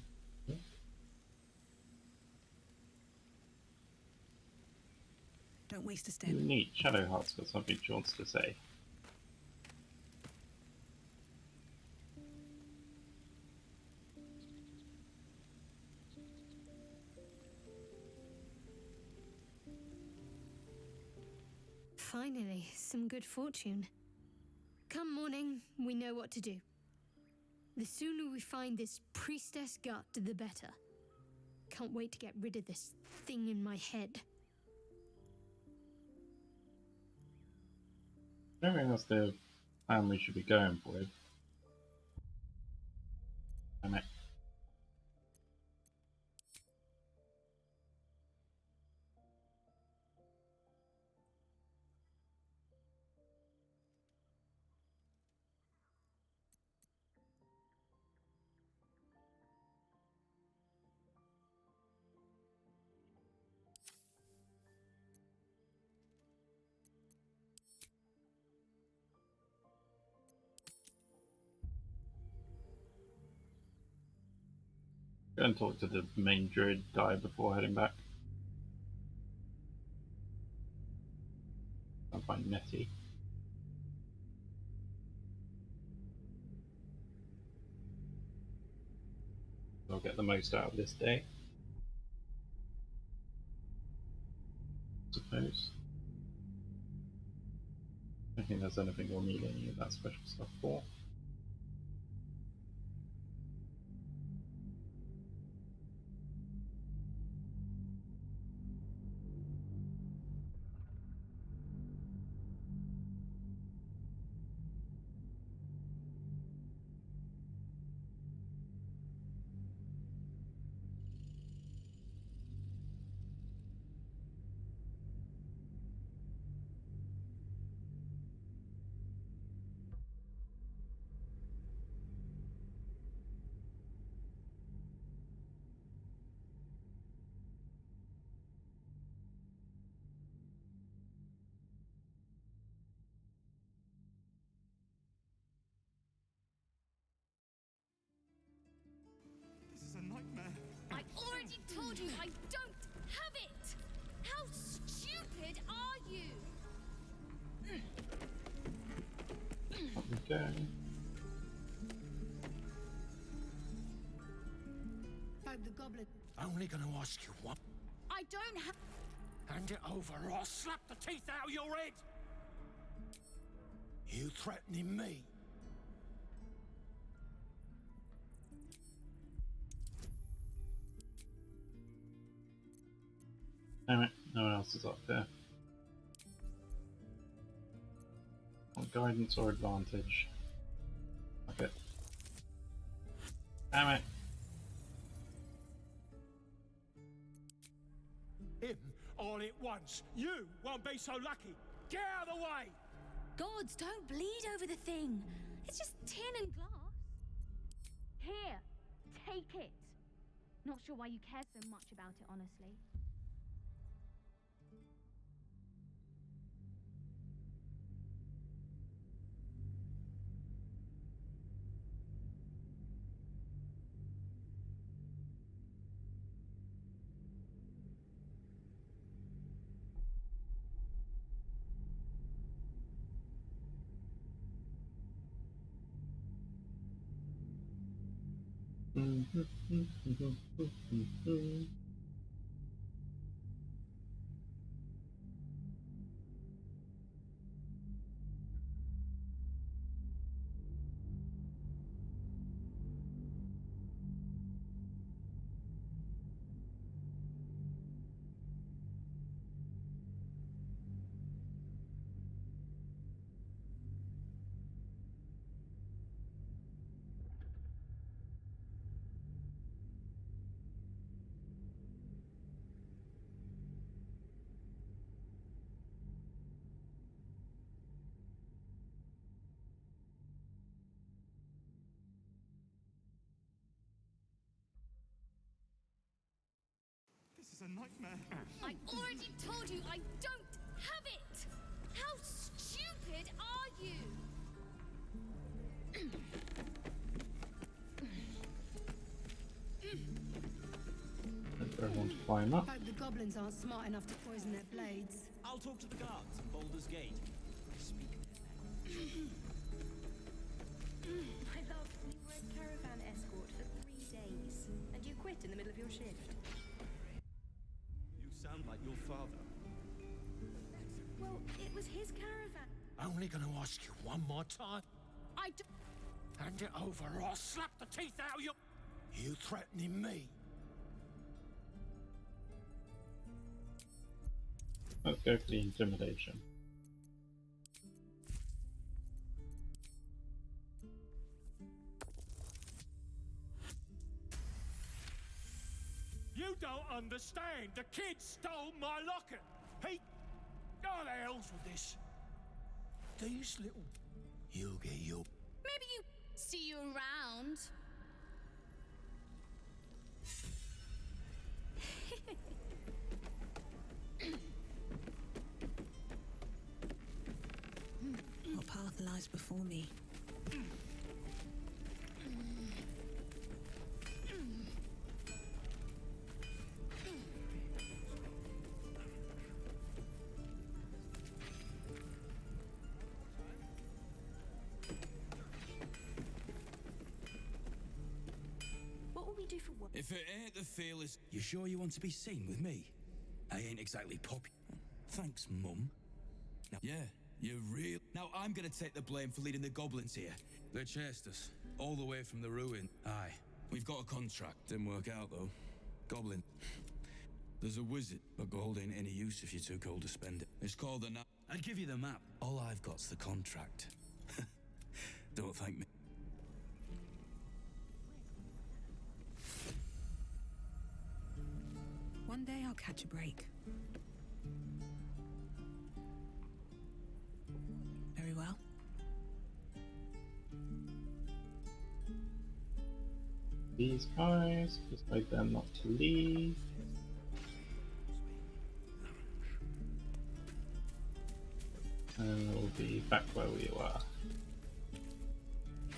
Don't waste a step. Neat. Shadowheart's got something she wants to say. Finally, some good fortune. Come morning, we know what to do. The sooner we find this priestess gut, the better. Can't wait to get rid of this thing in my head. I don't think that's the plan we should be going with. Damn it. Go and talk to the main druid guy before heading back. I'll find Nettie. I I'll get the most out of this day. Suppose. I don't think there's anything we'll need any of that special stuff for. This is a nightmare. I already told you I don't have it! How stupid are you? Okay. Find the goblin. Only gonna ask you one. I don't have. Hand it over or I'll slap the teeth out of your head! You threatening me? Damn it, no one else is up there. What guidance or advantage? Okay. Damn it. Him all at once. You won't be so lucky. Get out of the way! Gods, don't bleed over the thing. It's just tin and glass. Here, take it. Not sure why you care so much about it, honestly. This is a nightmare. I already told you I don't have it! How stupid are you? Wait for everyone to climb up. Hope the goblins aren't smart enough to poison their blades. I'll talk to the guards at Baldur's Gate. Speak their language. My love, you were a caravan escort for 3 days, and you quit in the middle of your shift. You sound like your father. Well, it was his caravan. Only gonna ask you one more time. I do. Hand it over or I'll slap the teeth out of your... You threatening me? Let's go for the intimidation. You don't understand. The kid stole my locket. He... Oh, the hell's with this? These little... You'll get your... Maybe you see you around. What path lies before me? What will we do for work? If it ain't the fearless... You sure you want to be seen with me? I ain't exactly popular. Thanks, Mum. Now, yeah, you're real. Now I'm gonna take the blame for leading the goblins here. They chased us, all the way from the ruin. Aye, we've got a contract. Didn't work out, though. Goblin. There's a wizard, but gold ain't any use if you're too cold to spend it. It's called the I'd give you the map. All I've got's the contract. Don't thank me. One day I'll catch a break. Very well. These guys, persuade them not to leave. And we'll be back where we were.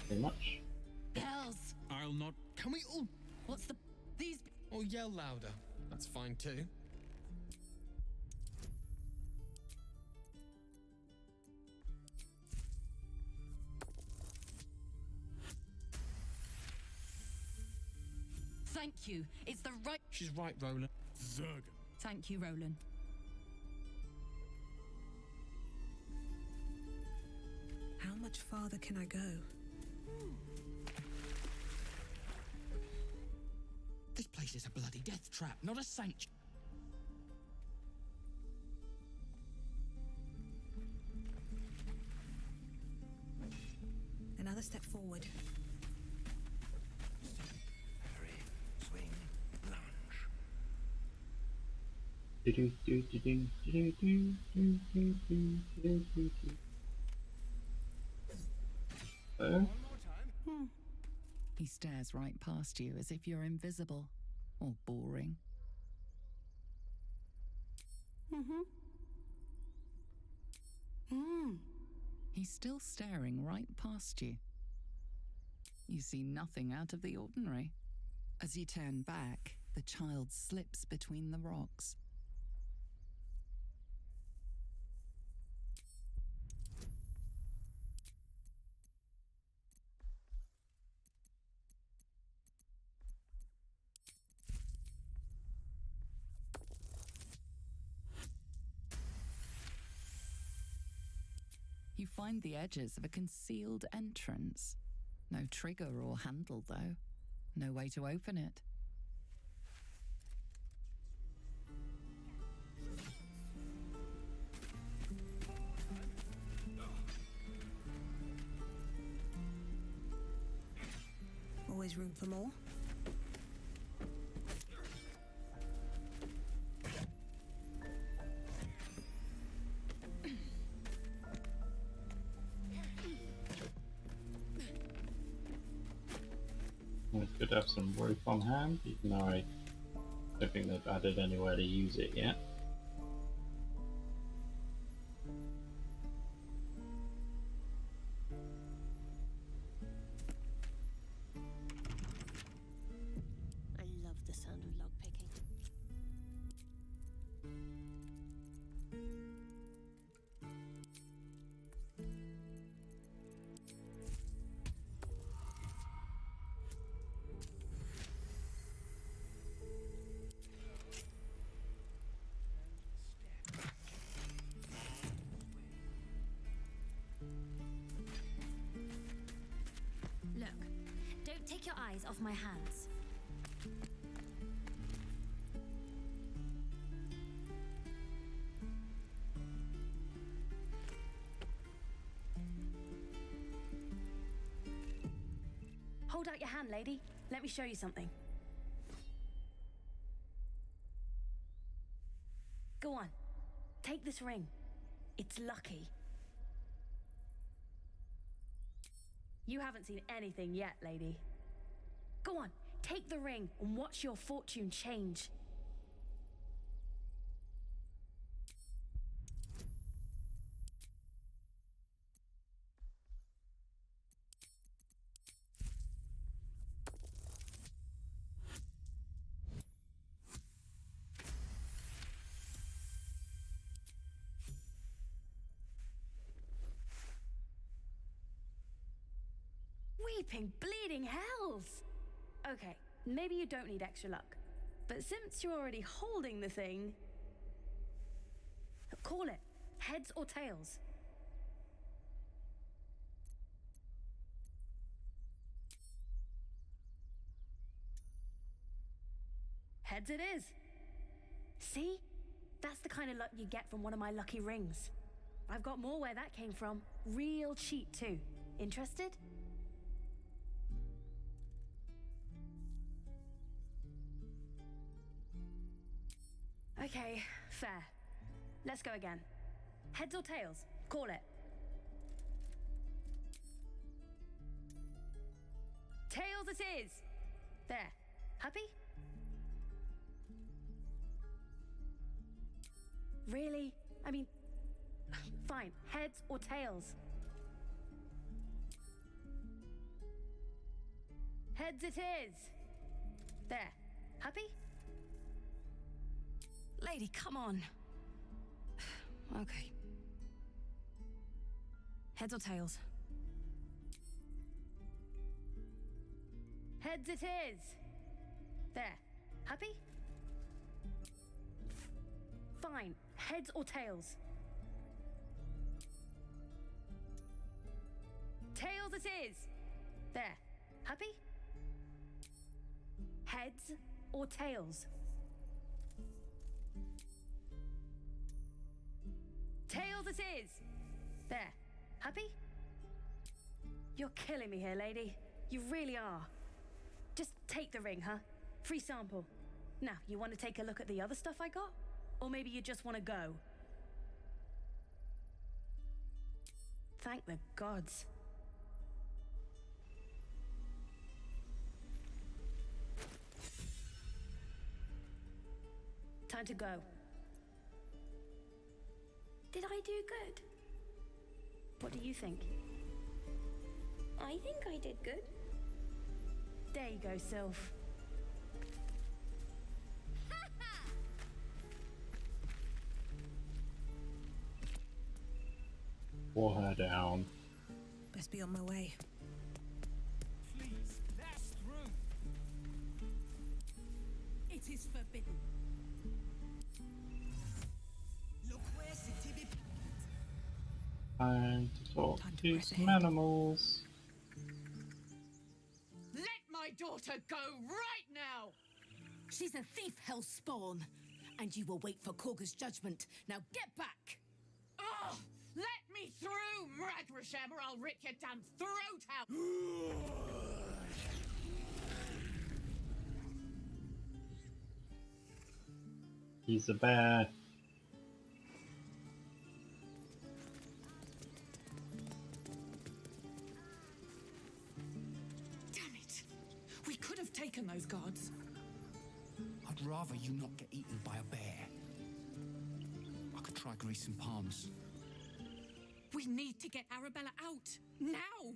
Pretty much. Hells! I'll not. Can we all. What's the. These. Or yell louder? That's fine too. Thank you. It's the right. She's right, Roland. Zerg. Thank you, Roland. How much farther can I go? This place is a bloody death trap, not a sanctuary. Another step forward. Swing, lunge. He stares right past you as if you're invisible or boring. He's still staring right past you. You see nothing out of the ordinary. As you turn back, the child slips between the rocks. You find the edges of a concealed entrance. No trigger or handle, though. No way to open it. Always room for more. We could have some rope on hand, even though I don't think they've added anywhere to use it yet. I love the sound of lockpicking. Look, don't take your eyes off my hands. Hold out your hand, lady. Let me show you something. Go on. Take this ring. It's lucky. You haven't seen anything yet, lady. Go on, take the ring and watch your fortune change. Weeping, bleeding hells! Okay, maybe you don't need extra luck. But since you're already holding the thing, call it heads or tails. Heads it is. See? That's the kind of luck you get from one of my lucky rings. I've got more where that came from. Real cheap too. Interested? Okay, fair. Let's go again. Heads or tails? Call it. Tails it is! There. Happy? Really? I mean, fine. Heads or tails? Heads it is! There. Happy? Lady, come on. Okay. Heads or tails? Heads it is! There. Happy? Fine. Heads or tails? Tails it is! There. Happy? Heads or tails? Tails it is! There. Happy? You're killing me here, lady. You really are. Just take the ring, huh? Free sample. Now, you want to take a look at the other stuff I got? Or maybe you just want to go? Thank the gods. Time to go. Did I do good? What do you think? I think I did good. There you go, Sylph. Pull her down. Best be on my way. Please, pass through. It is forbidden. Time to talk to some animals. Let my daughter go right now! She's a thief, hellspawn, and you will wait for Korga's judgment. Now get back! Oh, let me through, Mragrasham, or I'll rip your damn throat out! He's a bear. We could have taken those guards. I'd rather you not get eaten by a bear. I could try greasing palms. We need to get Arabella out. Now!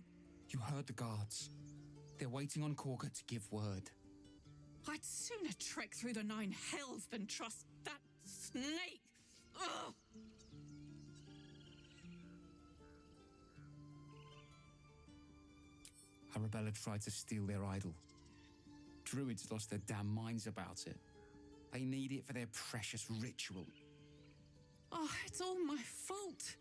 You heard the guards. They're waiting on Korga to give word. I'd sooner trek through the 9 hells than trust that snake. Ugh! Arabella tried to steal their idol. Druids lost their damn minds about it. They need it for their precious ritual. Oh, it's all my fault.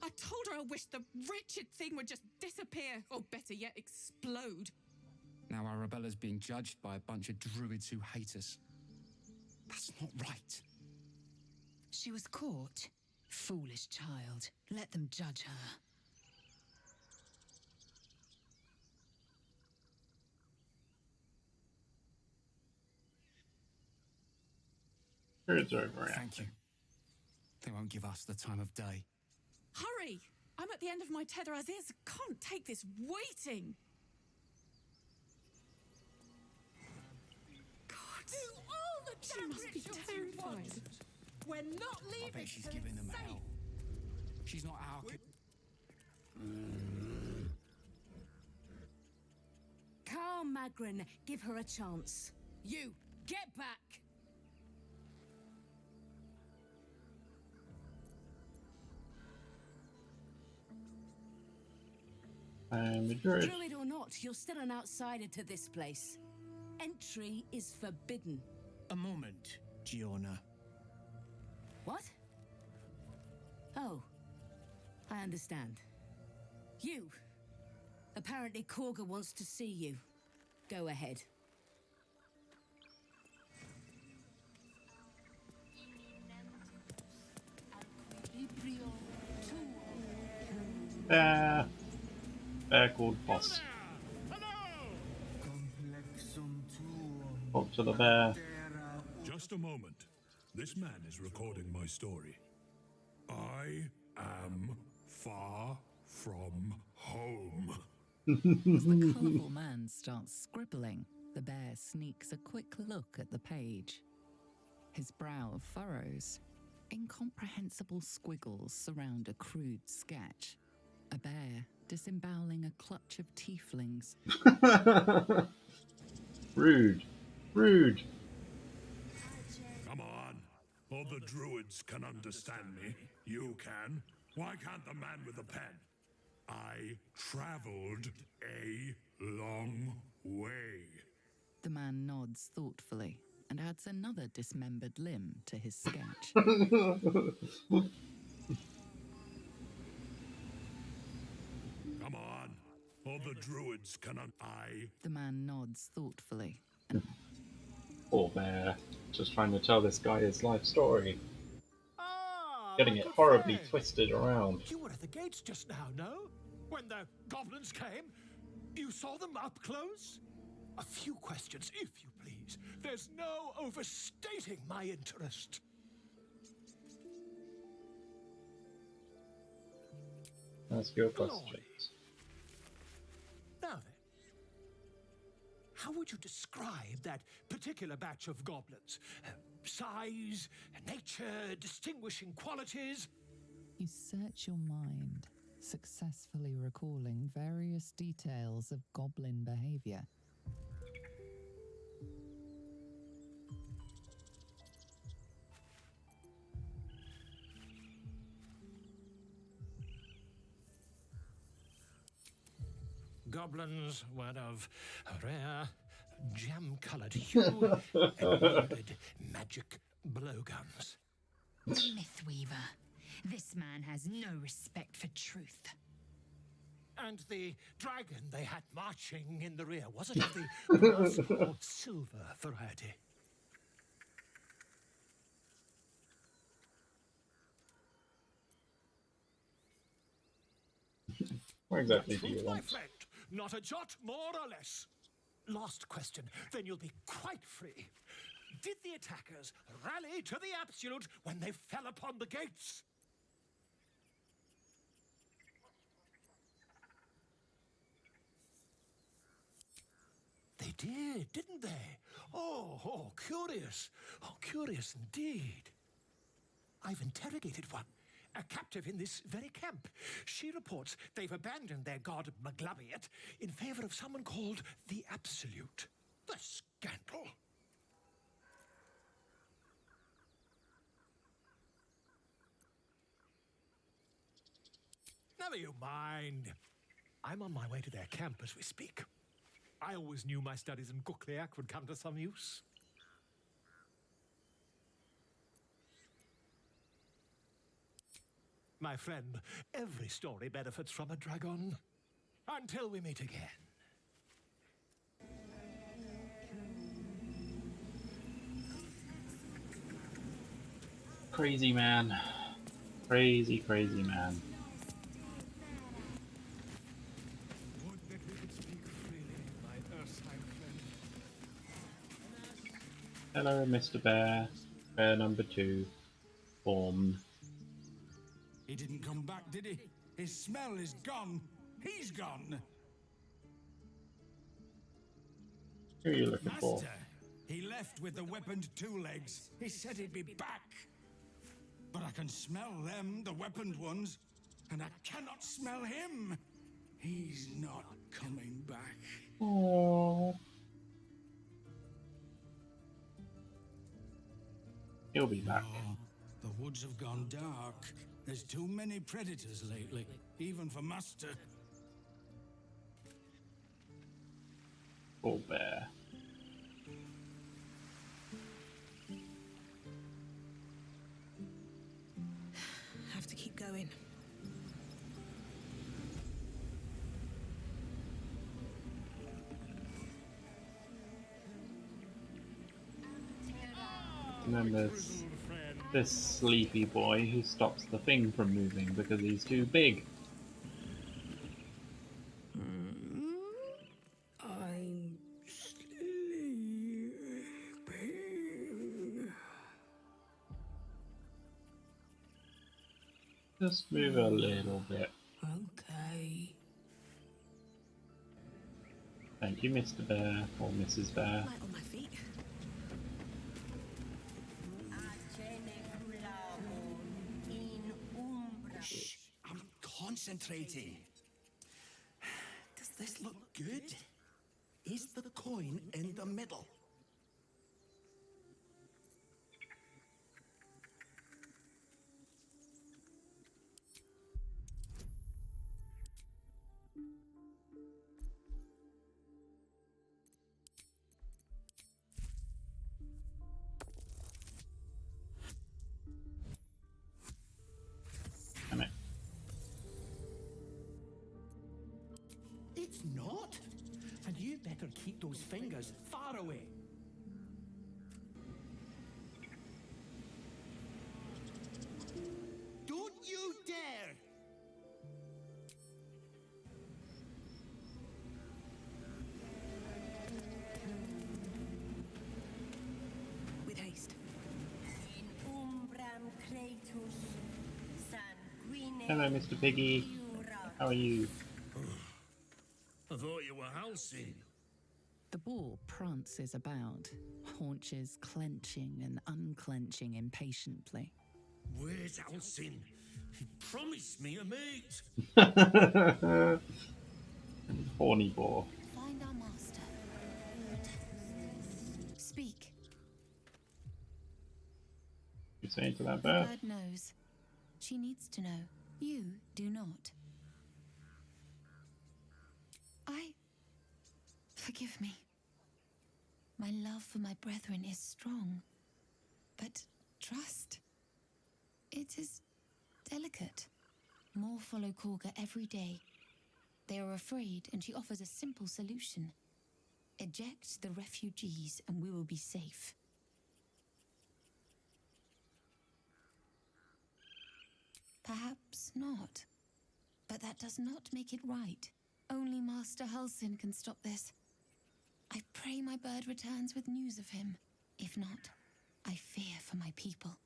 I told her I wished the wretched thing would just disappear, or better yet, explode. Now Arabella's being judged by a bunch of druids who hate us. That's not right. She was caught. Foolish child. Let them judge her. It's over. Thank you. They won't give us the time of day. Hurry! I'm at the end of my tether as is. Can't take this waiting. God. Do all the She must be terrified. We're not leaving. I bet she's giving them hell. She's not our Calm, Magrin. Give her a chance. You, get back! I'm a druid. Druid or not, you're still an outsider to this place. Entry is forbidden. A moment, Giona. What? Oh, I understand. You. Apparently Korga wants to see you. Go ahead. Bear called Boss. Talk to the bear. Just a moment. This man is recording my story. I am far from home. As the colourful man starts scribbling, the bear sneaks a quick look at the page. His brow furrows. Incomprehensible squiggles surround a crude sketch. A bear disemboweling a clutch of tieflings. Rude. Rude. Come on. All the druids can understand me. You can. Why can't the man with the pen? I traveled a long way. The man nods thoughtfully and adds another dismembered limb to his sketch. Come on. All the druids can The man nods thoughtfully. Poor bear. Just trying to tell this guy his life story. Ah, Getting it horribly twisted around. You were at the gates just now, no? When the goblins came? You saw them up close? A few questions, if you please. There's no overstating my interest. Ask your questions. Now then, how would you describe that particular batch of goblins? Size, nature, distinguishing qualities? You search your mind, successfully recalling various details of goblin behavior. Goblins were of a rare, jam-coloured hue and wielded magic blowguns. Mythweaver. This man has no respect for truth. And the dragon they had marching in the rear, was it of the brass or silver variety? What exactly The do you truth, my want? friend. Not a jot more or less. Last question, then you'll be quite free. Did the attackers rally to the absolute when they fell upon the gates? They did, didn't they? Oh, curious. Oh, curious indeed. I've interrogated one, a captive in this very camp. She reports they've abandoned their god Maglabiat in favor of someone called the Absolute. The scandal! Never you mind. I'm on my way to their camp as we speak. I always knew my studies in Gukliak would come to some use. My friend, every story benefits from a dragon. Until we meet again. Crazy man. Crazy, crazy man. Would that we could speak freely, my Ursine friend. Hello, Mr. Bear. Bear number 2. Formed. He didn't come back, did he? His smell is gone. He's gone. Who are you looking for? Master, he left with the weaponed 2 legs. He said he'd be back. But I can smell them, the weaponed ones, and I cannot smell him. He's not coming back. Aww. He'll be back. Oh, the woods have gone dark. There's too many predators lately, even for Master. Poor bear. going. And then there's this sleepy boy who stops the thing from moving because he's too big. I'm sleeping. Just move a little bit. Okay. Thank you, Mr. Bear, or Mrs. Bear. Light on my feet. Shh, I'm concentrating. Does this look good? Is the coin in the middle? Damn it. It's not. And you better keep those fingers far away. Don't you dare! With haste. Hello, Mr. Piggy. How are you? I thought you were Halcyon. The boar prances about, haunches clenching and unclenching impatiently. Where's Halcyon? He promised me a mate. Horny boar. Find our master. Speak. You saying to that The bird? bird knows. She needs to know. You do not. Forgive me. My love for my brethren is strong. But trust. It is delicate. More follow Korga every day. They are afraid, and she offers a simple solution. Eject the refugees, and we will be safe. Perhaps not. But that does not make it right. Only Master Halcyon can stop this. I pray my bird returns with news of him. If not, I fear for my people.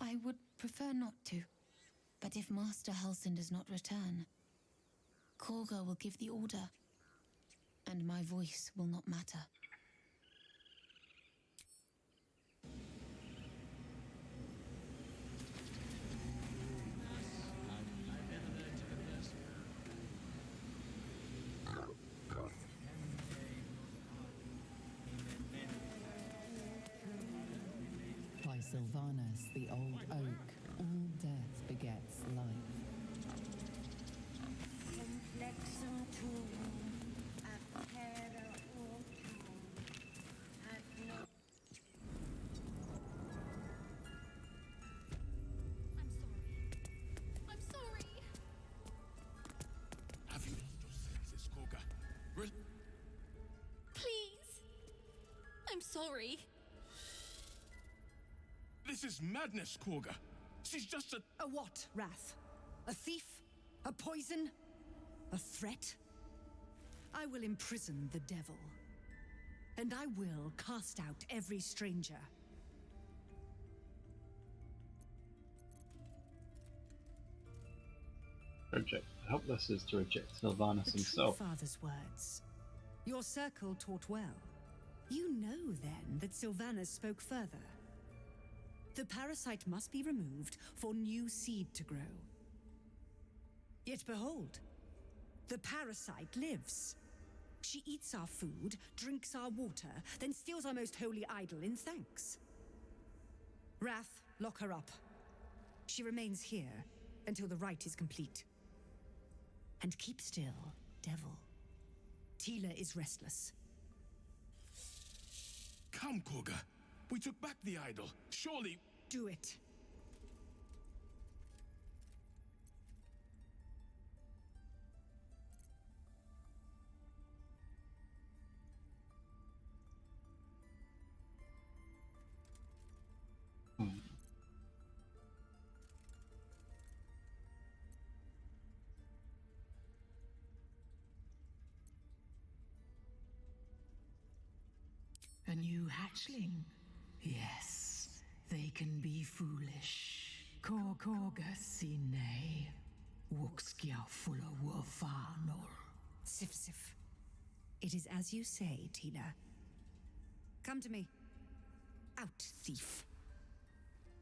I would prefer not to. But if Master Halcyon does not return, Korga will give the order, and my voice will not matter. By Sylvanus, the old oak, all death begets life. I'm sorry. Have you lost your senses, Korga? Please. I'm sorry. This is madness, Korga. She's just a what, Wrath? A thief? A poison? A threat? I will imprison the devil. And I will cast out every stranger. Helpless is to reject Sylvanus The himself. True Father's words. Your circle taught well. You know, then, that Sylvanus spoke further. The parasite must be removed for new seed to grow. Yet behold, the parasite lives. She eats our food, drinks our water, then steals our most holy idol in thanks. Wrath, lock her up. She remains here until the rite is complete. And keep still, devil. Tila is restless. Come, Korga. We took back the idol. Surely... Do it. A new hatchling? Yes, they can be foolish. Korga sine. Wuxkia fulla wafanol. Sif Sif. It is as you say, Tila. Come to me. Out, thief.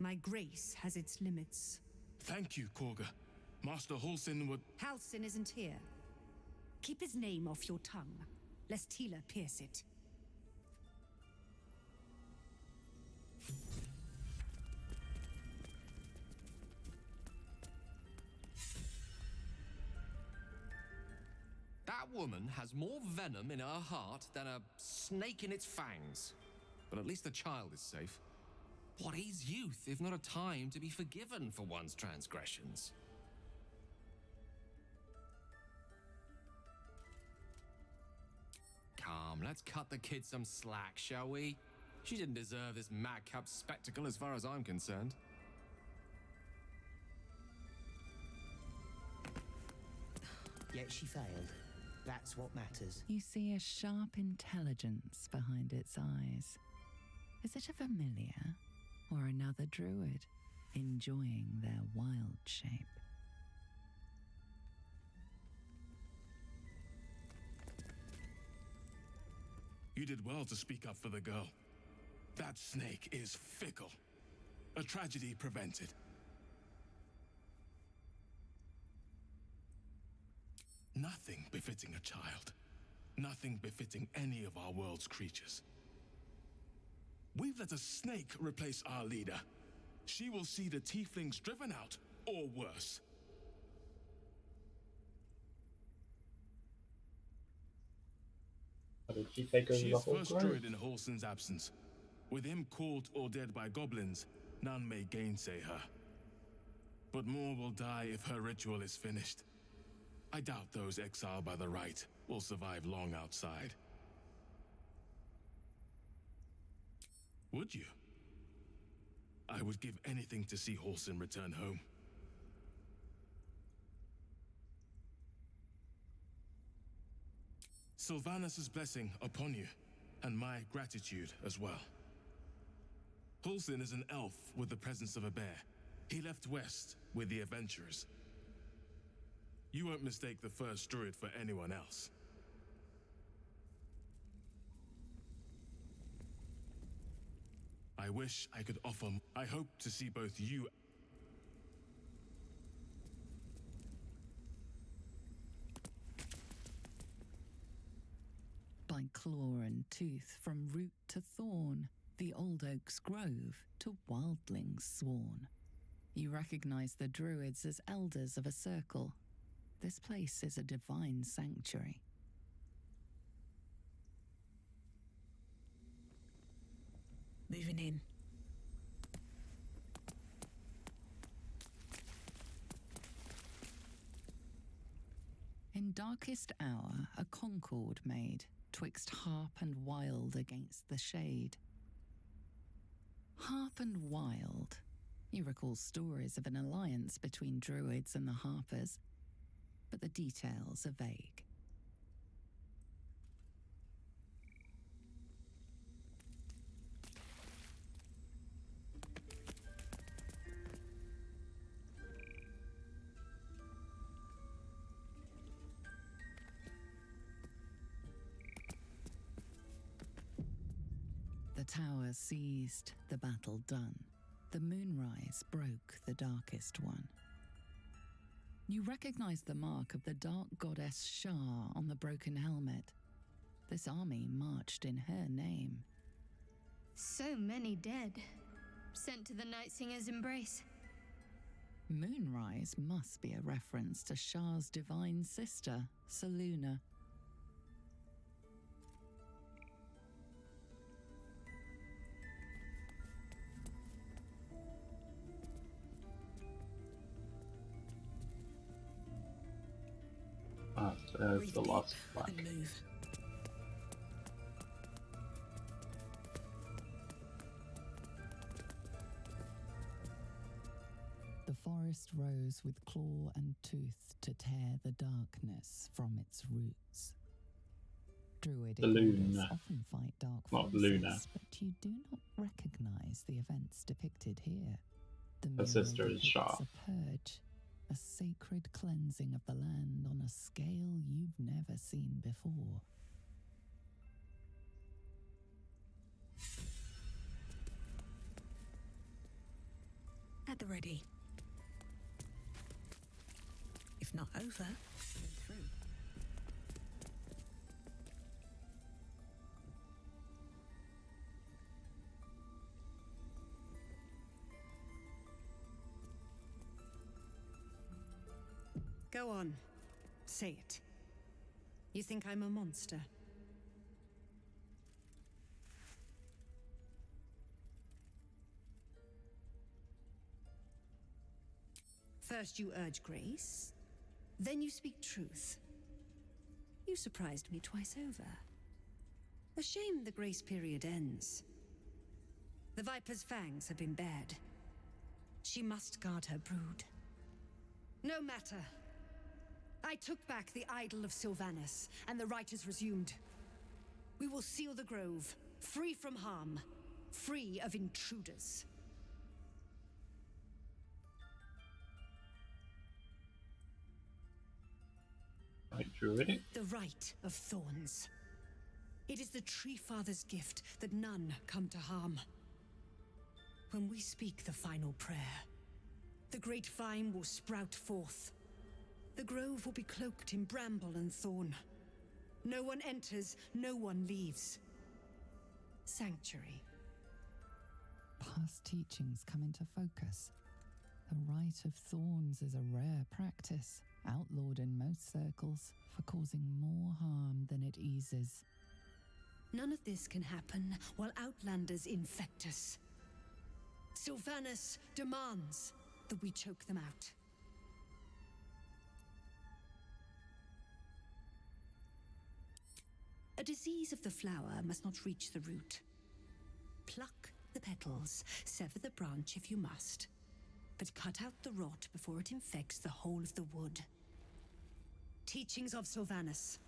My grace has its limits. Thank you, Korga. Master Halsin would... Halsin isn't here. Keep his name off your tongue, lest Tila pierce it. That woman has more venom in her heart than a snake in its fangs. But at least the child is safe. What is youth if not a time to be forgiven for one's transgressions? Come, let's cut the kid some slack, shall we? She didn't deserve this madcap spectacle as far as I'm concerned. Yet she failed. That's what matters. You see a sharp intelligence behind its eyes. Is it a familiar or another druid enjoying their wild shape? You did well to speak up for the girl. That snake is fickle. A tragedy prevented. Nothing befitting a child. Nothing befitting any of our world's creatures. We've let a snake replace our leader. She will see the tieflings driven out, or worse. How did she take over She the is whole first grove? druid in Halsin's absence. With him caught or dead by goblins, none may gainsay her. But more will die if her ritual is finished. I doubt those exiled by the right will survive long outside. Would you? I would give anything to see Halsin return home. Sylvanus' blessing upon you, and my gratitude as well. Halsin is an elf with the presence of a bear. He left west with the adventurers. You won't mistake the first druid for anyone else. I wish I could offer... I hope to see both you... By claw and tooth, from root to thorn, the old oak's grove to wildlings sworn. You recognize the druids as elders of a circle. This place is a divine sanctuary. Moving in. In darkest hour, a concord made, twixt harp and wild against the shade. Harp and wild. You recall stories of an alliance between druids and the harpers, but the details are vague. The tower seized, the battle done. The moonrise broke the darkest one. You recognize the mark of the dark goddess Shah on the broken helmet. This army marched in her name. So many dead. Sent to the Night Singer's embrace. Moonrise must be a reference to Shah's divine sister, Selûne. Ah, there's Breathe the deep last flag. and move. The forest rose with claw and tooth to tear the darkness from its roots. Druidic The Luna. orders often fight dark Not forces, Luna. but you do not recognize the events depicted here. The Her mural sister is depicts Shah. a purge, a sacred cleansing of the land on a scale you've never seen before. At the ready. If not over, then through. Go on. Say it. You think I'm a monster? First you urge grace, then you speak truth. You surprised me twice over. A shame the grace period ends. The Viper's fangs have been bared. She must guard her brood. No matter. I took back the idol of Sylvanus, and the rite is resumed. We will seal the grove, free from harm, free of intruders. Right, Druidic. The rite of thorns. It is the Tree Father's gift that none come to harm. When we speak the final prayer, the great vine will sprout forth. The grove will be cloaked in bramble and thorn. No one enters, no one leaves. Sanctuary. Past teachings come into focus. The Rite of Thorns is a rare practice, outlawed in most circles for causing more harm than it eases. None of this can happen while Outlanders infect us. Sylvanus demands that we choke them out. A disease of the flower must not reach the root. Pluck the petals, sever the branch if you must, but cut out the rot before it infects the whole of the wood. Teachings of Sylvanus.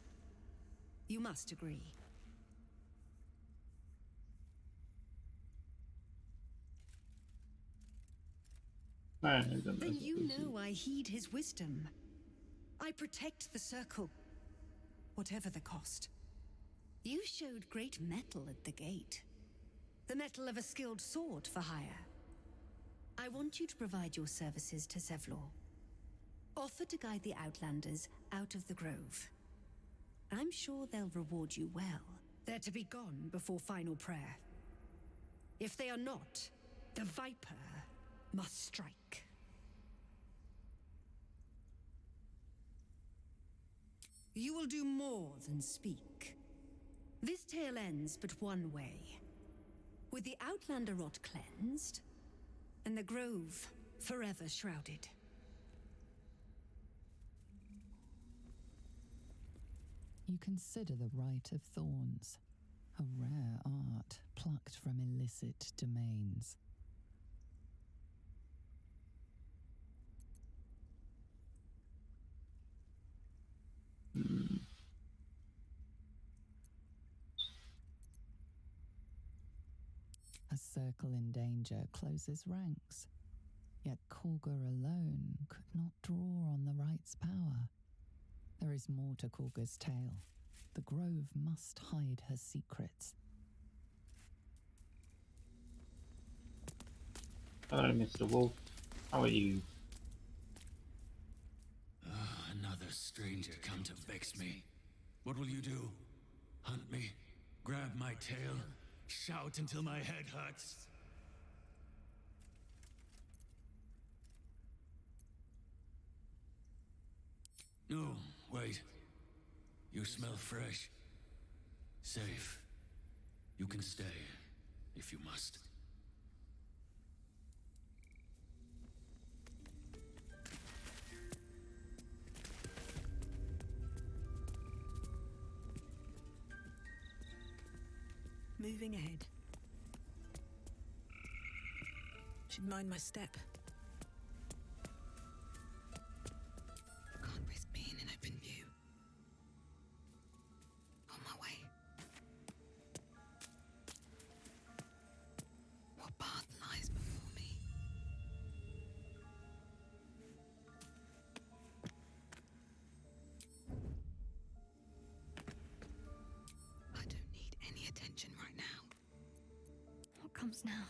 You must agree. Then you know I heed his wisdom. I protect the circle, whatever the cost. You showed great mettle at the gate. The mettle of a skilled sword for hire. I want you to provide your services to Zevlor. Offer to guide the Outlanders out of the grove. I'm sure they'll reward you well. They're to be gone before final prayer. If they are not, the Viper must strike. You will do more than speak. This tale ends but one way. With the Outlander rot cleansed, and the grove forever shrouded. You consider the Rite of Thorns, a rare art plucked from illicit domains. A circle in danger closes ranks, yet Korgur alone could not draw on the rite's power. There is more to Korgur's tale. The grove must hide her secrets. Hello, Mr. Wolf. How are you? Another stranger come to vex me. What will you do? Hunt me? Grab my tail? Shout until my head hurts? No, wait. You smell fresh. Safe. You can stay, if you must. moving ahead. Should mind my step. Can't risk being in open view. On my way. What path lies before me? I don't need any attention right now. What comes now?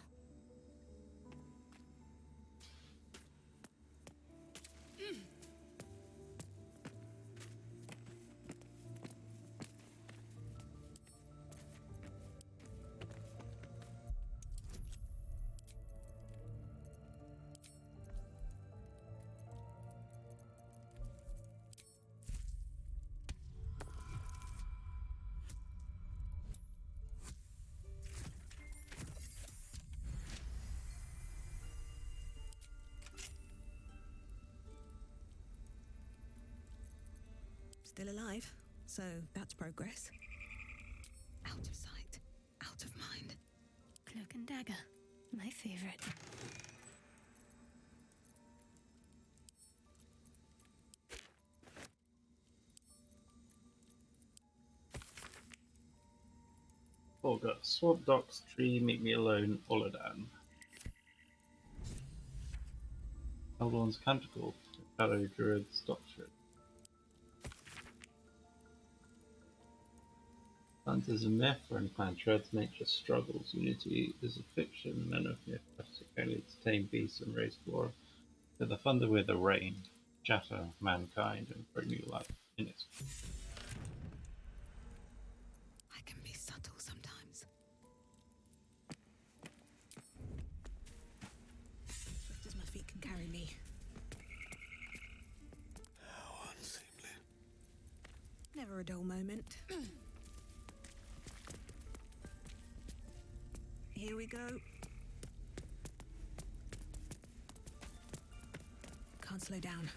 Still alive, so that's progress. Out of sight, out of mind. Cloak and dagger, my favorite. Olga, Swamp Docks, Tree, Meet Me Alone, Oladan. Eldorn's Canticle, Shadow Druid's Doctrine. Land is a myth wherein clan treads nature struggles. Unity is a fiction, men of myth plastic only to tame beasts and raise flora. With the thunder with the rain, shatter mankind and bring new life in it. I can be subtle sometimes. Swift as my feet can carry me. How unseemly. Never a dull moment. Here we go. Can't slow down.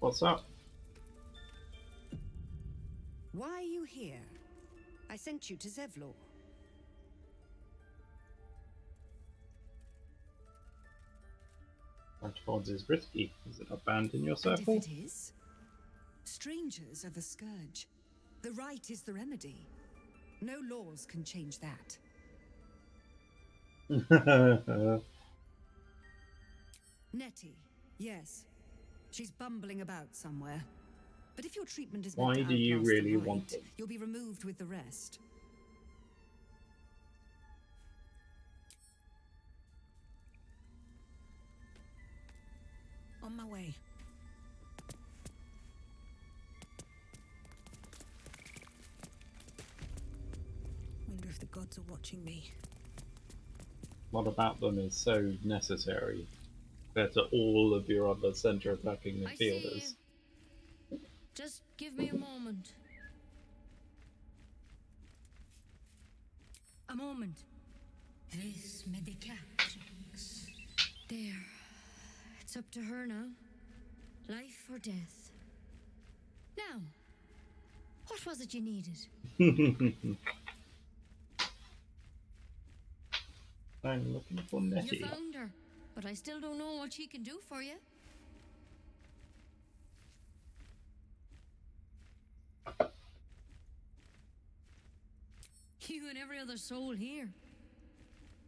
What's up? Why are you here? I sent you to Zevlor. Archibald is risky. Is it abandon your And circle? if it is, strangers are the scourge. The right is the remedy. No laws can change that. Nettie, yes. She's bumbling about somewhere. But if your treatment is meant Why to do you outlast really the want right, them? you'll be removed with the rest. On my way. Wonder if the gods are watching me. What about them is so necessary compared to all of your other center attacking I see midfielders? you. Just give me a moment. A moment. This medicatrix. There. It's up to her now. Life or death. Now, what was it you needed? I'm looking for Nettie. You found her, but I still don't know what she can do for you. You and every other soul here.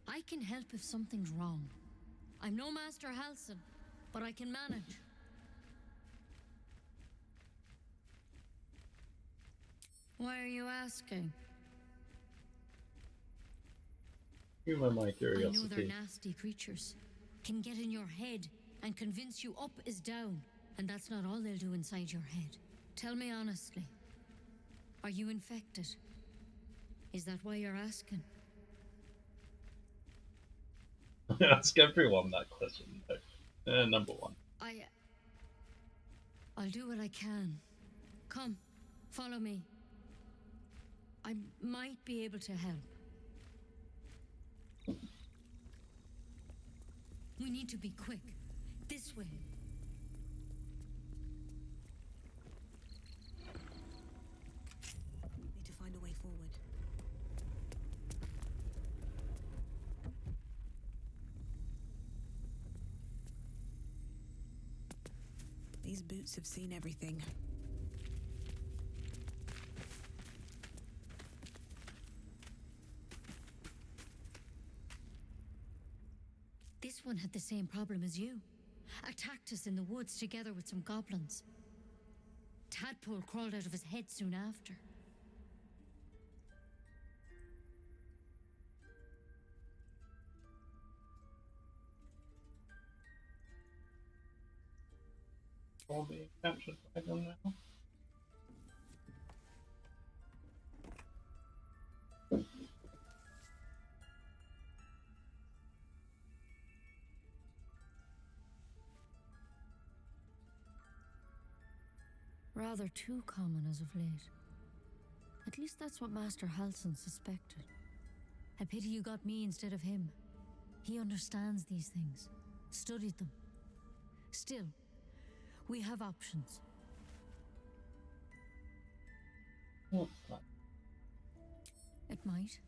I can help if something's wrong. I'm no Master Halson, but I can manage. Why are you asking? Humor my I know they're curiosity. nasty creatures. Can get in your head and convince you up is down. And that's not all they'll do inside your head. Tell me honestly. Are you infected? Is that why you're asking? Ask everyone that question. Number one. I'll do what I can. Come, follow me. I might be able to help. We need to be quick. This way. Need to find a way forward. These boots have seen everything. This one had the same problem as you. Attacked us in the woods together with some goblins. Tadpole crawled out of his head soon after. All being captured by them now. Rather too common as of late. At least that's what Master Halsin suspected. A pity you got me instead of him. He understands these things, studied them. Still, we have options. What's that? It might.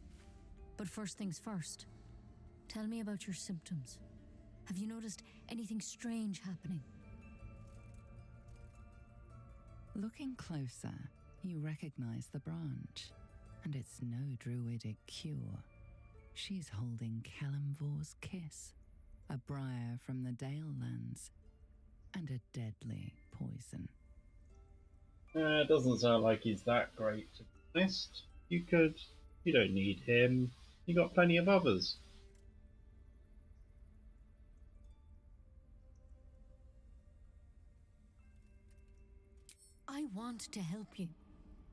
But first things first. Tell me about your symptoms. Have you noticed anything strange happening? Looking closer, you recognize the branch, and it's no druidic cure. She's holding Kelemvor's kiss, a briar from the Dale lands, and a deadly poison. It doesn't sound like he's that great, to be honest. You don't need him. You got plenty of others. I want to help you,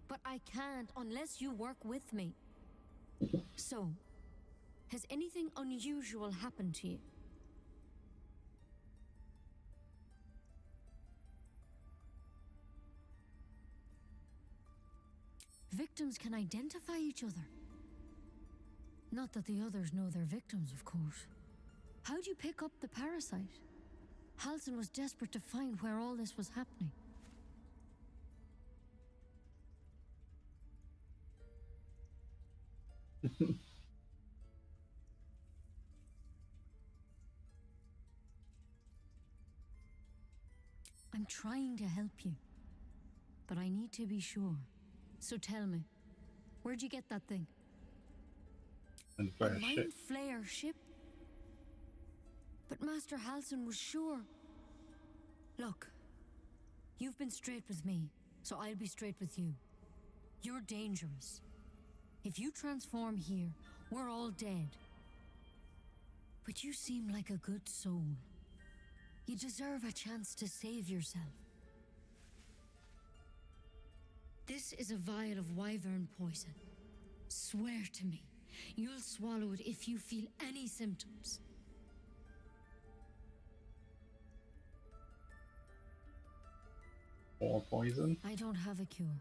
but I can't unless you work with me. So, has anything unusual happened to you? Victims can identify each other. Not that the others know they're victims, of course. How'd you pick up the parasite? Halsin was desperate to find where all this was happening. I'm trying to help you, but I need to be sure. So tell me, where'd you get that thing? A mind flayer ship? But Master Halsin was sure. Look, you've been straight with me, so I'll be straight with you. You're dangerous. If you transform here, we're all dead. But you seem like a good soul. You deserve a chance to save yourself. This is a vial of wyvern poison. Swear to me, you'll swallow it if you feel any symptoms. Or poison? I don't have a cure.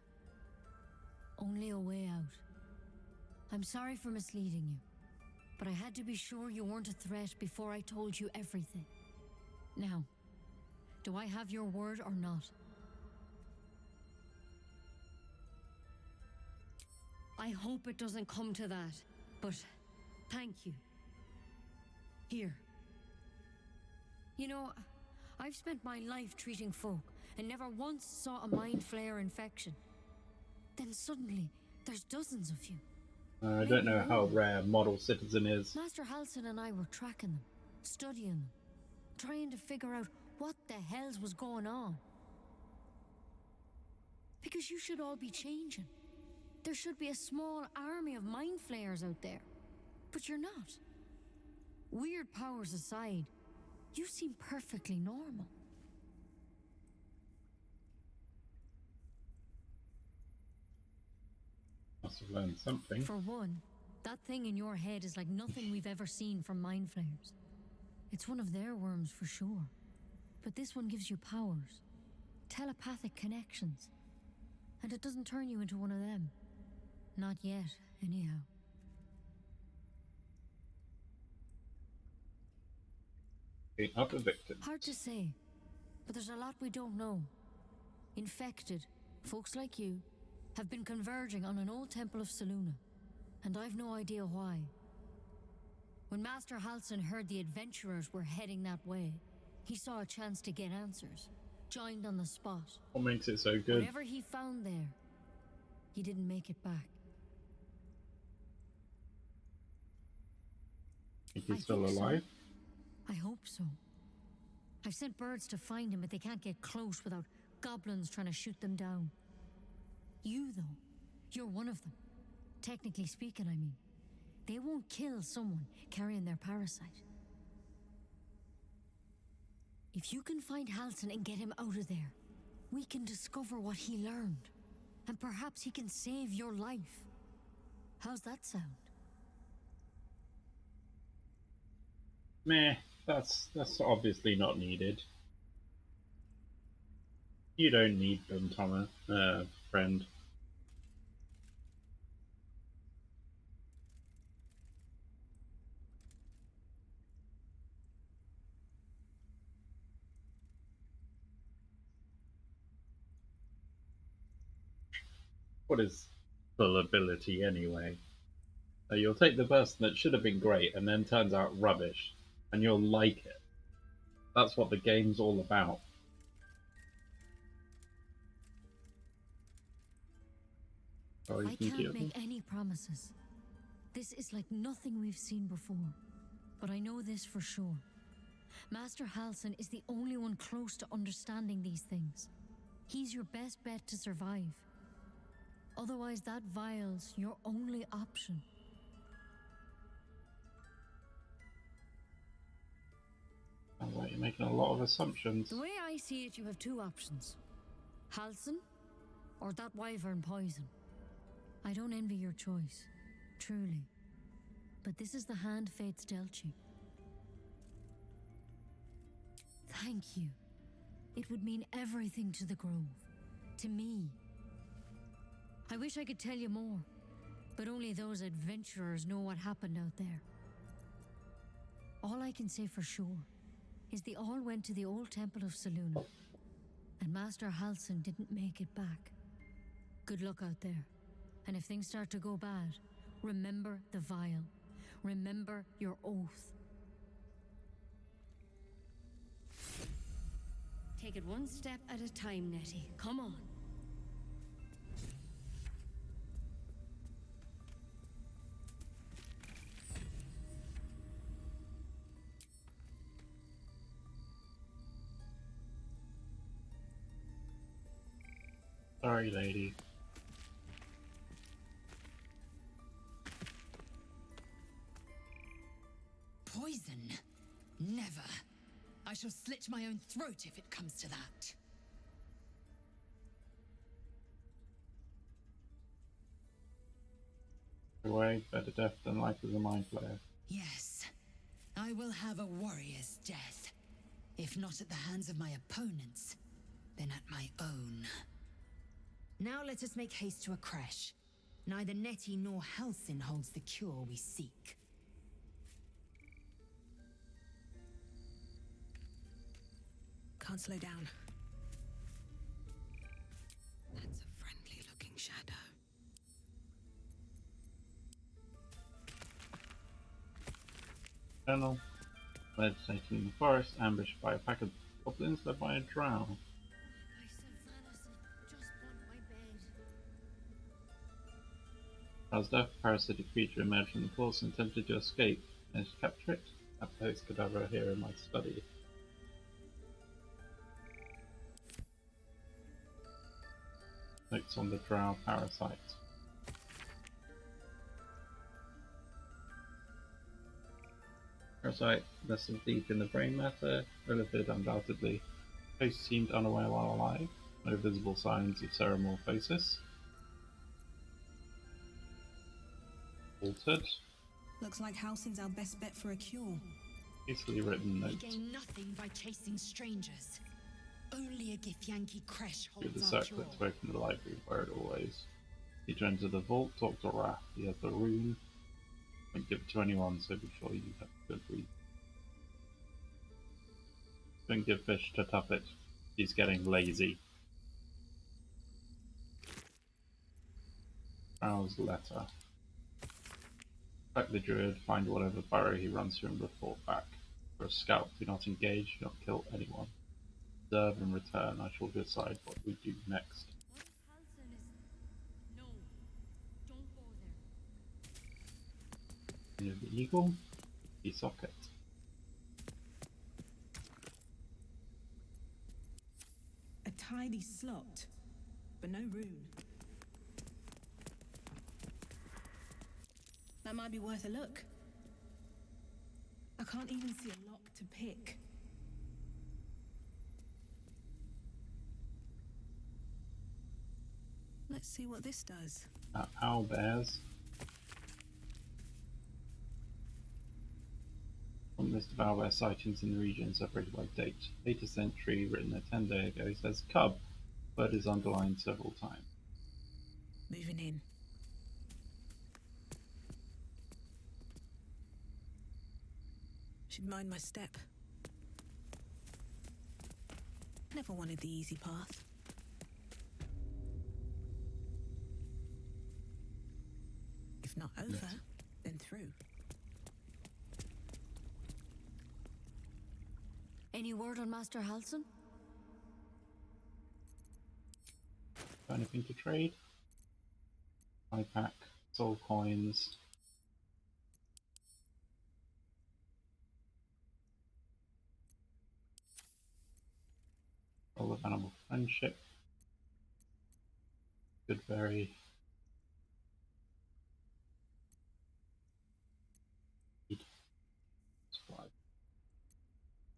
Only a way out. I'm sorry for misleading you, but I had to be sure you weren't a threat before I told you everything. Now, do I have your word or not? I hope it doesn't come to that, but thank you. Here. You know, I've spent my life treating folk and never once saw a mind flayer infection. Then suddenly, there's dozens of you. I don't know how rare Model Citizen is. Master Halsin and I were tracking them, studying them, trying to figure out what the hells was going on. Because you should all be changing. There should be a small army of mind flayers out there. But you're not. Weird powers aside, you seem perfectly normal. Must have learned something. For one, that thing in your head is like nothing we've ever seen from mind flayers. It's one of their worms for sure. But this one gives you powers. Telepathic connections. And it doesn't turn you into one of them. Not yet, anyhow. Other victims. Hard to say, but there's a lot we don't know. Infected, folks like you, have been converging on an old temple of Selûne, and I've no idea why. When Master Halsin heard the adventurers were heading that way, he saw a chance to get answers, joined on the spot. What makes it so good? Whatever he found there, he didn't make it back. Think he's still alive? So. I hope so. I've sent birds to find him, but they can't get close without goblins trying to shoot them down. You, though, you're one of them. Technically speaking, I mean. They won't kill someone carrying their parasite. If you can find Halsin and get him out of there, we can discover what he learned. And perhaps he can save your life. How's that sound? Meh, that's obviously not needed. You don't need them, Thomas, friend. What is full ability anyway? You'll take the person that should have been great and then turns out rubbish, and you'll like it. That's what the game's all about. I can't make any promises. This is like nothing we've seen before. But I know this for sure. Master Halsin is the only one close to understanding these things. He's your best bet to survive. Otherwise, that vial's your only option. Sounds like you're making a lot of assumptions. The way I see it, you have two options. Halsin, or that wyvern poison. I don't envy your choice, truly. But this is the hand fate's dealt you. Thank you. It would mean everything to the Grove. To me. I wish I could tell you more, but only those adventurers know what happened out there. All I can say for sure is they all went to the old temple of Selûne, and Master Halsin didn't make it back. Good luck out there, and if things start to go bad, remember the vial. Remember your oath. Take it one step at a time, Nettie. Come on. Sorry, lady. Poison? Never. I shall slit my own throat if it comes to that. Away, better death than life as a mind flayer. Yes. I will have a warrior's death. If not at the hands of my opponents, then at my own. Now let us make haste to a crash. Neither Nettie nor Halsin holds the cure we seek. Can't slow down. That's a friendly-looking shadow. Colonel, meditating in the forest, ambushed by a pack of goblins led by a drow. As death, a parasitic creature emerged from the forest and attempted to escape. Managed to capture it. I place cadaver here in my study. Notes on the drow parasite. Parasite nestled deep in the brain matter. Illithid undoubtedly. Host seemed unaware while alive. No visible signs of ceremorphosis. Altered. Looks like Halsin's our best bet for a cure. Hastily written note. We gain nothing by chasing strangers. Only a Githyanki Kresh Through the holds our circlet cure. to open the library where it always. He to enter the vault, talk to Wrath. He has the rune. Don't give it to anyone, so be sure you have good reason. Don't give fish to Tuppet. He's getting lazy. Browse letter. Track the druid, find whatever burrow he runs through and report back. For a scout, do not engage, do not kill anyone. Observe and return. I shall decide what we do next. No, don't go there. Near the eagle, the socket. A tidy slot, but no rune. That might be worth a look. I can't even see a lock to pick. Let's see what this does. Owl bears. From list of owlbear sightings in the region separated by date. Latest entry written a 10-day ago says cub. Bird is underlined several times. Moving in. Should mind my step. Never wanted the easy path. If not over, then through. Any word on Master Halson? Anything to trade? Eye pack, soul coins. All of animal friendship. Good berry. Survive.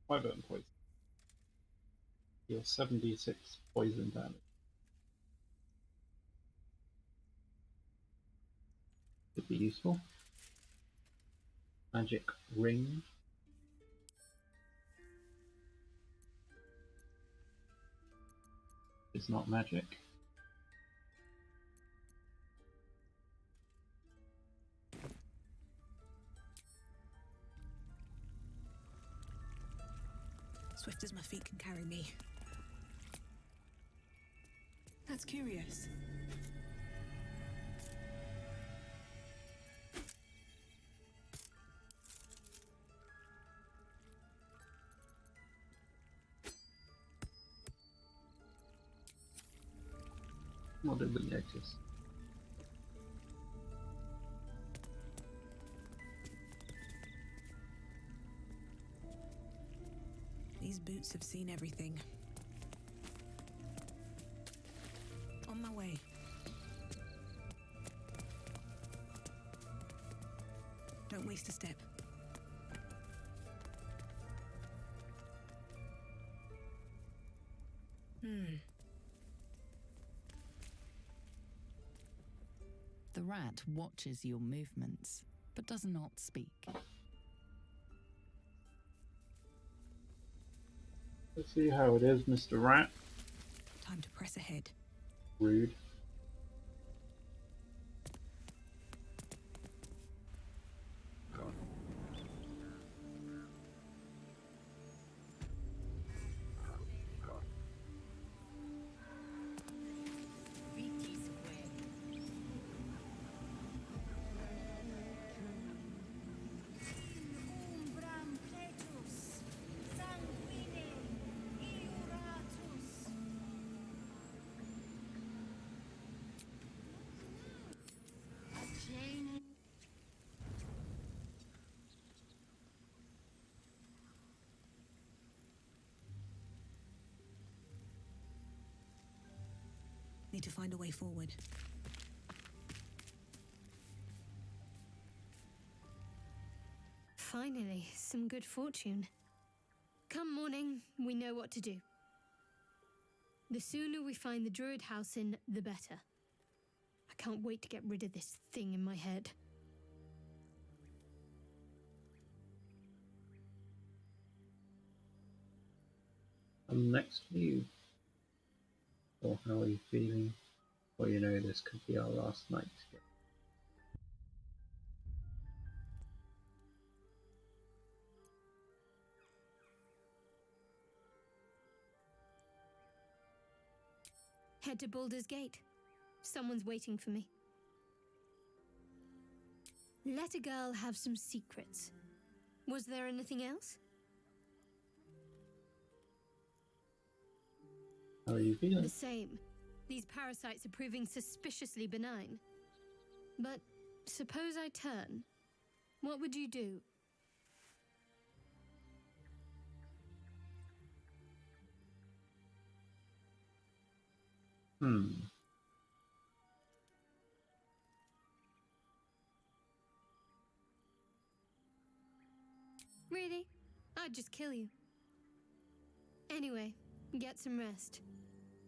5 button poison. Deal 76 poison damage. Could be useful. Magic ring. It's not magic. Swift as my feet can carry me. That's curious. What did we notice? These boots have seen everything. On my way. Don't waste a step. The rat watches your movements, but does not speak. Let's see how it is, Mr. Rat. Time to press ahead. Rude. Need to find a way forward. Finally, some good fortune. Come morning, we know what to do. The sooner we find the druid house in, the better. I can't wait to get rid of this thing in my head. Next to you. Or how are you feeling? Well, you know this could be our last night together. Head to Baldur's Gate. Someone's waiting for me. Let a girl have some secrets. Was there anything else? How are you feeling? The same. These parasites are proving suspiciously benign. But suppose I turn. What would you do? Really? I'd just kill you. Anyway, get some rest.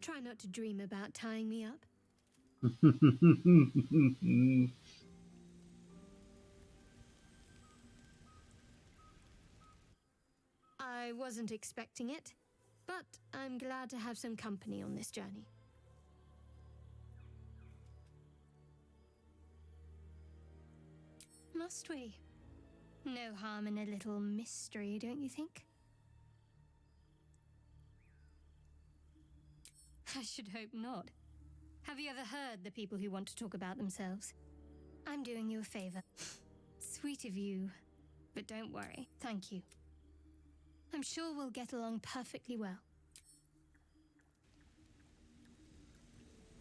Try not to dream about tying me up. I wasn't expecting it, but I'm glad to have some company on this journey. Must we? No harm in a little mystery, don't you think? I should hope not. Have you ever heard the people who want to talk about themselves? I'm doing you a favor. Sweet of you, but don't worry. Thank you. I'm sure we'll get along perfectly well.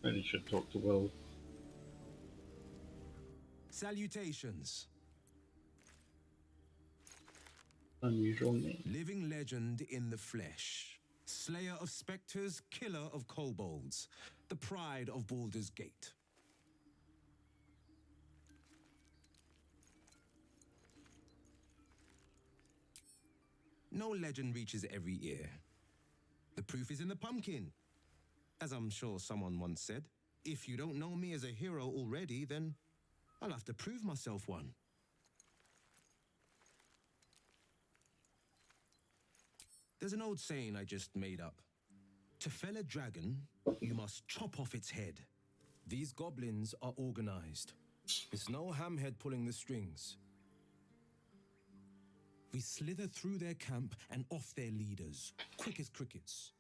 Really should talk to Will. Salutations. Unusual name. Living legend in the flesh. Slayer of specters, killer of kobolds. The pride of Baldur's Gate. No legend reaches every ear. The proof is in the pumpkin. As I'm sure someone once said, if you don't know me as a hero already, then I'll have to prove myself one. There's an old saying I just made up. To fell a dragon, you must chop off its head. These goblins are organized. It's no hamhead pulling the strings. We slither through their camp and off their leaders, quick as crickets.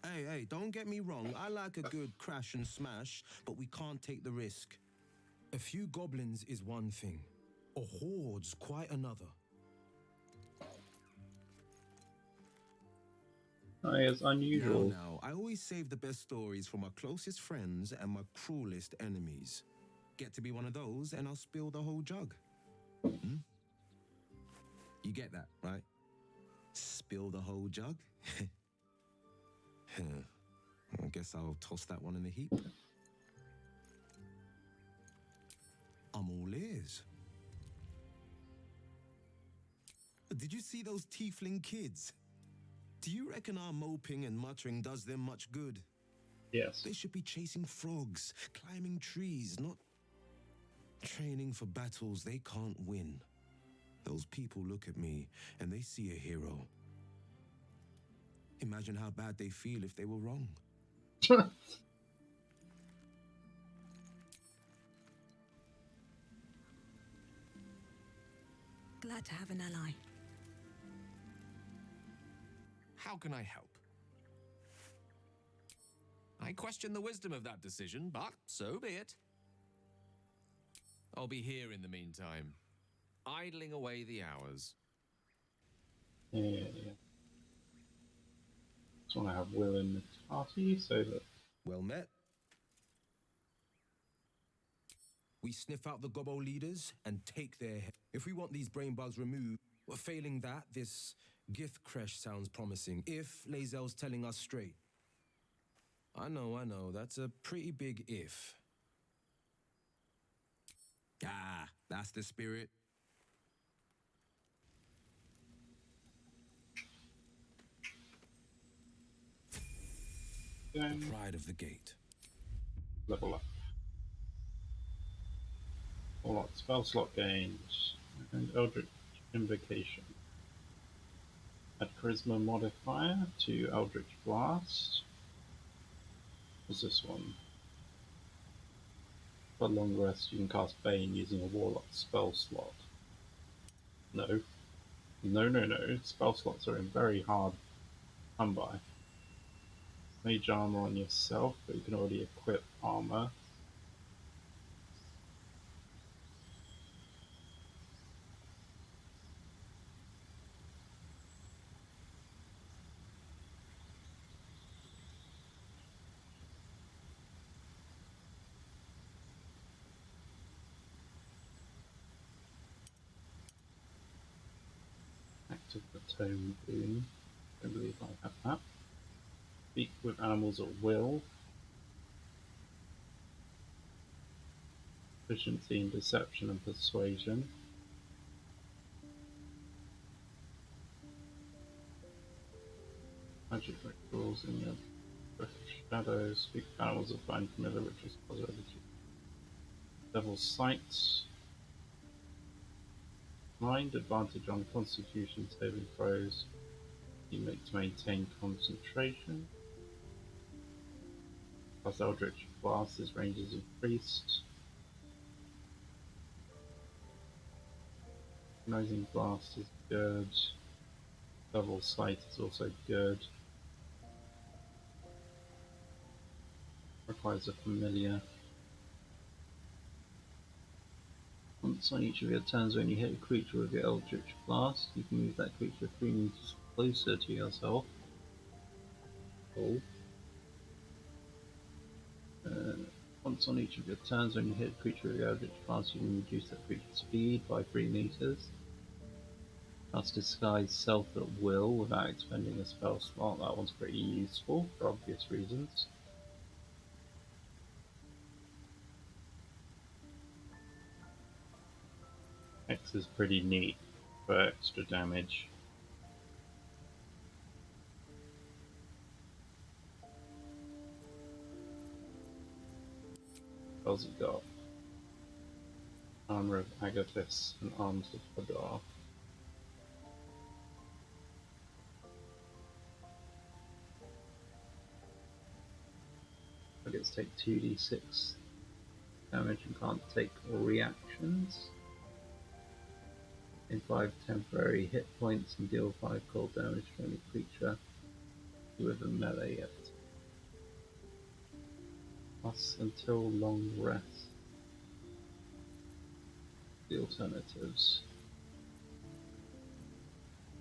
Hey, don't get me wrong. I like a good crash and smash, but we can't take the risk. A few goblins is one thing, a horde's quite another. It's unusual. Now, I always save the best stories for my closest friends and my cruelest enemies. Get to be one of those, and I'll spill the whole jug. Hmm? You get that, right? Spill the whole jug? I guess I'll toss that one in the heap. I'm all ears. Did you see those tiefling kids? Do you reckon our moping and muttering does them much good? Yes. They should be chasing frogs, climbing trees, not training for battles they can't win. Those people look at me and they see a hero. Imagine how bad they feel if they were wrong. Glad to have an ally. How can I help? I question the wisdom of that decision, but so be it. I'll be here in the meantime, idling away the hours. Yeah. Just want to have Will in the party so that... Well met. We sniff out the gobbo leaders and take their head. If we want these brain bugs removed, well, failing that, this Gith Kresh sounds promising, if Lae'zel's telling us straight. I know, that's a pretty big if. Ah, that's the spirit. Pride of the Gate. Level up. All lot spell slot gains and Eldritch Invocation. Add Charisma modifier to Eldritch Blast. What's this one? For long rest, you can cast Bane using a Warlock spell slot. No. No, no, no. Spell slots are in very hard to come by. Mage armor on yourself, but you can already equip armor. Active the tome boon. I believe I have that. Speak with animals at will. Efficiency in deception and persuasion. Magic rituals in your book of shadows. Speak with animals that find familiar rituals positive. Devil's sight. Mind advantage on constitution saving throws. You make to maintain concentration. Plus Eldritch Blast, his range is increased. Rising Blast is good. Devil's Sight is also good. Requires a familiar. Once on each of your turns when you hit a creature with your Eldritch Blast, you can move that creature 3 meters closer to yourself. Cool. Once on each of your turns when you hit a creature with your Eldritch Blast, you can reduce that creature's speed by 3 meters. Cast Disguise Self at will without expending a spell slot. That one's pretty useful for obvious reasons. X is pretty neat for extra damage. What else he got? Armor of Agathis and Arms of Hadar. Targets take 2d6 damage and can't take reactions. In 5 temporary hit points and deal 5 cold damage to any creature with a melee attack. Plus until long rest. The alternatives.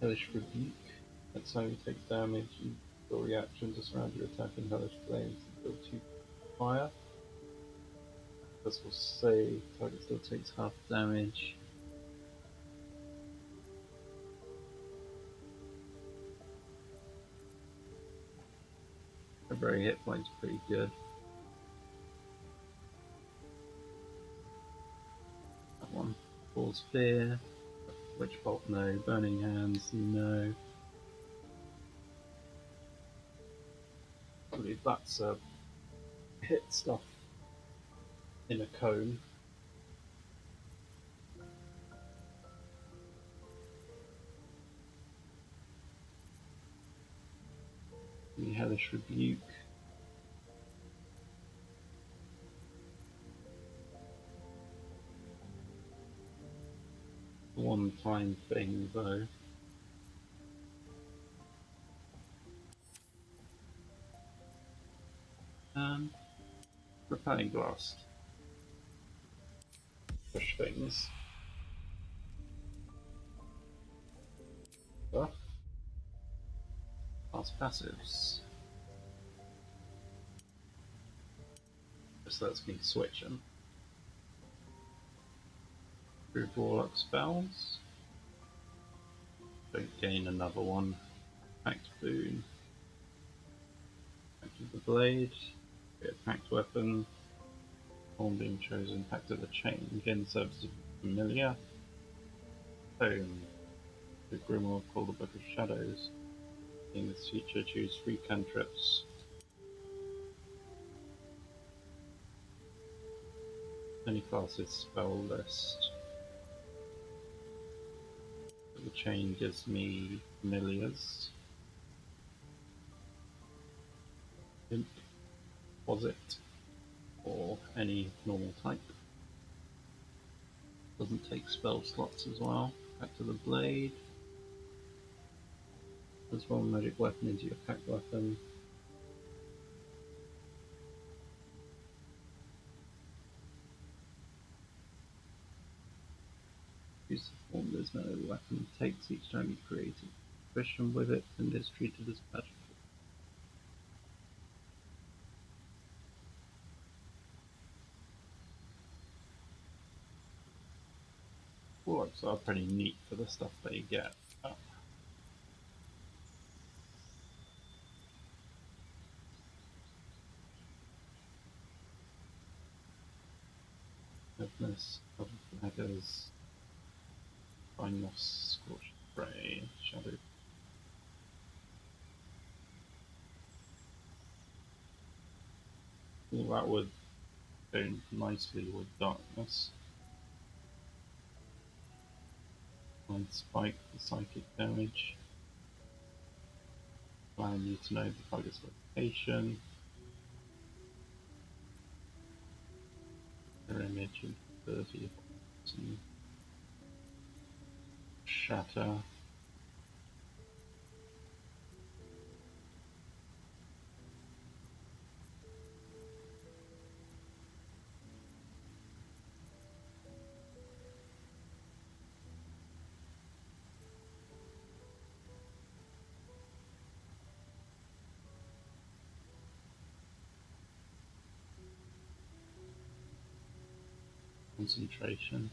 Hellish Rebuke. That's how you take damage. You deal reaction to surround your attack in Hellish Flames and deal 2 fire. This will say target still takes half damage. Temporary hit points pretty good. That one. Full Spear. Witch Bolt, no. Burning Hands, no. I believe that's hit stuff in a cone. The Hellish Rebuke. One-time thing though. Repelling Blast. Push things. Class passives. Just lets me switch them. Through Warlock spells. Don't gain another one. Packed Boon. Pact of the Blade. Packed Weapon. Horn being chosen. Pact of the Chain. Again, serves as familiar. Tome. The Grimoire called the Book of Shadows. In this feature, choose 3 cantrips. Any classes spell list. The chain gives me familiars. Imp, Posit, or any normal type. Doesn't take spell slots as well. Back to the Blade. Transform a magic weapon into your attack weapon. Use the form this melee weapon takes each time you create a question with it and is treated as magical. Warlocks are pretty neat for the stuff they get. Goodness, other flaggers, Finus, Scorched Spray, Shadow. All that would go nicely with darkness. And spike for psychic damage. Allowing you to know the target's location. Their image and 30 and shatter. Concentration.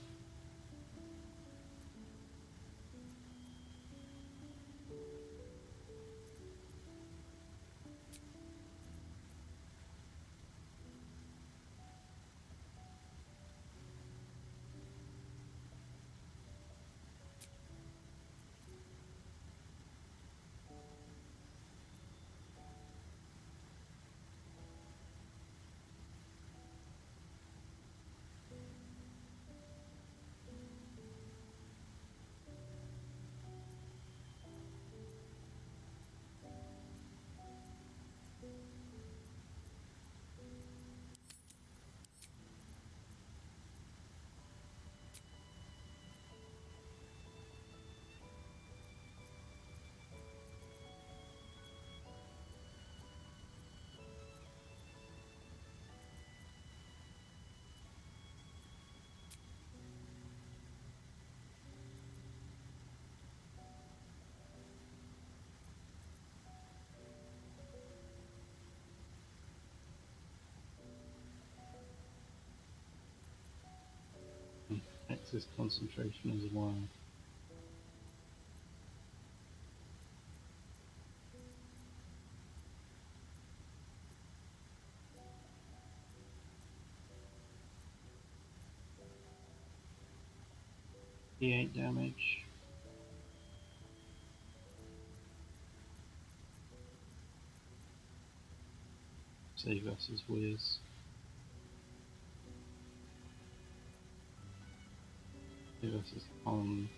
Axis concentration as well. D8 damage. Save versus Wiz. Save versus Con.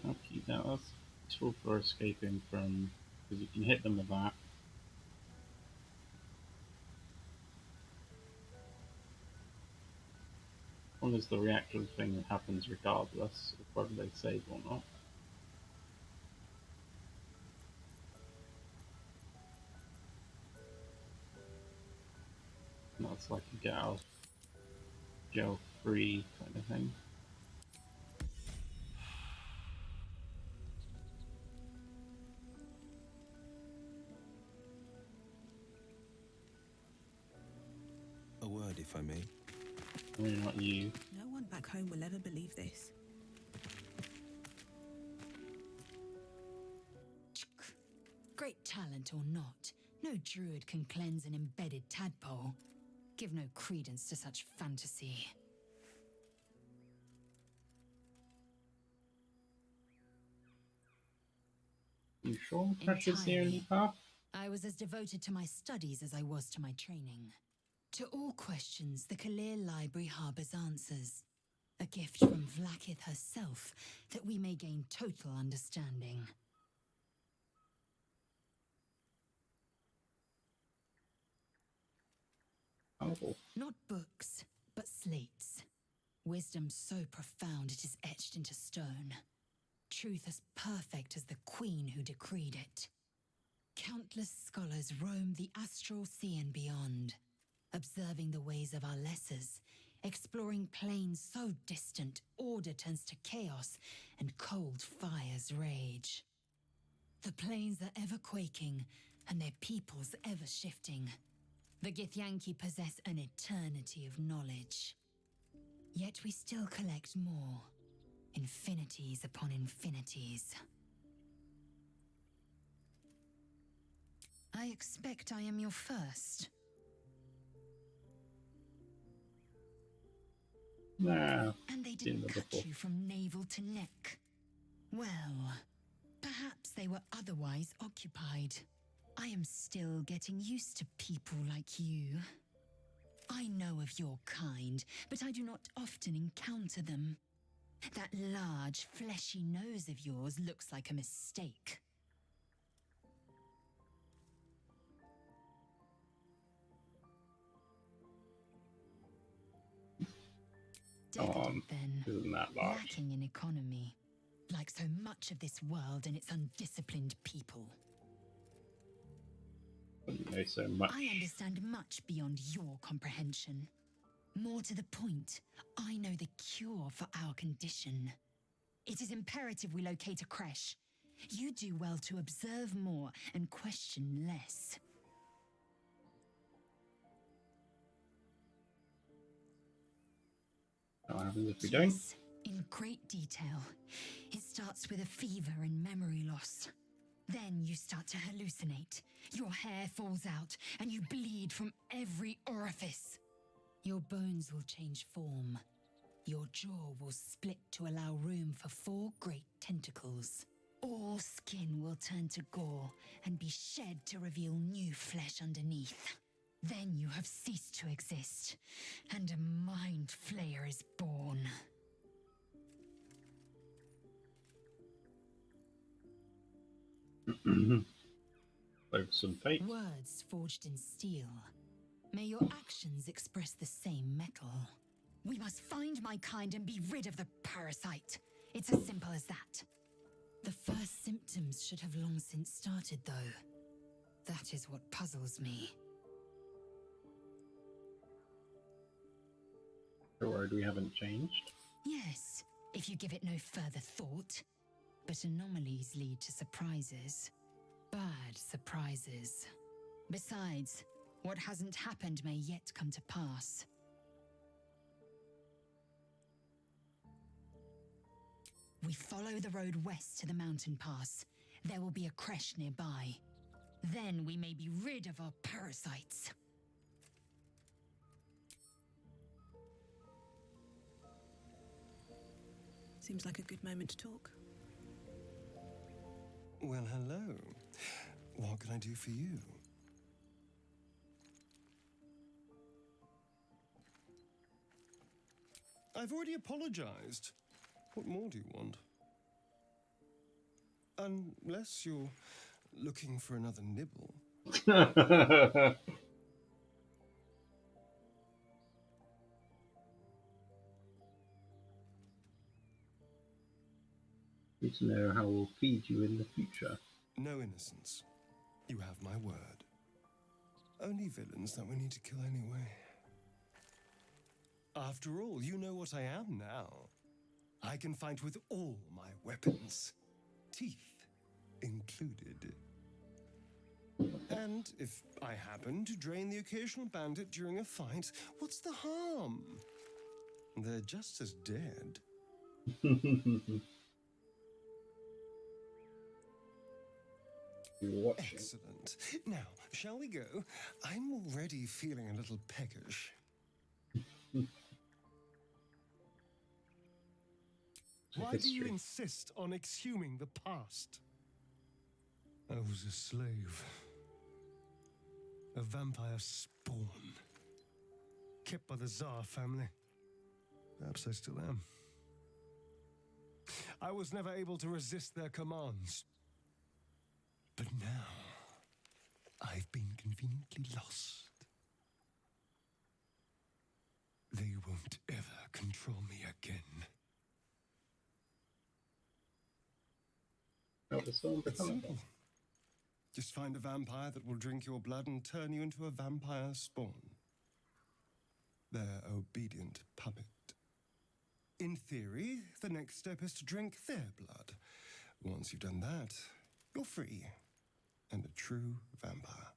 I'll keep that. That's useful for escaping from, because you can hit them with that. As long as the reactor thing happens regardless of whether they save or not. And that's like a get out of jail free kind of thing. A word, if I may. I mean, not you. No one back home will ever believe this. Great talent or not, no druid can cleanse an embedded tadpole. Give no credence to such fantasy. You sure pressure's the only path? I was as devoted to my studies as I was to my training. To all questions, the Kalir Library harbors answers. A gift from Vlaakith herself, that we may gain total understanding. Oh. Not books, but slates. Wisdom so profound it is etched into stone. Truth as perfect as the queen who decreed it. Countless scholars roam the astral sea and beyond, observing the ways of our lessers, exploring planes so distant order turns to chaos and cold fires rage. The planes are ever quaking and their peoples ever shifting. The Githyanki possess an eternity of knowledge. Yet we still collect more, infinities upon infinities. I expect I am your first. Nah. And they didn't cut you from navel to neck. Well, perhaps they were otherwise occupied. I am still getting used to people like you. I know of your kind, but I do not often encounter them. That large, fleshy nose of yours looks like a mistake. Decadent, then, isn't that large? lacking in economy, like so much of this world and its undisciplined people. Wouldn't know so much. I understand much beyond your comprehension. More to the point, I know the cure for our condition. It is imperative we locate a creche. You do well to observe more and question less. What happens if we don't? In great detail. It starts with a fever and memory loss. Then you start to hallucinate. Your hair falls out, and you bleed from every orifice. Your bones will change form. Your jaw will split to allow room for 4 great tentacles. All skin will turn to gore and be shed to reveal new flesh underneath. Then you have ceased to exist, and a mind flayer is born. Some fate. Words forged in steel. May your actions express the same metal. We must find my kind and be rid of the parasite. It's as simple as that. The first symptoms should have long since started, though. That is what puzzles me. So worried we haven't changed? Yes, if you give it no further thought. But anomalies lead to surprises. Bad surprises. Besides, what hasn't happened may yet come to pass. We follow the road west to the mountain pass. There will be a creche nearby. Then we may be rid of our parasites. Seems like a good moment to talk. Well, hello. What can I do for you? I've already apologized. What more do you want? Unless you're looking for another nibble. Need to know how we'll feed you in the future. No innocence. You have my word. Only villains that we need to kill anyway. After all, you know what I am now. I can fight with all my weapons. Teeth included. And if I happen to drain the occasional bandit during a fight, what's the harm? They're just as dead. Excellent. Now, shall we go? I'm already feeling a little peckish. Why do you insist on exhuming the past? I was a slave. A vampire spawn. Kept by the Tsar family. Perhaps I still am. I was never able to resist their commands. But now, I've been conveniently lost. They won't ever control me again. It's simple. Just find a vampire that will drink your blood and turn you into a vampire spawn. Their obedient puppet. In theory, the next step is to drink their blood. Once you've done that, you're free and a true vampire.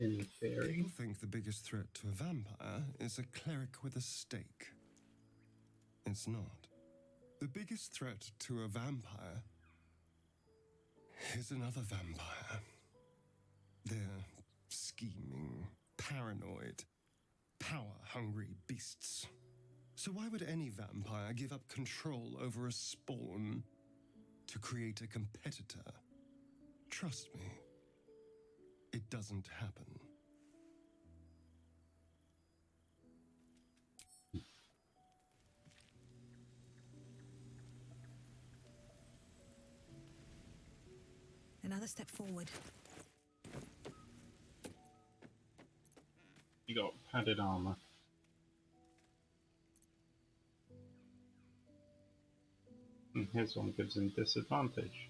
In theory. People think the biggest threat to a vampire is a cleric with a stake. It's not. The biggest threat to a vampire is another vampire. They're scheming, paranoid, power-hungry beasts. So why would any vampire give up control over a spawn to create a competitor? Trust me, it doesn't happen. Another step forward. You got padded armor. And here's one gives him disadvantage.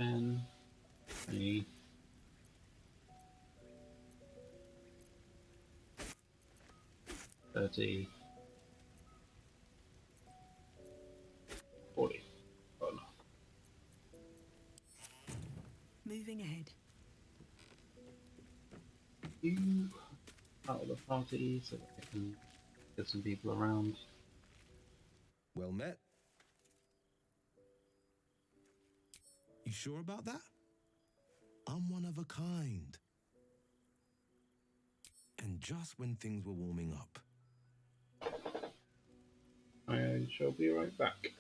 And 20, 30, 40. Oh no. Moving ahead. You out of the party so that I can get some people around. Well met. You sure about that? I'm one of a kind. And just when things were warming up. I shall be right back.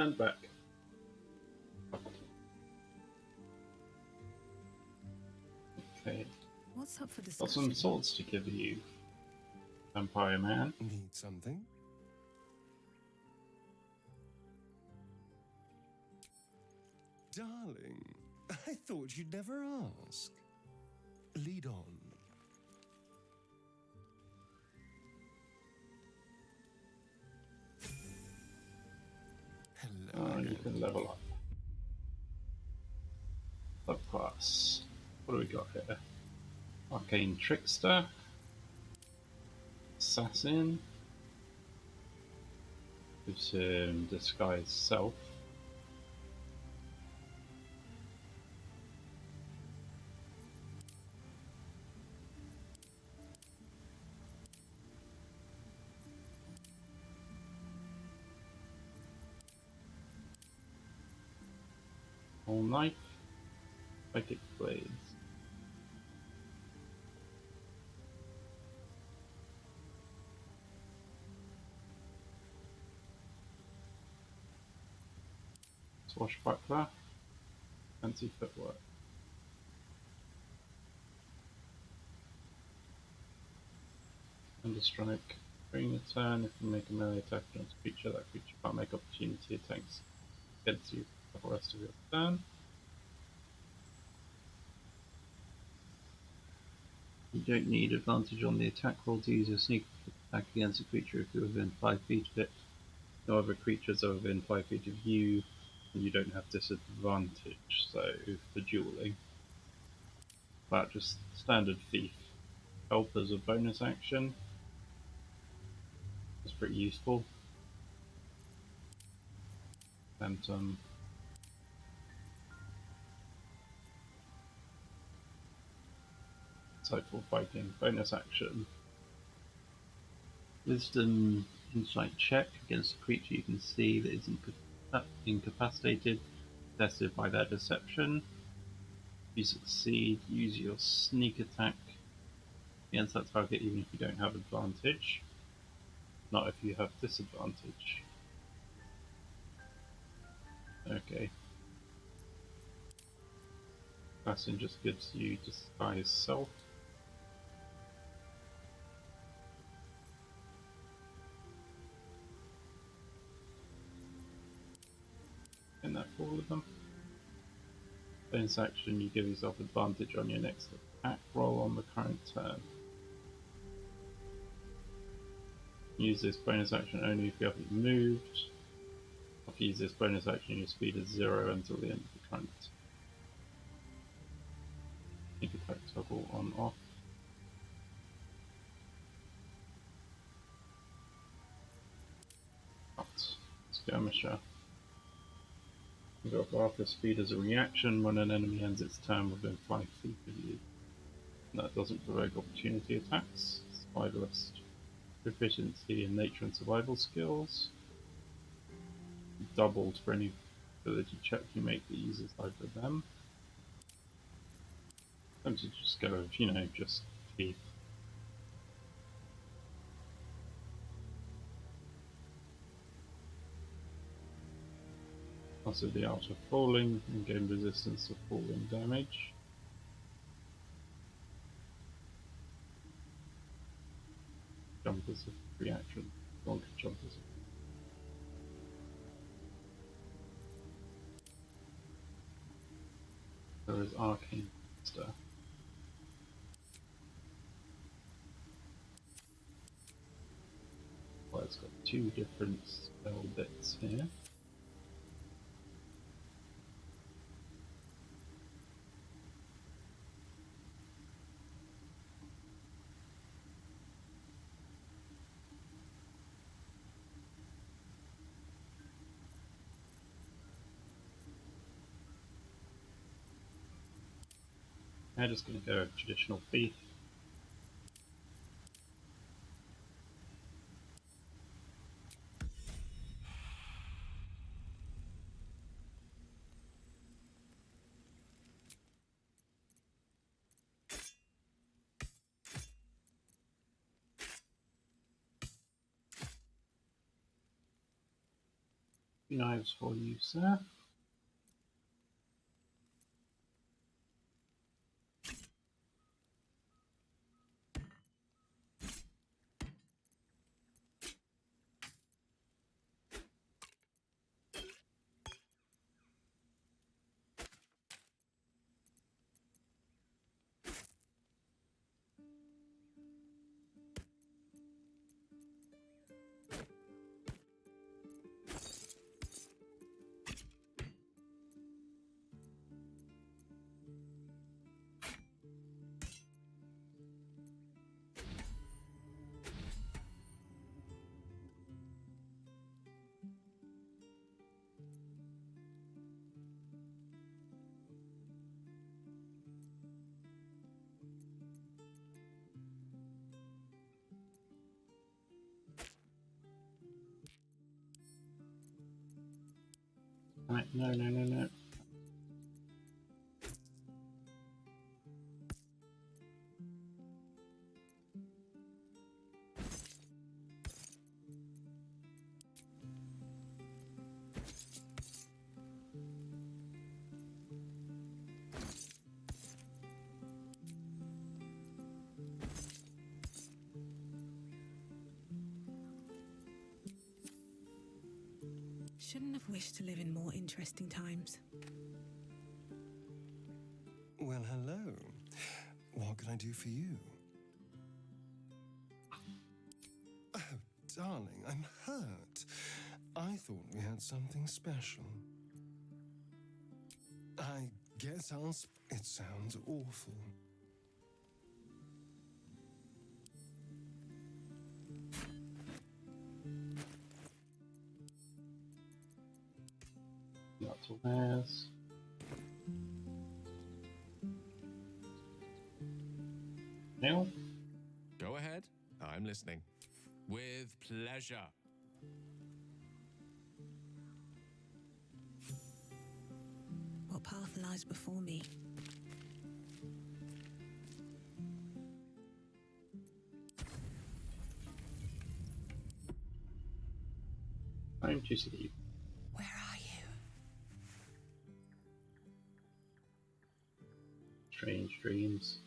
And back. Okay. What's up for Got discussion? some swords to give you, Vampire Man. Need something? Darling, I thought you'd never ask. Lead on. Hello. You can level up. Subclass. What do we got here? Arcane Trickster. Assassin. Gives him Disguise Self. All Knife. Psychic Blades. Swashbuckler. Fancy Footwork. Understrike. During your turn, if you make a melee attack against a creature, that creature can't make opportunity attacks against you for the rest of your turn. You don't need advantage on the attack roll to use your sneak attack against a creature if you're within 5 feet of it. No other creatures are within 5 feet of you, and you don't have disadvantage, so for dueling. But just standard thief. Help as a bonus action. It's pretty useful. Phantom. Insightful Fighting. Bonus action. Wisdom insight check against a creature you can see that is incapacitated, tested by their deception. If you succeed, use your sneak attack against that target even if you don't have advantage. Not if you have disadvantage. Okay. Assassin just gives you Disguise Self. And that for all of them. Bonus action, you give yourself advantage on your next attack roll on the current turn. Use this bonus action only if you haven't moved. If you use this bonus action, your speed is 0 until the end of the current. Sneak attack toggle on off. Skirmisher. You got half your speed as a reaction when an enemy ends its turn within 5 feet of you. That doesn't provoke opportunity attacks. Survivalist. Proficiency in nature and survival skills. Doubled for any ability check you make that uses either of them. I'm to just go with, you know, just thief. Also the art of falling and gain resistance to falling damage. Jump as a reaction. Don't jump as a there is Arcane Monster. Well, it's got 2 different spell bits here. I'm just going to go with traditional thief. knives for you, sir. Right, no. Shouldn't have wished to live in more interesting times. Well, hello. What can I do for you? Oh, darling, I'm hurt. I thought we had something special. I guess it sounds awful. Lots of wares. Now? Go ahead. I'm listening. With pleasure. What path lies before me? Time to sleep. Where are you? Strange dreams.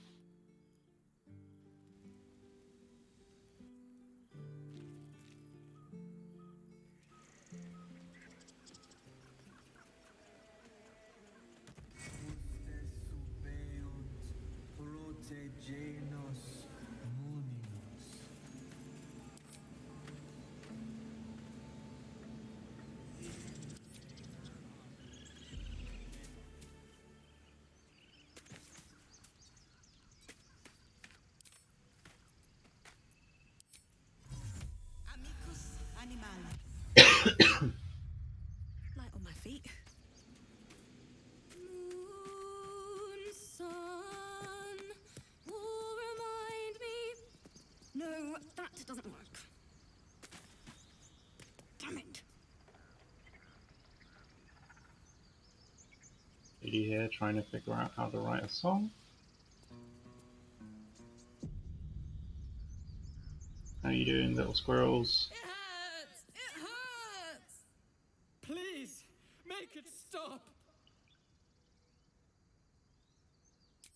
Light on my feet. Moon, sun, will remind me. No, that doesn't work. Damn it. Lady here trying to figure out how to write a song. How you doing, little squirrels? It hurts! It hurts! Please, make it stop!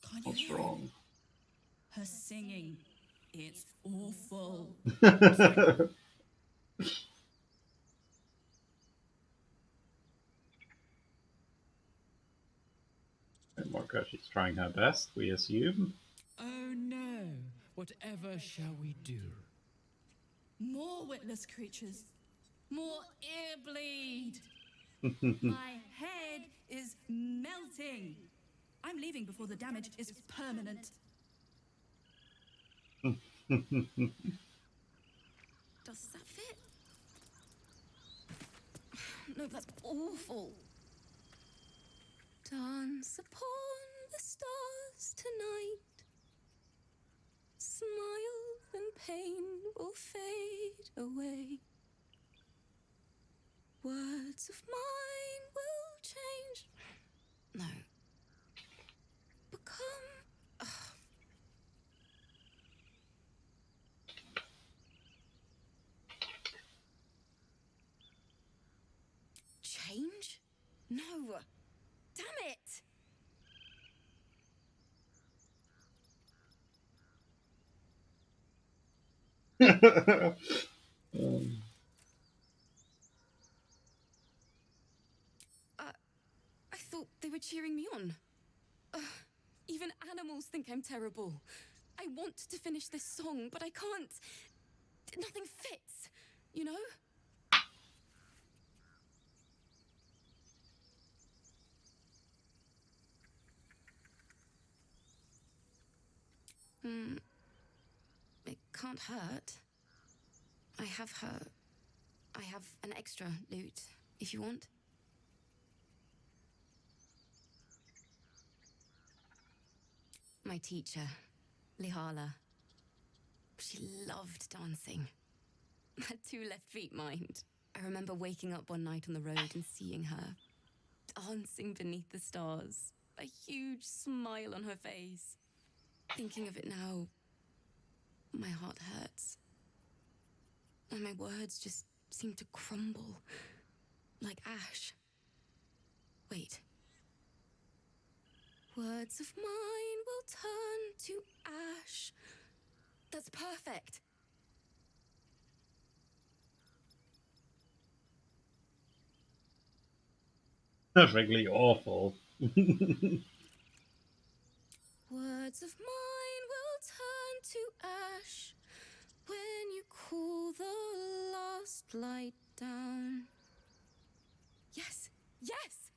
Can't What's you hear wrong? her singing? It's awful. Oh my gosh, she's trying her best, we assume. Oh no! Whatever shall we do? More witless creatures. More ear bleed. My head is melting. I'm leaving before the damage is permanent. Does that fit? No, that's awful. Dance upon the stars tonight. Smile and pain will fade away. Words of mine will change. No. Become. I thought they were cheering me on. Even animals think I'm terrible. I want to finish this song, but I can't. Nothing fits, you know? It can't hurt. I have an extra lute, if you want. My teacher, Lihala. She loved dancing. Had 2 left feet, mind. I remember waking up one night on the road and seeing her, dancing beneath the stars, a huge smile on her face. Thinking of it now, my heart hurts. And my words just seem to crumble, like ash. Wait. Words of mine will turn to ash. That's perfect. Perfectly awful. Words of mine will turn to ash when you cool the last light down. Yes, yes!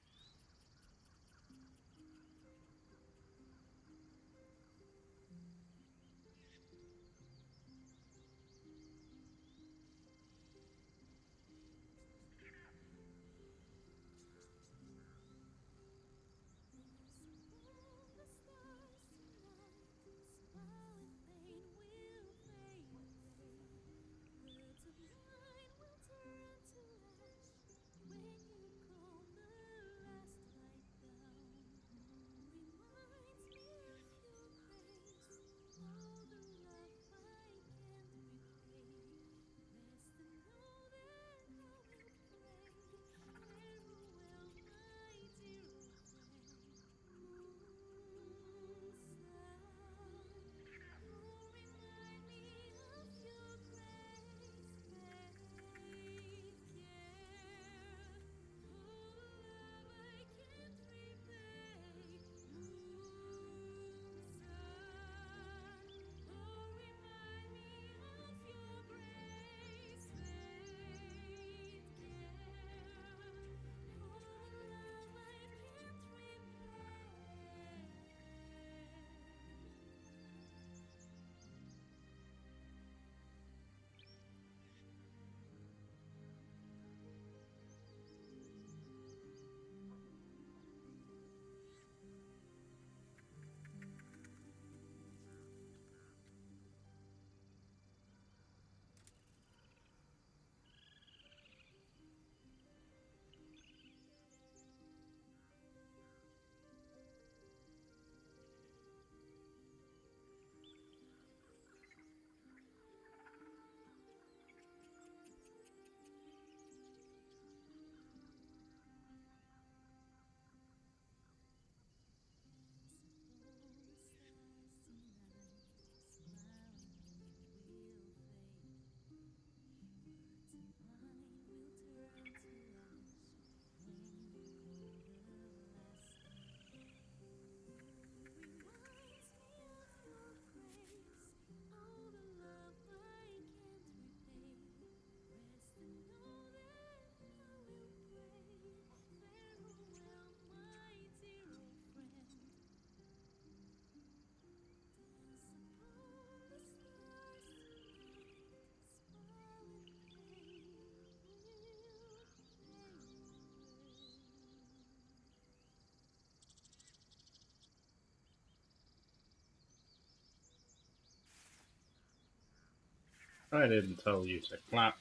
I didn't tell you to clap.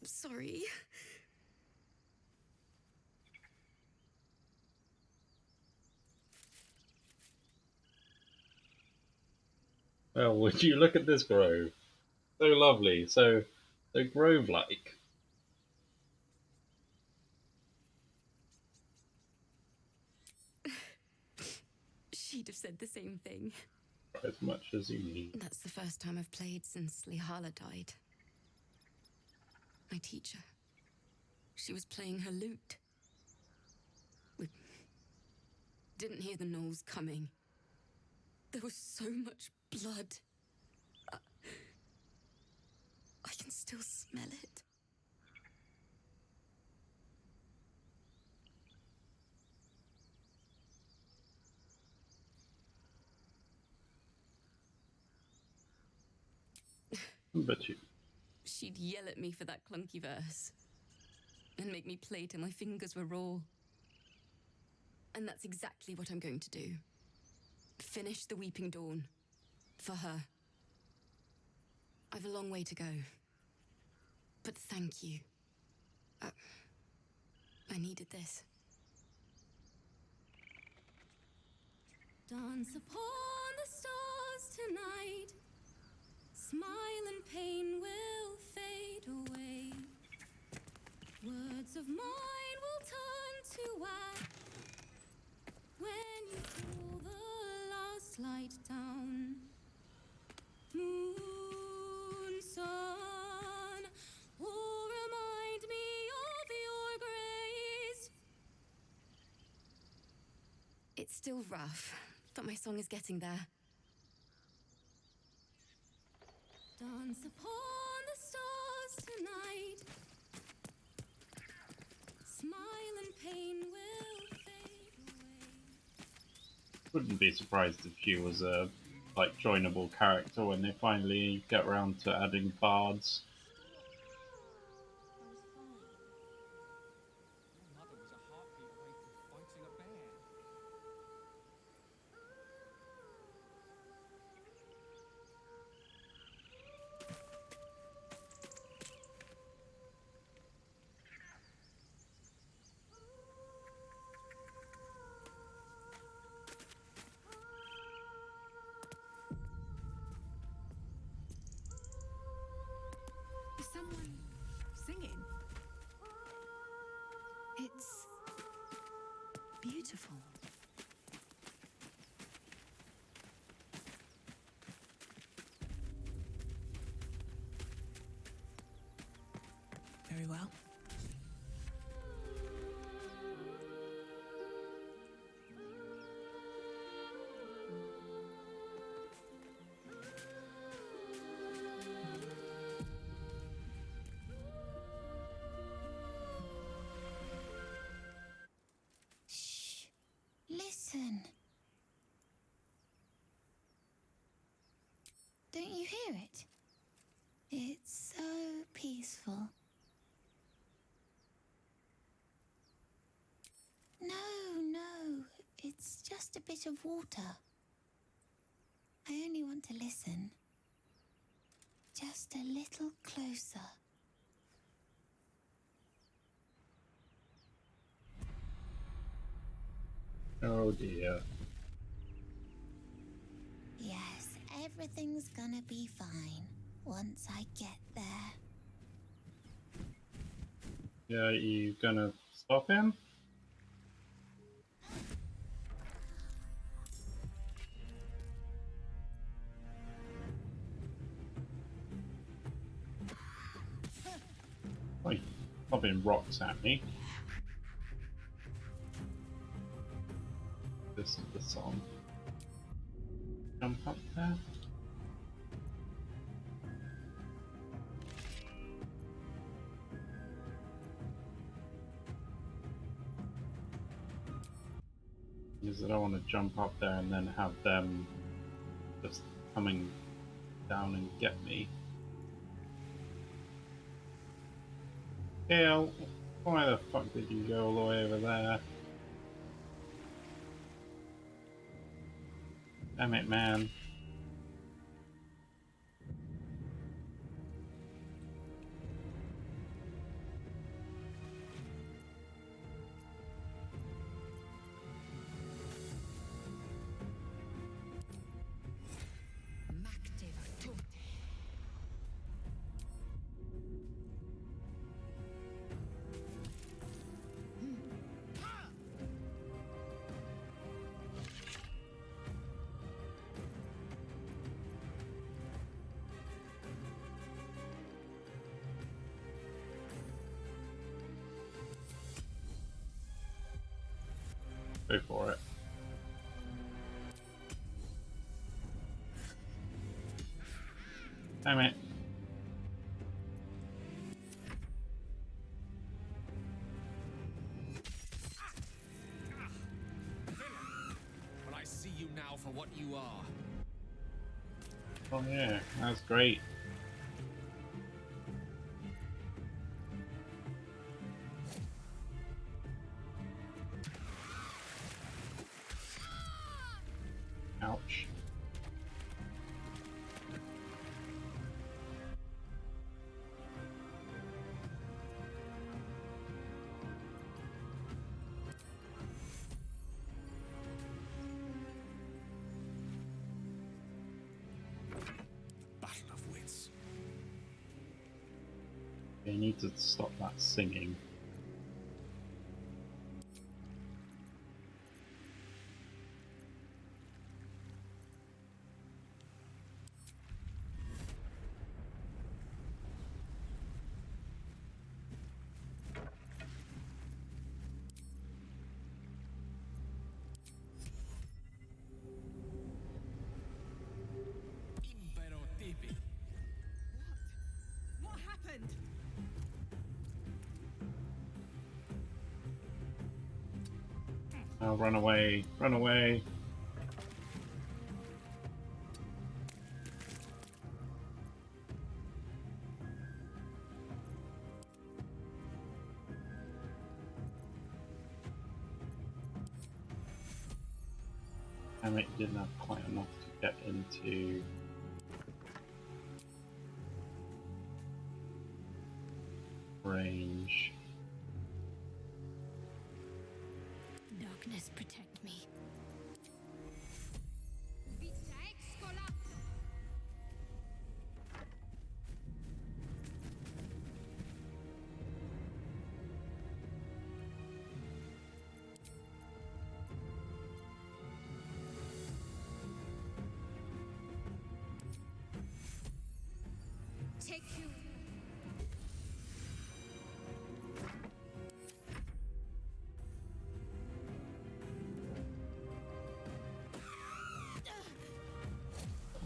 Sorry. Well, would you look at this grove? So lovely, so grove-like. She'd have said the same thing. as much as you need. That's the first time I've played since Lihala died. My teacher. She was playing her lute. We didn't hear the gnolls coming. There was so much blood. I can still smell it. But you. She'd yell at me for that clunky verse and make me play till my fingers were raw. And that's exactly what I'm going to do. Finish the Weeping Dawn. For her. I've a long way to go. But thank you. I needed this. Dance upon the stars tonight. Smile and pain will fade away. Words of mine will turn to wax when you pull the last light down. Moon, sun, will remind me of your grace. It's still rough, but my song is getting there. Dance upon the stars tonight. Smile and pain will fade away. Wouldn't be surprised if she was a like joinable character when they finally get around to adding bards. Is someone singing? It's beautiful. Very well. Listen. Don't you hear it? It's so peaceful. No, it's just a bit of water. I only want to listen. Just a little closer. Oh dear. Yes, everything's gonna be fine once I get there. Yeah, you gonna stop him? Oh, he's lobbing rocks at me. This is the song. Jump up there. Because I don't want to jump up there and then have them just coming down and get me. Yeah, why the fuck did you go all the way over there? Damn it, man. Go for it. Damn it. But I see you now for what you are. Oh yeah, that's great. Ouch. Battle of wits. You need to stop that singing. What happened? Oh, run away, run away. Damn it, you didn't have quite enough to get into range. Darkness, protect me. Take you.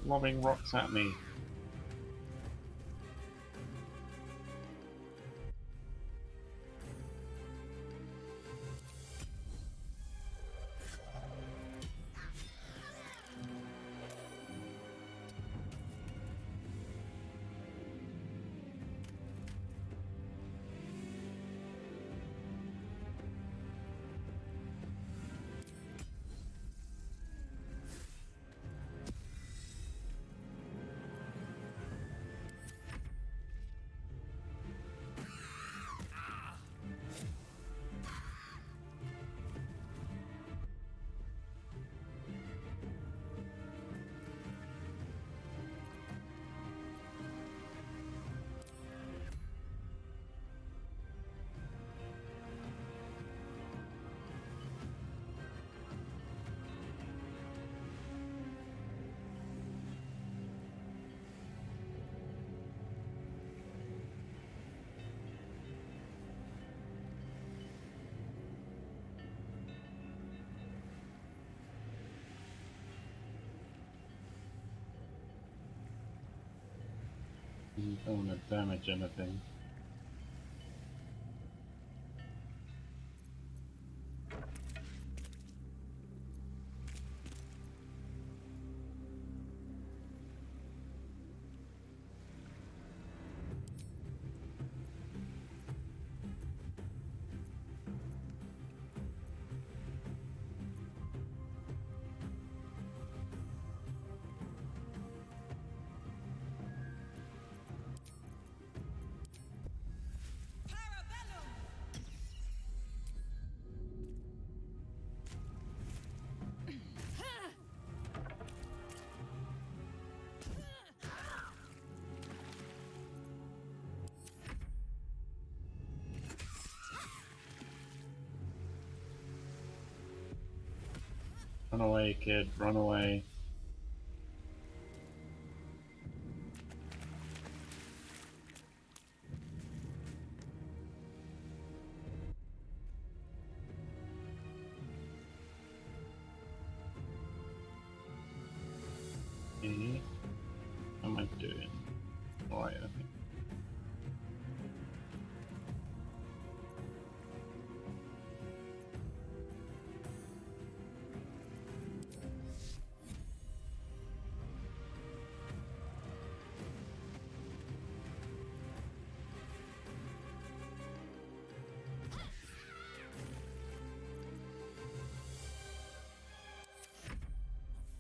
Lobbing rocks at me. You don't want to damage anything. Run away, kid, run away. How am I doing? Alright, I think.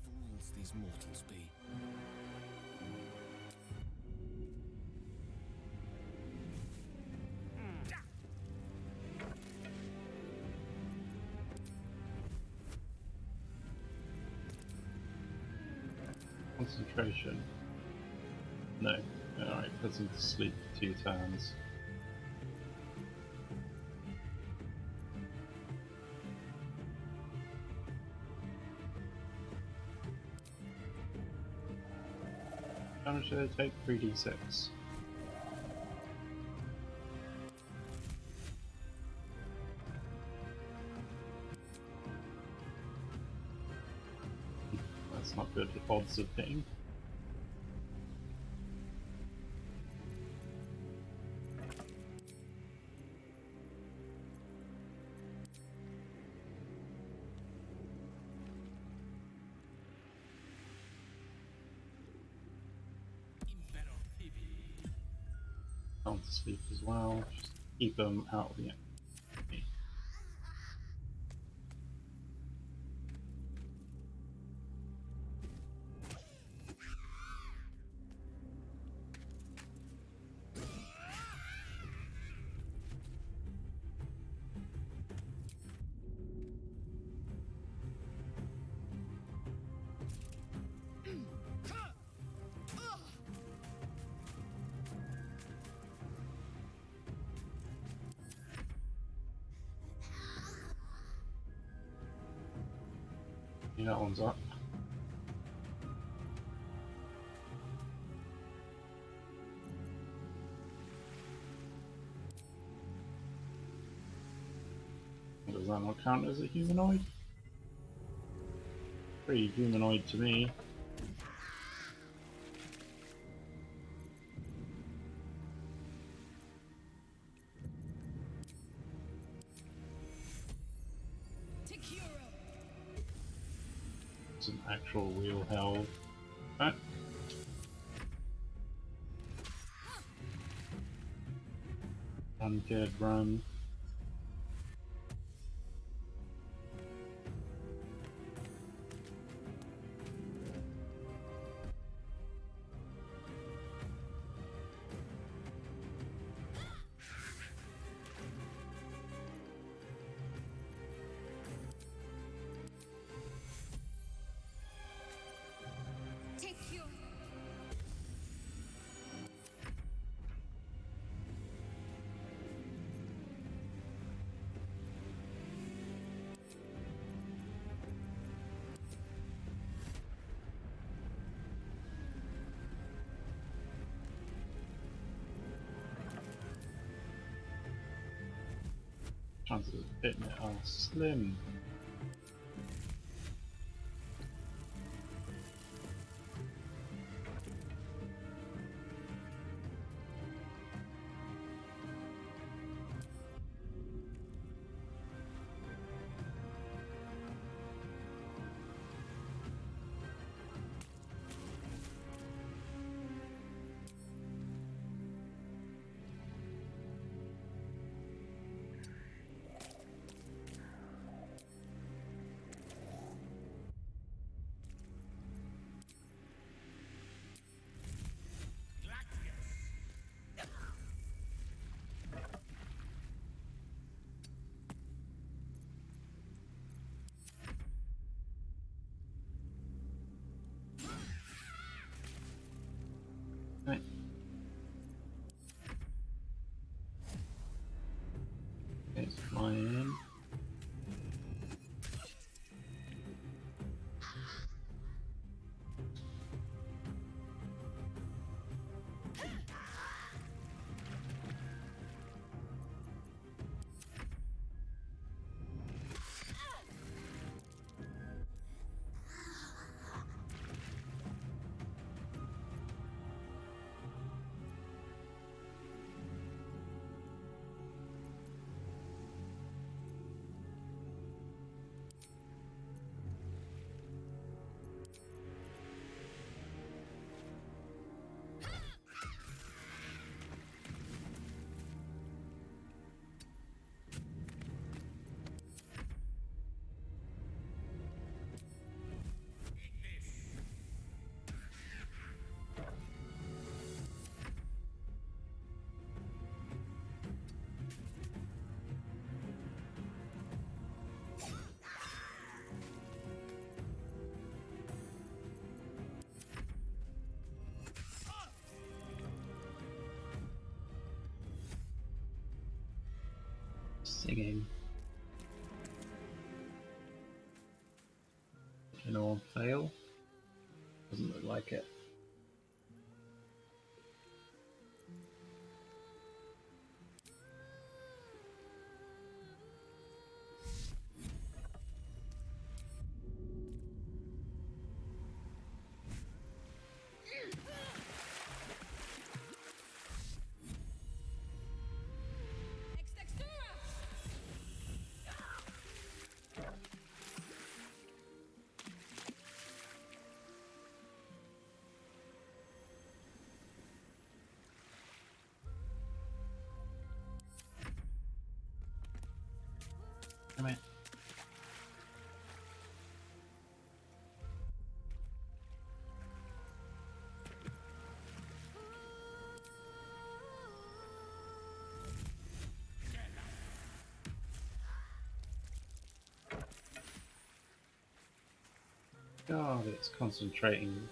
Fools these mortals be. Concentration. No. Alright, puts him to sleep for 2 turns. How much did it take? 3d6. That's not good for odds of hitting. Gone to sleep as well. Just keep them out of the enemy. Yeah, that one's up. Does that not count as a humanoid? Pretty humanoid to me. It's an actual wheel held. Ah. Run, kid, run. Chances of hitting it are slim. Right. It's flying in. singing. Did anyone fail? Doesn't look like it. Come here. God, it's concentrating.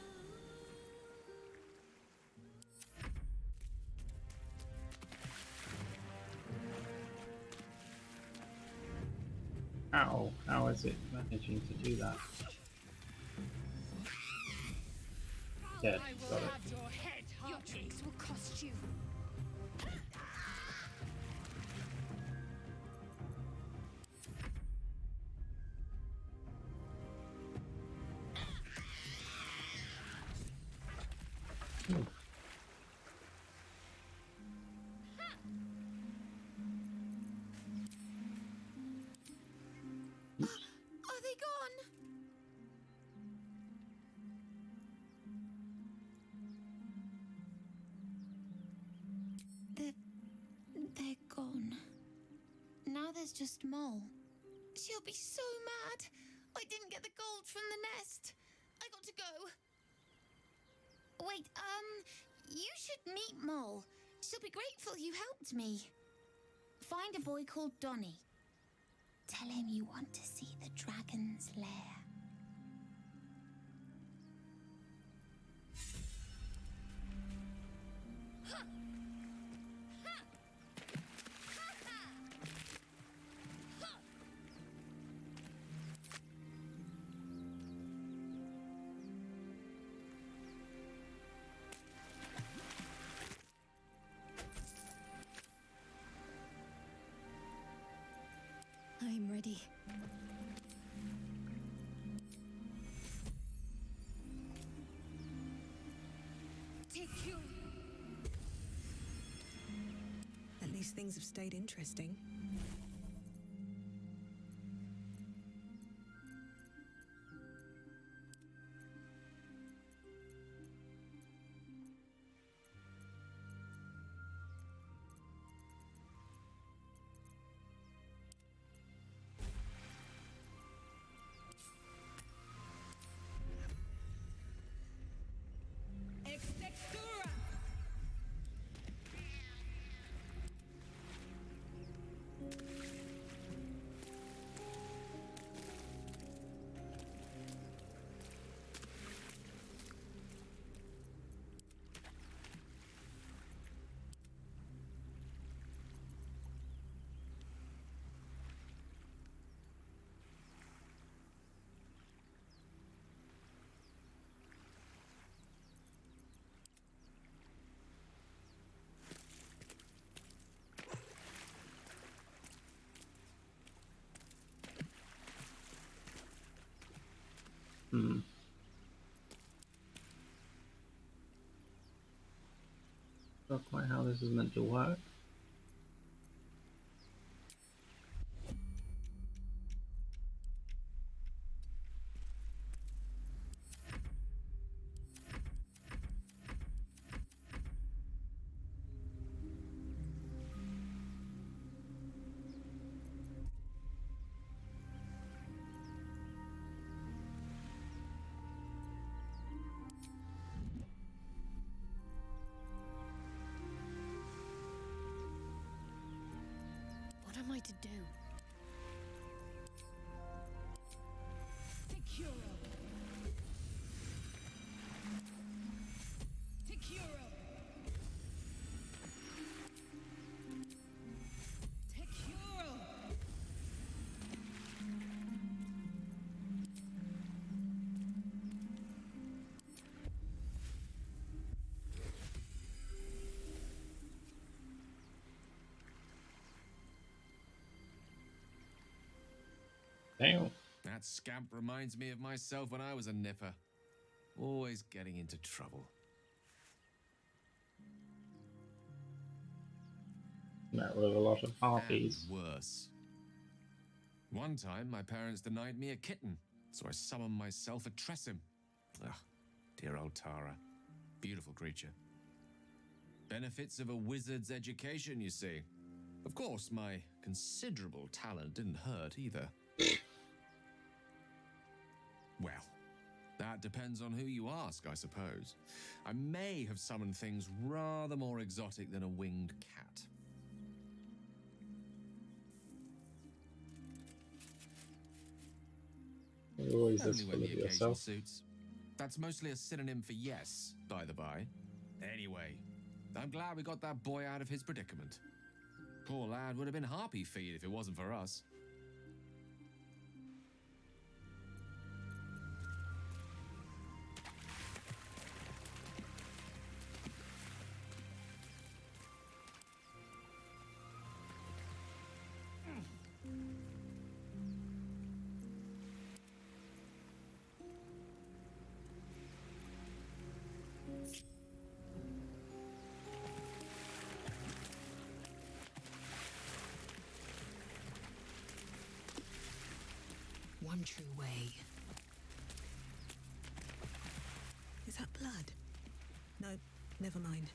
How is it managing to do that? Yeah, got it. Your tricks will cost you. Are they gone? They're gone. Now there's just Mole. She'll be so mad. I didn't get the gold from the nest. I got to go. Wait, you should meet Mole. She'll be grateful you helped me. Find a boy called Donny. Tell him you want to see the dragon's lair. I'm ready. Take you. At least things have stayed interesting. Not quite how this is meant to work. What am I to do? Secure. Secure. Secure. Damn. That scamp reminds me of myself when I was a nipper. Always getting into trouble. Met with a lot of harpies. And worse. One time, my parents denied me a kitten, so I summoned myself a Tressim. Ugh, dear old Tara. Beautiful creature. Benefits of a wizard's education, you see. Of course, my considerable talent didn't hurt either. Well, that depends on who you ask, I suppose. I may have summoned things rather more exotic than a winged cat. Always Only this when full the of occasion yourself. suits. That's mostly a synonym for yes, by the by. Anyway, I'm glad we got that boy out of his predicament. Poor lad would have been harpy feed if it wasn't for us. One true way. Is that blood? No, never mind.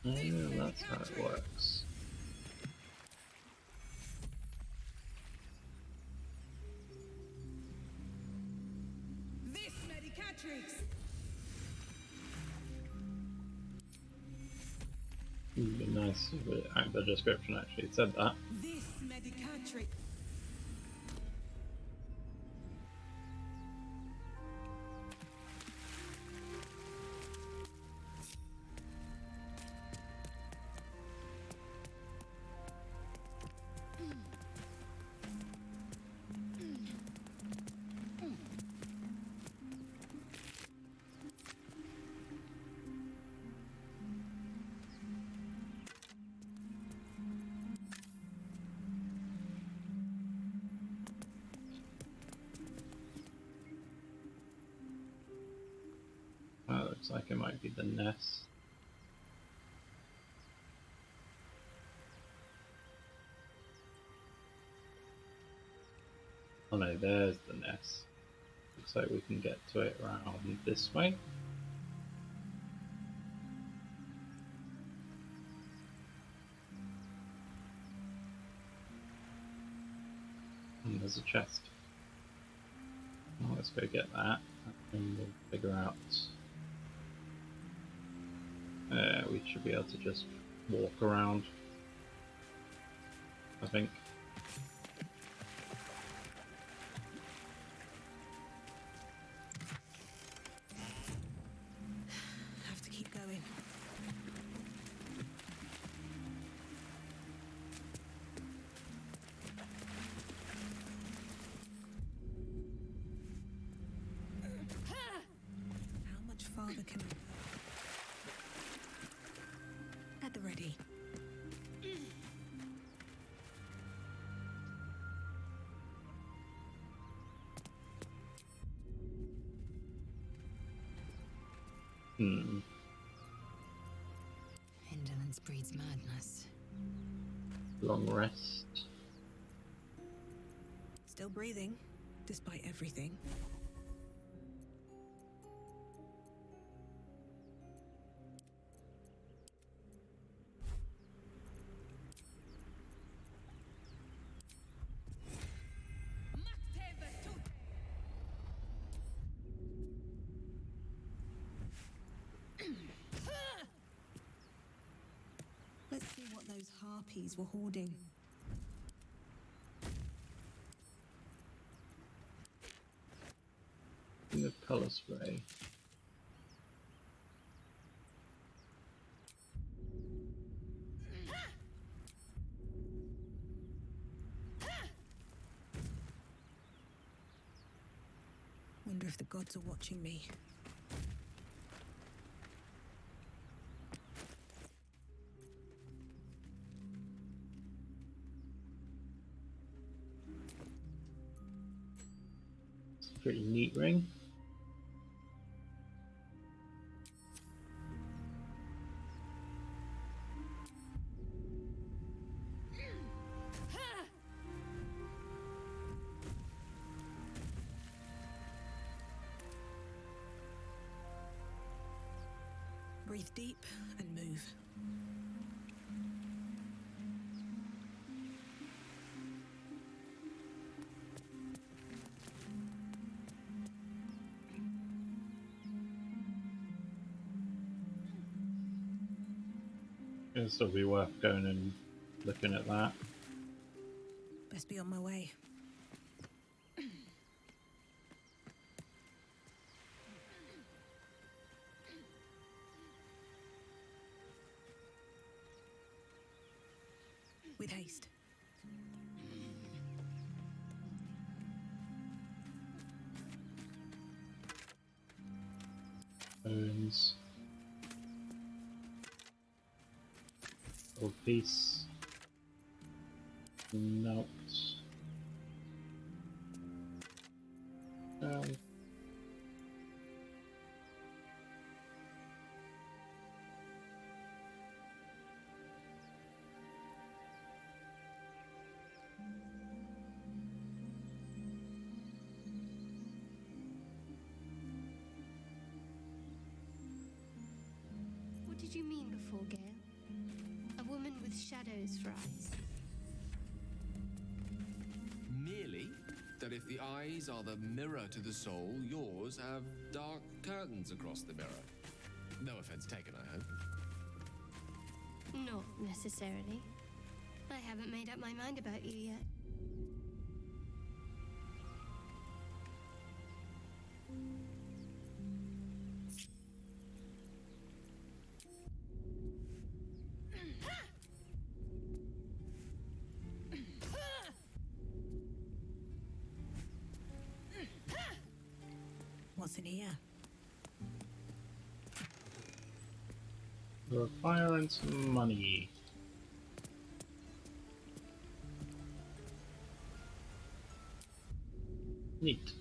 Yeah, that's how it works. This medicatrix! It'd be nice if the description actually said that. This medicatrix! That looks like it might be the nest. Oh no, there's the nest. Looks like we can get to it around this way. And there's a chest. Well, let's go get that, and we'll figure out. We should be able to just walk around, I think. Have to keep going. How much farther can I go? At the ready. Indolence breeds madness. Long rest. Still breathing, despite everything. Let's see what those harpies were hoarding. color spray. Wonder if the gods are watching me. It's a pretty neat ring. Breathe deep and move. It'll still be worth going and looking at that. Best be on my way. With haste. Bones. Old piece. Note. What did you mean before, Gale? A woman with shadows for eyes. Merely that if the eyes are the mirror to the soul, yours have dark curtains across the mirror. No offense taken, I hope. Not necessarily. I haven't made up my mind about you yet. What's in here? For a fire and some money. Neat.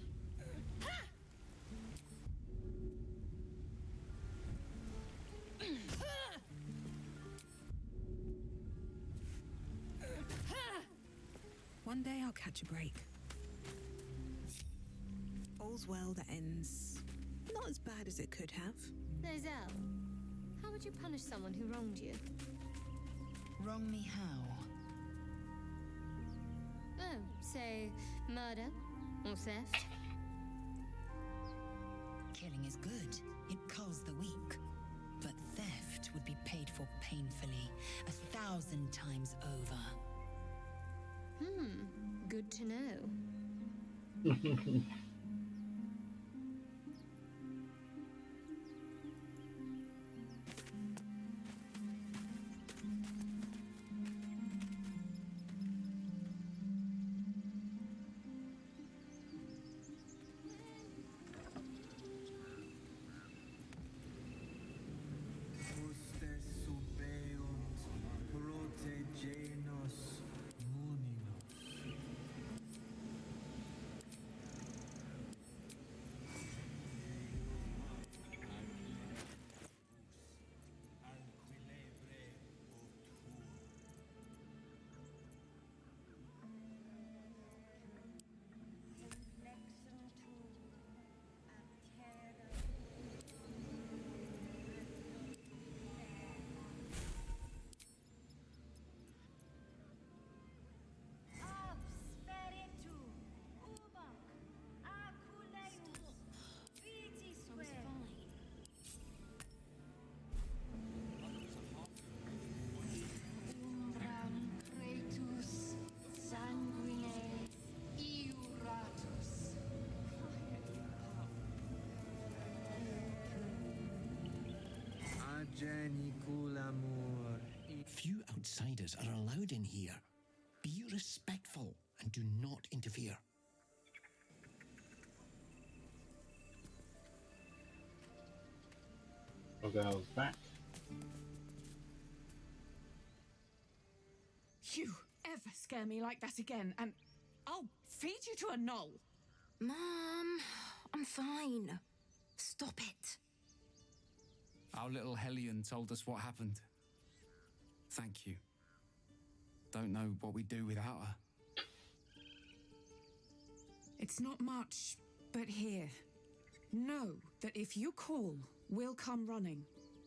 One day I'll catch a break. All's well that ends not as bad as it could have. Lozelle, how would you punish someone who wronged you? Wrong me how? Oh, say murder or theft? Killing is good. It culls the weak. But theft would be paid for painfully, 1,000 times over. Good to know. outsiders are allowed in here. Be respectful and do not interfere. Girl's back. You ever scare me like that again, and I'll feed you to a knoll. Mom, I'm fine. Stop it. Our little Hellion told us what happened. Thank you. Don't know what we'd do without her. It's not much, but here. Know that if you call, we'll come running,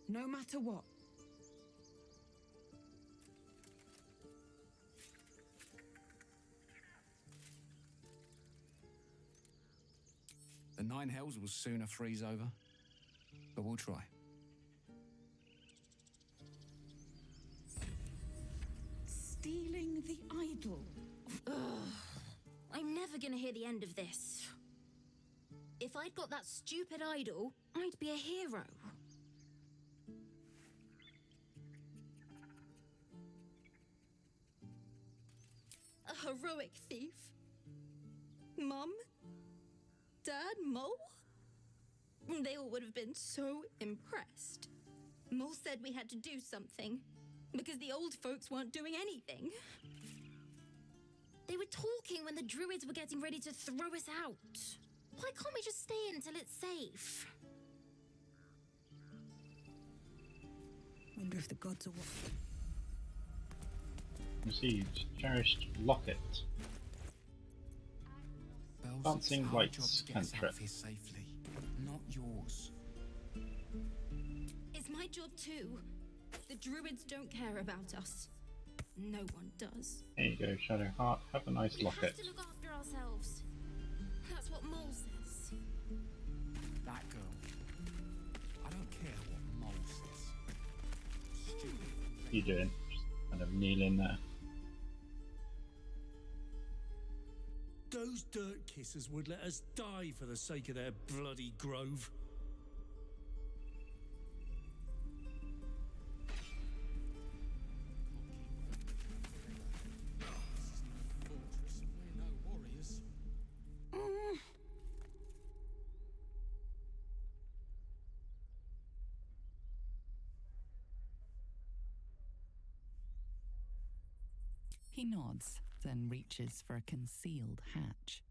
no matter what. The 9 hells will sooner freeze over, but we'll try. Stealing the idol. Ugh. I'm never gonna hear the end of this. If I'd got that stupid idol, I'd be a hero. A heroic thief? Mum? Dad? Mole? They all would have been so impressed. Mole said we had to do something, because the old folks weren't doing anything. They were talking when the druids were getting ready to throw us out. Why can't we just stay until it's safe? Wonder if the gods are watching. Received cherished locket. Dancing lights cantrip. Safely, not yours. It's my job too. The druids don't care about us. No one does. There you go, Shadowheart. Have a nice We locket. have to look after ourselves. That's what Mole says. That girl. I don't care what Mole says. Stupid. What are you doing? Just kind of kneeling there. Those dirt kissers would let us die for the sake of their bloody grove. He nods, then reaches for a concealed hatch.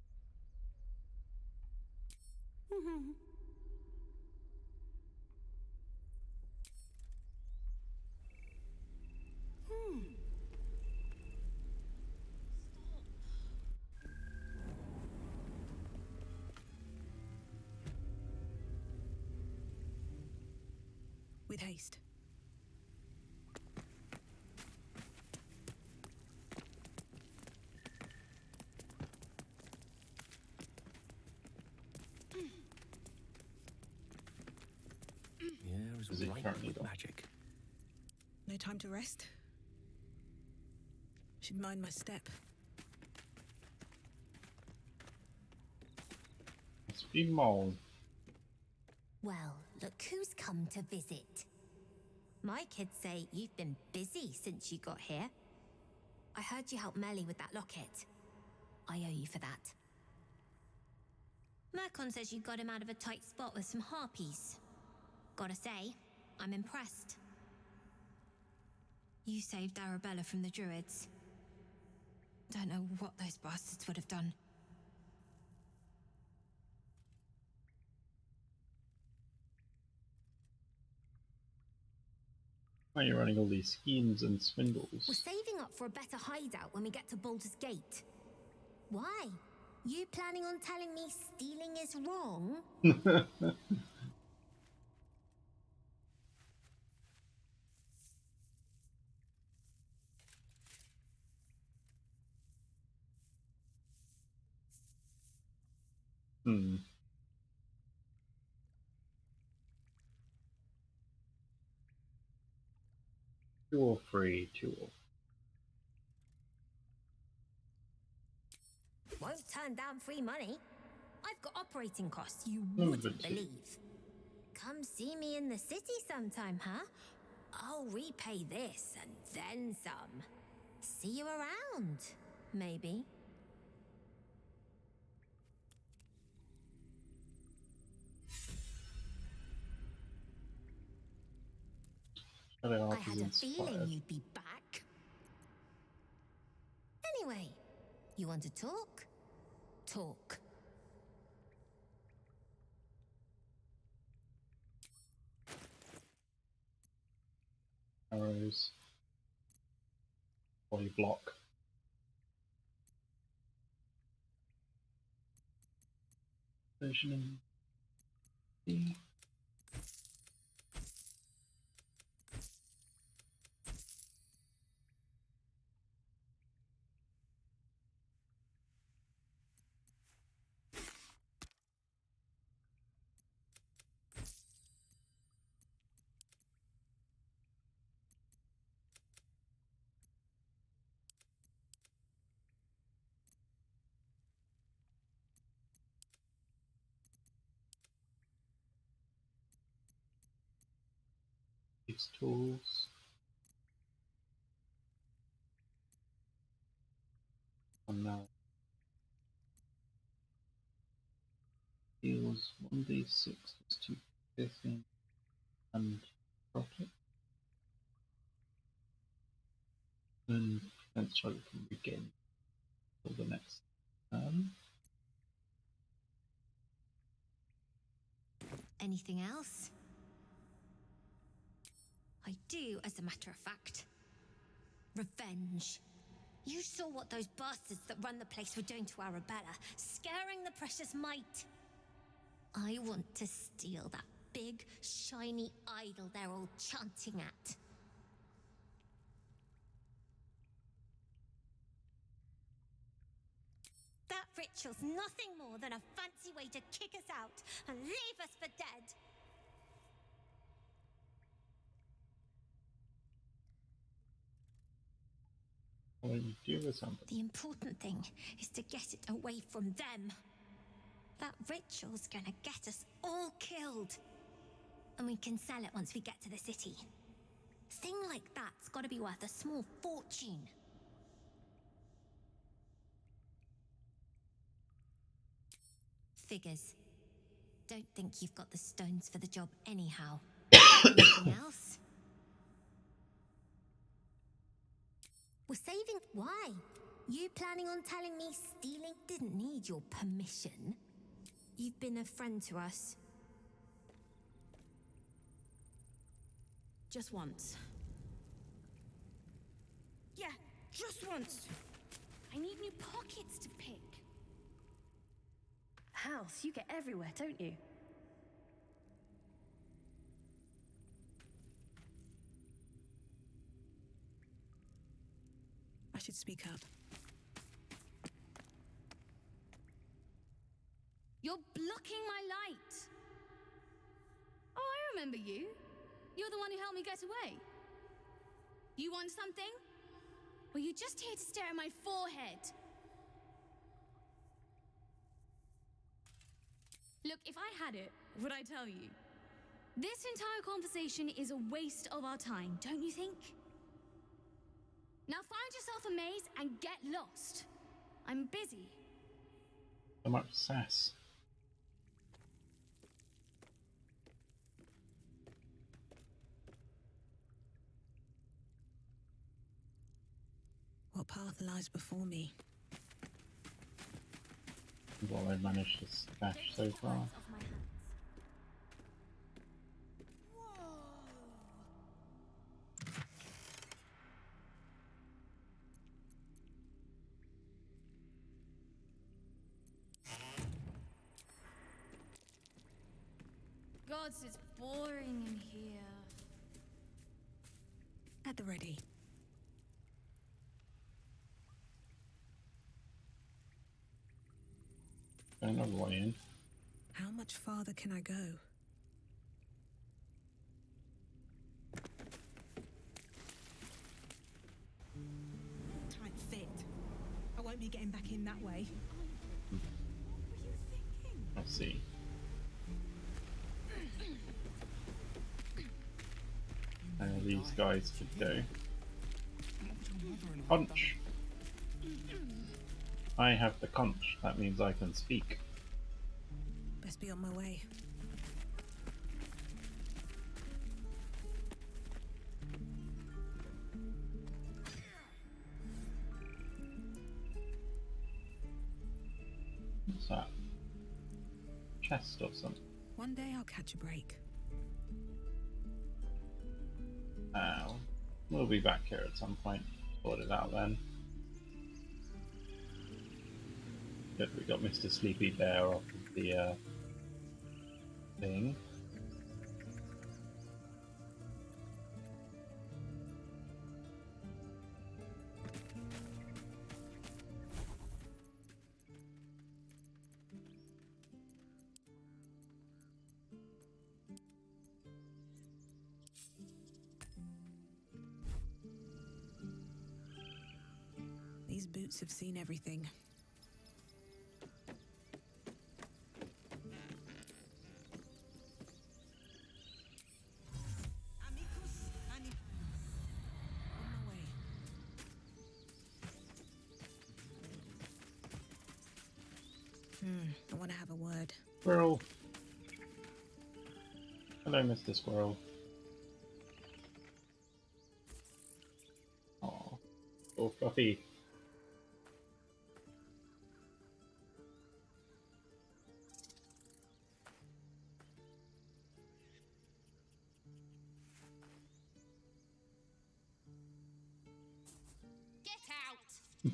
With haste. The air is ripe with magic. No time to rest. Should mind my step. Must be Mole. Well, look who's come to visit. My kids say you've been busy since you got here. I heard you helped Melly with that locket. I owe you for that. Mercon says you got him out of a tight spot with some harpies. Gotta say, I'm impressed. You saved Arabella from the druids. Don't know what those bastards would have done. Why are you running all these schemes and swindles? We're saving up for a better hideout when we get to Baldur's Gate. Why? You planning on telling me stealing is wrong? Hmm. Two or three, two or Won't turn down free money. I've got operating costs you Oh, wouldn't but- believe. Come see me in the city sometime, huh? I'll repay this and then some. See you around, maybe. I had a feeling you'd be back. Anyway, you want to talk? Talk. Arrows. Body block. Version in these tools. And now heals 1d6 plus 2 piercing and profit. And defense target can regain for the next turn. Anything else? I do, as a matter of fact. Revenge. You saw what those bastards that run the place were doing to Arabella, scaring the precious mite. I want to steal that big, shiny idol they're all chanting at. That ritual's nothing more than a fancy way to kick us out and leave us for dead. Well, you do with something. The important thing is to get it away from them. That ritual's gonna get us all killed. And we can sell it once we get to the city. Thing like that's gotta be worth a small fortune. Figures. Don't think you've got the stones for the job anyhow. Anything else? We're saving... Why? You planning on telling me stealing didn't need your permission? You've been a friend to us. Just once. Yeah, just once. I need new pockets to pick. House, you get everywhere, don't you? I should speak up. You're blocking my light. Oh, I remember you. You're the one who helped me get away. You want something? Or are you just here to stare at my forehead? Look, if I had it, would I tell you? This entire conversation is a waste of our time, don't you think? Now find yourself a maze and get lost. I'm busy. So much sass. What path lies before me? What I managed to stash so far. Gods, it's boring in here. At the ready. Another way in. How much farther can I go? Tight fit. I won't be getting back in that way. I see. And of these guys could go. Conch. I have the conch. That means I can speak. Best be on my way. What's that? Chest or something? One day I'll catch a break. We'll be back here at some point. Sort it out then. Good, we got Mr. Sleepy Bear off of the thing. These boots have seen everything. I want to have a word. Squirrel. Hello, Mr. Squirrel. Oh, so fluffy.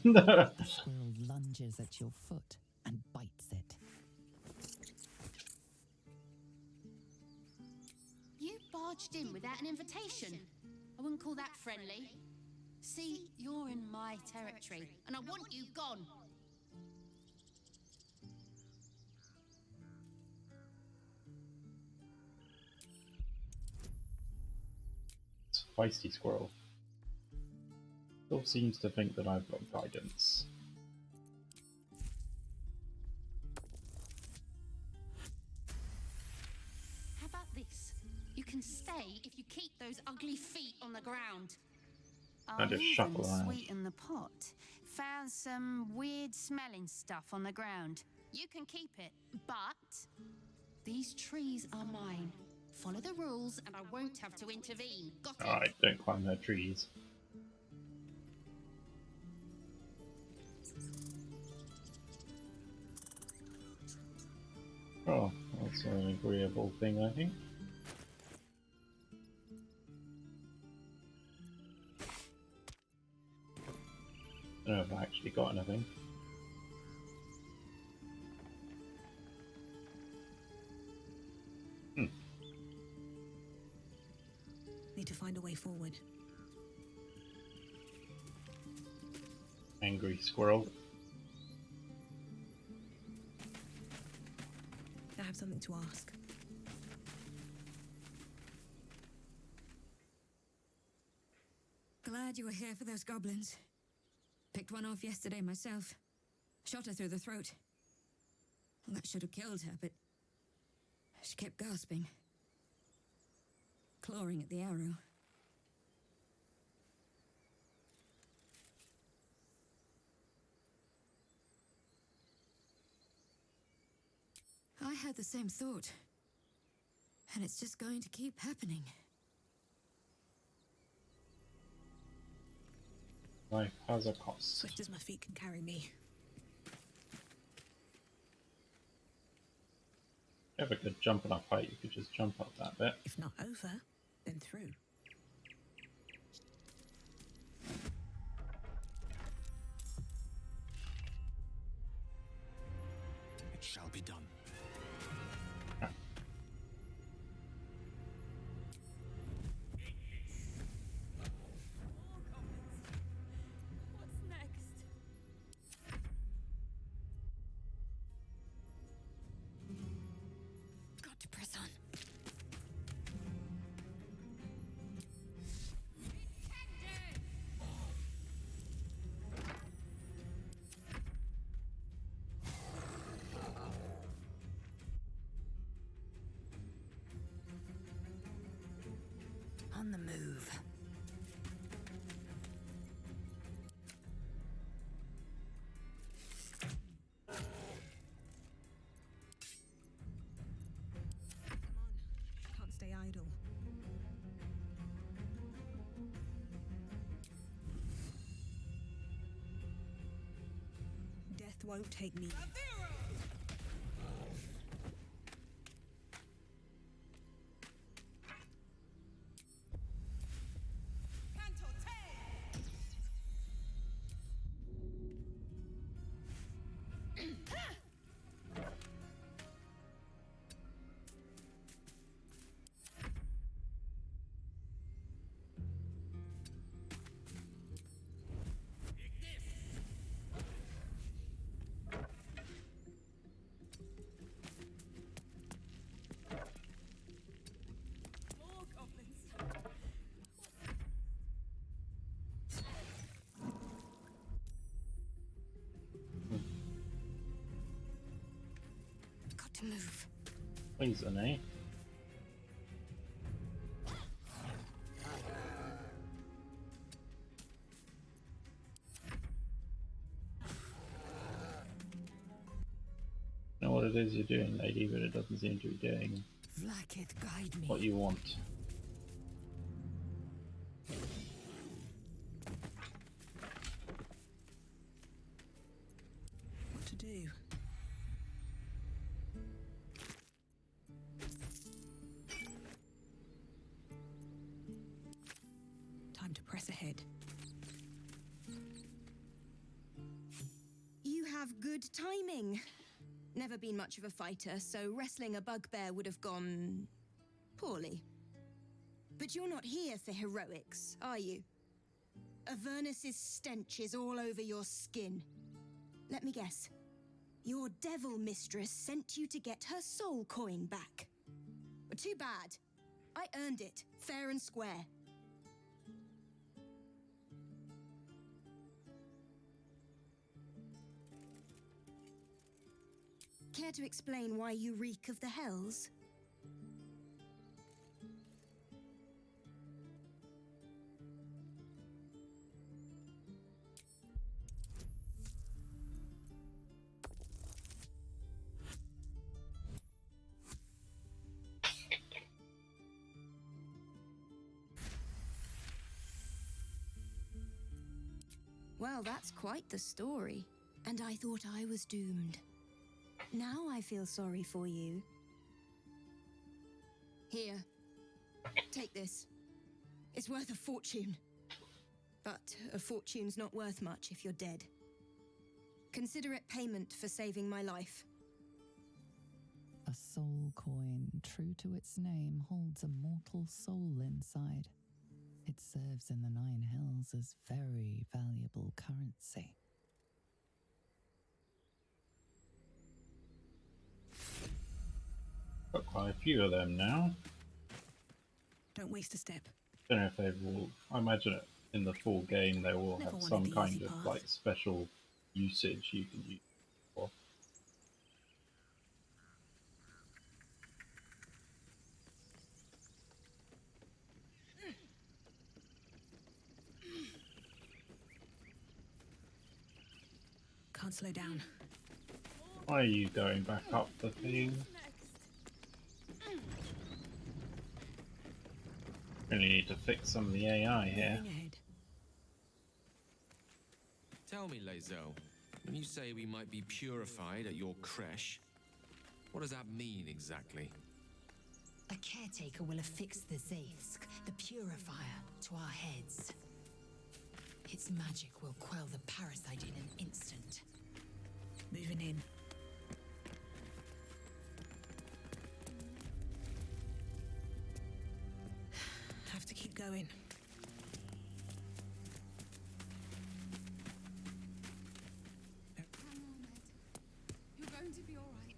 The squirrel lunges at your foot and bites it. You barged in without an invitation. I wouldn't call that friendly. See, you're in my territory, and I want you gone. It's a feisty squirrel. Still seems to think that I've got guidance. How about this? You can stay if you keep those ugly feet on the ground. I just shuffle around. Sweeten the pot. Found some weird smelling stuff on the ground. You can keep it, but these trees are mine. Follow the rules and I won't have to intervene. Got it? Alright, don't climb their trees. Oh, that's an agreeable thing, I think. I don't know if I actually got anything. Need to find a way forward. Angry squirrel. I have something to ask. Glad you were here for those goblins. Picked one off yesterday myself. Shot her through the throat. Well, that should have killed her, but she kept gasping. Clawing at the arrow. I had the same thought. And it's just going to keep happening. Life has a cost. Swift as my feet can carry me. If you ever could jump enough height, you could just jump up that bit. If not over, then through. It shall be done. What's next? Got to press on. Death won't take me. Got to move. Poison, eh? Know what it is you're doing, lady, but it doesn't seem to be doing Vlaakith, guide me. what you want. What to do? Time to press ahead. You have good timing. Never been much of a fighter, so wrestling a bugbear would have gone poorly. But you're not here for heroics, are you? Avernus's stench is all over your skin. Let me guess. Your devil mistress sent you to get her soul coin back. Too bad. I earned it, fair and square. Care to explain why you reek of the hells? Well, that's quite the story. And I thought I was doomed. Now I feel sorry for you. Here. Take this. It's worth a fortune. But a fortune's not worth much if you're dead. Consider it payment for saving my life. A soul coin, true to its name, holds a mortal soul inside. It serves in the Nine Hells as very valuable currency. Got quite a few of them now. Don't waste a step. Don't know if they will. I imagine it in the full game they will Never have wanted some the kind easy of path. like special usage you can use for. Can't slow down. Why are you going back up the thing? Really need to fix some of the AI here. Moving ahead. Tell me, Lae'zel, when you say we might be purified at your creche, what does that mean exactly? A caretaker will affix the Zaithsk, the purifier, to our heads. Its magic will quell the parasite in an instant. Moving in. Have to keep going. You're going to be all right.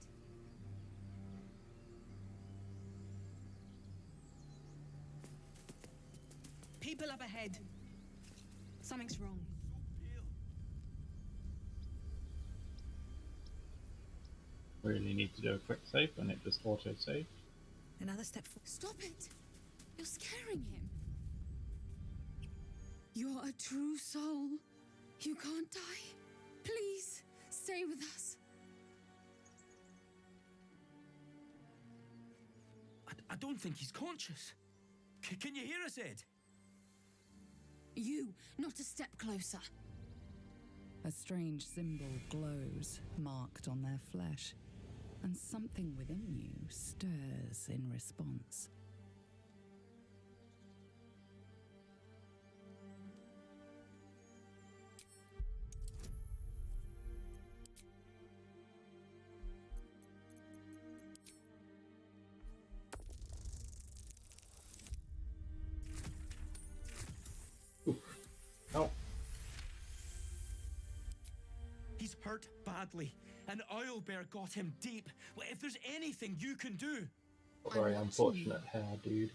People up ahead. Something's wrong. Really need to do a quick save and it just auto saved. Another step forward. Stop it! You're scaring him. You're a true soul. You can't die. Please, stay with us. I don't think he's conscious. Can you hear us, Ed? You, not a step closer. A strange symbol glows, marked on their flesh, and something within you stirs in response. Oh. He's hurt badly. An owlbear got him deep. Well, if there's anything you can do. Very unfortunate hair, dude.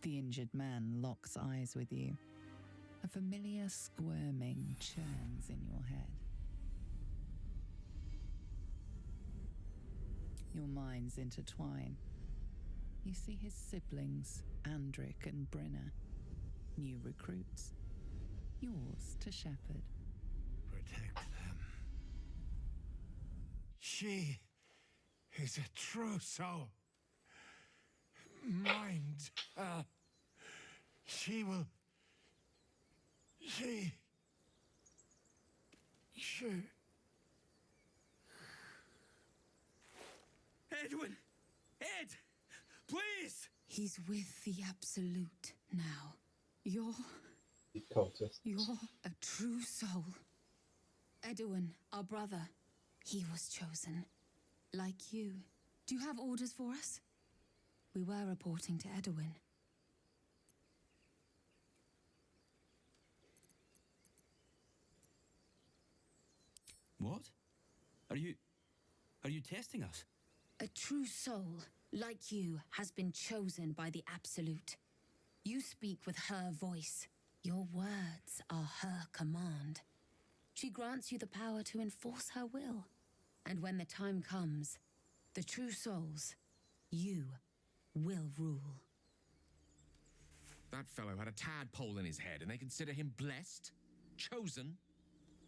The injured man locks eyes with you. A familiar squirming churns in your head. Your minds intertwine. You see his siblings, Andric and Brenna. New recruits. Yours to shepherd. Protect them. She is a true soul. Mind her. She will... She... Edwin! Ed! Please! He's with the Absolute now. You're a true soul. Edwin, our brother, he was chosen. Like you. Do you have orders for us? We were reporting to Edwin. What? Are you testing us? A true soul, like you, has been chosen by the Absolute. You speak with her voice. Your words are her command. She grants you the power to enforce her will. And when the time comes, the true souls, you, will rule. That fellow had a tadpole in his head, and they consider him blessed? Chosen?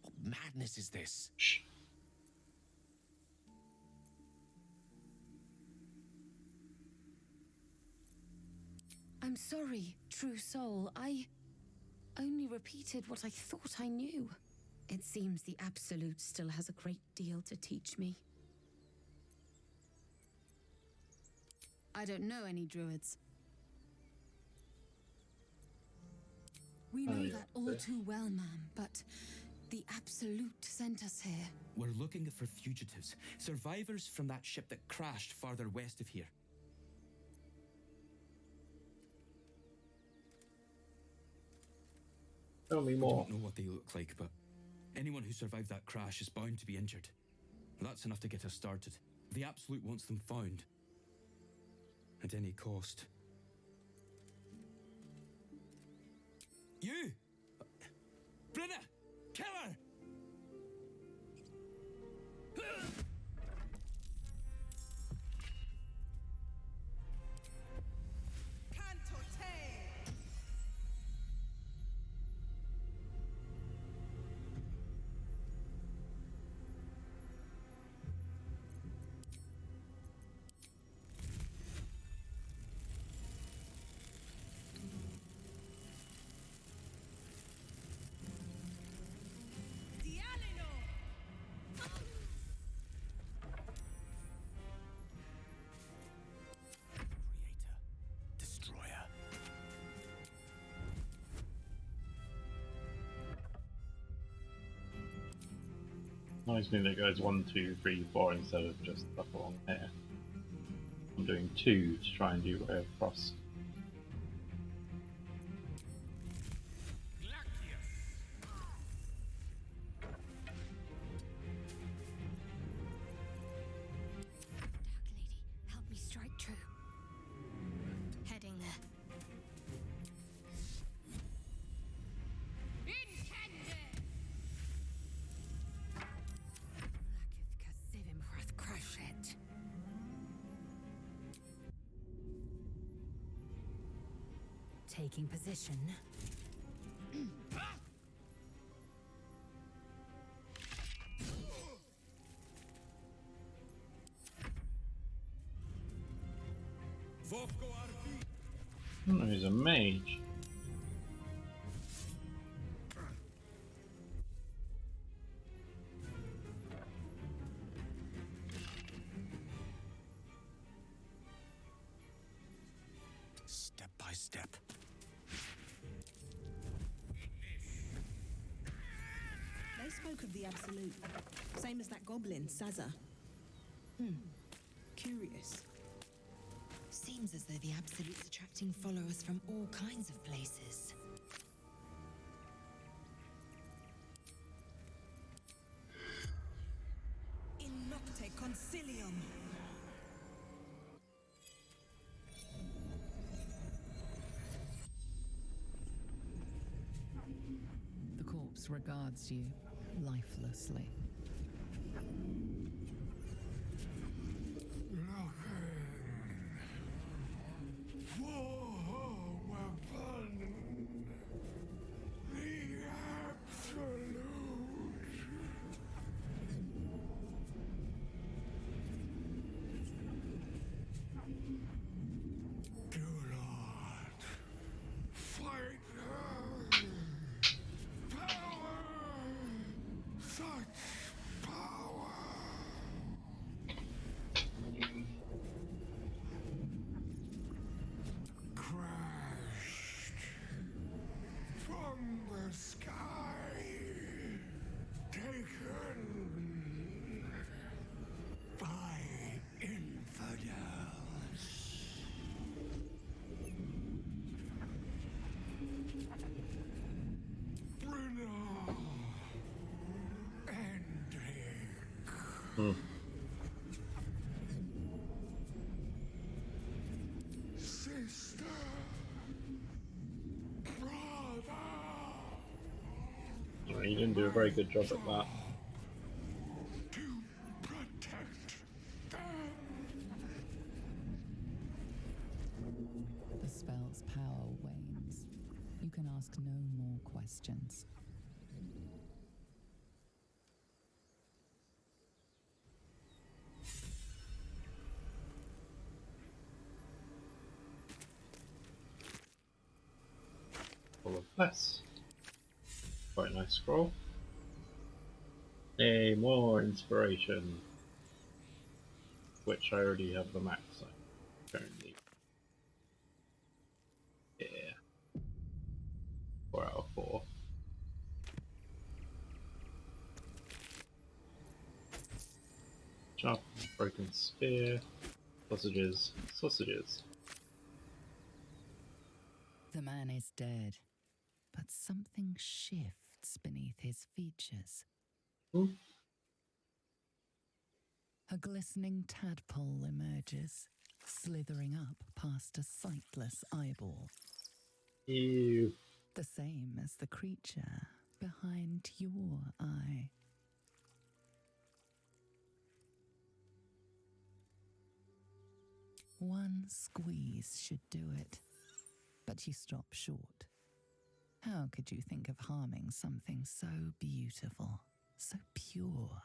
What madness is this? Shh. I'm sorry, true soul. I only repeated what I thought I knew. It seems the Absolute still has a great deal to teach me. I don't know any druids. We know that all too well, ma'am, but the Absolute sent us here. We're looking for fugitives, survivors from that ship that crashed farther west of here. Tell me more. I don't know what they look like, but anyone who survived that crash is bound to be injured. That's enough to get us started. The Absolute wants them found. At any cost. You! Brenna! Kill her! Reminds me that it goes 1, 2, 3, 4 instead of just up along here. I'm doing 2 to try and do way across. Help me strike true. Heading there. Taking position. Oh, he's a mage. my step. They spoke of the Absolute. Same as that goblin, Saza. Curious. Seems as though the Absolute's attracting followers from all kinds of places. In nocte concilium. The corpse regards you lifelessly. Sister, brother. Well, you didn't do a very good job at that. To protect them. The spell's power wanes. You can ask no more questions. Full of less. Quite a nice scroll. Yay, more inspiration. Which I already have the max on currently. Yeah. 4 out of 4. Jump, broken spear, sausages, sausages. The man is dead, but something shifts beneath his features. A glistening tadpole emerges, slithering up past a sightless eyeball. Ew. The same as the creature behind your eye. One squeeze should do it, but you stop short. How could you think of harming something so beautiful, so pure?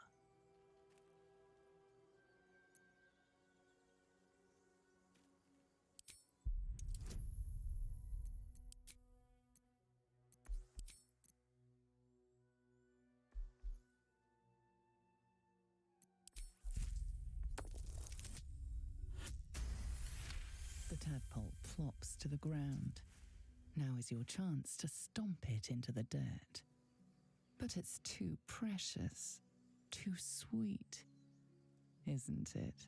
The tadpole plops to the ground. Now is your chance to stomp it into the dirt. But it's too precious, too sweet, isn't it?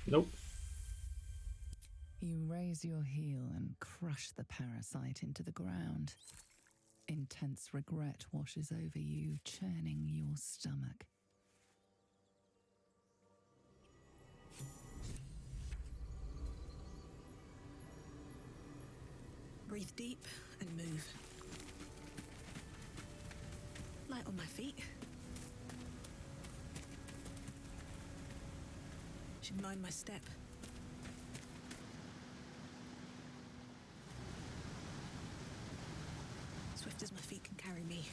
Nope. You raise your heel and crush the parasite into the ground. Intense regret washes over you, churning your stomach. Breathe deep and move. Light on my feet. Should mind my step. Swift as my feet can carry me.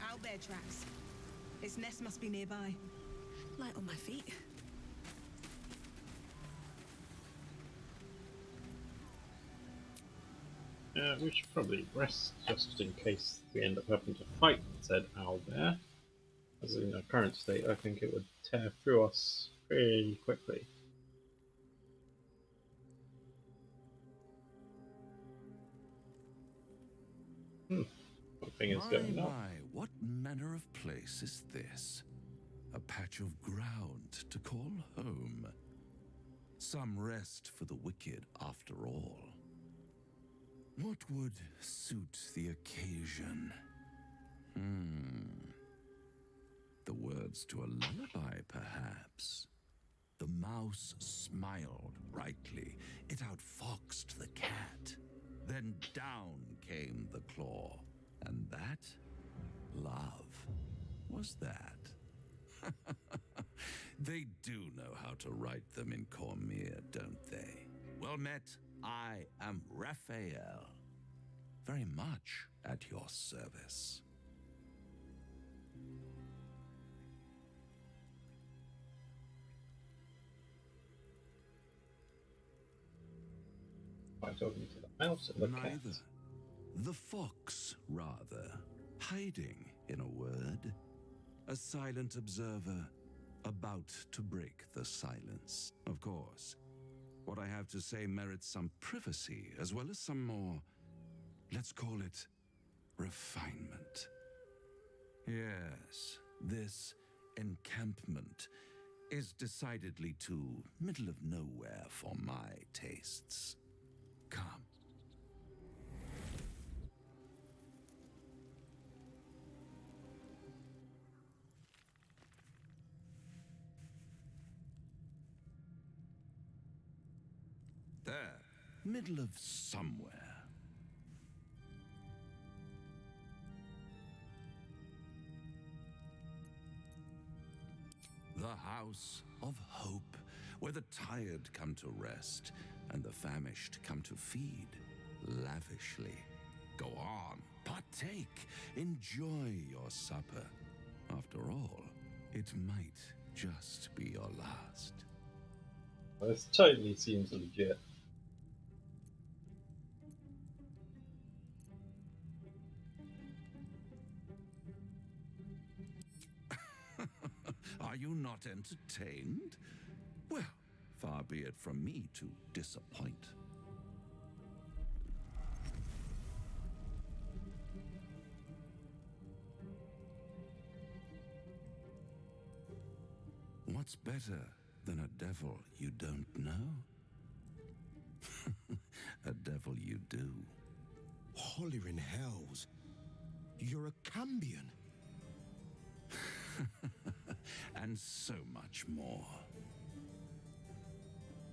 Owlbear, bear tracks. Its nest must be nearby. Light on my feet. We should probably rest just in case we end up having to fight said owlbear. As in our current state, I think it would tear through us pretty quickly. Something is going on. My, what manner of place is this? A patch of ground to call home. Some rest for the wicked after all. What would suit the occasion? The words to a lullaby, perhaps. The mouse smiled brightly. It outfoxed the cat. Then down came the claw. And that, love, was that. They do know how to write them in Cormier, don't they? Well met, I am Raphael. Very much at your service. Am I talking to the mouse or the cat? Neither. The fox, rather. Hiding, in a word. A silent observer, about to break the silence. Of course, what I have to say merits some privacy, as well as some more, let's call it, refinement. Yes, this encampment is decidedly too middle of nowhere for my tastes. Come. There, middle of somewhere. The House of Hope, where the tired come to rest and the famished come to feed lavishly. Go on, partake, enjoy your supper. After all, it might just be your last. This totally seems legit. Are you not entertained? Well, far be it from me to disappoint. What's better than a devil you don't know? A devil you do. Holler in hells. You're a Cambion. And so much more.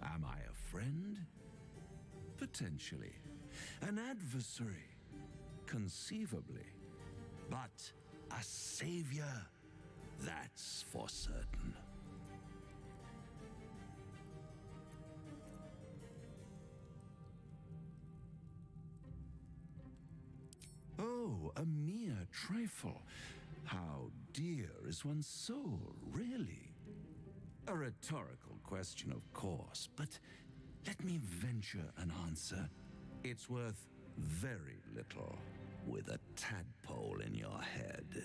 Am I a friend? Potentially. An adversary? Conceivably. But a savior? That's for certain. Oh, a mere trifle. How dear is one's soul, really? A rhetorical question, of course, but let me venture an answer. It's worth very little with a tadpole in your head.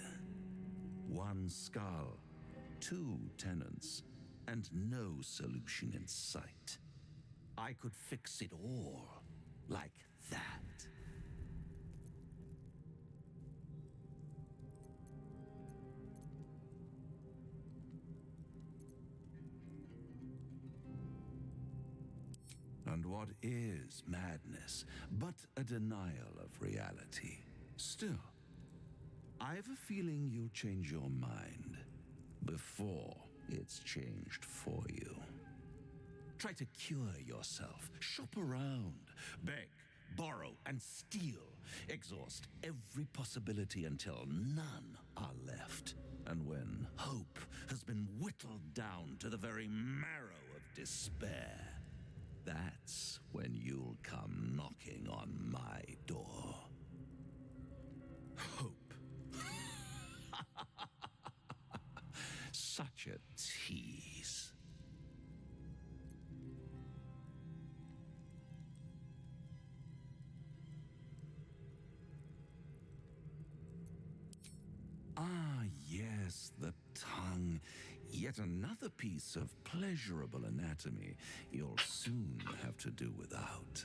One skull, two tenants, and no solution in sight. I could fix it all like that. And what is madness but a denial of reality? Still, I've a feeling you'll change your mind before it's changed for you. Try to cure yourself, shop around, beg, borrow, and steal. Exhaust every possibility until none are left. And when hope has been whittled down to the very marrow of despair, that's when you'll come knocking on my door. Hope. Yet another piece of pleasurable anatomy you'll soon have to do without.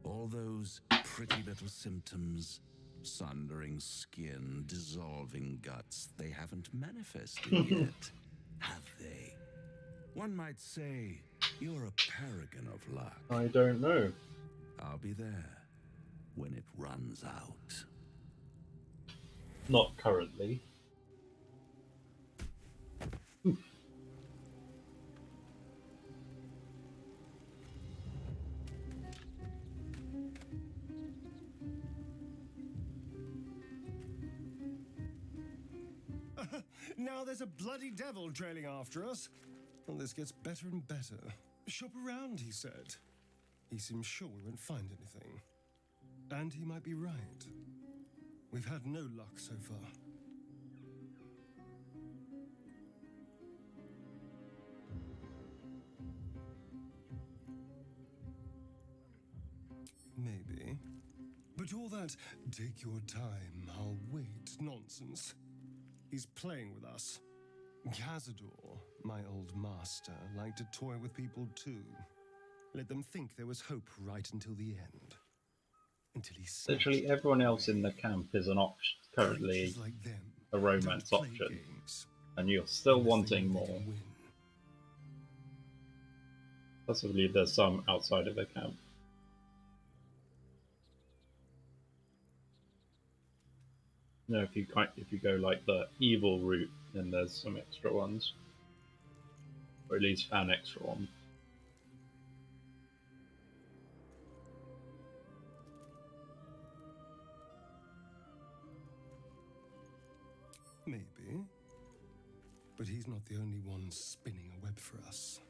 All those pretty little symptoms, sundering skin, dissolving guts, they haven't manifested yet, have they? One might say you're a paragon of luck. I don't know. I'll be there when it runs out. Not currently. Now there's a bloody devil trailing after us. Well, this gets better and better. Shop around, he said. He seems sure we won't find anything. And he might be right. We've had no luck so far. Maybe. But all that, take your time, I'll wait nonsense. He's playing with us. Cazador, my old master, liked to toy with people too. Let them think there was hope right until the end. Until he Literally everyone else in the camp is an option, currently like them, a romance don't play option. games. And you're still Unless they wanting know they more. can win. Possibly there's some outside of the camp. No, if you go like the evil route, then there's some extra ones, or at least an extra one. Maybe. But he's not the only one spinning a web for us.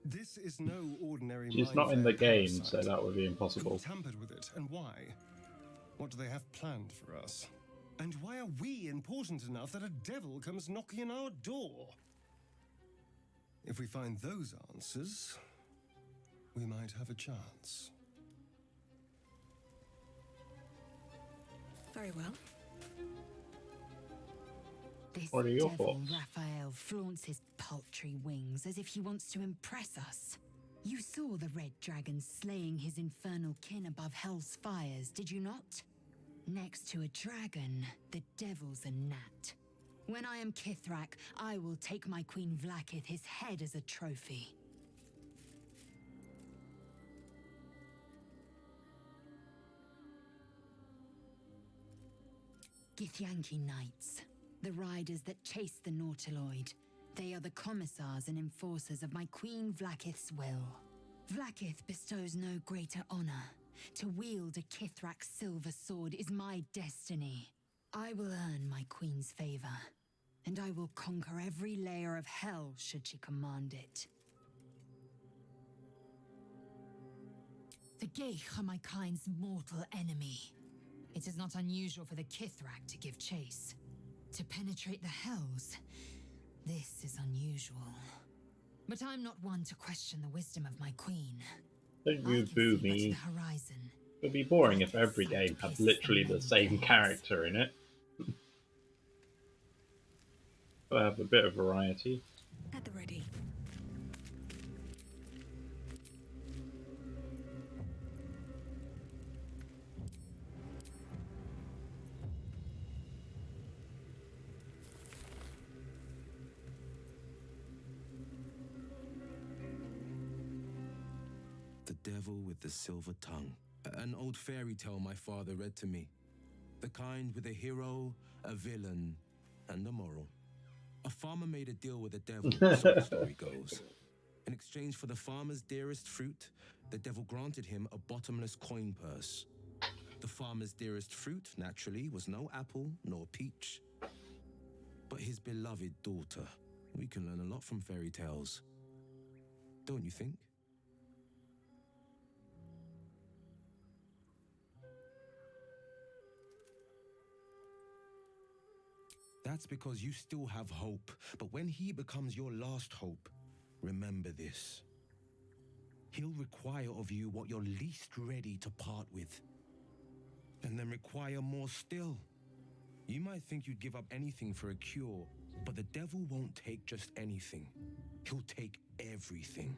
This is no ordinary She's not in the mind-flayer game, so parasite. that would be impossible. Who tampered with it, and why? What do they have planned for us? And why are we important enough that a devil comes knocking on our door? If we find those answers, we might have a chance. Very well. This What are your devil thoughts? Raphael flaunts his paltry wings as if he wants to impress us. You saw the red dragon slaying his infernal kin above hell's fires, did you not? Next to a dragon, the devil's a gnat. When I am Kithrak, I will take my Queen Vlakith his head as a trophy. Githyanki Knights, the riders that chase the Nautiloid. They are the commissars and enforcers of my Queen Vlakith's will. Vlakith bestows no greater honor. To wield a Kithrak silver sword is my destiny. I will earn my queen's favor, and I will conquer every layer of hell should she command it. The Geich are my kind's mortal enemy. It is not unusual for the Kithrak to give chase. To penetrate the hells, this is unusual. But I'm not one to question the wisdom of my queen. Don't you boo me. It would be boring if every game had literally the same character in it. Gotta have a bit of variety. At the ready. The Devil with the Silver Tongue. An old fairy tale my father read to me. The kind with a hero, a villain, and a moral. A farmer made a deal with the devil, so the story goes. In exchange for the farmer's dearest fruit, the devil granted him a bottomless coin purse. The farmer's dearest fruit, naturally, was no apple nor peach, but his beloved daughter. We can learn a lot from fairy tales. Don't you think? That's because you still have hope. But when he becomes your last hope, remember this. He'll require of you what you're least ready to part with. And then require more still. You might think you'd give up anything for a cure, But the devil won't take just anything. He'll take everything.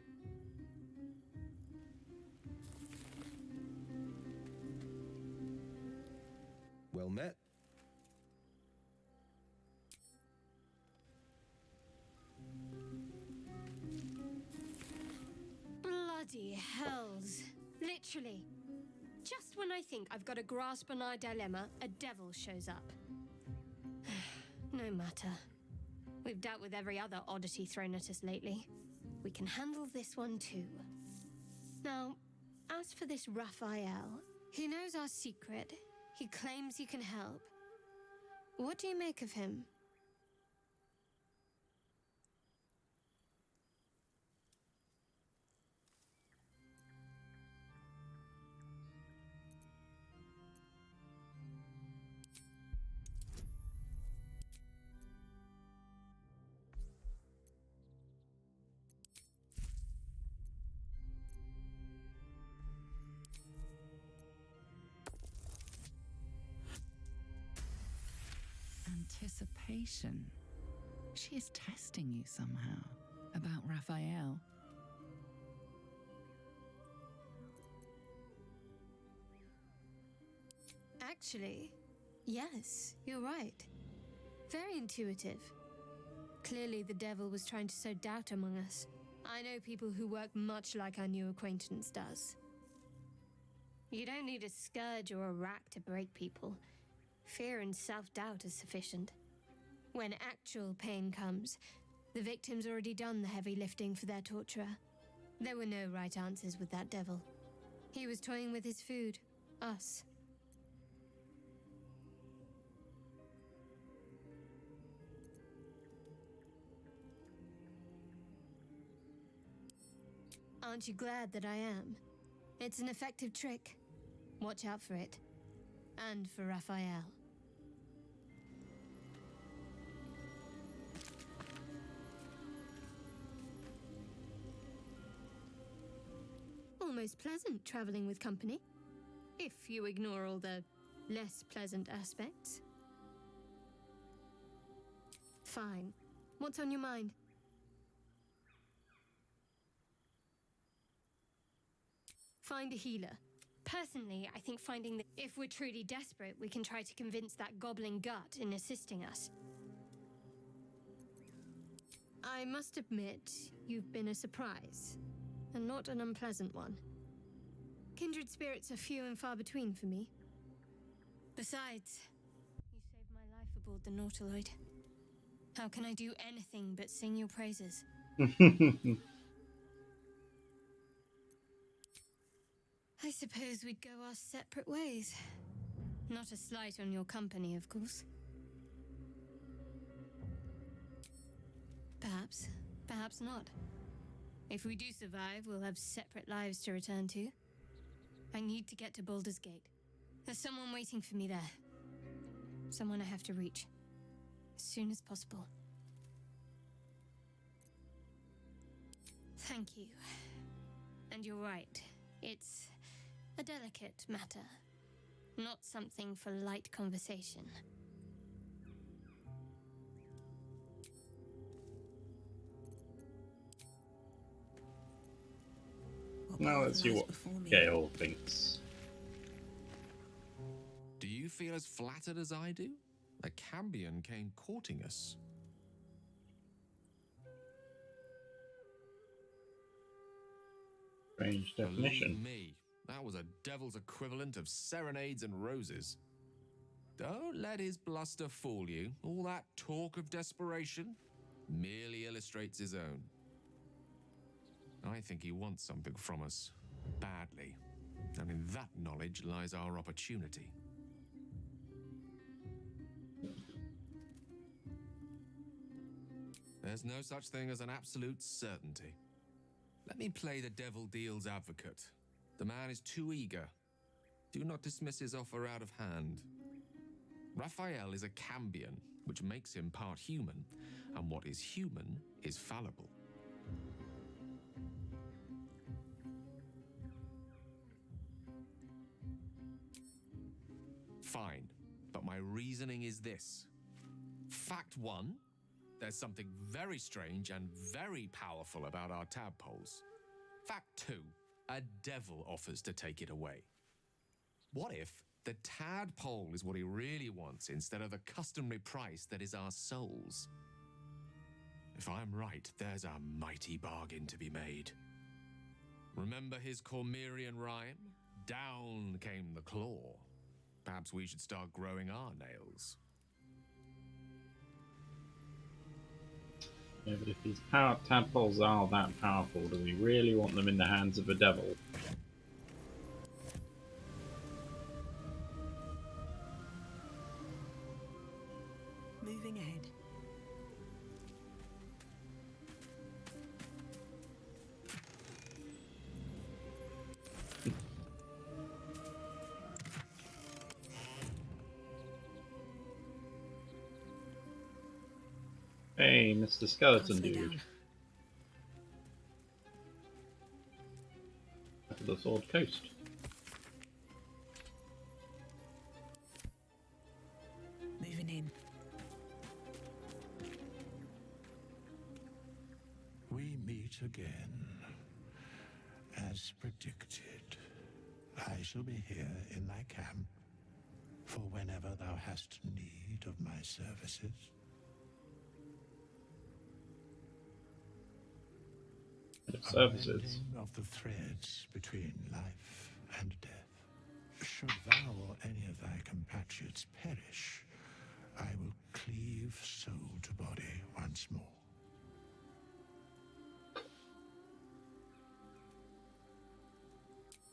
Well met. Bloody hells. Literally. Just when I think I've got a grasp on our dilemma, a devil shows up. No matter. We've dealt with every other oddity thrown at us lately. We can handle this one too. Now, as for this Raphael, he knows our secret. He claims he can help. What do you make of him? Anticipation. She is testing you somehow about Raphael. Actually, yes, you're right. Very intuitive. Clearly the devil was trying to sow doubt among us. I know people who work much like our new acquaintance does. You don't need a scourge or a rack to break people. Fear and self-doubt is sufficient. When actual pain comes, the victim's already done the heavy lifting for their torturer. There were no right answers with that devil. He was toying with his food, us. Aren't you glad that I am? It's an effective trick. Watch out for it. And for Raphael. Almost pleasant traveling with company. If you ignore all the less pleasant aspects. Fine. What's on your mind? Find a healer. Personally, I think if we're truly desperate, we can try to convince that goblin gut in assisting us. I must admit, you've been a surprise, and not an unpleasant one. Kindred spirits are few and far between for me. Besides, you saved my life aboard the Nautiloid. How can I do anything but sing your praises? I suppose we'd go our separate ways. Not a slight on your company, of course. Perhaps, perhaps not. If we do survive, we'll have separate lives to return to. I need to get to Baldur's Gate. There's someone waiting for me there. Someone I have to reach. As soon as possible. Thank you. And you're right. It's a delicate matter. Not something for light conversation. Now let's see what Gale thinks. Do you feel as flattered as I do? A Cambion came courting us. Strange definition. Believe me, that was a devil's equivalent of serenades and roses. Don't let his bluster fool you. All that talk of desperation merely illustrates his own. I think he wants something from us, badly. And in that knowledge lies our opportunity. There's no such thing as an absolute certainty. Let me play the devil deal's advocate. The man is too eager. Do not dismiss his offer out of hand. Raphael is a Cambion, which makes him part human, and what is human is fallible. Fine, but my reasoning is this. Fact 1, there's something very strange and very powerful about our tadpoles. Fact 2, a devil offers to take it away. What if the tadpole is what he really wants instead of the customary price that is our souls? If I'm right, there's a mighty bargain to be made. Remember his Cormyrean rhyme? Down came the claw. Perhaps we should start growing our nails. Yeah, but if these tadpoles are that powerful, do we really want them in the hands of a devil? Moving ahead. Hey, Mr. Skeleton Dude. Back to the Sword Coast. Moving in. We meet again. As predicted, I shall be here in thy camp for whenever thou hast need of my services. Services. Of the threads between life and death. Should thou or any of thy compatriots perish, I will cleave soul to body once more.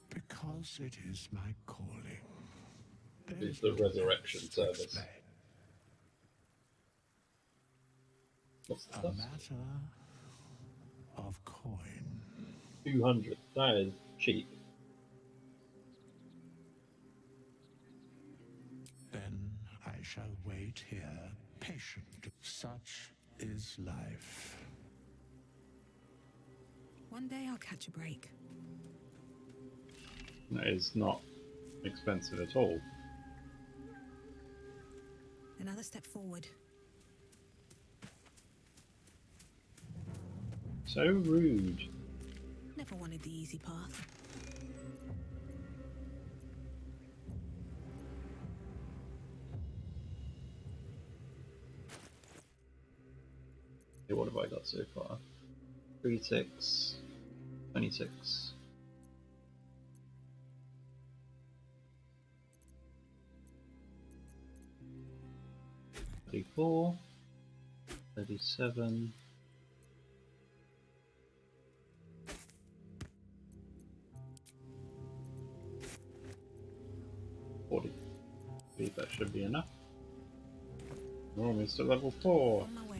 Because it is my calling. It's the resurrection service. What's the A matter of coin. 200. That is cheap. Then I shall wait here, patient. Such is life. One day I'll catch a break. That is not expensive at all. Another step forward. So rude. Never wanted the easy path. Okay, what have I got so far? 36, 26. 34, 37. I believe that should be enough. We're almost at level 4. On my way.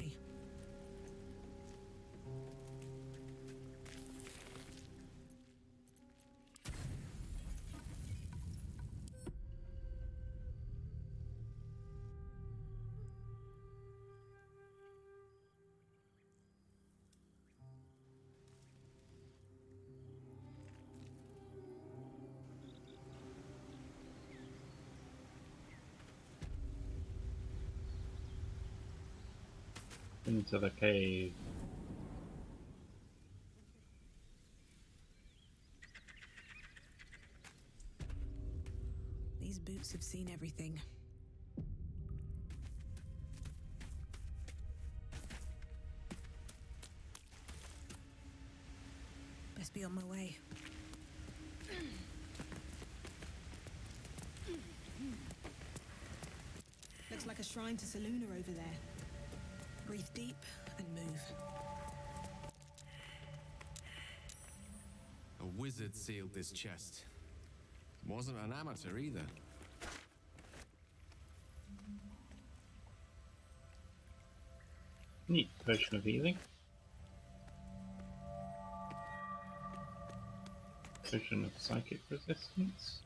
Into the cave. These boots have seen everything. Best be on my way. Looks like a shrine to Seluna over there. Breathe deep and move. A wizard sealed this chest. Wasn't an amateur either. Neat potion of healing. Potion of psychic resistance.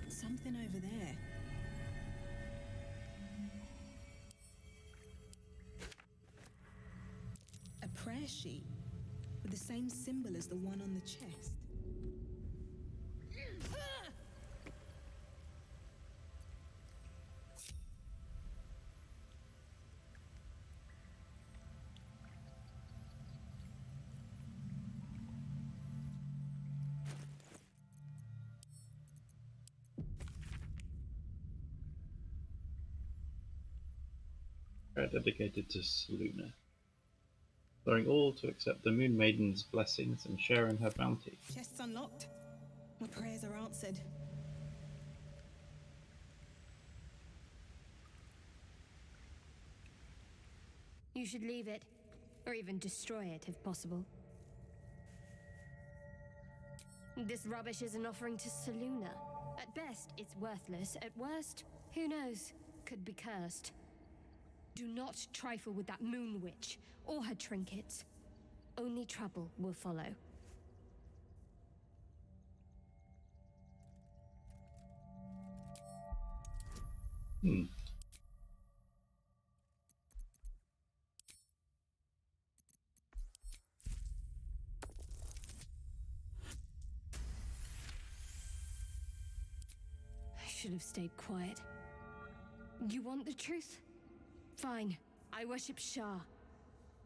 Something over there. sheet with the same symbol as the one on the chest. Dedicated to Selûne, imploring all to accept the Moon Maiden's blessings and share in her bounty. Chest's unlocked. My prayers are answered. You should leave it, or even destroy it if possible. This rubbish is an offering to Selûne. At best, it's worthless. At worst, who knows, could be cursed. Do not trifle with that moon witch, or her trinkets. Only trouble will follow. I should have stayed quiet. You want the truth? Fine. I worship Shah,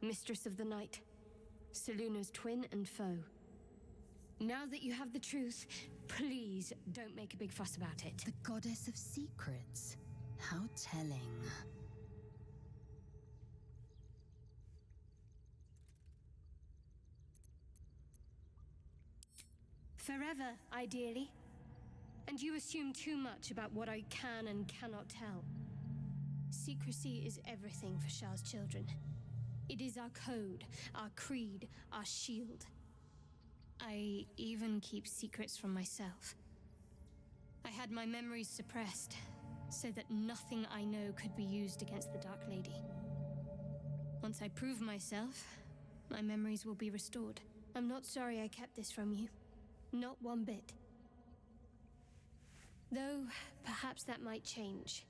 Mistress of the Night, Selûne's twin and foe. Now that you have the truth, please don't make a big fuss about it. The goddess of secrets. How telling. Forever, ideally. And you assume too much about what I can and cannot tell. Secrecy is everything for Shah's children. It is our code, our creed, our shield. I even keep secrets from myself. I had my memories suppressed, so that nothing I know could be used against the Dark Lady. Once I prove myself, my memories will be restored. I'm not sorry I kept this from you. Not one bit. Though, perhaps that might change,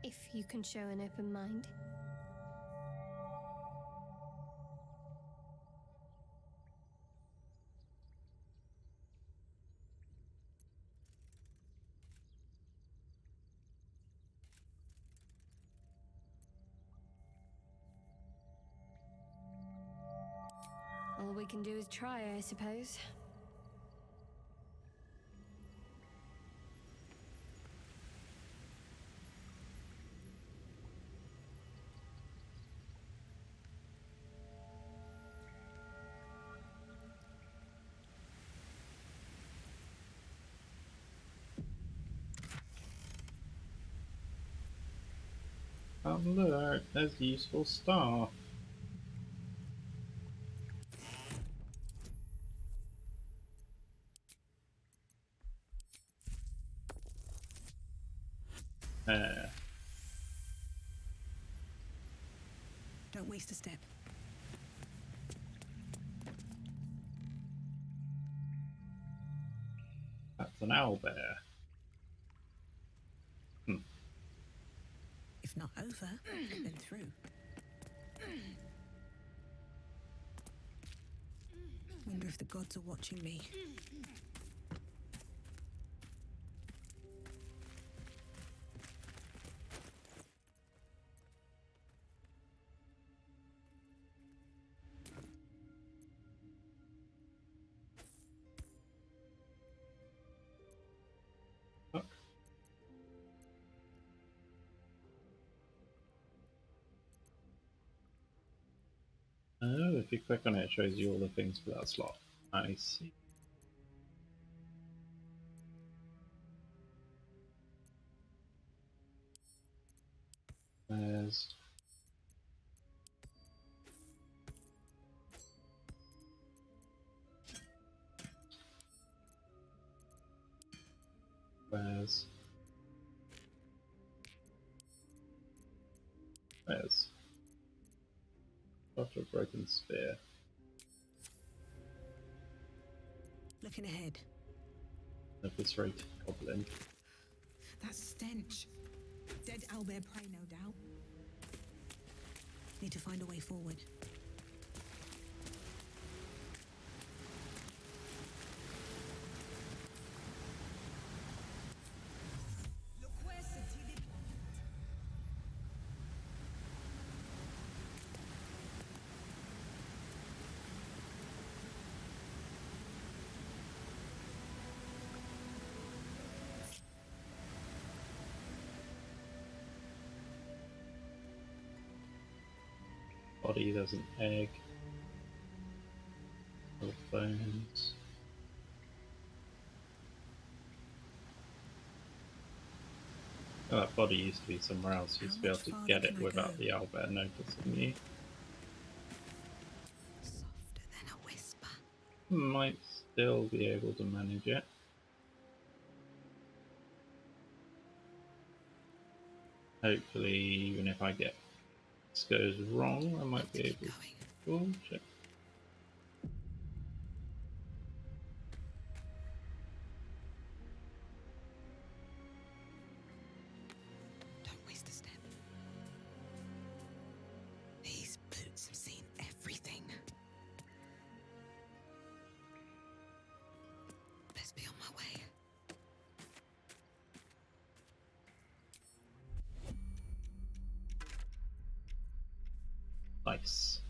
if you can show an open mind. All we can do is try, I suppose. Oh look, there's useful stuff. Don't waste a step. That's an owlbear. If not over, then through. Wonder if the gods are watching me. Oh, if you click on it, it shows you all the things for that slot. I see. There's... There's... After a broken spear. Looking ahead. Eviscerate goblin. That stench. Dead owlbear prey, no doubt. Need to find a way forward. body, there's an egg. Little bones. Oh, that body used to be somewhere else. You used to be able to get it without the owlbear noticing you. Softer than a whisper. Might still be able to manage it. Hopefully, even if this goes wrong, I might be able to. Oh, shit. Don't waste a step. These boots have seen everything. Best be on my way. Nice.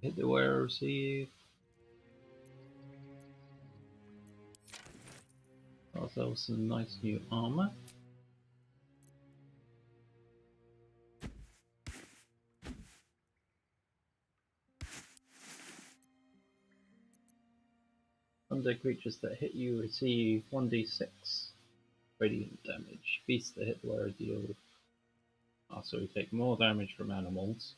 Hit the wearer, receive. Ourselves some nice new armor. Undead creatures that hit you receive 1d6 radiant damage. Beasts that hit the wearer deal. So we take more damage from animals.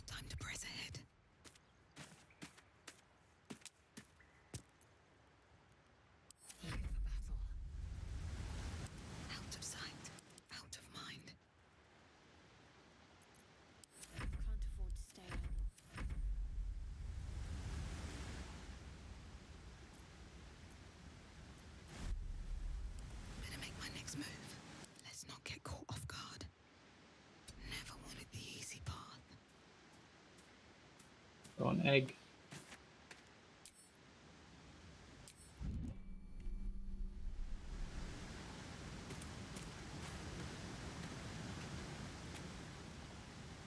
Time to press ahead. Eager for battle. Out of sight, out of mind. Can't afford to stay idle. Better make my next move. Let's not get caught off guard. Never wanted the easy path. Got an egg.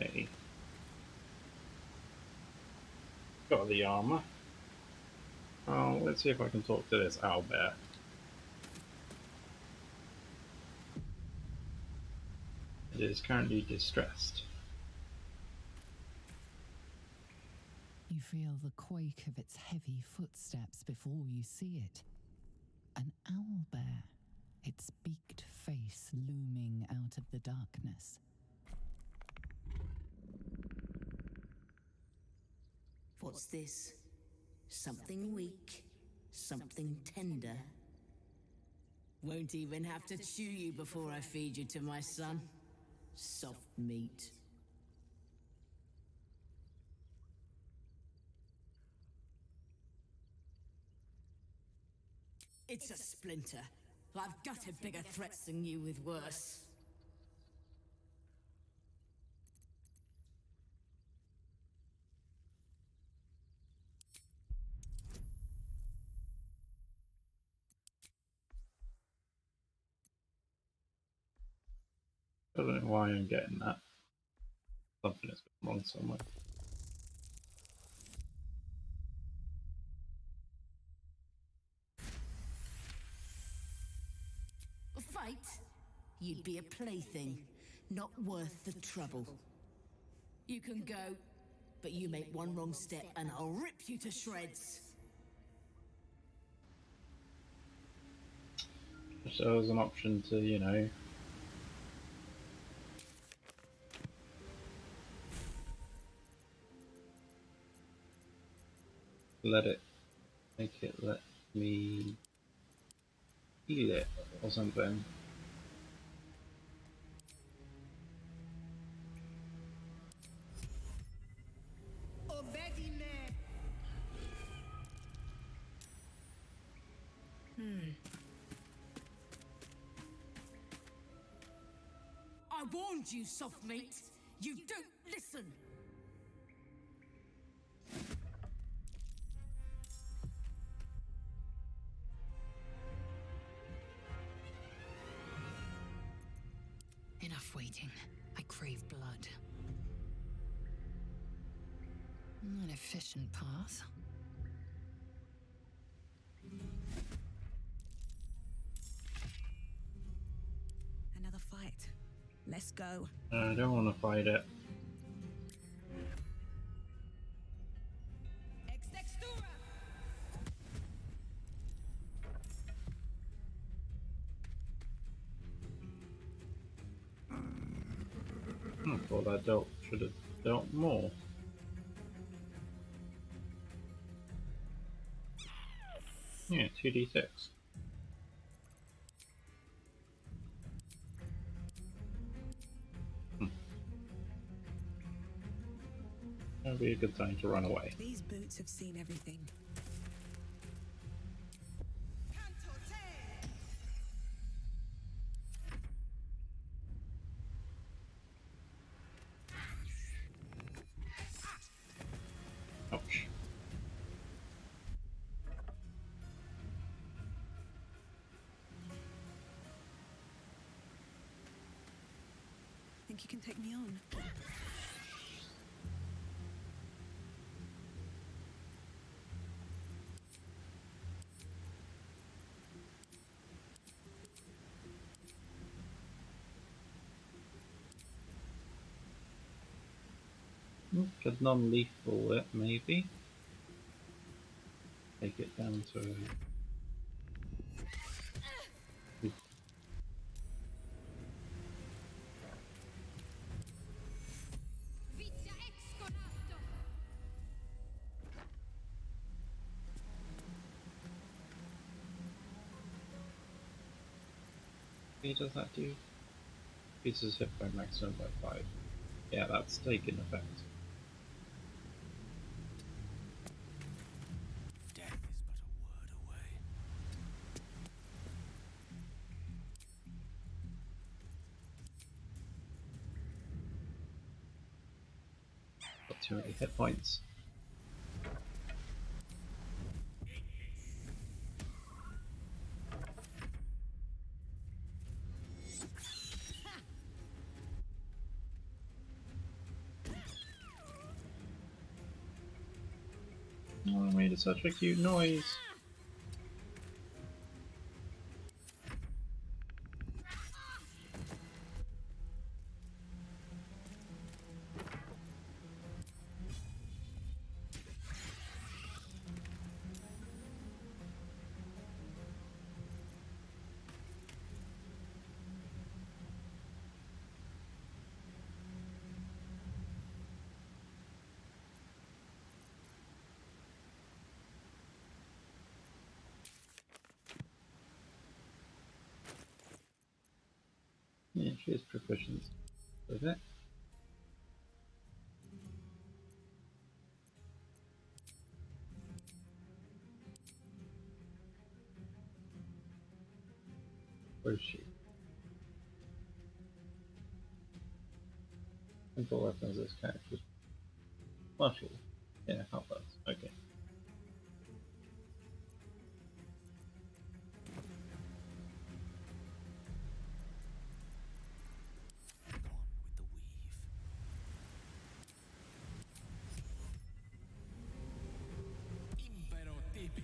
Okay. Got the armor. Oh, let's see if I can talk to this owlbear. It is currently distressed. You feel the quake of its heavy footsteps before you see it. An owlbear, its beaked face looming out of the darkness. What's this? Something weak, something tender. Won't even have to chew you before I feed you to my son. Soft meat. It's a splinter. I've gutted bigger threats than you with worse. I don't know why I'm getting that. Something has gone wrong somewhere. A fight? You'd be a plaything, not worth the trouble. You can go, but you make one wrong step and I'll rip you to shreds. So there's an option to, you know, make it let me heal it or something. I warned you, soft meat. You don't listen. Enough waiting. I crave blood. An efficient path. Let's go. I don't want to fight it. I thought I should have dealt more. Yeah, 2d6. That'd be a good time to run away. These boots have seen everything. Ouch. Think you can take me on? Could non-lethal it, maybe. Take it down to... What does that do? Pieces hit by maximum by 5. Yeah, that's taken effect. Death is but a word away. Got too many hit points. Oh, I made such a cute noise. Yeah, she is proficient with it. Where is she? Simple weapons as characters. Martial. Yeah, help us. Okay. Impero tipi.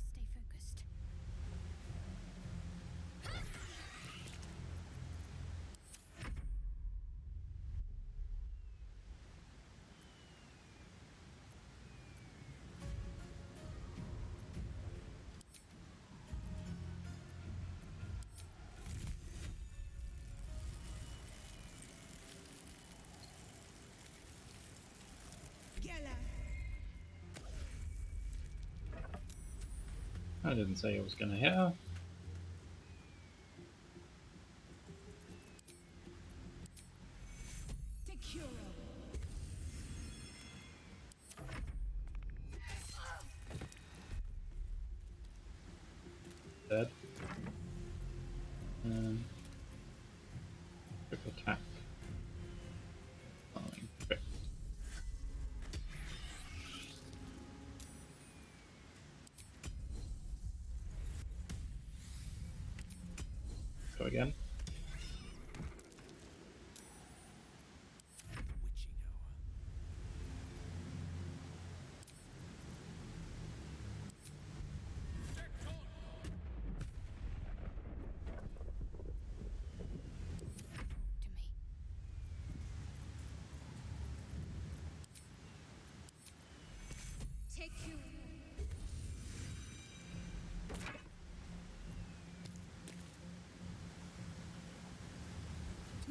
Stay focused. I didn't say I was gonna hit her. Dead. Quick attack. Fine. Quick. Go again.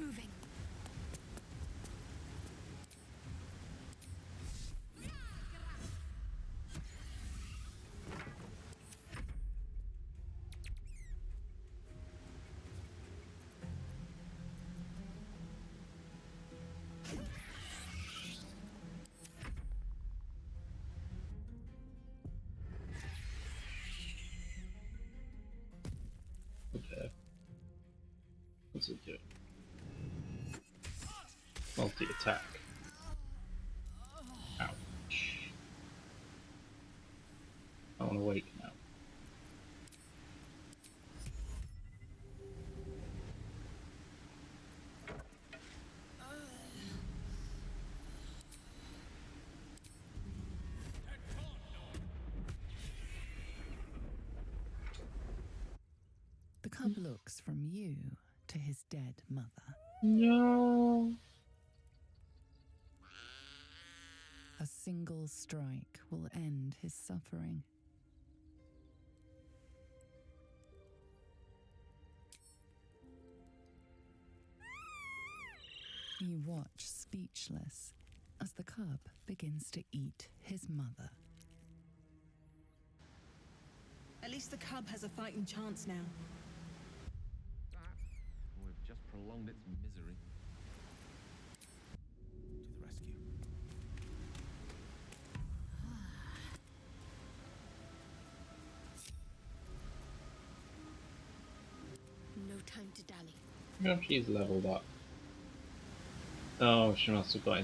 moving. Okay. What's it doing? Multi-attack. Ouch. I want to wake now. The cub looks from you to his dead mother. No. A single strike will end his suffering. You watch speechless as the cub begins to eat his mother. At least the cub has a fighting chance now. We've just prolonged its misery. To the rescue. No time to dally. I wonder if she's leveled up. Oh, she must have got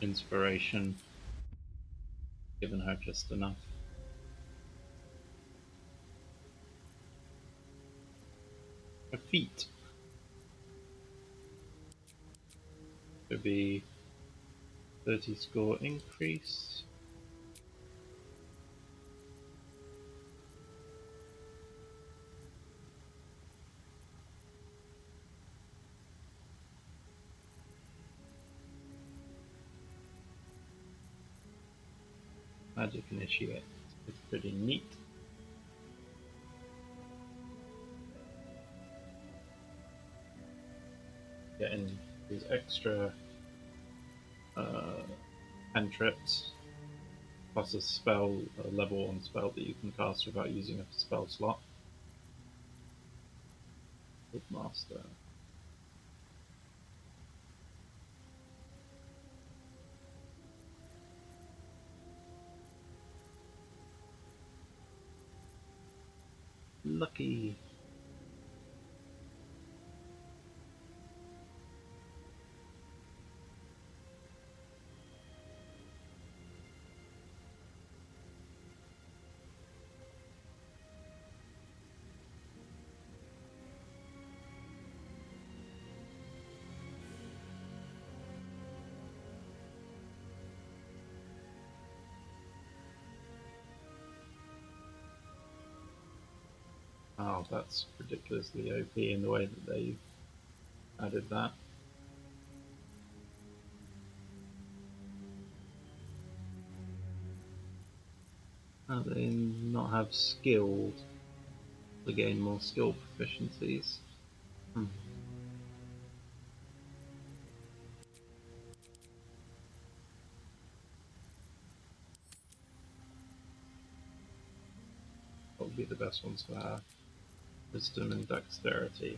inspiration. Given her just enough. Her feet. Could be 30 score increase. Magic initiate. It's pretty neat. Getting these extra cantrips, plus a spell, a level 1 spell that you can cast without using a spell slot. Good master. Lucky. Oh, that's ridiculously OP in the way that they added that. How do they not have skilled to gain more skill proficiencies? What would be the best ones for her? Wisdom and dexterity.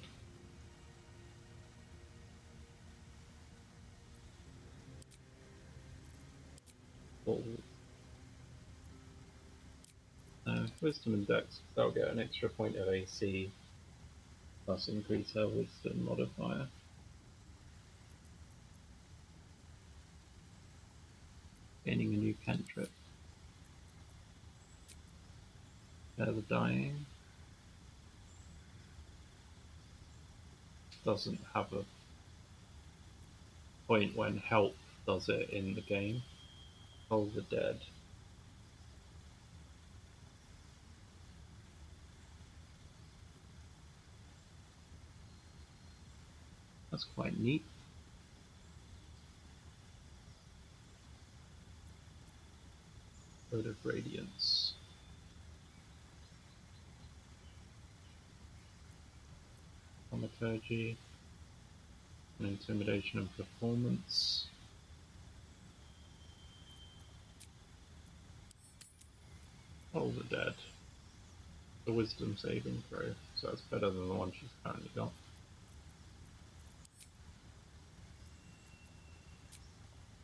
Wisdom and dex, they'll get an extra point of AC, plus increase her wisdom modifier. Gaining a new cantrip. They're the dying. Doesn't have a point when help does it in the game. All the dead. That's quite neat. Code of Radiance. Thaumaturgy. And intimidation and performance. Oh, the dead. The wisdom saving throw, so that's better than the one she's currently got.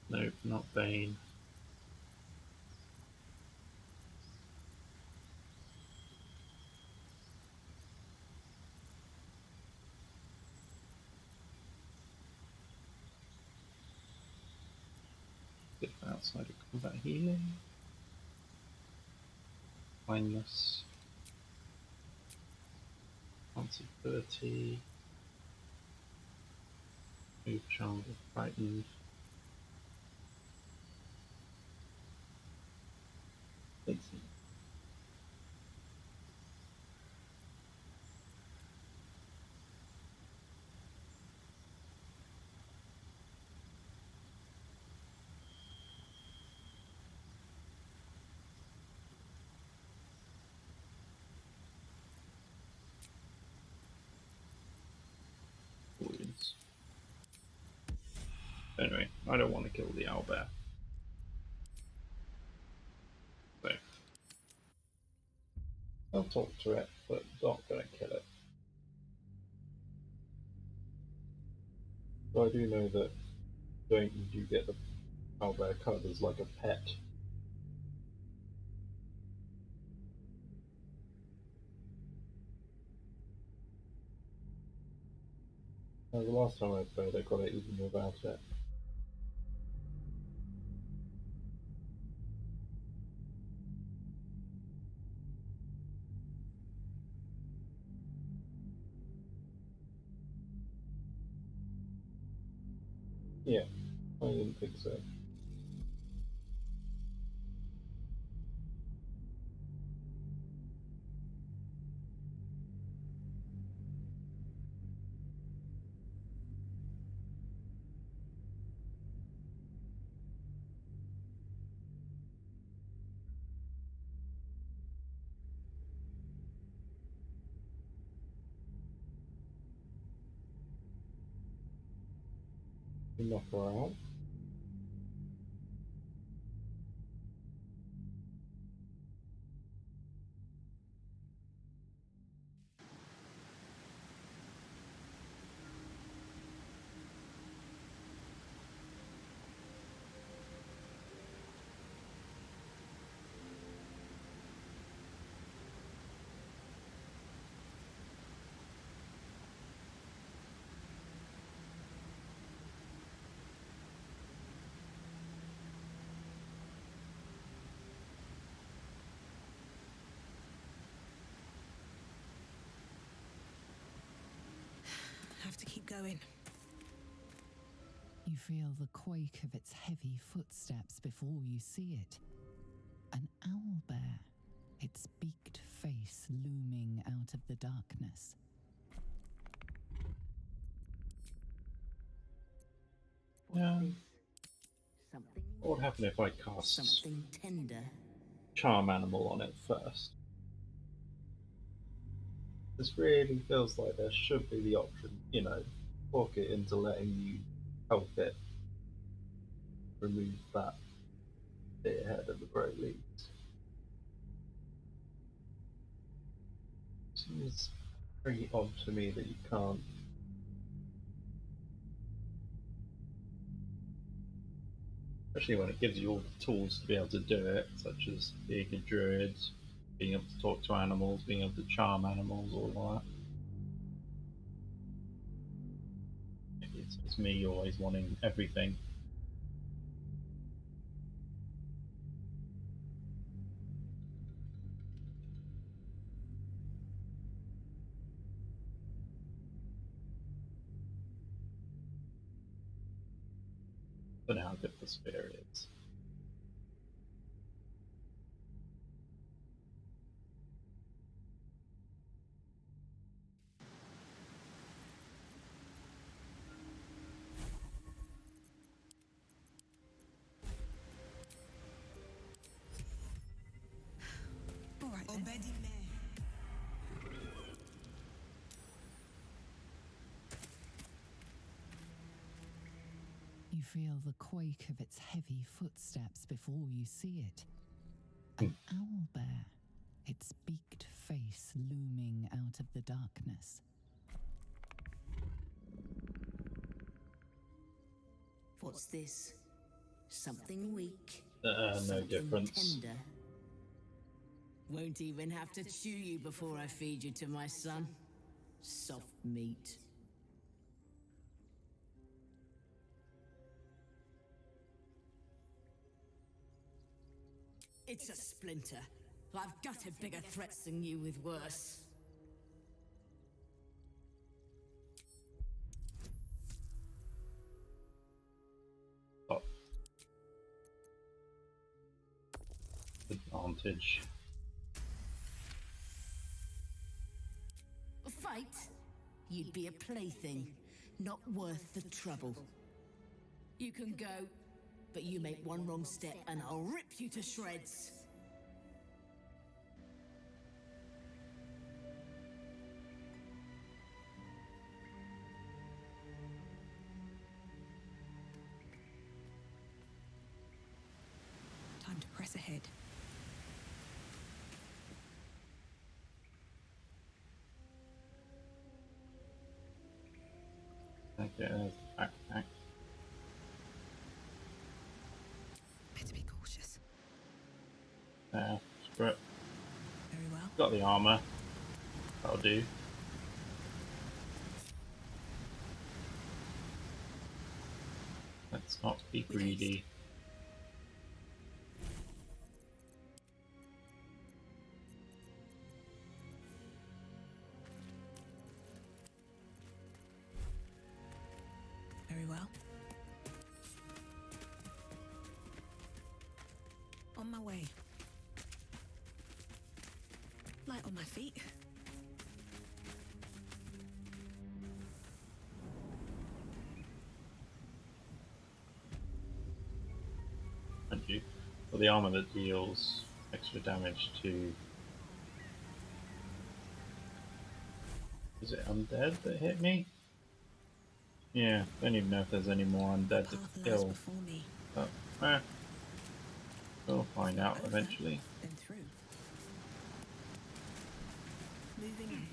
Nope, not Bane. Get outside of combat healing. Blindness. Responsibility. Move child of frightened. Wounds. Anyway, I don't want to kill the owlbear. So, I'll talk to it, but not gonna kill it. So I do know that you do get the owlbear cut as like a pet. The last time I played, I got it even without it. Yeah, I didn't think so. Knock her out. Have to keep going. You feel the quake of its heavy footsteps before you see it. An owlbear, its beaked face looming out of the darkness. Yeah. What would happen if I cast something tender? Charm Animal on it first? This really feels like there should be the option, you know, talk it into letting you help it remove that spearhead at the very least. Seems very odd to me that you can't. Especially when it gives you all the tools to be able to do it, such as being a druid, being able to talk to animals, being able to charm animals, all that. It's me always wanting everything. But how good the spear is. All right, then. You feel the quake of its heavy footsteps before you see it. An owlbear, its beaked face looming out of the darkness. What's this? Something weak? No difference. Tender? Won't even have to chew you before I feed you to my son. Soft meat. It's a splinter. I've gutted bigger threats than you with worse. Oh. Advantage. A fight? You'd be a plaything, not worth the trouble. You can go, but you make one wrong step and I'll rip you to shreds. Time to press ahead. Okay, there's the backpack. Better be cautious. Strip. Very well. Got the armor. That'll do. Let's not be greedy. Very well. On my way. Light on my feet. Thank you. For the armor that deals extra damage to... Is it undead that hit me? Yeah, don't even know if there's any more undead to kill. But, we'll find out eventually. Then through. Moving ahead.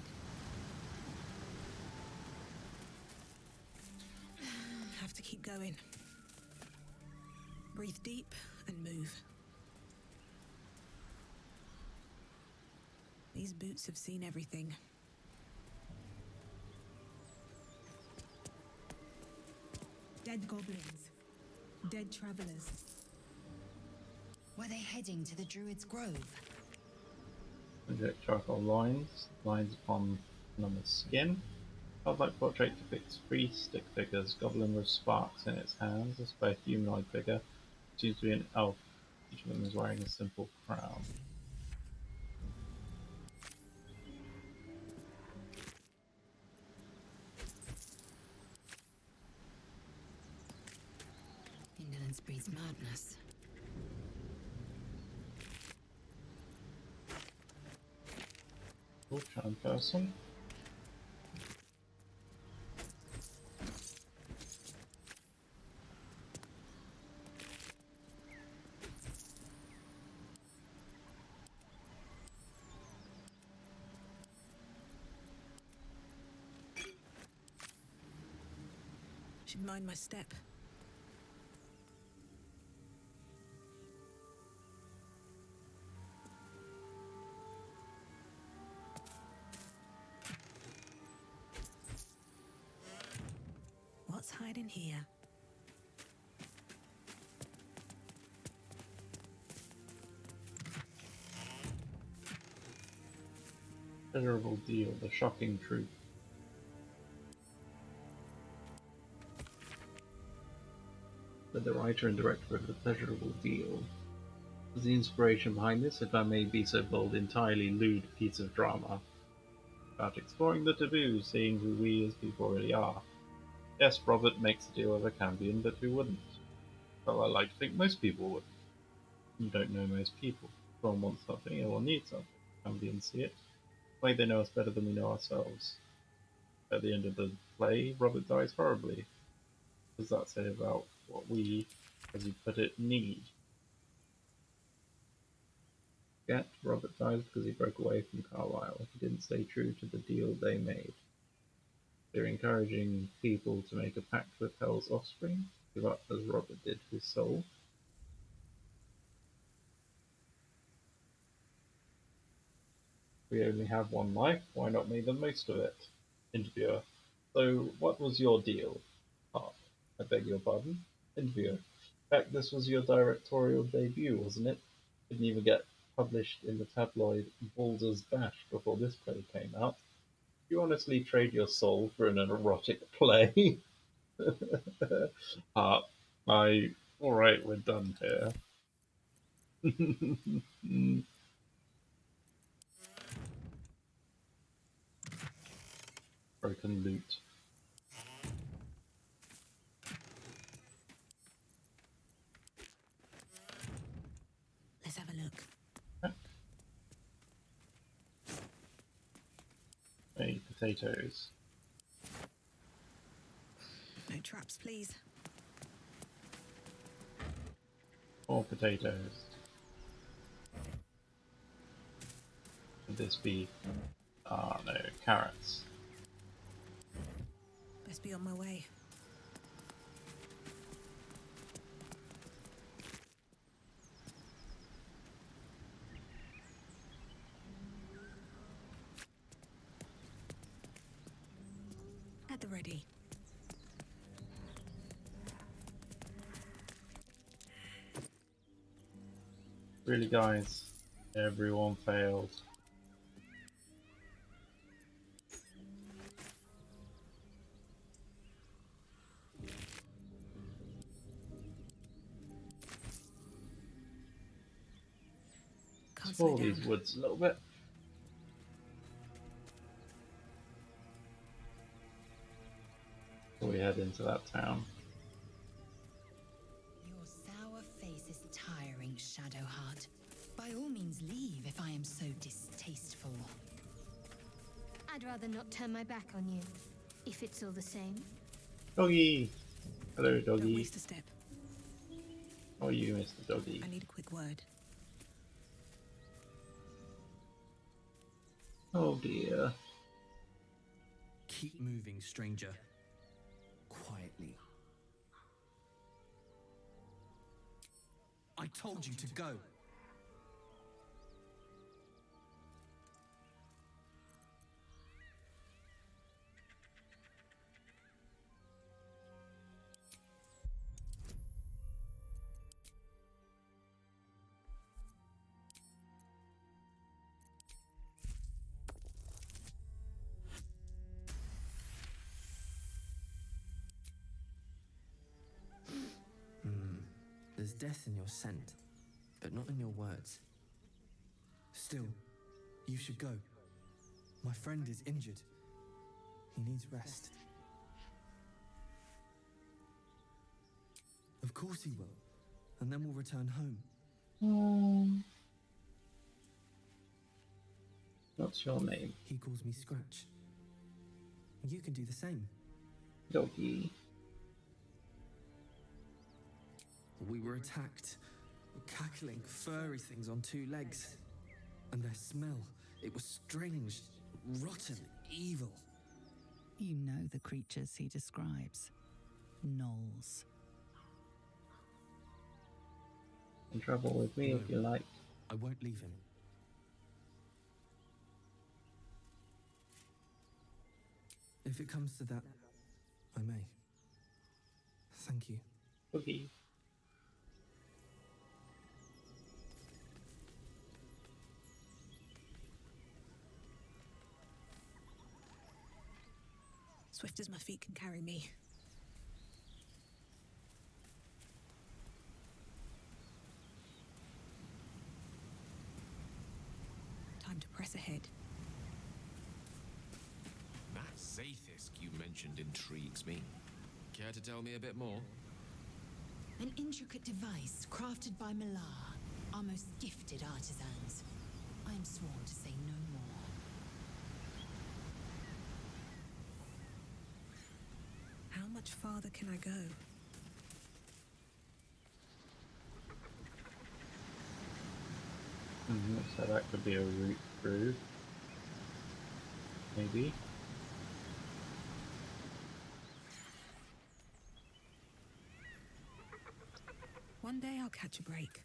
Have to keep going. Breathe deep and move. These boots have seen everything. Dead goblins. Dead travelers. Were they heading to the Druid's Grove? Project charcoal lines upon anonymous skin. Childlike portrait depicts 3 stick figures, goblin with sparks in its hands. This by a humanoid figure seems to be an elf. Each of them is wearing a simple crown. Indolence breeds madness. Cool, charm person. Should mind my step. What's hiding here? Pleasurable deal, the shocking truth. But the writer and director of The Pleasurable Deal was the inspiration behind this, if I may be so bold, entirely lewd piece of drama about exploring the taboo, seeing who we as people really are. Yes, Robert makes a deal with a Cambion, but who wouldn't? Well, I like to think most people would. You don't know most people. If one wants something, or needs something. Cambions see it. The way they know us better than we know ourselves. At the end of the play, Robert dies horribly. What does that say about what we, as you put it, need. Yet, Robert dies because he broke away from Carlisle. He didn't stay true to the deal they made. They're encouraging people to make a pact with Hell's offspring, give up as Robert did his soul. We only have one life, why not make the most of it? Interviewer: So, what was your deal? Hart: I beg your pardon? Interviewer: In fact, this was your directorial debut, wasn't it? Didn't even get published in the tabloid Baldur's Bash before this play came out. You honestly trade your soul for an erotic play? Hart: Alright, we're done here. Broken loot. Let's have a look. Hey, potatoes. No traps, please. More potatoes. Would this be... no, carrots. Best be on my way. At the ready. Really, guys? Everyone failed. Explore these woods a little bit. Before we head into that town. Your sour face is tiring, Shadowheart. By all means leave if I am so distasteful. I'd rather not turn my back on you, if it's all the same. Doggy! Hello, doggy. Don't waste a step. How are you, Mr. Doggy? I need a quick word. Oh dear. Keep moving, stranger. Quietly. I told you to go. There's death in your scent, but not in your words. Still, you should go. My friend is injured. He needs rest. Of course he will, and then we'll return home. What's your name? He calls me Scratch. You can do the same. Doggy. We were attacked. Cackling, furry things on two legs. And their smell, it was strange, rotten, evil. You know the creatures he describes. Gnolls. You can travel with me if you like. I won't leave him. If it comes to that, I may. Thank you. Doggy. Swift as my feet can carry me. Time to press ahead. That Zaithis you mentioned intrigues me. Care to tell me a bit more? An intricate device crafted by Malar, our most gifted artisans. I am sworn to say no more. How much farther can I go? So that could be a route through. Maybe. One day I'll catch a break.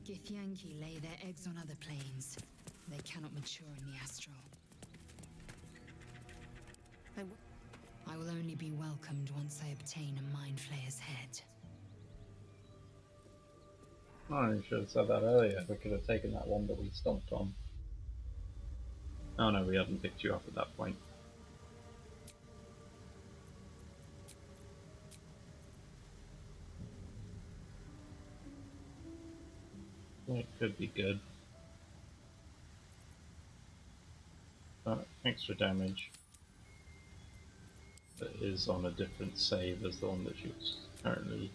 Githyanki lay their eggs on other planes. They cannot mature in the astral. I will only be welcomed once I obtain a Mind Flayer's head. Oh, you should have said that earlier. We could have taken that one that we stomped on. Oh no, we hadn't picked you up at that point. It could be good. Extra damage. That is on a different save as the one that she's currently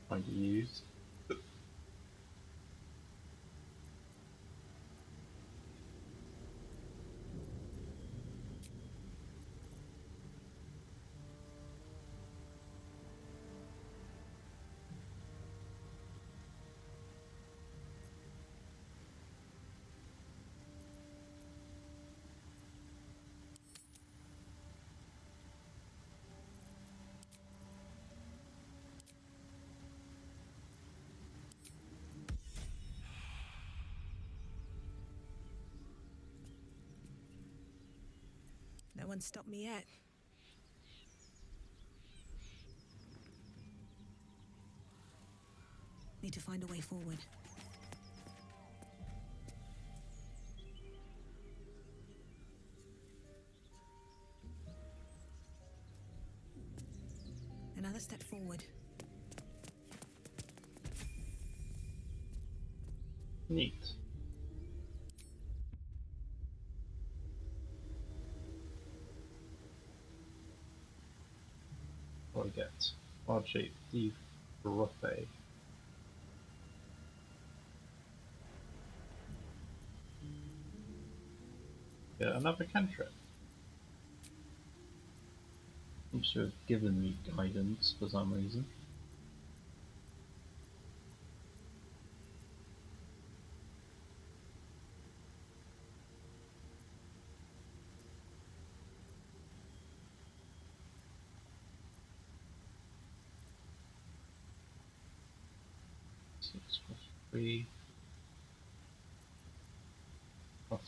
trying to use. No one stopped me yet. Need to find a way forward. Another step forward. Neat. What do we get? Odd shape, Steve Ruffey. Get another cantrip. Seems to have given me guidance for some reason. Six plus 3 plus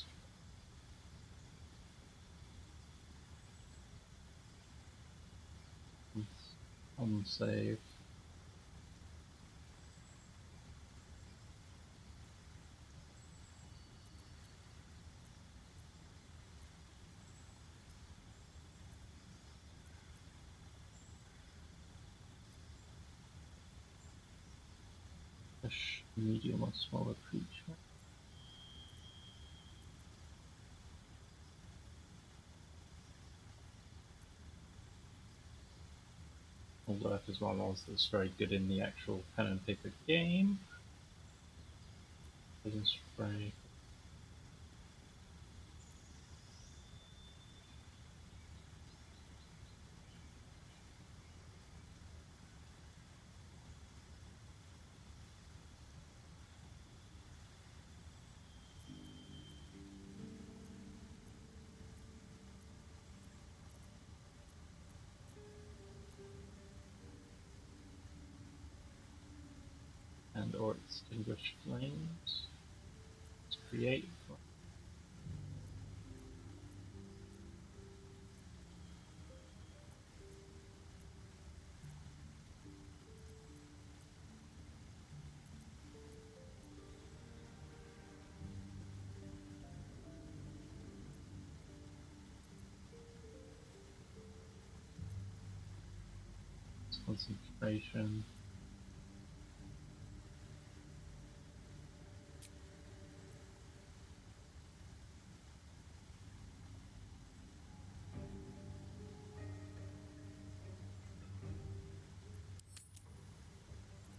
on save. Push medium or smaller creature. Although that is one else that's very good in the actual pen and paper game. Poison spray. And or extinguish flames. Let's create. Concentration.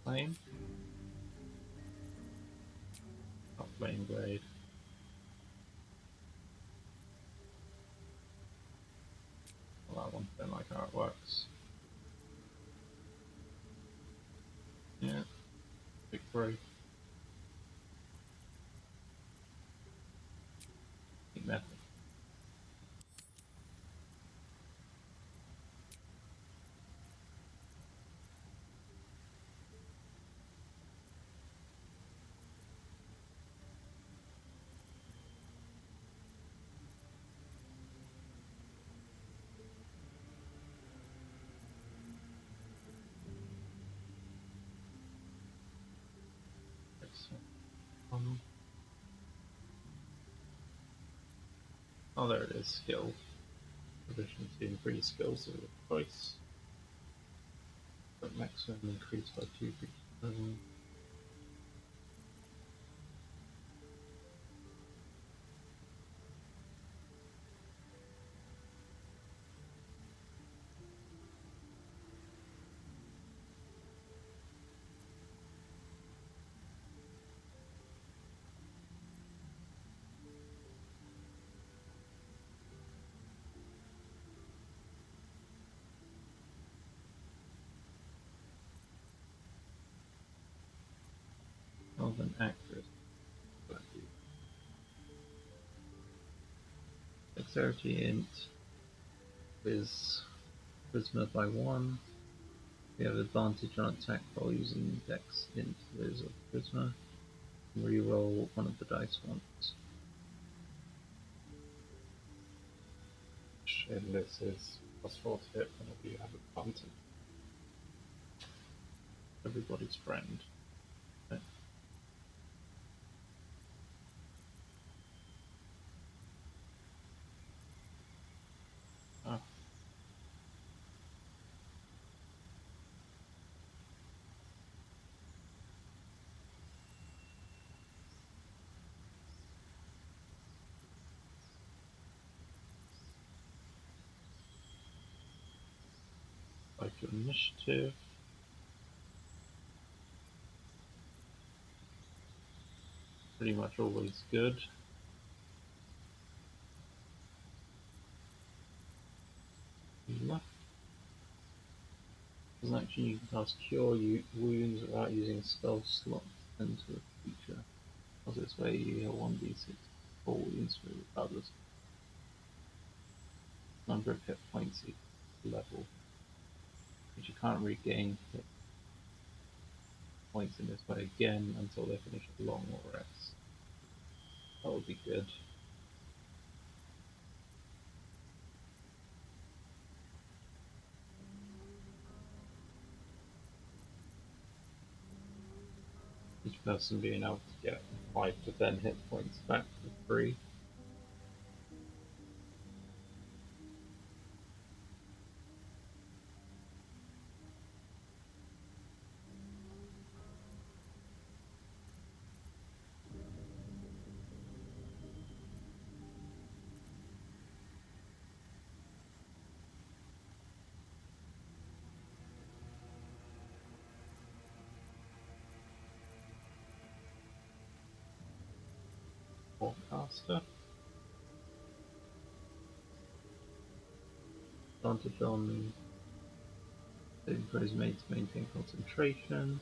Flame. Not flame blade. Don't like how it works. Yeah, big break. Method. Oh, there it is. Skill. Proficiency increase skills of your choice. But maximum increase by 2 feet. Of an accurate. Dexterity int is charisma by 1. We have advantage on attack roll using dex int viz of charisma. Reroll one of the dice once. And this is +4 to hit whenever you have advantage. Everybody's friend. Okay. Oh. Like your initiative. Pretty much always good. Left. Doesn't actually you can cast cure wounds without using a spell slot into a creature. As this way you heal 1d6 4 wounds regardless of number of hit points each level. But you can't regain hit points in this way again until they finish a long rest. That would be good. Each person being able to get 5 to 10 hit points back for free. Forecaster. Advantage on saving throws made to maintain concentration.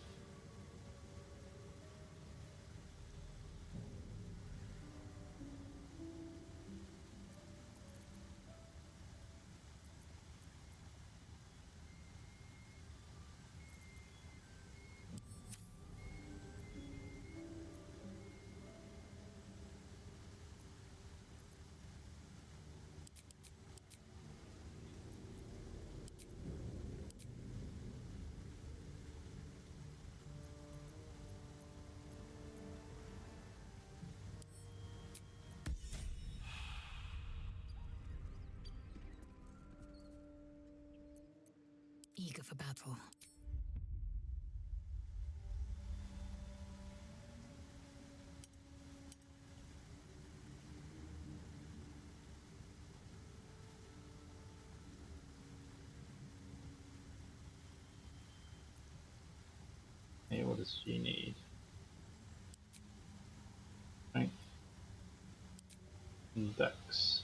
Eager for battle. Hey, what does she need? Right. Index.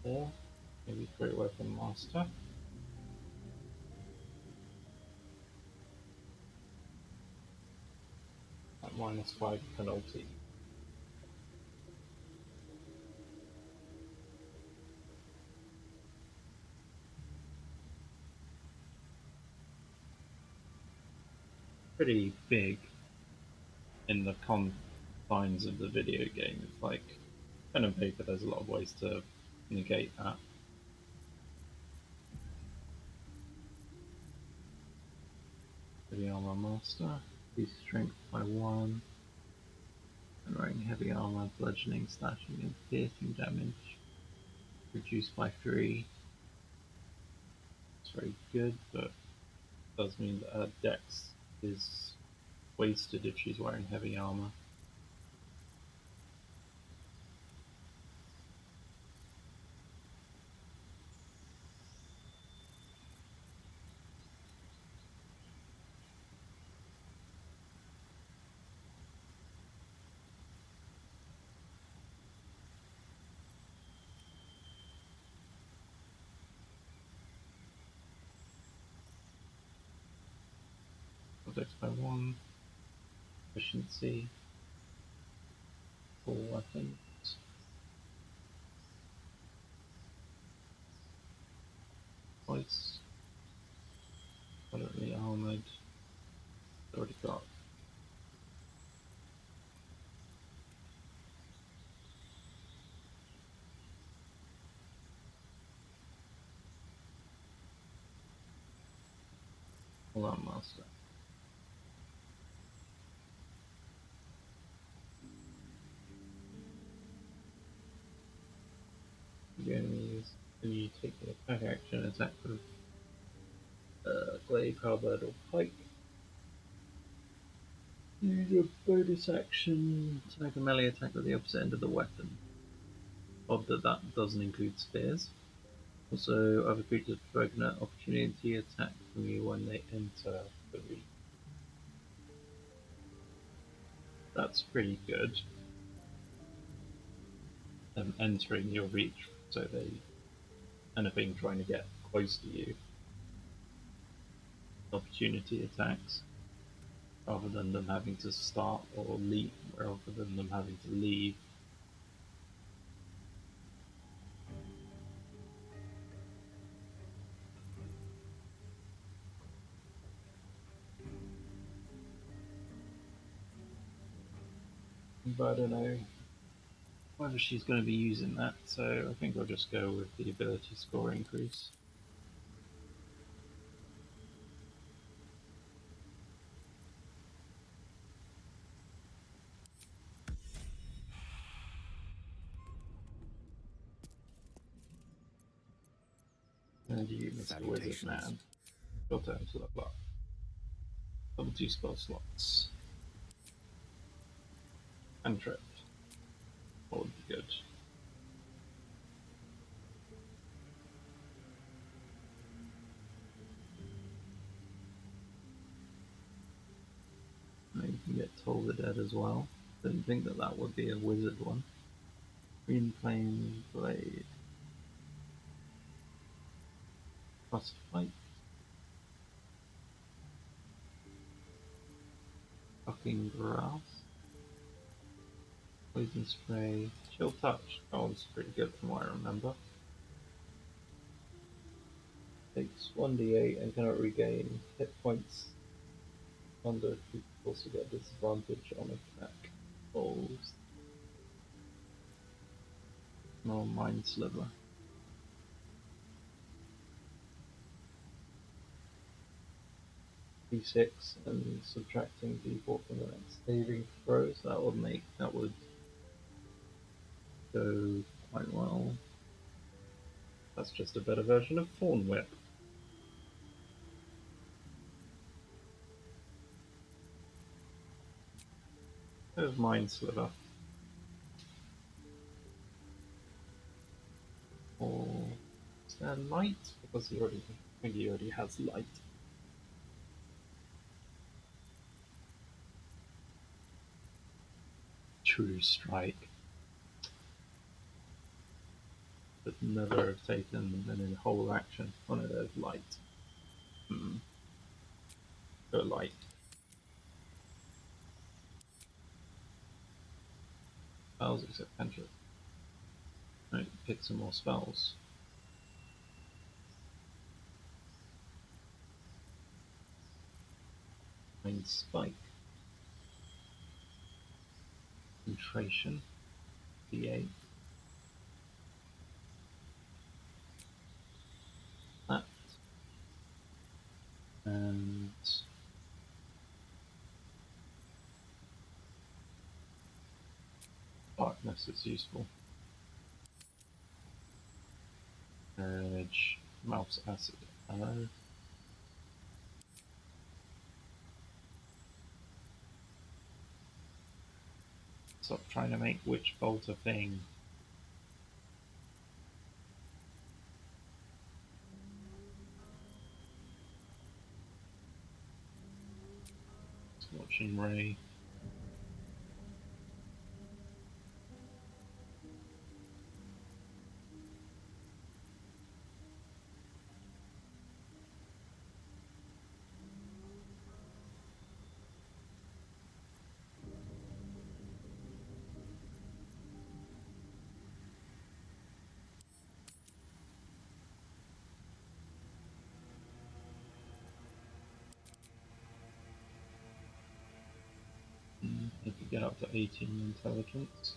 Or maybe Great Weapon Master. At -5 penalty. Pretty big in the confines of the video game. It's like pen and paper, there's a lot of ways to negate that. Heavy Armor Master, increase strength by 1. And wearing heavy armor, bludgeoning, slashing, and piercing damage reduced by 3. It's very good, but it does mean that her dex is wasted if she's wearing heavy armor. Dex by 1. Efficiency. Full weapons. Twice. Moderately armored. Already got. Alarm Master. The enemies, and you take the attack action, attack with glaive, halberd, or pike. Use your bonus action to make a melee attack with the opposite end of the weapon. Odd that doesn't include spears. Also, other creatures provoke an opportunity attack from you when they enter the reach. That's pretty good. Them entering your reach, so they anything trying to get close to you. Opportunity attacks, rather than them having to start or leave, rather than them having to leave. But I don't know whether she's going to be using that, so I think I'll just go with the ability score increase. And you, Mr. Wizard Man, your turn to level up. Level 2 spell slots. And trip. What would be good? Now you can get Toll the Dead as well. Didn't think that that would be a wizard one. Green Flame Blade. Plus Fight. Fucking Grass. Poison Spray. Chill Touch. That one's pretty good from what I remember. Takes 1d8 and cannot regain hit points. Under you also get disadvantage on attack rolls. No Mind Sliver. D6 and subtracting D4 from the next saving throws. That would go quite well. That's just a better version of Thorn Whip. There's Mind Sliver. Or is there Light? Because I think he already has Light. True Strike. But never have taken any whole action. Oh no, there's light. Go light. Spells except cantrip. Right, pick some more spells. Mind spike. Concentration. D8. That. And darkness is useful. Courage. Mouse acid. Hello. Stop trying to make Witch Bolt a thing. Scorching Ray. If you get up to 18 intelligence.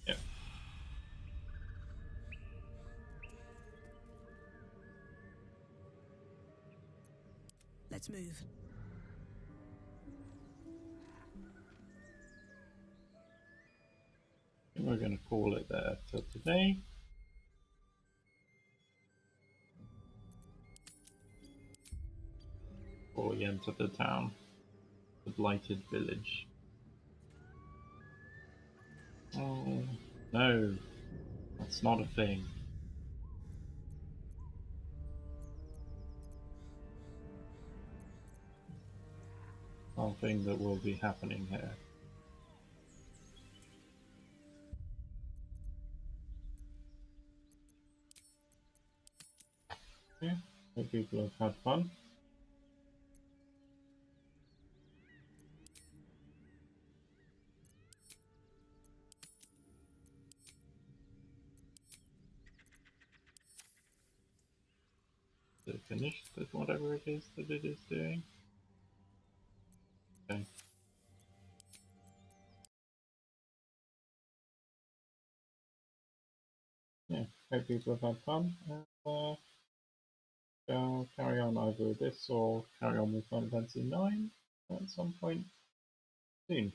Yep. Let's move. And we're going to call it there for today. Before we enter the town, the blighted village. Oh, no, that's not a thing. Something that will be happening here. Yeah, hope people have had fun. Is it finished with whatever it is that it is doing? Okay. Yeah, hope people have had fun. I'll carry on either with this or carry on with Final Fantasy IX at some point soon.